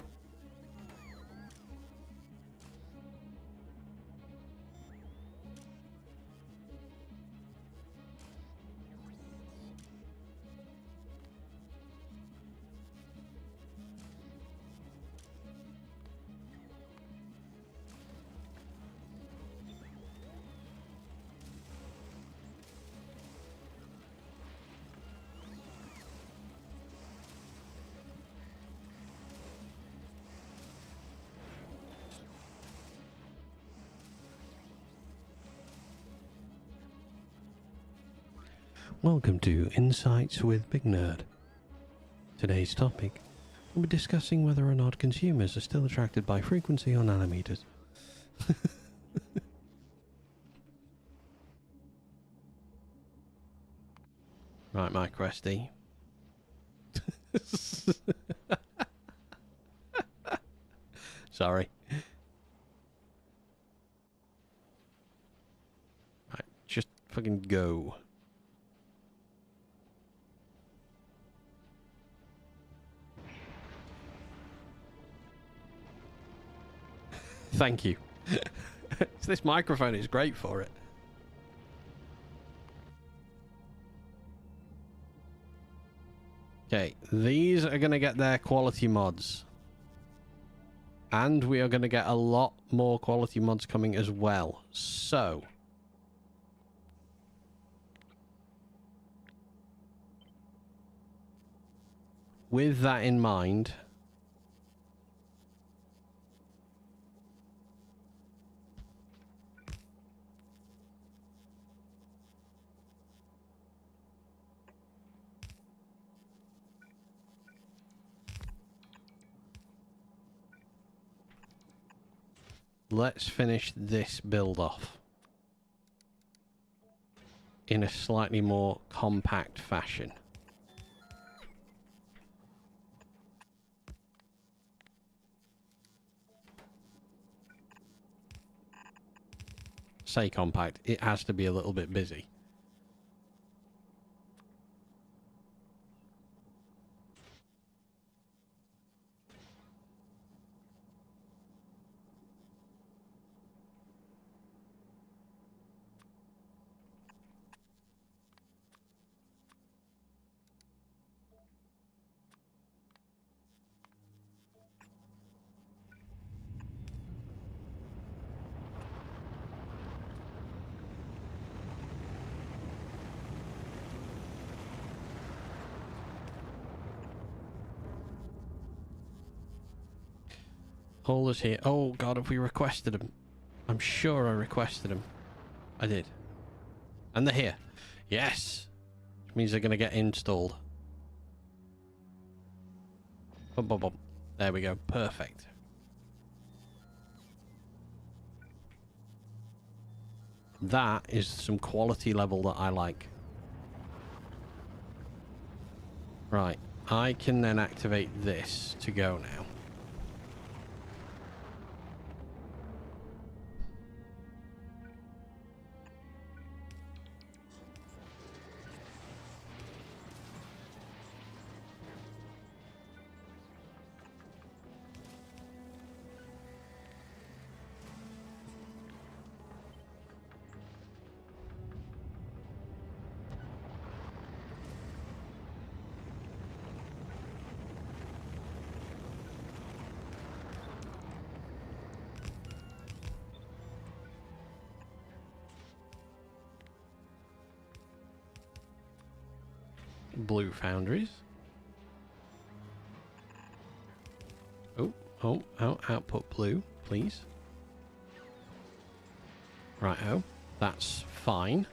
Welcome to Insights with Big Nerd. Today's topic, we'll be discussing whether or not consumers are still attracted by frequency or nanometers. Right, Micro SD. Sorry. Right, just fucking go. Thank you. This microphone is great for it. Okay, these are going to get their quality mods. And we are going to get a lot more quality mods coming as well. So, with that in mind, let's finish this build off in a slightly more compact fashion. Say compact, it has to be a little bit busy. Holders here. Oh god, have we requested them? I'm sure I requested them. I did. And they're here. Yes! Which means they're going to get installed. Bum, bum, bum. There we go. Perfect. That is some quality level that I like. Right. I can then activate this to go now. blue foundries. Oh, output blue, please. Right-o. That's fine.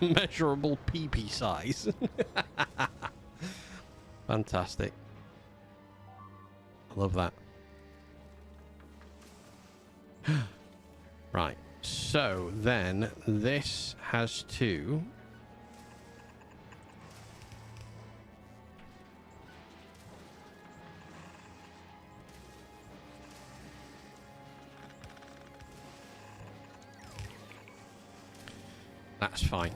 Measurable PP size. Fantastic. I love that. Right. So then this has to... That's fine.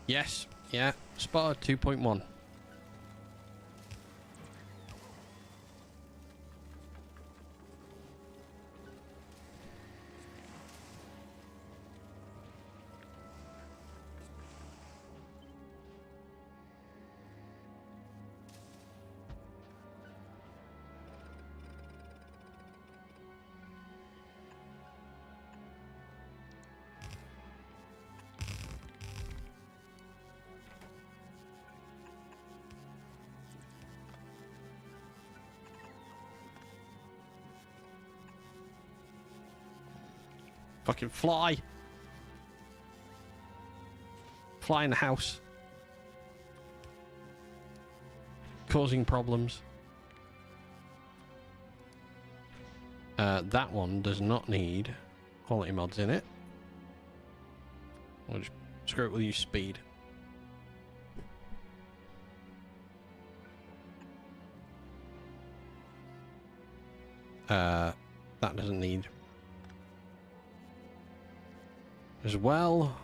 Yes. Yeah. Spotted 2.1. Fucking fly. Fly in the house. Causing problems. That one does not need quality mods in it. We'll just screw it with use speed. That doesn't need as well.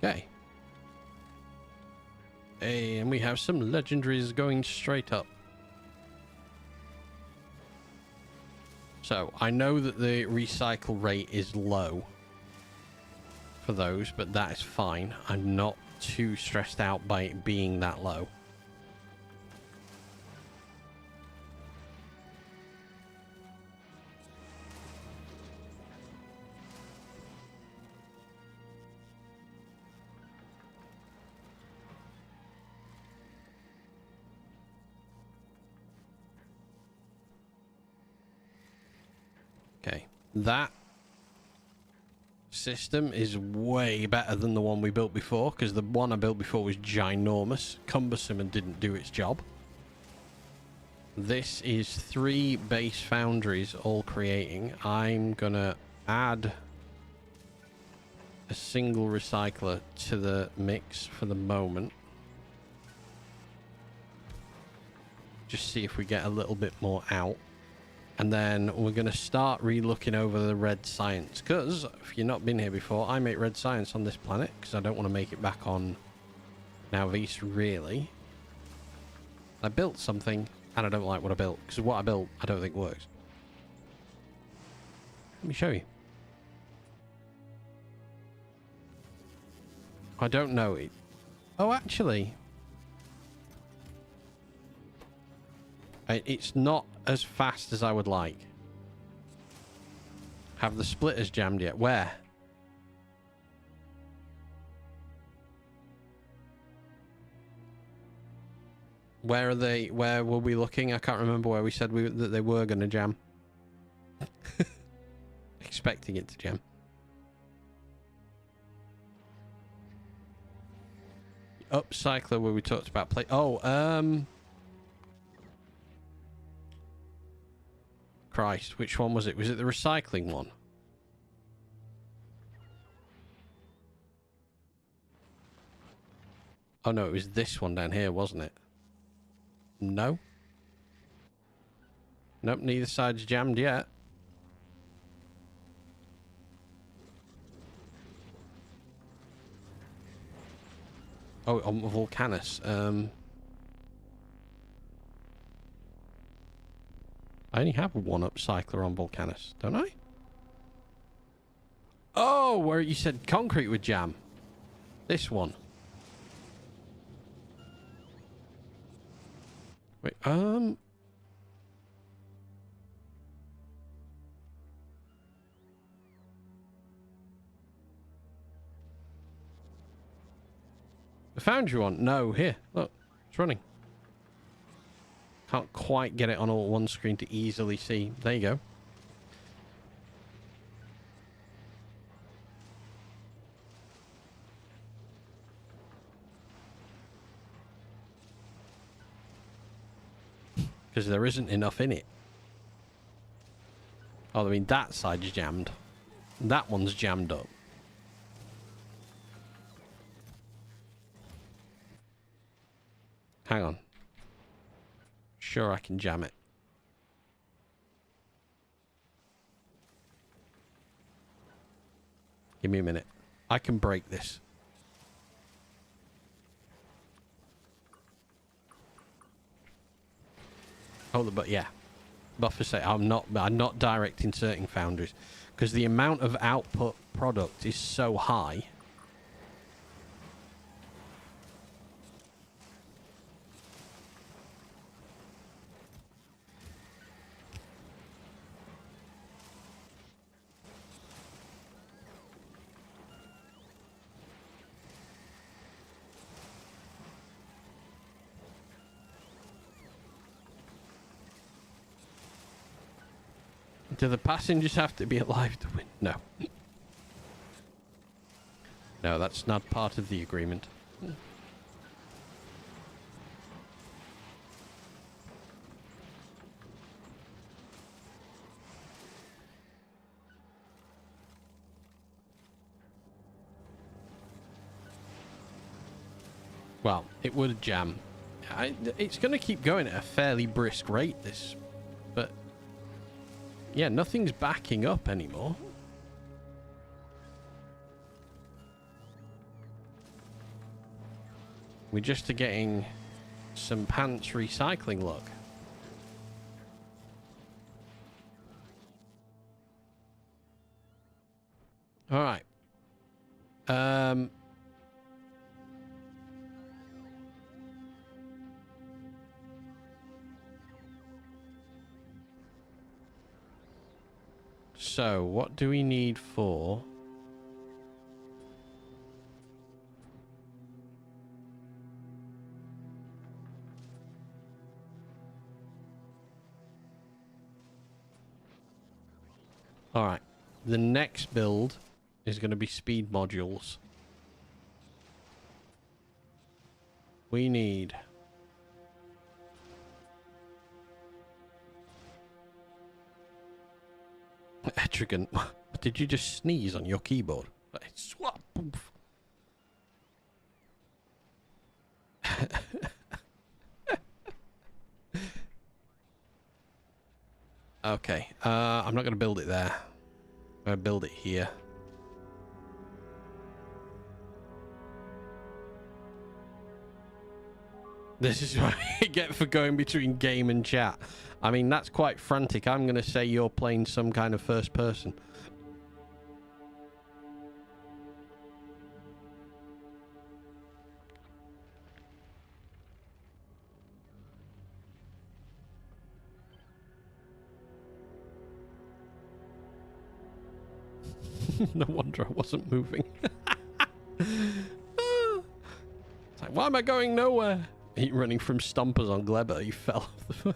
Okay. And we have some legendaries going straight up. So, I know that the recycle rate is low for those, but that is fine. I'm not too stressed out by it being that low. Okay, that system is way better than the one we built before, because the one I built before was ginormous, cumbersome, and didn't do its job. This is 3 base foundries all creating. I'm gonna add a single recycler to the mix for the moment. Just see if we get a little bit more out. And then we're going to start re-looking over the red science. Because, if you've not been here before, I make red science on this planet. Because I don't want to make it back on Now East, really. I built something, and I don't like what I built. Because what I built, I don't think works. Let me show you. I don't know it. Oh, actually... It's not as fast as I would like. Have the splitters jammed yet? Where? Where are they? Where were we looking? I can't remember where we said that they were going to jam. Expecting it to jam. Upcycler where we talked about play. Oh, Christ, which one was it? Was it the recycling one? Oh no, it was this one down here, wasn't it? No? Nope, neither side's jammed yet. Oh, on Volcanus. I only have one upcycler on Volcanus, don't I? Oh, where you said concrete would jam. This one. Wait, the foundry one? No, here. Look, it's running. Can't quite get it on all one screen to easily see. There you go. Because there isn't enough in it. Oh, I mean, that side's jammed. That one's jammed up. Hang on. Sure, I can jam it. Give me a minute. I can break this. Oh, but yeah. Buffer say I'm not direct inserting foundries because the amount of output product is so high. Do the passengers have to be alive to win? No. No, that's not part of the agreement. Well, it would jam. It's going to keep going at a fairly brisk rate, this. But, yeah, nothing's backing up anymore. We just are getting some pants recycling luck. All right. So, what do we need for... All right. The next build is going to be speed modules. We need... Etrigan, did you just sneeze on your keyboard? Swap. Okay, I'm not going to build it there. I'm going to build it here. This is what I get for going between game and chat. I mean, that's quite frantic. I'm going to say you're playing some kind of first person. No wonder I wasn't moving. It's like, why am I going nowhere? He running from Stompers on Gleber. He fell off the...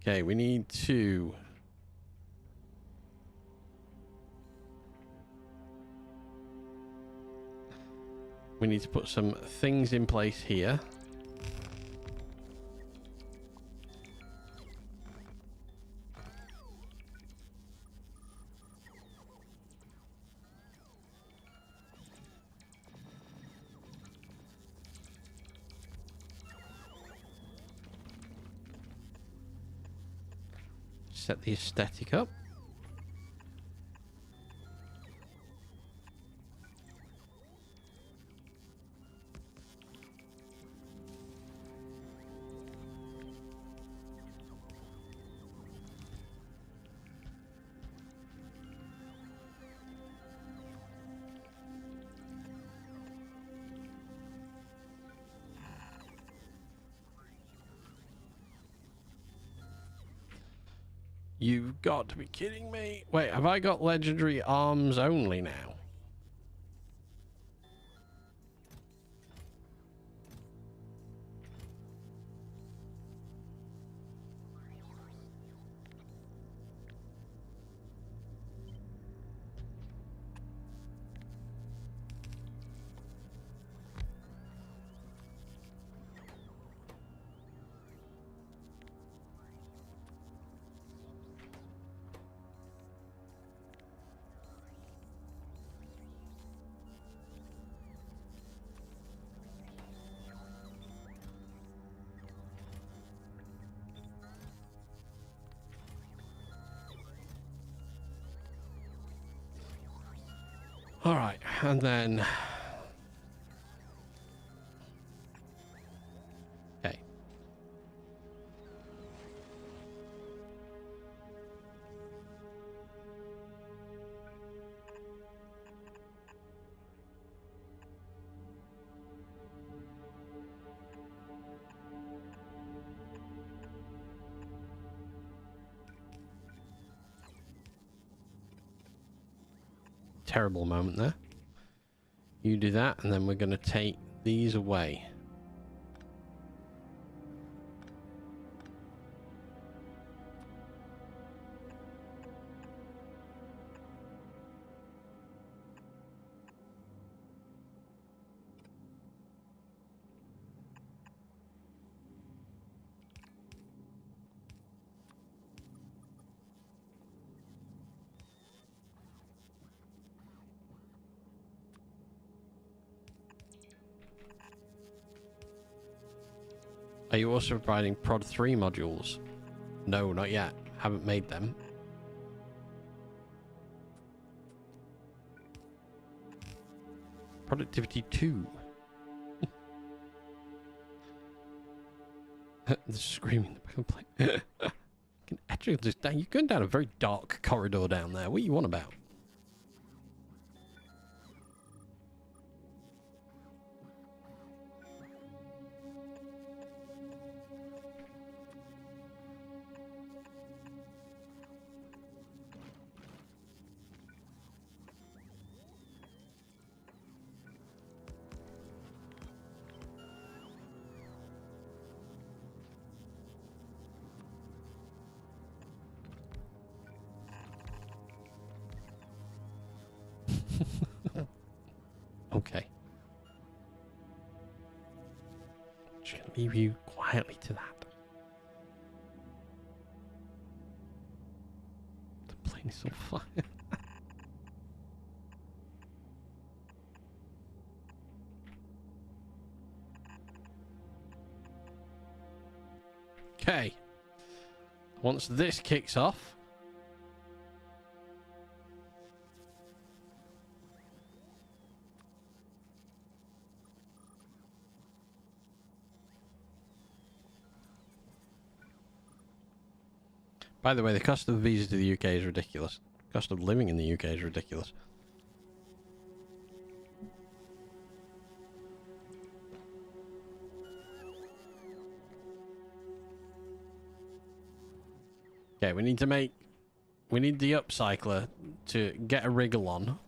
Okay, we need to... We need to put some things in place here. Set the aesthetic up. You've got to be kidding me. Wait, have I got legendary arms only now? All right, and then... Okay. Terrible moment there. You do that, and then we're going to take these away. Are you also providing Prod 3 modules? No, not yet. Haven't made them. Productivity 2. The screaming in the back of the plane. Can actually just down. You're going down a very dark corridor down there. What are you on about? Okay. Just gonna leave you quietly to that. The plane is on fire. Okay. Once this kicks off, by the way, the cost of the visa to the UK is ridiculous. Cost of living in the UK is ridiculous. Okay, we need the upcycler to get a wriggle on.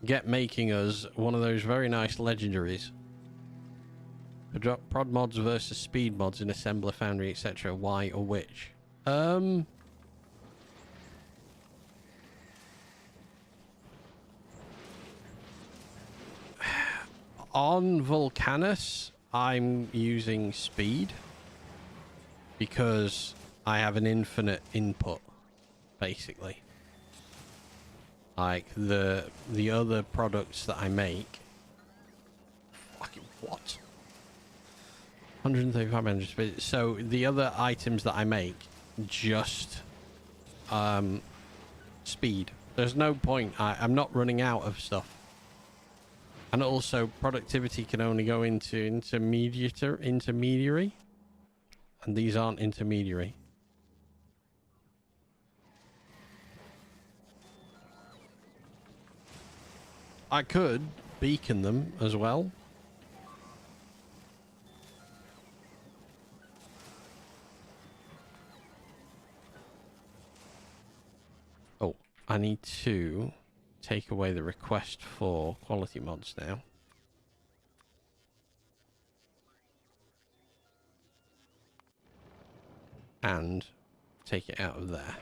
Get making us one of those very nice legendaries. Prod mods versus speed mods in assembler, foundry, etc. Why or which? On Volcanus, I'm using speed because I have an infinite input, basically. Like the other products that I make. Fucking what? 135 engines. So the other items that I make, just speed. There's no point. I'm not running out of stuff. And also, productivity can only go into intermediary. And these aren't intermediary. I could beacon them as well. Oh, I need to take away the request for quality mods now. And take it out of there.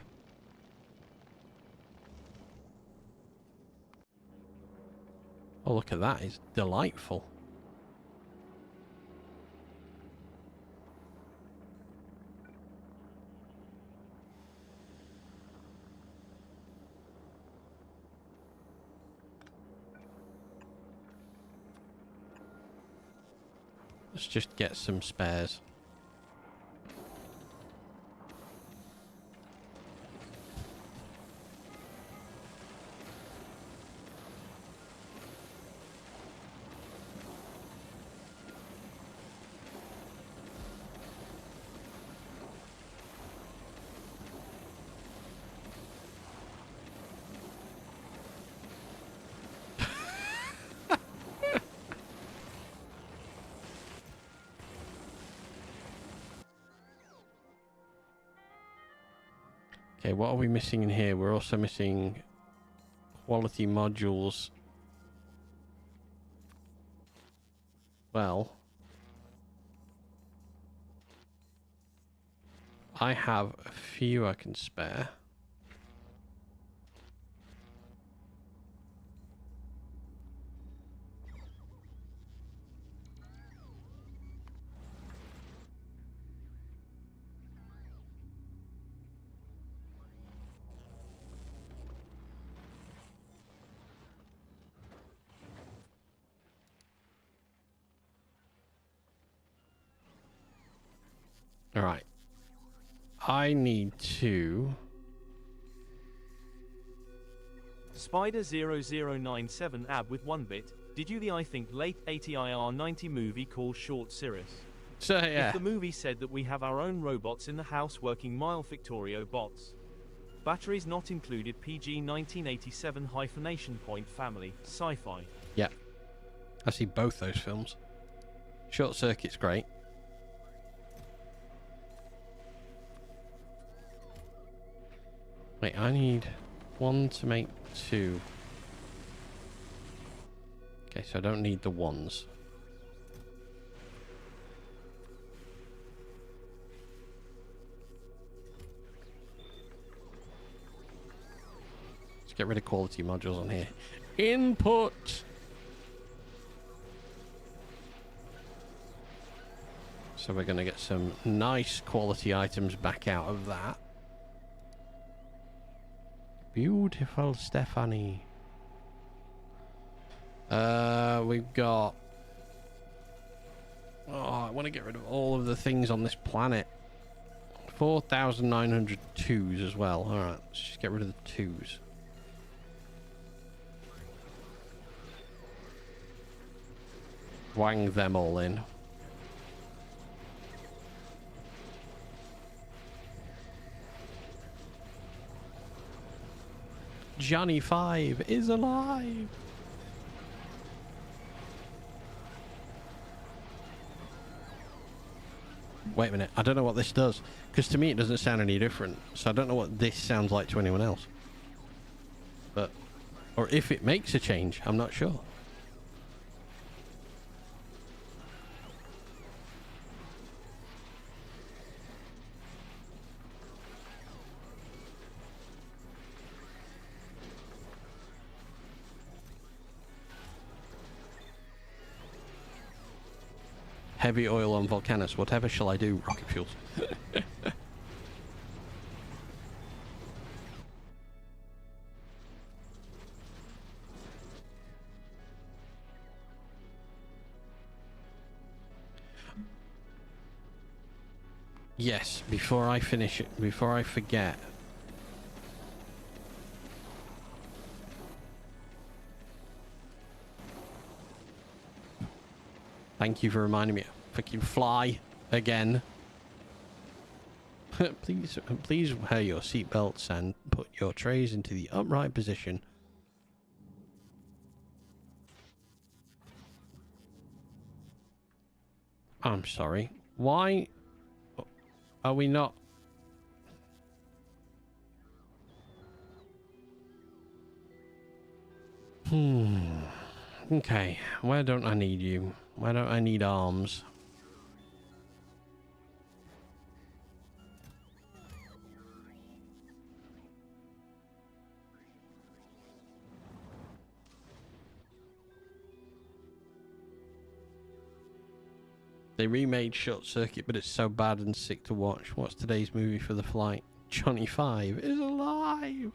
Oh, look at that. It's delightful. Let's just get some spares. Okay, what are we missing in here? We're also missing quality modules. Well, I have a few I can spare. All right. I need to... Spider0097 ab with 1 bit. Did you the I think late 80 IR90 movie called Short Cirrus? So, yeah. If the movie said that we have our own robots in the house working mile Factorio bots. Batteries not included PG 1987 hyphenation point family, sci-fi. Yeah. I see both those films. Short Circuit's great. Wait, I need 1 to make 2. Okay, so I don't need the 1s. Let's get rid of quality modules on here. Input! So we're going to get some nice quality items back out of that. Beautiful Stephanie. We've got... Oh, I want to get rid of all of the things on this planet. 4,900 twos as well. Alright, let's just get rid of the twos. Wang them all in. Johnny 5 is alive. Wait a minute, I don't know what this does, because to me it doesn't sound any different, so I don't know what this sounds like to anyone else. But, or if it makes a change, I'm not sure. Heavy oil on Volcanus. Whatever shall I do? Rocket fuels. Yes, before I finish it, before I forget. Thank you for reminding me. Freaking fly again. Please wear your seatbelts and put your trays into the upright position. I'm sorry. Why are we not? Okay. Where don't I need you? Why don't I need arms? They remade Short Circuit, but it's so bad and sick to watch. What's today's movie for the flight? Johnny 5 is alive!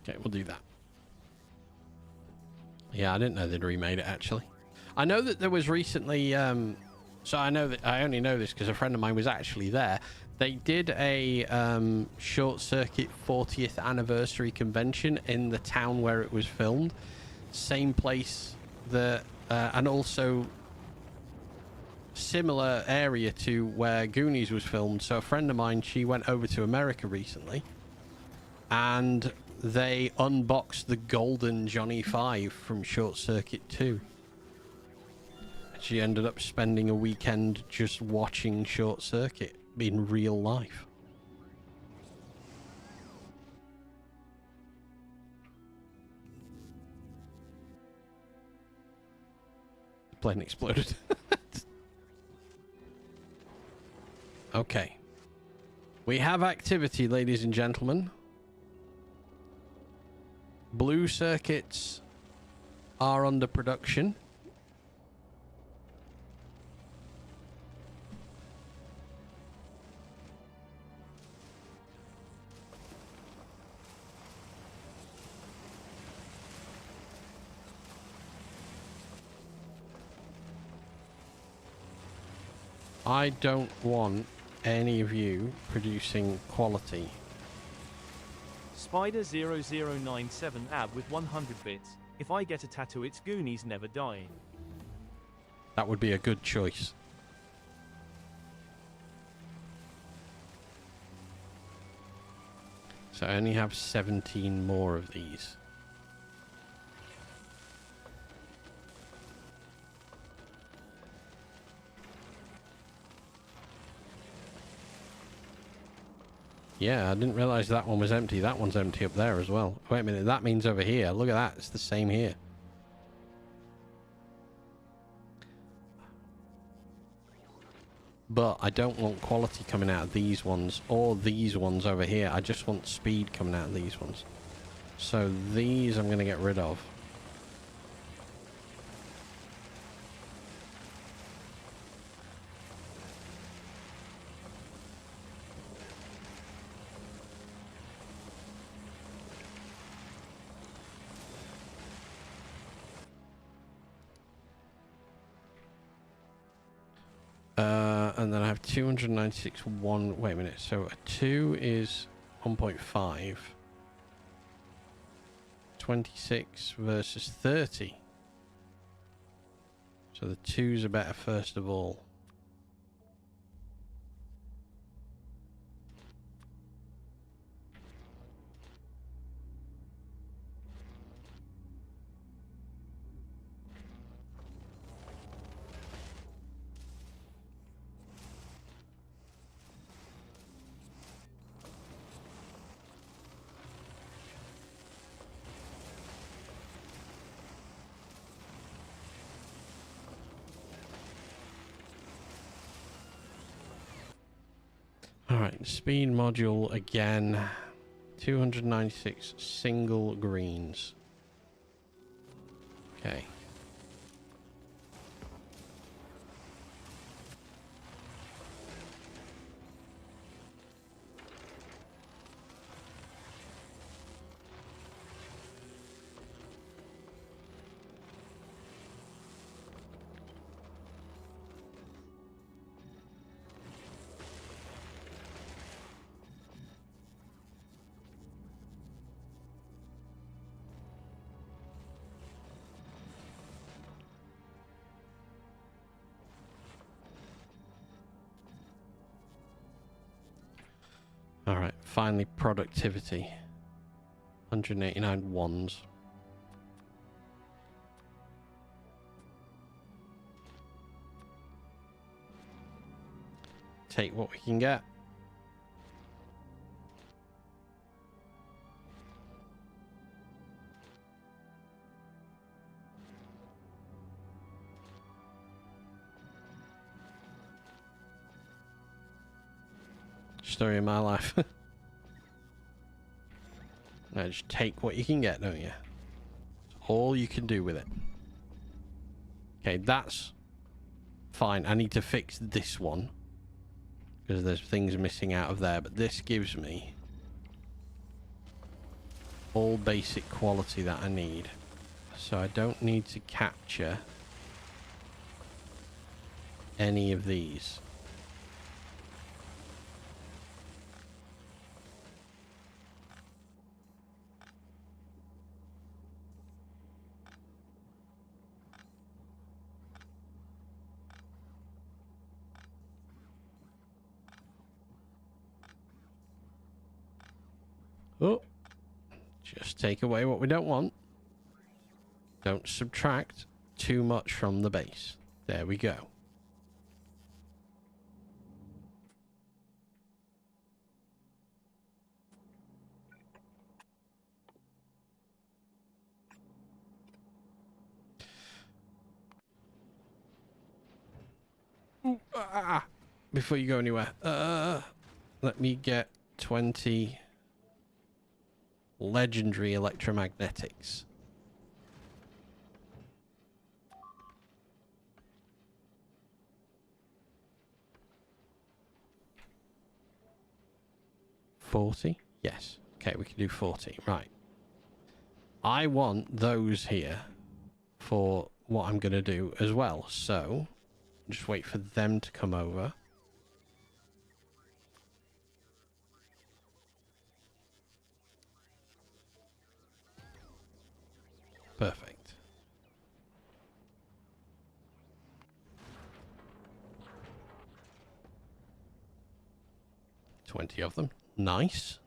Okay, we'll do that. Yeah, I didn't know they'd remade it, actually. I know that there was recently... So I know that I only know this because a friend of mine was actually there. They did a Short Circuit 40th anniversary convention in the town where it was filmed. Same place that, and also similar area to where Goonies was filmed. So a friend of mine, she went over to America recently, and they unboxed the golden Johnny 5 from Short Circuit 2. She ended up spending a weekend just watching Short Circuit in real life. The plane exploded. Okay. We have activity, ladies and gentlemen. Blue circuits are under production. I don't want any of you producing quality. Spider0097 ab with 100 bits. If I get a tattoo, it's Goonies never die. That would be a good choice. So I only have 17 more of these. Yeah, I didn't realize that one was empty. That one's empty up there as well. Wait a minute, that means over here. Look at that. It's the same here. But I don't want quality coming out of these ones or these ones over here. I just want speed coming out of these ones. So these I'm going to get rid of. And then I have 296 one. Wait a minute. So a 2 is 1.5. 26 versus 30. So the 2s are better first of all. Alright, speed module again. 296 single greens. Okay. All right, finally productivity. 189 ones. Take what we can get. Story of my life. Now just take what you can get, don't you? It's all you can do with it. Okay, that's fine. I need to fix this one because there's things missing out of there, but this gives me all basic quality that I need. So I don't need to capture any of these. Oh, just take away what we don't want. Don't subtract too much from the base. There we go. Ooh, before you go anywhere, let me get 20 legendary electromagnetics. $40? Yes. Okay, we can do 40. Right. I want those here for what I'm going to do as well. So, just wait for them to come over. Perfect. $20 of them. Nice.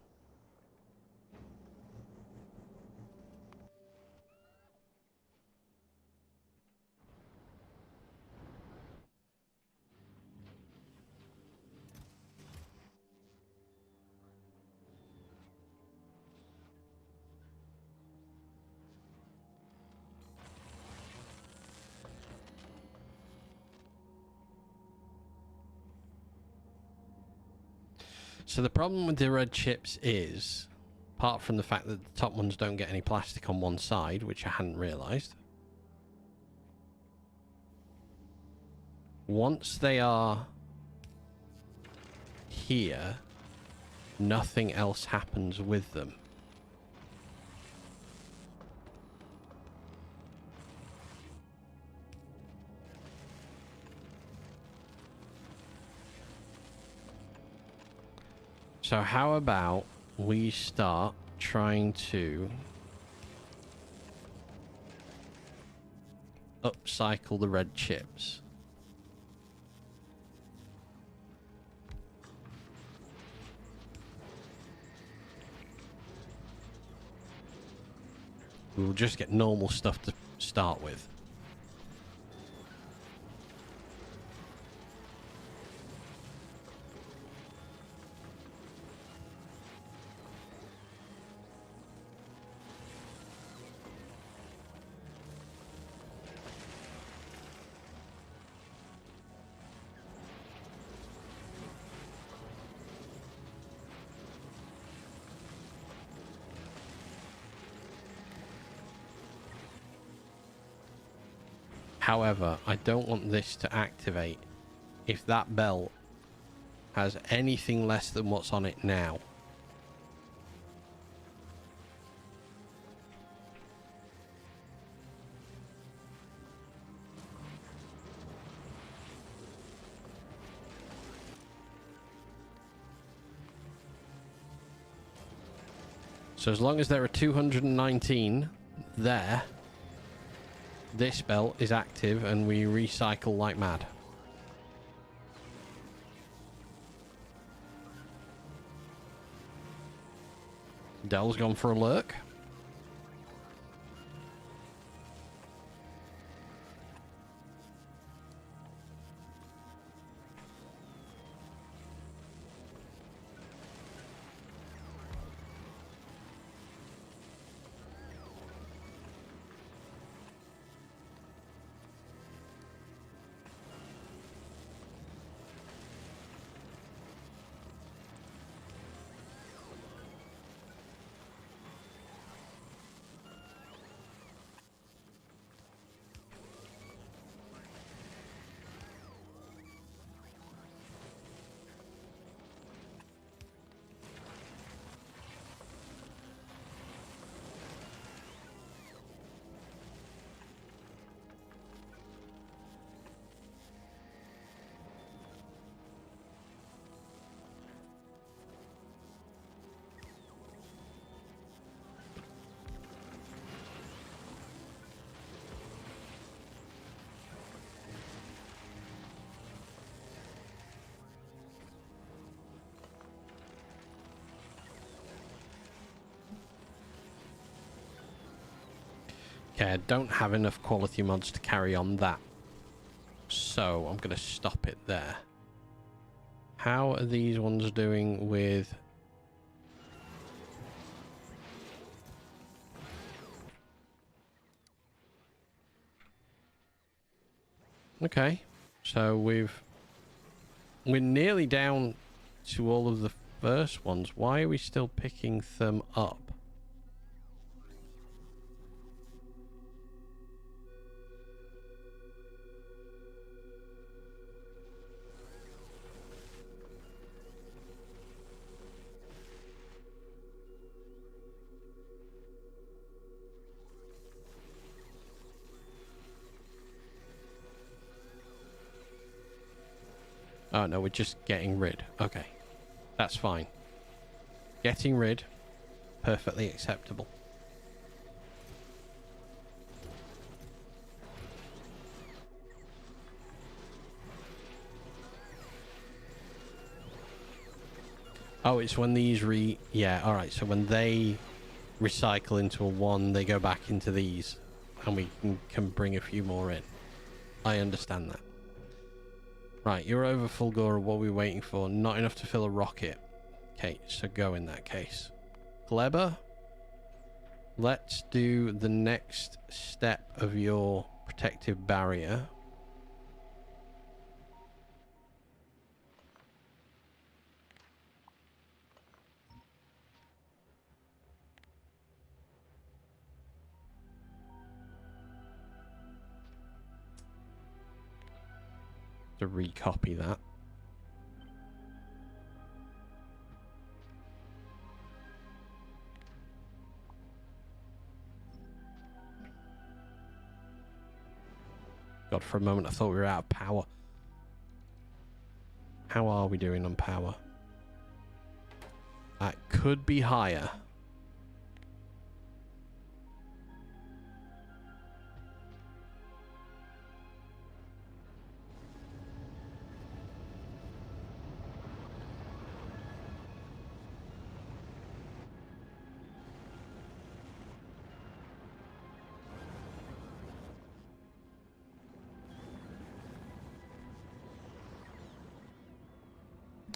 So the problem with the red chips is, apart from the fact that the top ones don't get any plastic on one side, which I hadn't realised, once they are here, nothing else happens with them. So how about we start trying to upcycle the red chips? We'll just get normal stuff to start with. However, I don't want this to activate if that belt has anything less than what's on it now. So as long as there are 219 there, this belt is active and we recycle like mad. Dell's gone for a lurk. Okay, I don't have enough quality mods to carry on that. So I'm going to stop it there. How are these ones doing with... Okay, so we're nearly down to all of the first ones. Why are we still picking them up? Oh no, we're just getting rid. Okay, that's fine. Getting rid, perfectly acceptable. Oh, it's when these yeah, alright, so when they recycle into a 1, they go back into these, and we can bring a few more in. I understand that. Right, you're over Fulgora. What are we waiting for? Not enough to fill a rocket. Okay, so go in that case. Gleber, let's do the next step of your protective barrier. To recopy that. God, for a moment I thought we were out of power. How are we doing on power? That could be higher.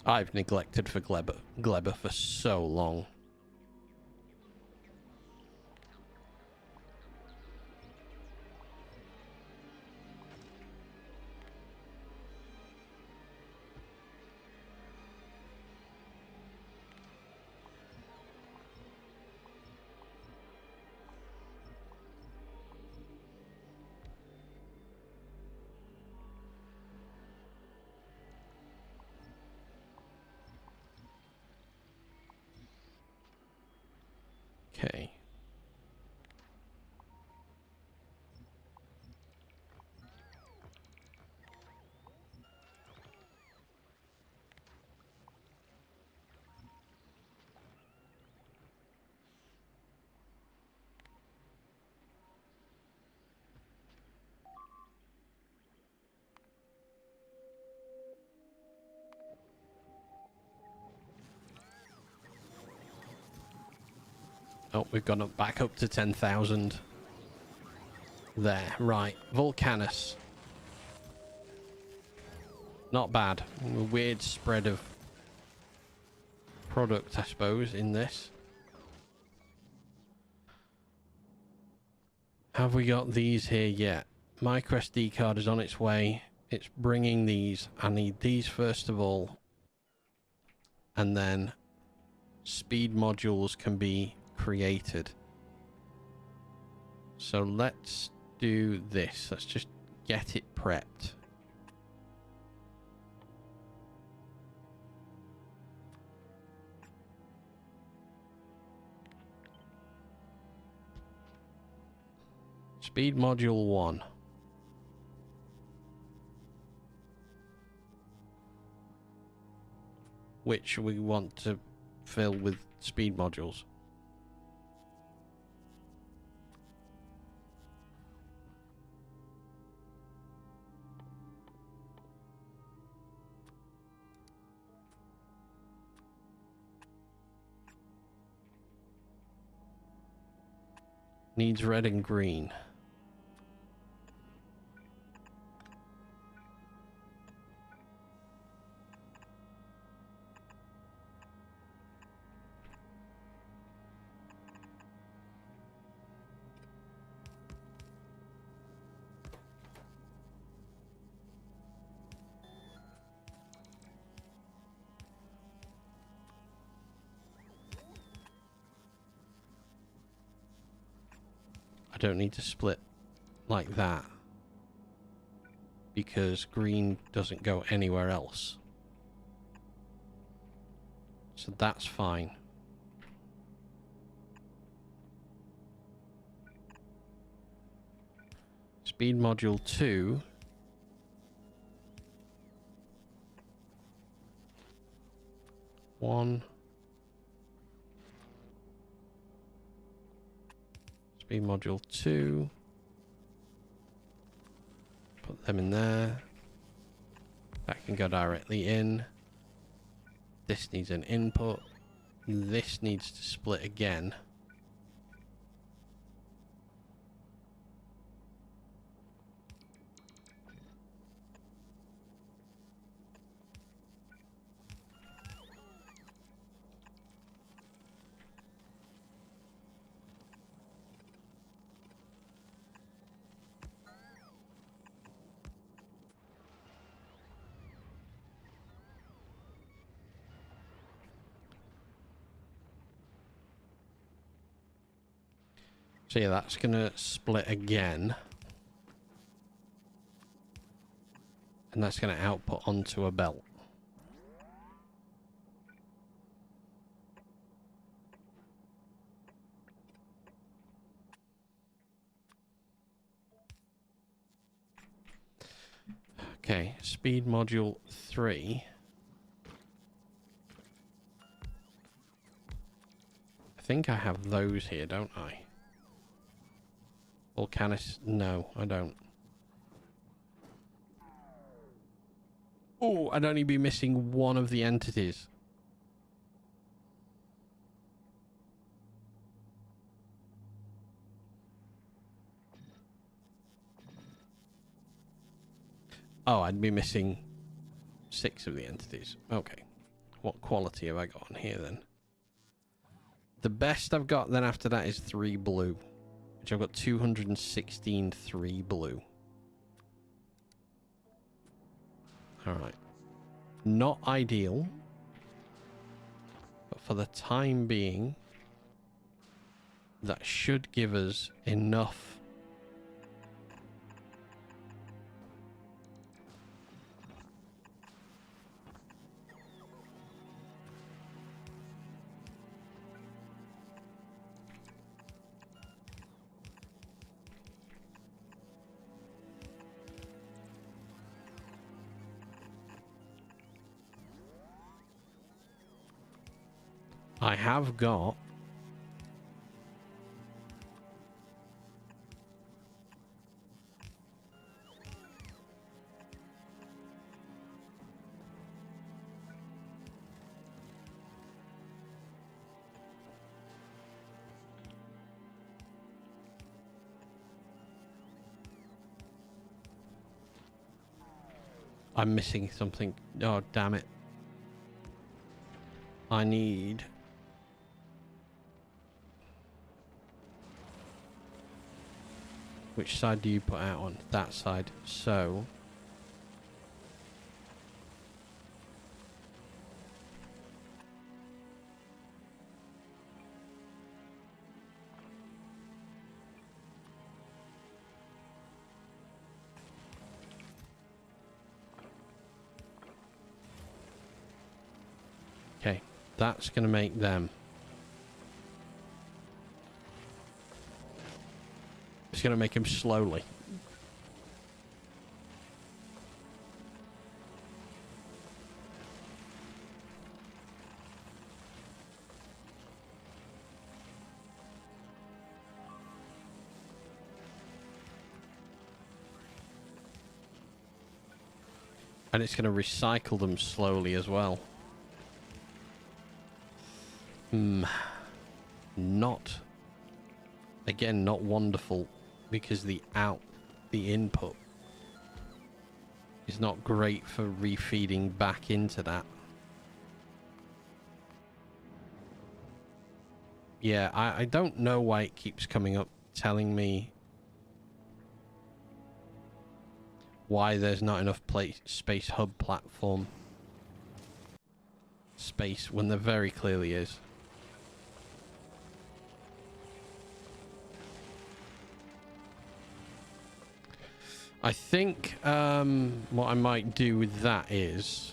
I've neglected for Gleber for so long. Okay. Oh, we've gone up back up to 10,000. There, right. Volcanus. Not bad. A weird spread of product, I suppose, in this. Have we got these here yet? Micro SD card is on its way. It's bringing these. I need these first of all. And then speed modules can be created. So let's do this. Let's just get it prepped. Speed module 1. Which we want to fill with speed modules. Needs red and green. I don't need to split like that because green doesn't go anywhere else. So that's fine. Speed module 2. One. Speed module 2. Put them in there. That can go directly in. This needs an input. This needs to split again. So yeah, that's gonna split again. And that's gonna output onto a belt. Okay, speed module 3. I think I have those here, don't I? Volcanus? No, I don't. Oh, I'd only be missing one of the entities. Oh, I'd be missing 6 of the entities. Okay. What quality have I got on here then? The best I've got then after that is 3 blue. Which I've got 216 3 blue. Alright. Not ideal. But for the time being, that should give us enough. I have got I'm missing something. Oh, damn it. I need... Which side do you put out on? That side. So... Okay, that's going to make them. It's going to make him slowly. And it's going to recycle them slowly as well. Not, again, not wonderful, because the input is not great for refeeding back into that. Yeah, I don't know why it keeps coming up telling me why there's not enough space hub platform space when there very clearly is. I think what I might do with that is...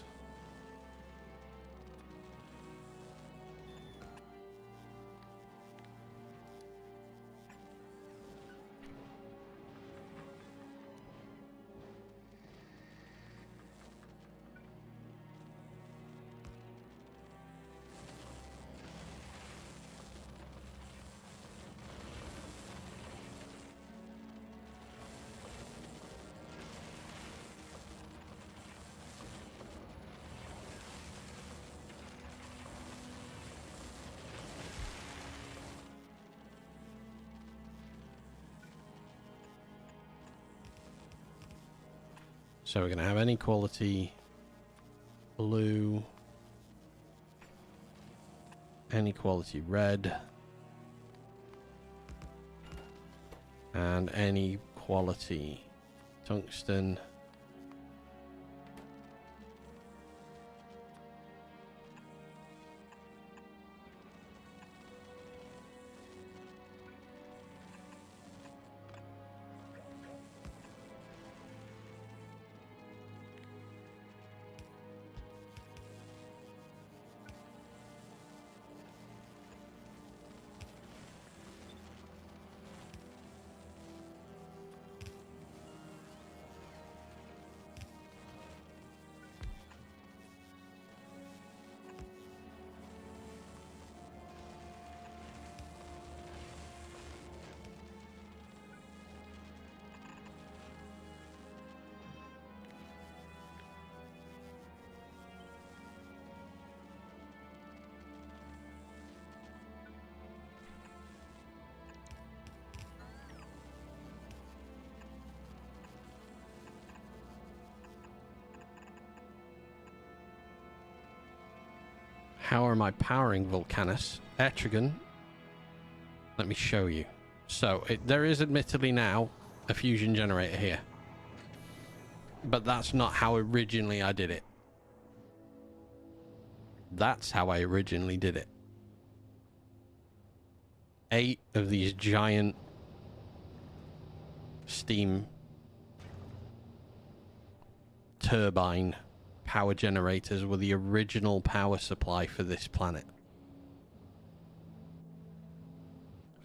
So we're going to have any quality blue, any quality red, and any quality tungsten. How am I powering Volcanus? Etrigan. Let me show you. So, there is admittedly now a fusion generator here. But that's not how originally I did it. That's how I originally did it. 8 of these giant steam turbine power generators were the original power supply for this planet.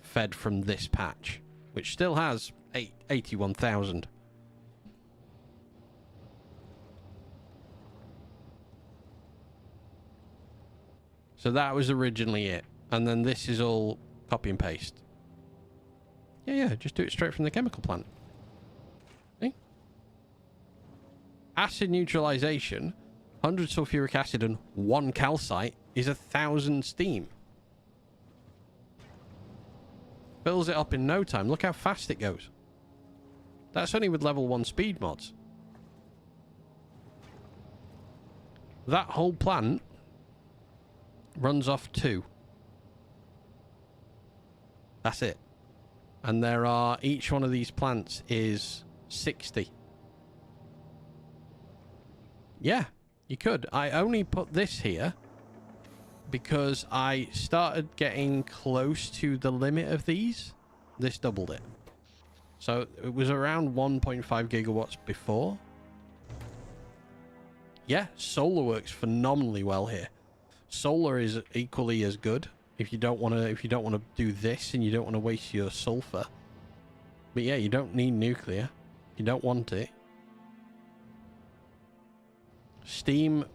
Fed from this patch, which still has 81,000. So that was originally it. And then this is all copy and paste. Yeah, just do it straight from the chemical plant. See? Acid neutralization, 100 sulfuric acid and 1 calcite is 1,000 steam. Fills it up in no time. Look how fast it goes. That's only with level 1 speed mods. That whole plant runs off 2. That's it. And there are, each one of these plants is 60. Yeah, you could. I only put this here because I started getting close to the limit of these. This doubled it. So it was around 1.5 gigawatts before. Yeah, solar works phenomenally well here. Solar is equally as good if you don't want to do this and you don't want to waste your sulfur. But yeah, you don't need nuclear. You don't want it. Steam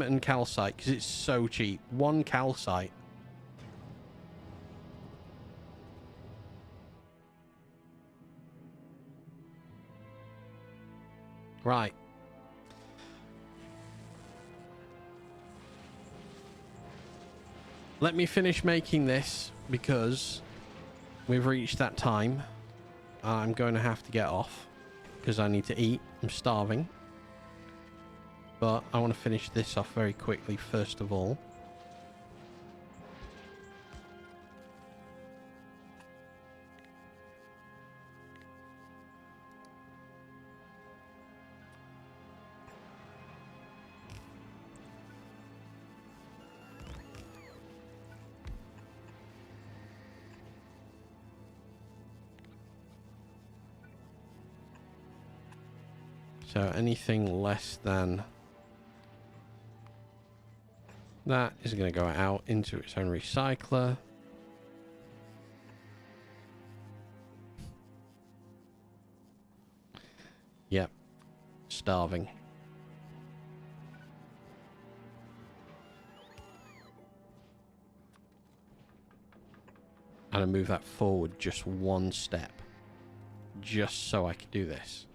and calcite, because it's so cheap. 1 calcite. Right. Let me finish making this because we've reached that time. I'm going to have to get off because I need to eat. I'm starving. But I want to finish this off very quickly first of all. So anything less than that is going to go out into its own recycler. Yep. Starving. And I move that forward just 1 step. Just so I can do this.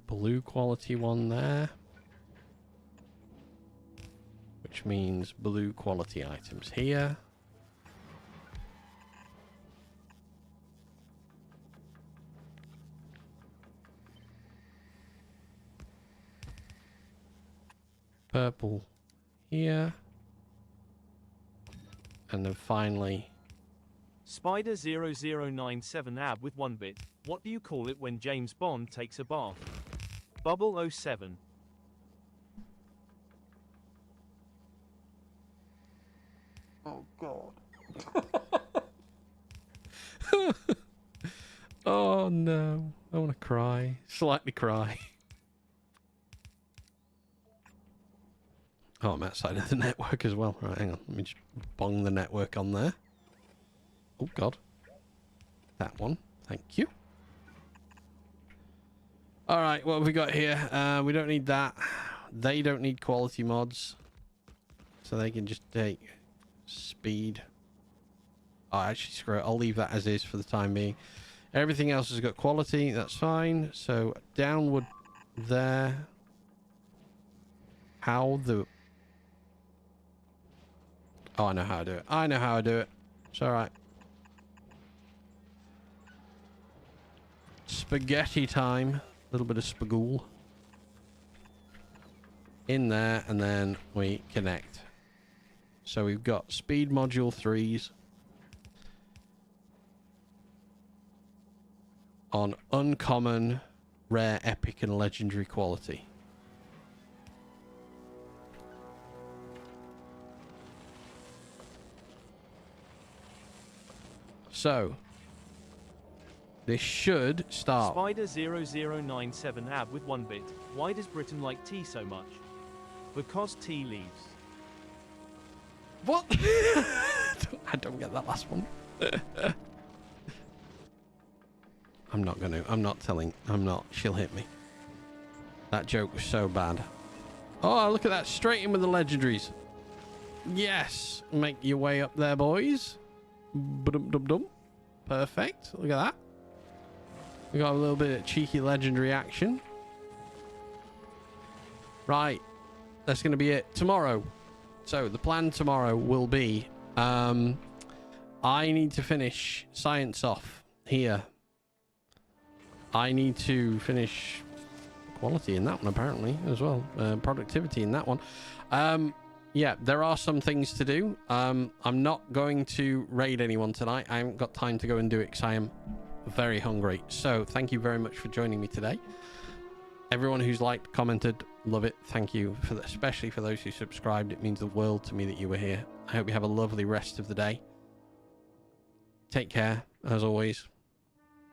Blue quality one there, which means blue quality items here. Purple here. And then finally Spider0097 ab with 1 bit. What do you call it when James Bond takes a bath? Bubble 07. Oh God. Oh no. I want to cry. Slightly cry. Oh, I'm outside of the network as well. Right, hang on. Let me just bong the network on there. Oh God. That one. Thank you. Alright, what have we got here? We don't need that. They don't need quality mods. So they can just take speed. Oh, actually, screw it. I'll leave that as is for the time being. Everything else has got quality. That's fine. So, downward there. How the... Oh, I know how to do it. I know how to do it. It's alright. Spaghetti time. A little bit of spagool in there, and then we connect. So we've got speed module 3s on uncommon, rare, epic, and legendary quality. So this should start. Spider0097 ab with 1 bit. Why does Britain like tea so much? Because tea leaves. What? I don't get that last one. I'm not gonna. I'm not telling. I'm not. She'll hit me. That joke was so bad. Oh, look at that. Straight in with the legendaries. Yes. Make your way up there, boys. Ba-dum-dum-dum. Perfect. Look at that. We got a little bit of cheeky legendary action. Right. That's going to be it tomorrow. So the plan tomorrow will be, I need to finish science off here. I need to finish quality in that one apparently as well. Productivity in that one. Yeah, there are some things to do. I'm not going to raid anyone tonight. I haven't got time to go and do it because I am very hungry. So thank you very much for joining me today. Everyone who's liked, commented, love it. Thank you, especially for those who subscribed. It means the world to me that you were here. I hope you have a lovely rest of the day. Take care, as always.